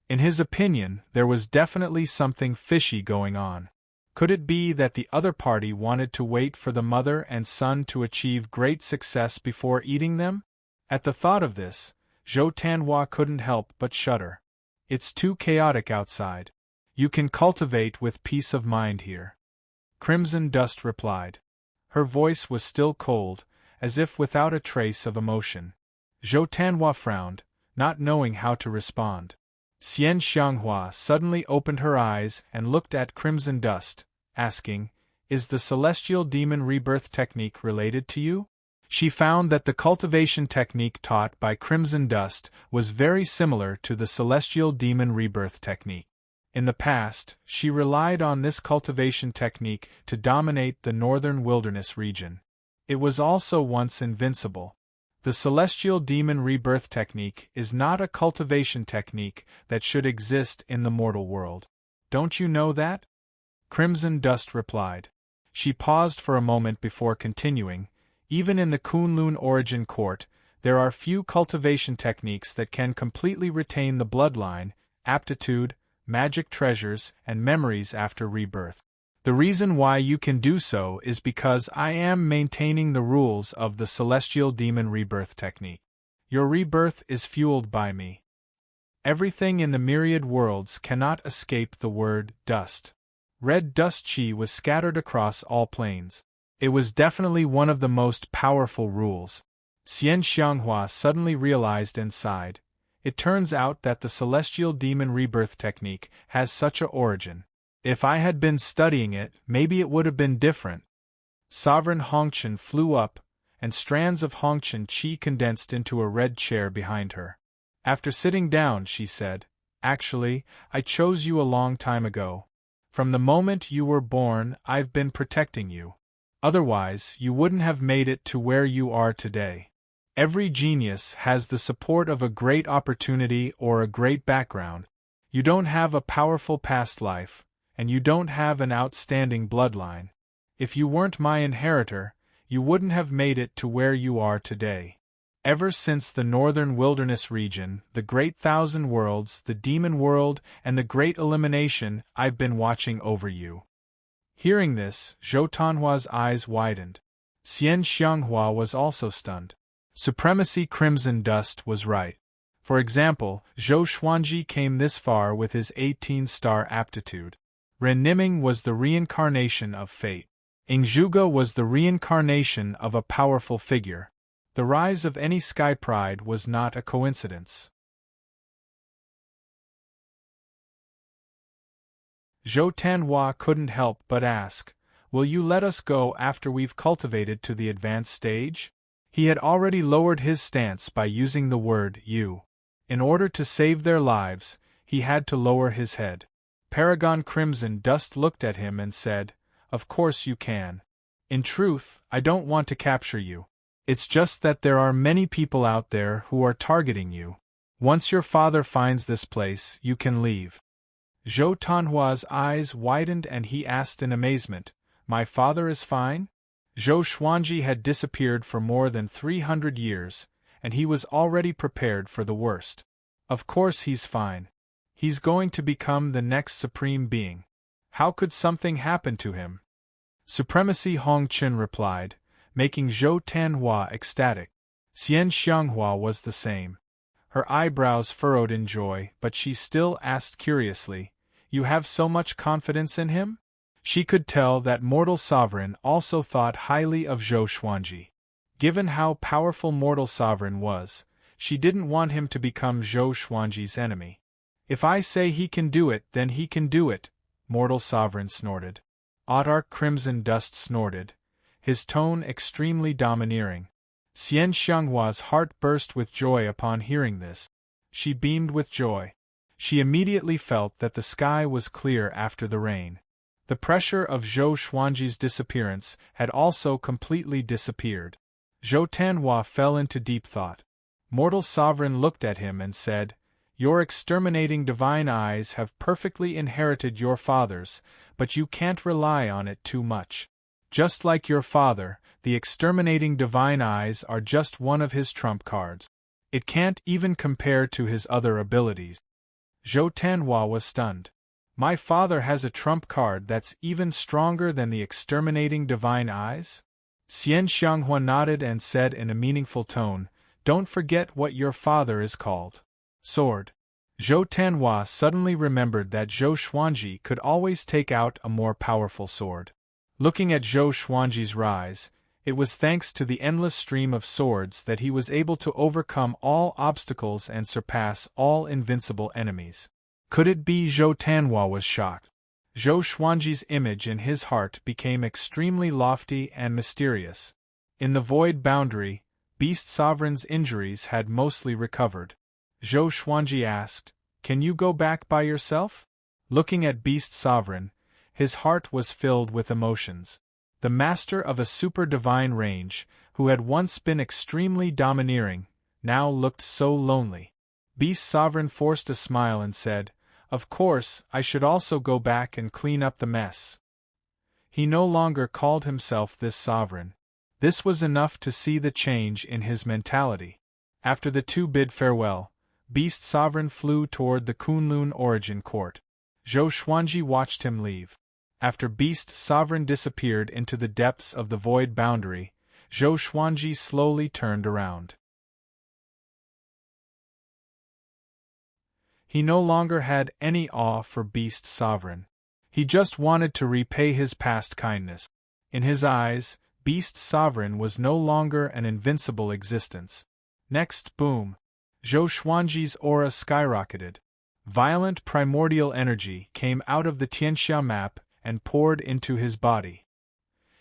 In his opinion, there was definitely something fishy going on. Could it be that the other party wanted to wait for the mother and son to achieve great success before eating them? At the thought of this, Zhou Tanhua couldn't help but shudder. "It's too chaotic outside. You can cultivate with peace of mind here," Crimson Dust replied. Her voice was still cold, as if without a trace of emotion. Zhou Tanhua frowned, not knowing how to respond. Xian Xianghua suddenly opened her eyes and looked at Crimson Dust, asking, "Is the celestial demon rebirth technique related to you?" She found that the cultivation technique taught by Crimson Dust was very similar to the celestial demon rebirth technique. In the past, she relied on this cultivation technique to dominate the northern wilderness region. It was also once invincible. The celestial demon rebirth technique is not a cultivation technique that should exist in the mortal world. Don't you know that? Crimson Dust replied. She paused for a moment before continuing. Even in the Kunlun origin court, there are few cultivation techniques that can completely retain the bloodline, aptitude, magic treasures, and memories after rebirth. The reason why you can do so is because I am maintaining the rules of the celestial demon rebirth technique. Your rebirth is fueled by me. Everything in the myriad worlds cannot escape the word dust. Red dust chi was scattered across all planes. It was definitely one of the most powerful rules. Xian Xianghua suddenly realized and sighed. It turns out that the celestial demon rebirth technique has such a origin. If I had been studying it, maybe it would have been different. Sovereign Hongqian flew up, and strands of Hongqian chi condensed into a red chair behind her. After sitting down, she said, "Actually, I chose you a long time ago. From the moment you were born, I've been protecting you. Otherwise, you wouldn't have made it to where you are today. Every genius has the support of a great opportunity or a great background. You don't have a powerful past life, and you don't have an outstanding bloodline. If you weren't my inheritor, you wouldn't have made it to where you are today. Ever since the northern wilderness region, the great thousand worlds, the demon world, and the great elimination, I've been watching over you." Hearing this, Zhou Tanhua's eyes widened. Xian Xianghua was also stunned. Supremacy Crimson Dust was right. For example, Zhou Xuanji came this far with his 18-star aptitude. Ren Niming was the reincarnation of fate. Ing Zhuge was the reincarnation of a powerful figure. The rise of any sky pride was not a coincidence. Zhou Tanhua couldn't help but ask, "Will you let us go after we've cultivated to the advanced stage?" He had already lowered his stance by using the word you. In order to save their lives, he had to lower his head. Paragon Crimson Dust looked at him and said, "Of course you can. In truth, I don't want to capture you. It's just that there are many people out there who are targeting you. Once your father finds this place, you can leave." Zhou Tanhua's eyes widened and he asked in amazement, "My father is fine?" Zhou Xuanji had disappeared for more than 300 years, and he was already prepared for the worst. Of course he's fine. He's going to become the next supreme being. How could something happen to him? Supremacy Hongqian replied, making Zhou Tanhua ecstatic. Xian Xianghua was the same. Her eyebrows furrowed in joy, but she still asked curiously, "You have so much confidence in him?" She could tell that Mortal Sovereign also thought highly of Zhou Xuanji. Given how powerful Mortal Sovereign was, she didn't want him to become Zhou Xuanji's enemy. "If I say he can do it, then he can do it," Mortal Sovereign snorted. Autarch Crimson Dust snorted, his tone extremely domineering. Xian Xianghua's heart burst with joy upon hearing this. She beamed with joy. She immediately felt that the sky was clear after the rain. The pressure of Zhou Xuanji's disappearance had also completely disappeared. Zhou Tanhua fell into deep thought. Mortal Sovereign looked at him and said, "Your exterminating divine eyes have perfectly inherited your father's, but you can't rely on it too much. Just like your father, the exterminating divine eyes are just one of his trump cards. It can't even compare to his other abilities." Zhou Tanhua was stunned. "My father has a trump card that's even stronger than the exterminating divine eyes?" Xian Xianghua nodded and said in a meaningful tone, "Don't forget what your father is called. Sword." Zhou Tanhua suddenly remembered that Zhou Xuanji could always take out a more powerful sword. Looking at Zhou Xuanji's rise, it was thanks to the endless stream of swords that he was able to overcome all obstacles and surpass all invincible enemies. Could it be? Zhou Tanhua was shocked. Zhou Xuanji's image in his heart became extremely lofty and mysterious. In the void boundary, Beast Sovereign's injuries had mostly recovered. Zhou Xuanji asked, "Can you go back by yourself?" Looking at Beast Sovereign, his heart was filled with emotions. The master of a super-divine range, who had once been extremely domineering, now looked so lonely. Beast Sovereign forced a smile and said, "Of course, I should also go back and clean up the mess." He no longer called himself this sovereign. This was enough to see the change in his mentality. After the two bid farewell, Beast Sovereign flew toward the Kunlun Origin Court. Zhou Xuanji watched him leave. After Beast Sovereign disappeared into the depths of the void boundary, Zhou Xuanji slowly turned around. He no longer had any awe for Beast Sovereign. He just wanted to repay his past kindness. In his eyes, Beast Sovereign was no longer an invincible existence. Next, boom! Zhou Xuanji's aura skyrocketed. Violent primordial energy came out of the Tianxia map and poured into his body.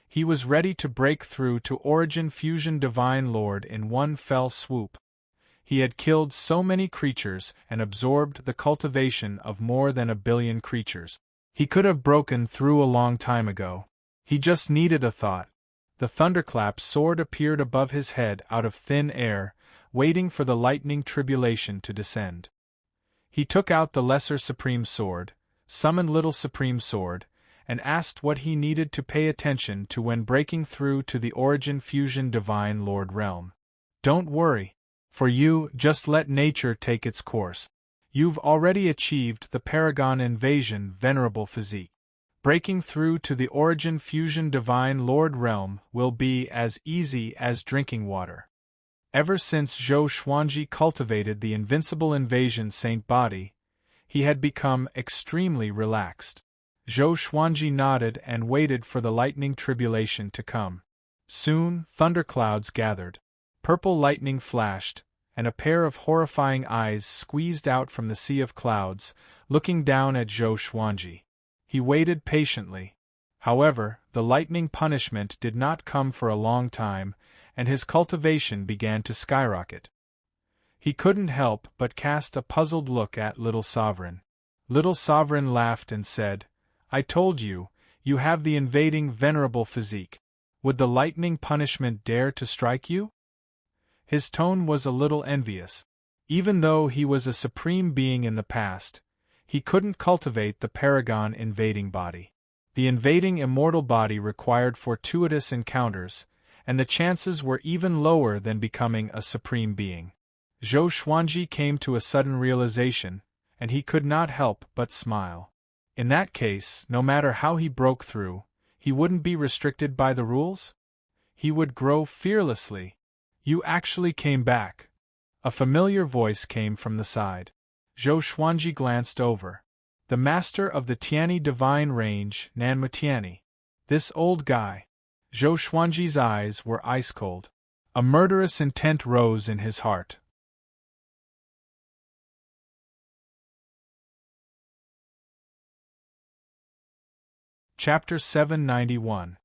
He was ready to break through to Origin Fusion Divine Lord in one fell swoop. He had killed so many creatures and absorbed the cultivation of more than 1 billion creatures. He could have broken through a long time ago. He just needed a thought. The thunderclap sword appeared above his head out of thin air, waiting for the lightning tribulation to descend. He took out the Lesser Supreme Sword, summoned Little Supreme Sword, and asked what he needed to pay attention to when breaking through to the Origin Fusion Divine Lord realm. Don't worry. For you, just let nature take its course. You've already achieved the Paragon Invasion Venerable Physique. Breaking through to the Origin Fusion Divine Lord realm will be as easy as drinking water. Ever since Zhou Xuanji cultivated the Invincible Invasion Saint Body, he had become extremely relaxed. Zhou Xuanji nodded and waited for the lightning tribulation to come. Soon, thunderclouds gathered. Purple lightning flashed, and a pair of horrifying eyes squeezed out from the sea of clouds, looking down at Zhou Xuanji. He waited patiently. However, the lightning punishment did not come for a long time, and his cultivation began to skyrocket. He couldn't help but cast a puzzled look at Little Sovereign. Little Sovereign laughed and said, "I told you, you have the invading venerable physique. Would the lightning punishment dare to strike you?" His tone was a little envious. Even though he was a supreme being in the past, he couldn't cultivate the Paragon invading body. The invading immortal body required fortuitous encounters, and the chances were even lower than becoming a supreme being. Zhou Xuanji came to a sudden realization, and he could not help but smile. In that case, no matter how he broke through, he wouldn't be restricted by the rules? He would grow fearlessly. "You actually came back." A familiar voice came from the side. Zhou Xuanji glanced over. The master of the Tiani divine range, Nanmu Tiani. This old guy. Zhou Xuanji's eyes were ice-cold. A murderous intent rose in his heart. Chapter 791.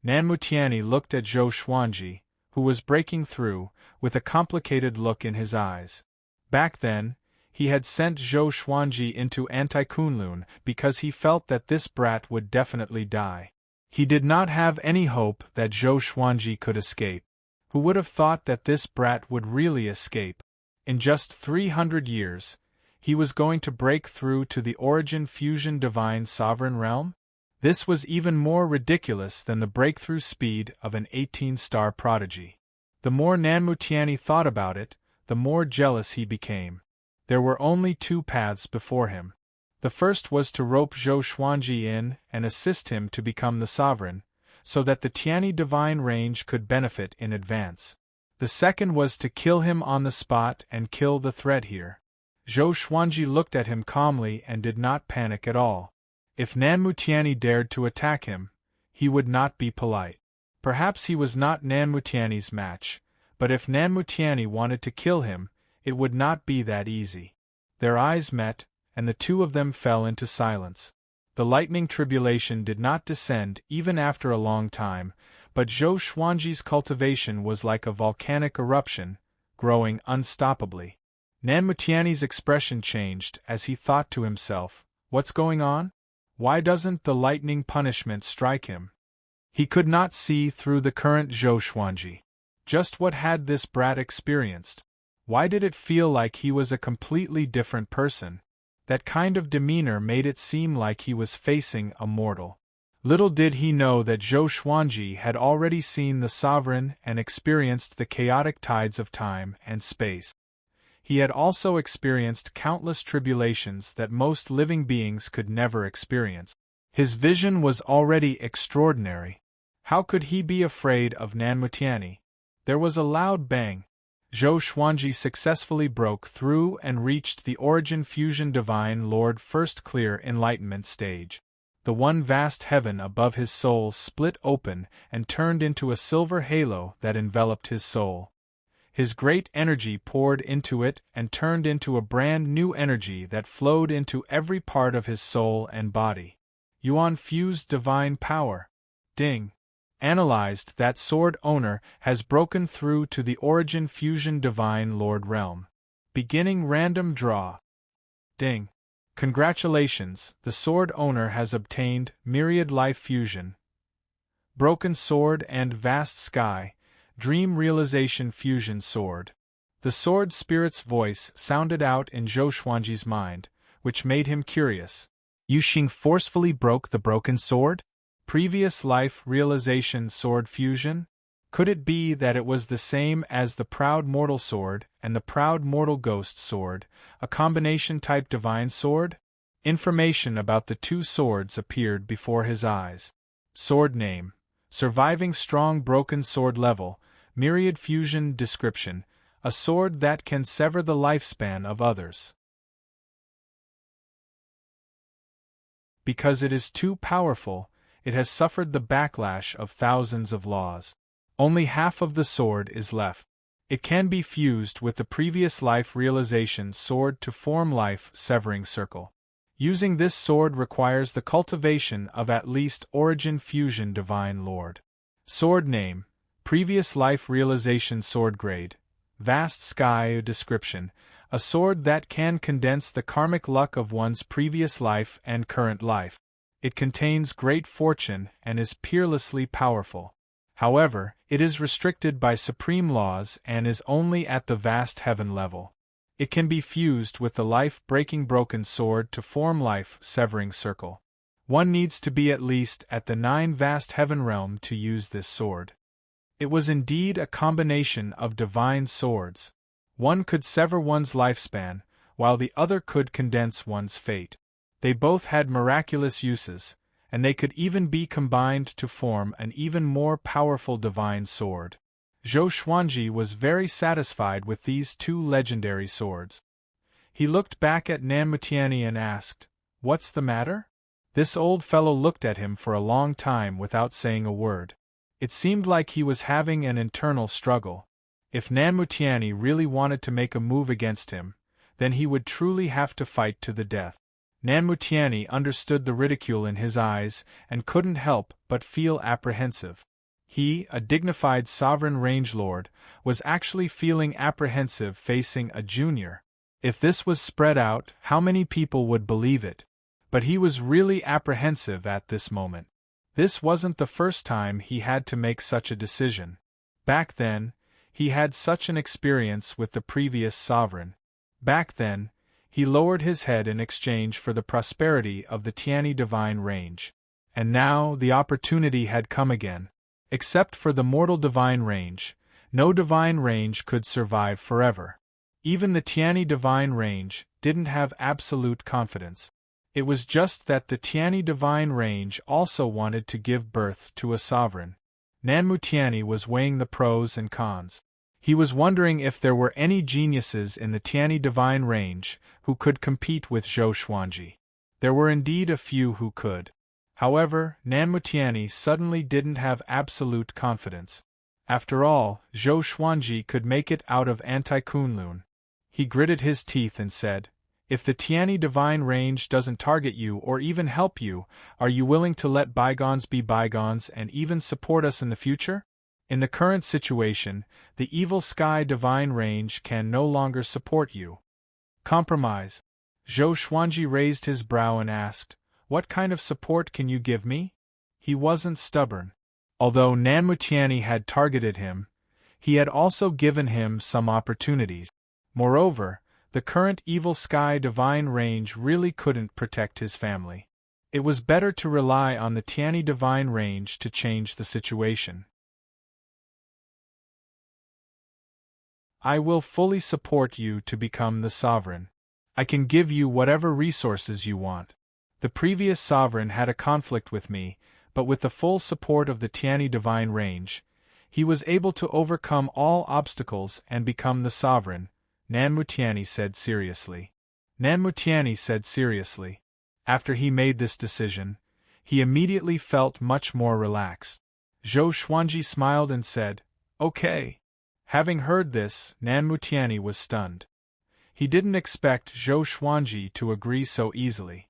Nanmu Tiani looked at Zhou Xuanji, who was breaking through, with a complicated look in his eyes. Back then, he had sent Zhou Xuanji into Anti-Kunlun because he felt that this brat would definitely die. He did not have any hope that Zhou Xuanji could escape. Who would have thought that this brat would really escape? In just 300 years, he was going to break through to the Origin Fusion Divine Sovereign Realm? This was even more ridiculous than the breakthrough speed of an 18-star prodigy. The more Nanmu Tiani thought about it, the more jealous he became. There were only 2 paths before him. The first was to rope Zhou Xuanji in and assist him to become the sovereign, so that the Tiani divine range could benefit in advance. The second was to kill him on the spot and kill the threat here. Zhou Xuanji looked at him calmly and did not panic at all. If Nanmu Tiani dared to attack him, he would not be polite. Perhaps he was not Nanmu Tiani's match, but if Nanmu Tiani wanted to kill him, it would not be that easy. Their eyes met, and the 2 of them fell into silence. The lightning tribulation did not descend even after a long time, but Zhou Xuanji's cultivation was like a volcanic eruption, growing unstoppably. Nanmu Tiani's expression changed as he thought to himself, "What's going on? Why doesn't the lightning punishment strike him?" He could not see through the current Zhou Xuanji. Just what had this brat experienced? Why did it feel like he was a completely different person? That kind of demeanor made it seem like he was facing a mortal. Little did he know that Zhou Xuanji had already seen the sovereign and experienced the chaotic tides of time and space. He had also experienced countless tribulations that most living beings could never experience. His vision was already extraordinary. How could he be afraid of Nanmu Tiani? There was a loud bang. Zhou Xuanji successfully broke through and reached the Origin Fusion Divine Lord First Clear Enlightenment stage. The one vast heaven above his soul split open and turned into a silver halo that enveloped his soul. His great energy poured into it and turned into a brand new energy that flowed into every part of his soul and body. Yuan fused divine power. Ding. Analyzed that sword owner has broken through to the Origin Fusion Divine Lord realm. Beginning random draw. Ding. Congratulations, the sword owner has obtained Myriad Life Fusion, Broken Sword and Vast Sky, Dream Realization Fusion Sword. The sword spirit's voice sounded out in Zhou Xuanji's mind, which made him curious. Yu Xing forcefully broke the broken sword? Previous life realization sword fusion? Could it be that it was the same as the Proud Mortal Sword and the Proud Mortal Ghost Sword, a combination-type divine sword? Information about the two swords appeared before his eyes. Sword name: Surviving Strong Broken Sword Level, Myriad Fusion Description: a sword that can sever the lifespan of others. Because it is too powerful, it has suffered the backlash of thousands of laws. Only half of the sword is left. It can be fused with the previous life realization sword to form life-severing circle. Using this sword requires the cultivation of at least Origin Fusion Divine Lord. Sword name: Previous life realization sword grade, Vast Sky description: a sword that can condense the karmic luck of one's previous life and current life. It contains great fortune and is peerlessly powerful. However, it is restricted by supreme laws and is only at the vast heaven level. It can be fused with the life-breaking broken sword to form life-severing circle. One needs to be at least at the 9 vast heaven realm to use this sword. It was indeed a combination of divine swords. One could sever one's lifespan, while the other could condense one's fate. They both had miraculous uses, and they could even be combined to form an even more powerful divine sword. Zhou Xuanji was very satisfied with these two legendary swords. He looked back at Nan Mutianyi and asked, "What's the matter?" This old fellow looked at him for a long time without saying a word. It seemed like he was having an internal struggle. If Nan Mutianyi really wanted to make a move against him, then he would truly have to fight to the death. Nan Mutianyi understood the ridicule in his eyes and couldn't help but feel apprehensive. He, a dignified sovereign range lord, was actually feeling apprehensive facing a junior. If this was spread out, how many people would believe it? But he was really apprehensive at this moment. This wasn't the first time he had to make such a decision. Back then, he had such an experience with the previous sovereign. Back then, he lowered his head in exchange for the prosperity of the Tianyi divine range. And now the opportunity had come again. Except for the mortal divine range, no divine range could survive forever. Even the Tianyi divine range didn't have absolute confidence. It was just that the Tianyi divine range also wanted to give birth to a sovereign. Nan Mutianyi was weighing the pros and cons. He was wondering if there were any geniuses in the Tianyi divine range who could compete with Zhou Xuanji. There were indeed a few who could. However, Nan Mutianyi suddenly didn't have absolute confidence. After all, Zhou Xuanji could make it out of Anti-Kunlun. He gritted his teeth and said, "If the Tianyi divine range doesn't target you or even help you, are you willing to let bygones be bygones and even support us in the future? In the current situation, the evil sky divine range can no longer support you. Compromise." Zhou Xuanji raised his brow and asked, "What kind of support can you give me?" He wasn't stubborn. Although Nan Mutianyi had targeted him, he had also given him some opportunities. Moreover, the current evil sky divine range really couldn't protect his family. It was better to rely on the Tianyi divine range to change the situation. "I will fully support you to become the sovereign. I can give you whatever resources you want. The previous sovereign had a conflict with me, but with the full support of the Tianyi divine range, He was able to overcome all obstacles and become the sovereign, Nanmutiani said seriously. Nanmutiani said seriously. After he made this decision, he immediately felt much more relaxed. Zhou Xuanji smiled and said, "Okay." Having heard this, Nanmutiani was stunned. He didn't expect Zhou Xuanji to agree so easily.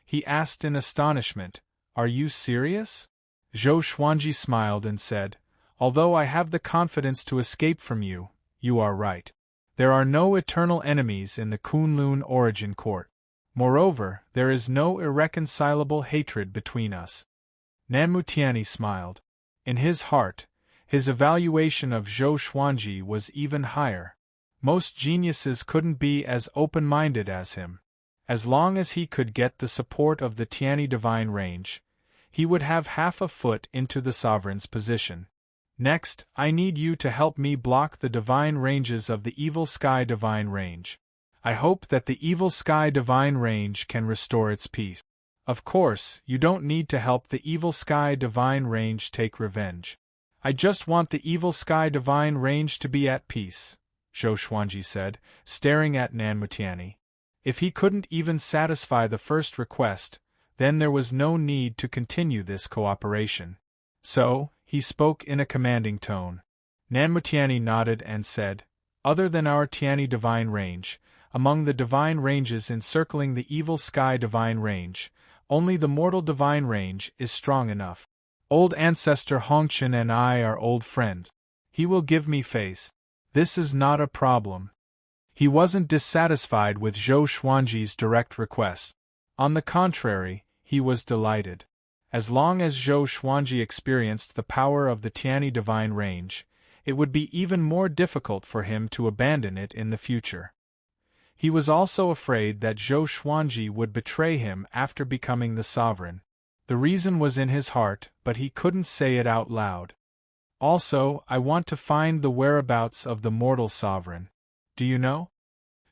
He asked in astonishment, "Are you serious?" Zhou Xuanji smiled and said, "Although I have the confidence to escape from you, you are right. There are no eternal enemies in the Kunlun Origin Court. Moreover, there is no irreconcilable hatred between us." Nanmutiani smiled. In his heart, his evaluation of Zhou Xuanji was even higher. Most geniuses couldn't be as open-minded as him. As long as he could get the support of the Tiani divine range, he would have half a foot into the sovereign's position. Next, I need you to help me block the divine ranges of the Evil Sky divine range. I hope that the Evil Sky divine range can restore its peace. Of course, you don't need to help the Evil Sky divine range take revenge. I just want the Evil Sky divine range to be at peace, Zhou Xuanji said, staring at Nanmutiani. If he couldn't even satisfy the first request, then there was no need to continue this cooperation. So, he spoke in a commanding tone. Nanmutiani nodded and said, "Other than our Tiani divine range, among the divine ranges encircling the Evil Sky divine range, only the mortal divine range is strong enough. Old ancestor Hongchen and I are old friends. He will give me face. This is not a problem." He wasn't dissatisfied with Zhou Xuanji's direct request. On the contrary, he was delighted. As long as Zhou Xuanji experienced the power of the Tiani divine range, it would be even more difficult for him to abandon it in the future. He was also afraid that Zhou Xuanji would betray him after becoming the sovereign. The reason was in his heart, but he couldn't say it out loud. "Also, I want to find the whereabouts of the mortal sovereign. Do you know?"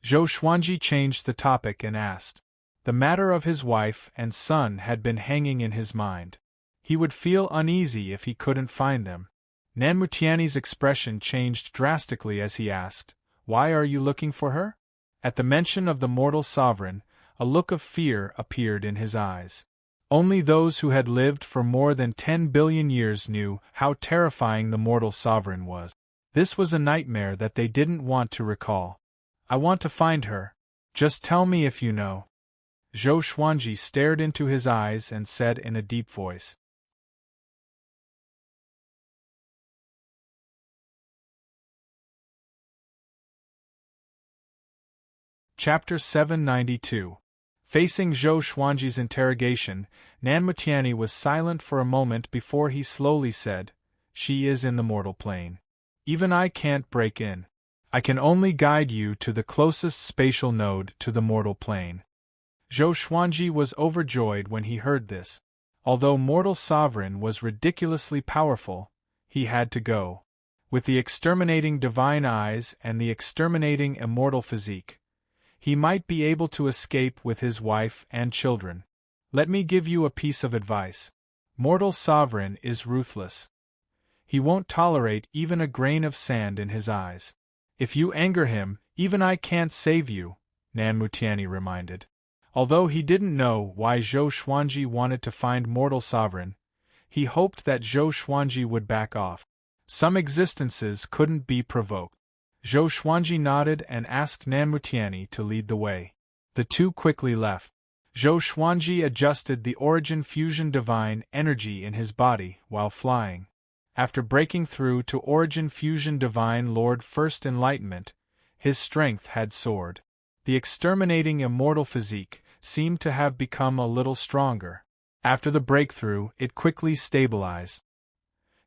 Zhou Xuanji changed the topic and asked. The matter of his wife and son had been hanging in his mind. He would feel uneasy if he couldn't find them. Nanmutiani's expression changed drastically as he asked, "Why are you looking for her?" At the mention of the mortal sovereign, a look of fear appeared in his eyes. Only those who had lived for more than 10 billion years knew how terrifying the mortal sovereign was. This was a nightmare that they didn't want to recall. "I want to find her. Just tell me if you know." Zhou Xuanji stared into his eyes and said in a deep voice. Chapter 792. Facing Zhou Xuanji's interrogation, Nanmutiani was silent for a moment before he slowly said, "She is in the mortal plane. Even I can't break in. I can only guide you to the closest spatial node to the mortal plane." Zhou Xuanji was overjoyed when he heard this. Although mortal sovereign was ridiculously powerful, he had to go. With the exterminating divine eyes and the exterminating immortal physique, he might be able to escape with his wife and children. Let me give you a piece of advice. Mortal sovereign is ruthless. He won't tolerate even a grain of sand in his eyes. If you anger him, even I can't save you, Nanmutiani reminded. Although he didn't know why Zhou Xuanji wanted to find mortal sovereign, he hoped that Zhou Xuanji would back off. Some existences couldn't be provoked. Zhou Xuanji nodded and asked Nanmutiani to lead the way. The two quickly left. Zhou Xuanji adjusted the origin fusion divine energy in his body while flying. After breaking through to origin fusion divine Lord First Enlightenment, his strength had soared. The exterminating immortal physique seemed to have become a little stronger. After the breakthrough, it quickly stabilized.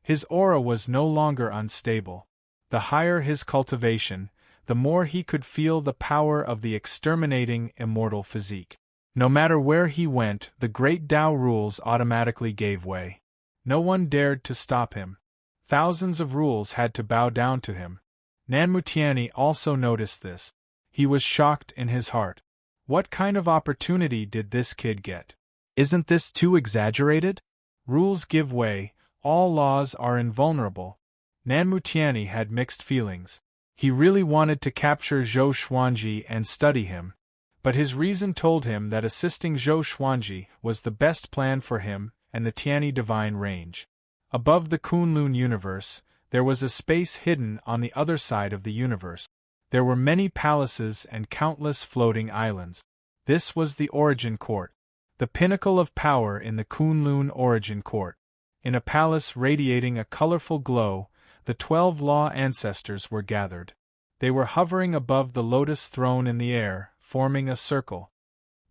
His aura was no longer unstable. The higher his cultivation, the more he could feel the power of the exterminating immortal physique. No matter where he went, the great Tao rules automatically gave way. No one dared to stop him. Thousands of rules had to bow down to him. Nanmutiani also noticed this. He was shocked in his heart. What kind of opportunity did this kid get? Isn't this too exaggerated? Rules give way, all laws are invulnerable. Nan Mutiani had mixed feelings. He really wanted to capture Zhou Xuanji and study him, but his reason told him that assisting Zhou Xuanji was the best plan for him and the Tiani divine range. Above the Kunlun universe, there was a space hidden on the other side of the universe. There were many palaces and countless floating islands. This was the Origin Court, the pinnacle of power in the Kunlun Origin Court. In a palace radiating a colorful glow, the 12 law ancestors were gathered. They were hovering above the lotus throne in the air, forming a circle.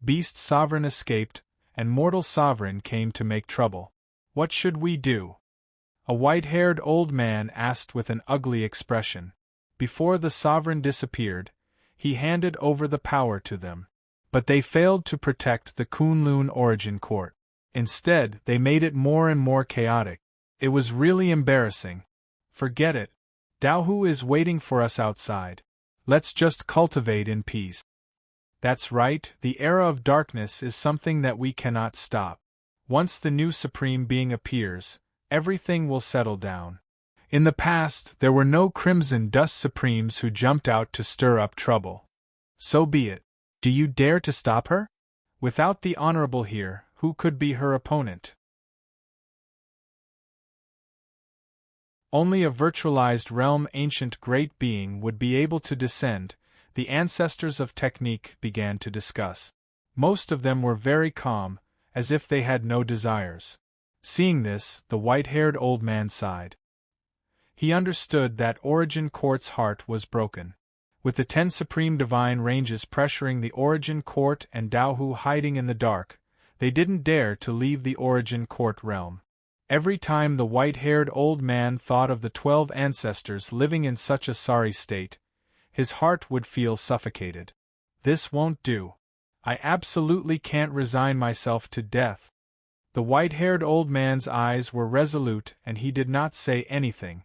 Beast Sovereign escaped, and Mortal Sovereign came to make trouble. What should we do? A white-haired old man asked with an ugly expression. Before the Sovereign disappeared, he handed over the power to them. But they failed to protect the Kunlun Origin Court. Instead, they made it more and more chaotic. It was really embarrassing. Forget it. Daohu is waiting for us outside. Let's just cultivate in peace. That's right, the era of darkness is something that we cannot stop. Once the new Supreme Being appears, everything will settle down. In the past, there were no Crimson Dust Supremes who jumped out to stir up trouble. So be it. Do you dare to stop her? Without the Honorable here, who could be her opponent? Only a virtualized realm ancient great being would be able to descend, the ancestors of technique began to discuss. Most of them were very calm, as if they had no desires. Seeing this, the white-haired old man sighed. He understood that Origin Court's heart was broken. With the 10 supreme divine ranges pressuring the Origin Court and Daohu hiding in the dark, they didn't dare to leave the Origin Court realm. Every time the white-haired old man thought of the 12 ancestors living in such a sorry state, his heart would feel suffocated. This won't do. I absolutely can't resign myself to death. The white-haired old man's eyes were resolute and he did not say anything.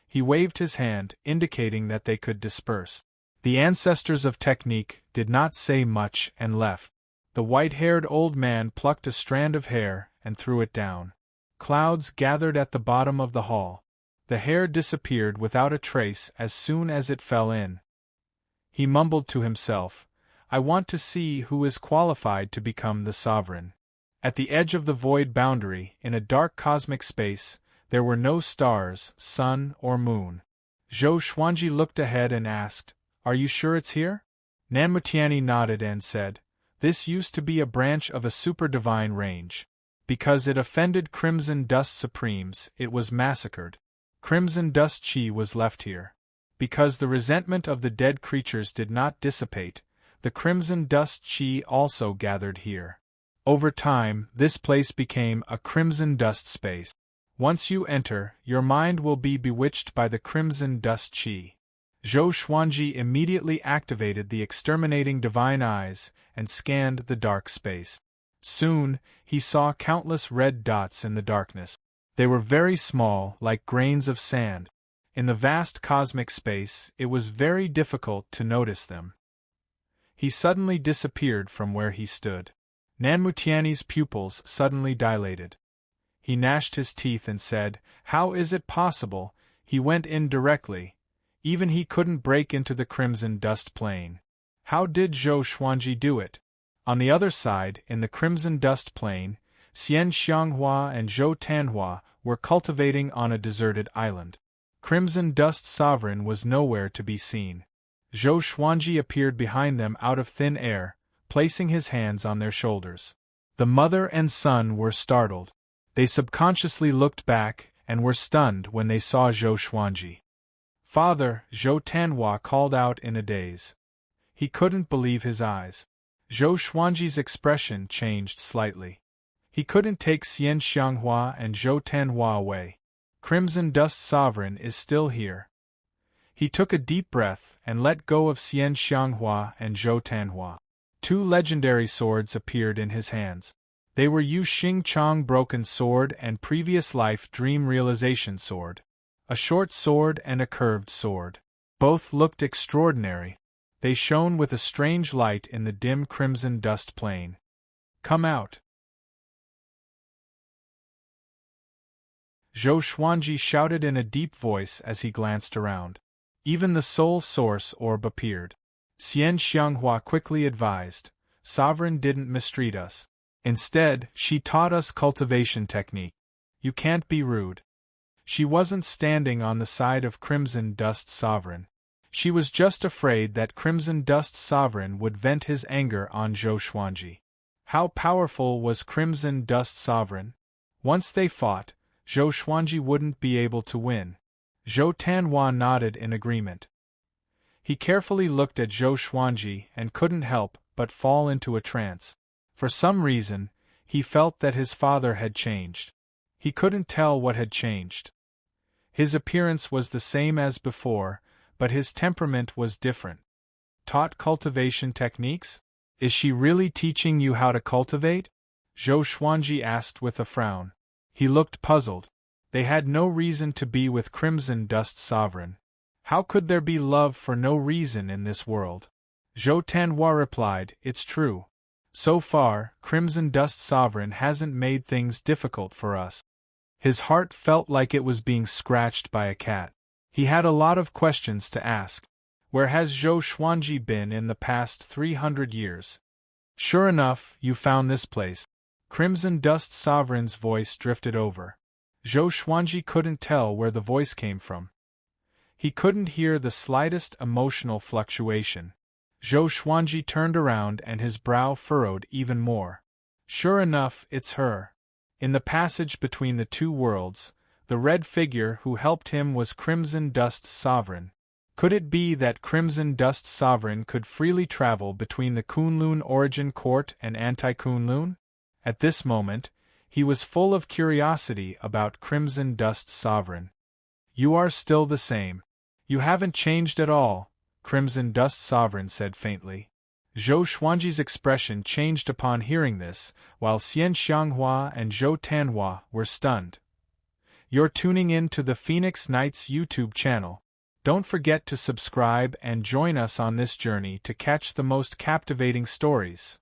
He waved his hand, indicating that they could disperse. The ancestors of technique did not say much and left. The white-haired old man plucked a strand of hair and threw it down. Clouds gathered at the bottom of the hall. The hair disappeared without a trace as soon as it fell in. He mumbled to himself, I want to see who is qualified to become the sovereign. At the edge of the void boundary, in a dark cosmic space, there were no stars, sun, or moon. Zhou Xuanji looked ahead and asked, Are you sure it's here? Nan Mutiani nodded and said, This used to be a branch of a super divine range. Because it offended Crimson Dust Supremes, it was massacred. Crimson Dust Chi was left here. Because the resentment of the dead creatures did not dissipate, the Crimson Dust Chi also gathered here. Over time, this place became a Crimson Dust space. Once you enter, your mind will be bewitched by the Crimson Dust Chi. Zhou Xuanji immediately activated the exterminating divine eyes and scanned the dark space. Soon, he saw countless red dots in the darkness. They were very small, like grains of sand. In the vast cosmic space, it was very difficult to notice them. He suddenly disappeared from where he stood. Nan Mutiani's pupils suddenly dilated. He gnashed his teeth and said, How is it possible? He went in directly. Even he couldn't break into the Crimson Dust Plane. How did Zhou Xuanji do it? On the other side, in the Crimson Dust Plane, Xian Xianghua and Zhou Tanhua were cultivating on a deserted island. Crimson Dust Sovereign was nowhere to be seen. Zhou Xuanji appeared behind them out of thin air, placing his hands on their shoulders. The mother and son were startled. They subconsciously looked back and were stunned when they saw Zhou Xuanji. Father, Zhou Tanhua called out in a daze. He couldn't believe his eyes. Zhou Xuanji's expression changed slightly. He couldn't take Xian Xianghua and Zhou Tanhua away. Crimson Dust Sovereign is still here. He took a deep breath and let go of Xian Xianghua and Zhou Tanhua. 2 legendary swords appeared in his hands. They were Yu Xing Chong Broken Sword and Previous Life Dream Realization Sword. A short sword and a curved sword. Both looked extraordinary. They shone with a strange light in the dim Crimson Dust Plane. Come out. Zhou Xuanji shouted in a deep voice as he glanced around. Even the soul source orb appeared. Xian Xianghua quickly advised, Sovereign didn't mistreat us. Instead, she taught us cultivation technique. You can't be rude. She wasn't standing on the side of Crimson Dust Sovereign. She was just afraid that Crimson Dust Sovereign would vent his anger on Zhou Xuanji. How powerful was Crimson Dust Sovereign? Once they fought, Zhou Xuanji wouldn't be able to win. Zhou Tanhua nodded in agreement. He carefully looked at Zhou Xuanji and couldn't help but fall into a trance. For some reason, he felt that his father had changed. He couldn't tell what had changed. His appearance was the same as before, but his temperament was different. Taught cultivation techniques? Is she really teaching you how to cultivate? Zhou Xuanji asked with a frown. He looked puzzled. They had no reason to be with Crimson Dust Sovereign. How could there be love for no reason in this world? Zhou Tanhua replied, It's true. So far, Crimson Dust Sovereign hasn't made things difficult for us. His heart felt like it was being scratched by a cat. He had a lot of questions to ask. Where has Zhou Xuanji been in the past 300 years? Sure enough, you found this place. Crimson Dust Sovereign's voice drifted over. Zhou Xuanji couldn't tell where the voice came from. He couldn't hear the slightest emotional fluctuation. Zhou Xuanji turned around and his brow furrowed even more. Sure enough, it's her. In the passage between the two worlds, the red figure who helped him was Crimson Dust Sovereign. Could it be that Crimson Dust Sovereign could freely travel between the Kunlun Origin Court and Anti-Kunlun? At this moment, he was full of curiosity about Crimson Dust Sovereign. You are still the same. You haven't changed at all, Crimson Dust Sovereign said faintly. Zhou Xuanji's expression changed upon hearing this, while Xian Xianghua and Zhou Tanhua were stunned. You're tuning in to the Phoenix Knights YouTube channel. Don't forget to subscribe and join us on this journey to catch the most captivating stories.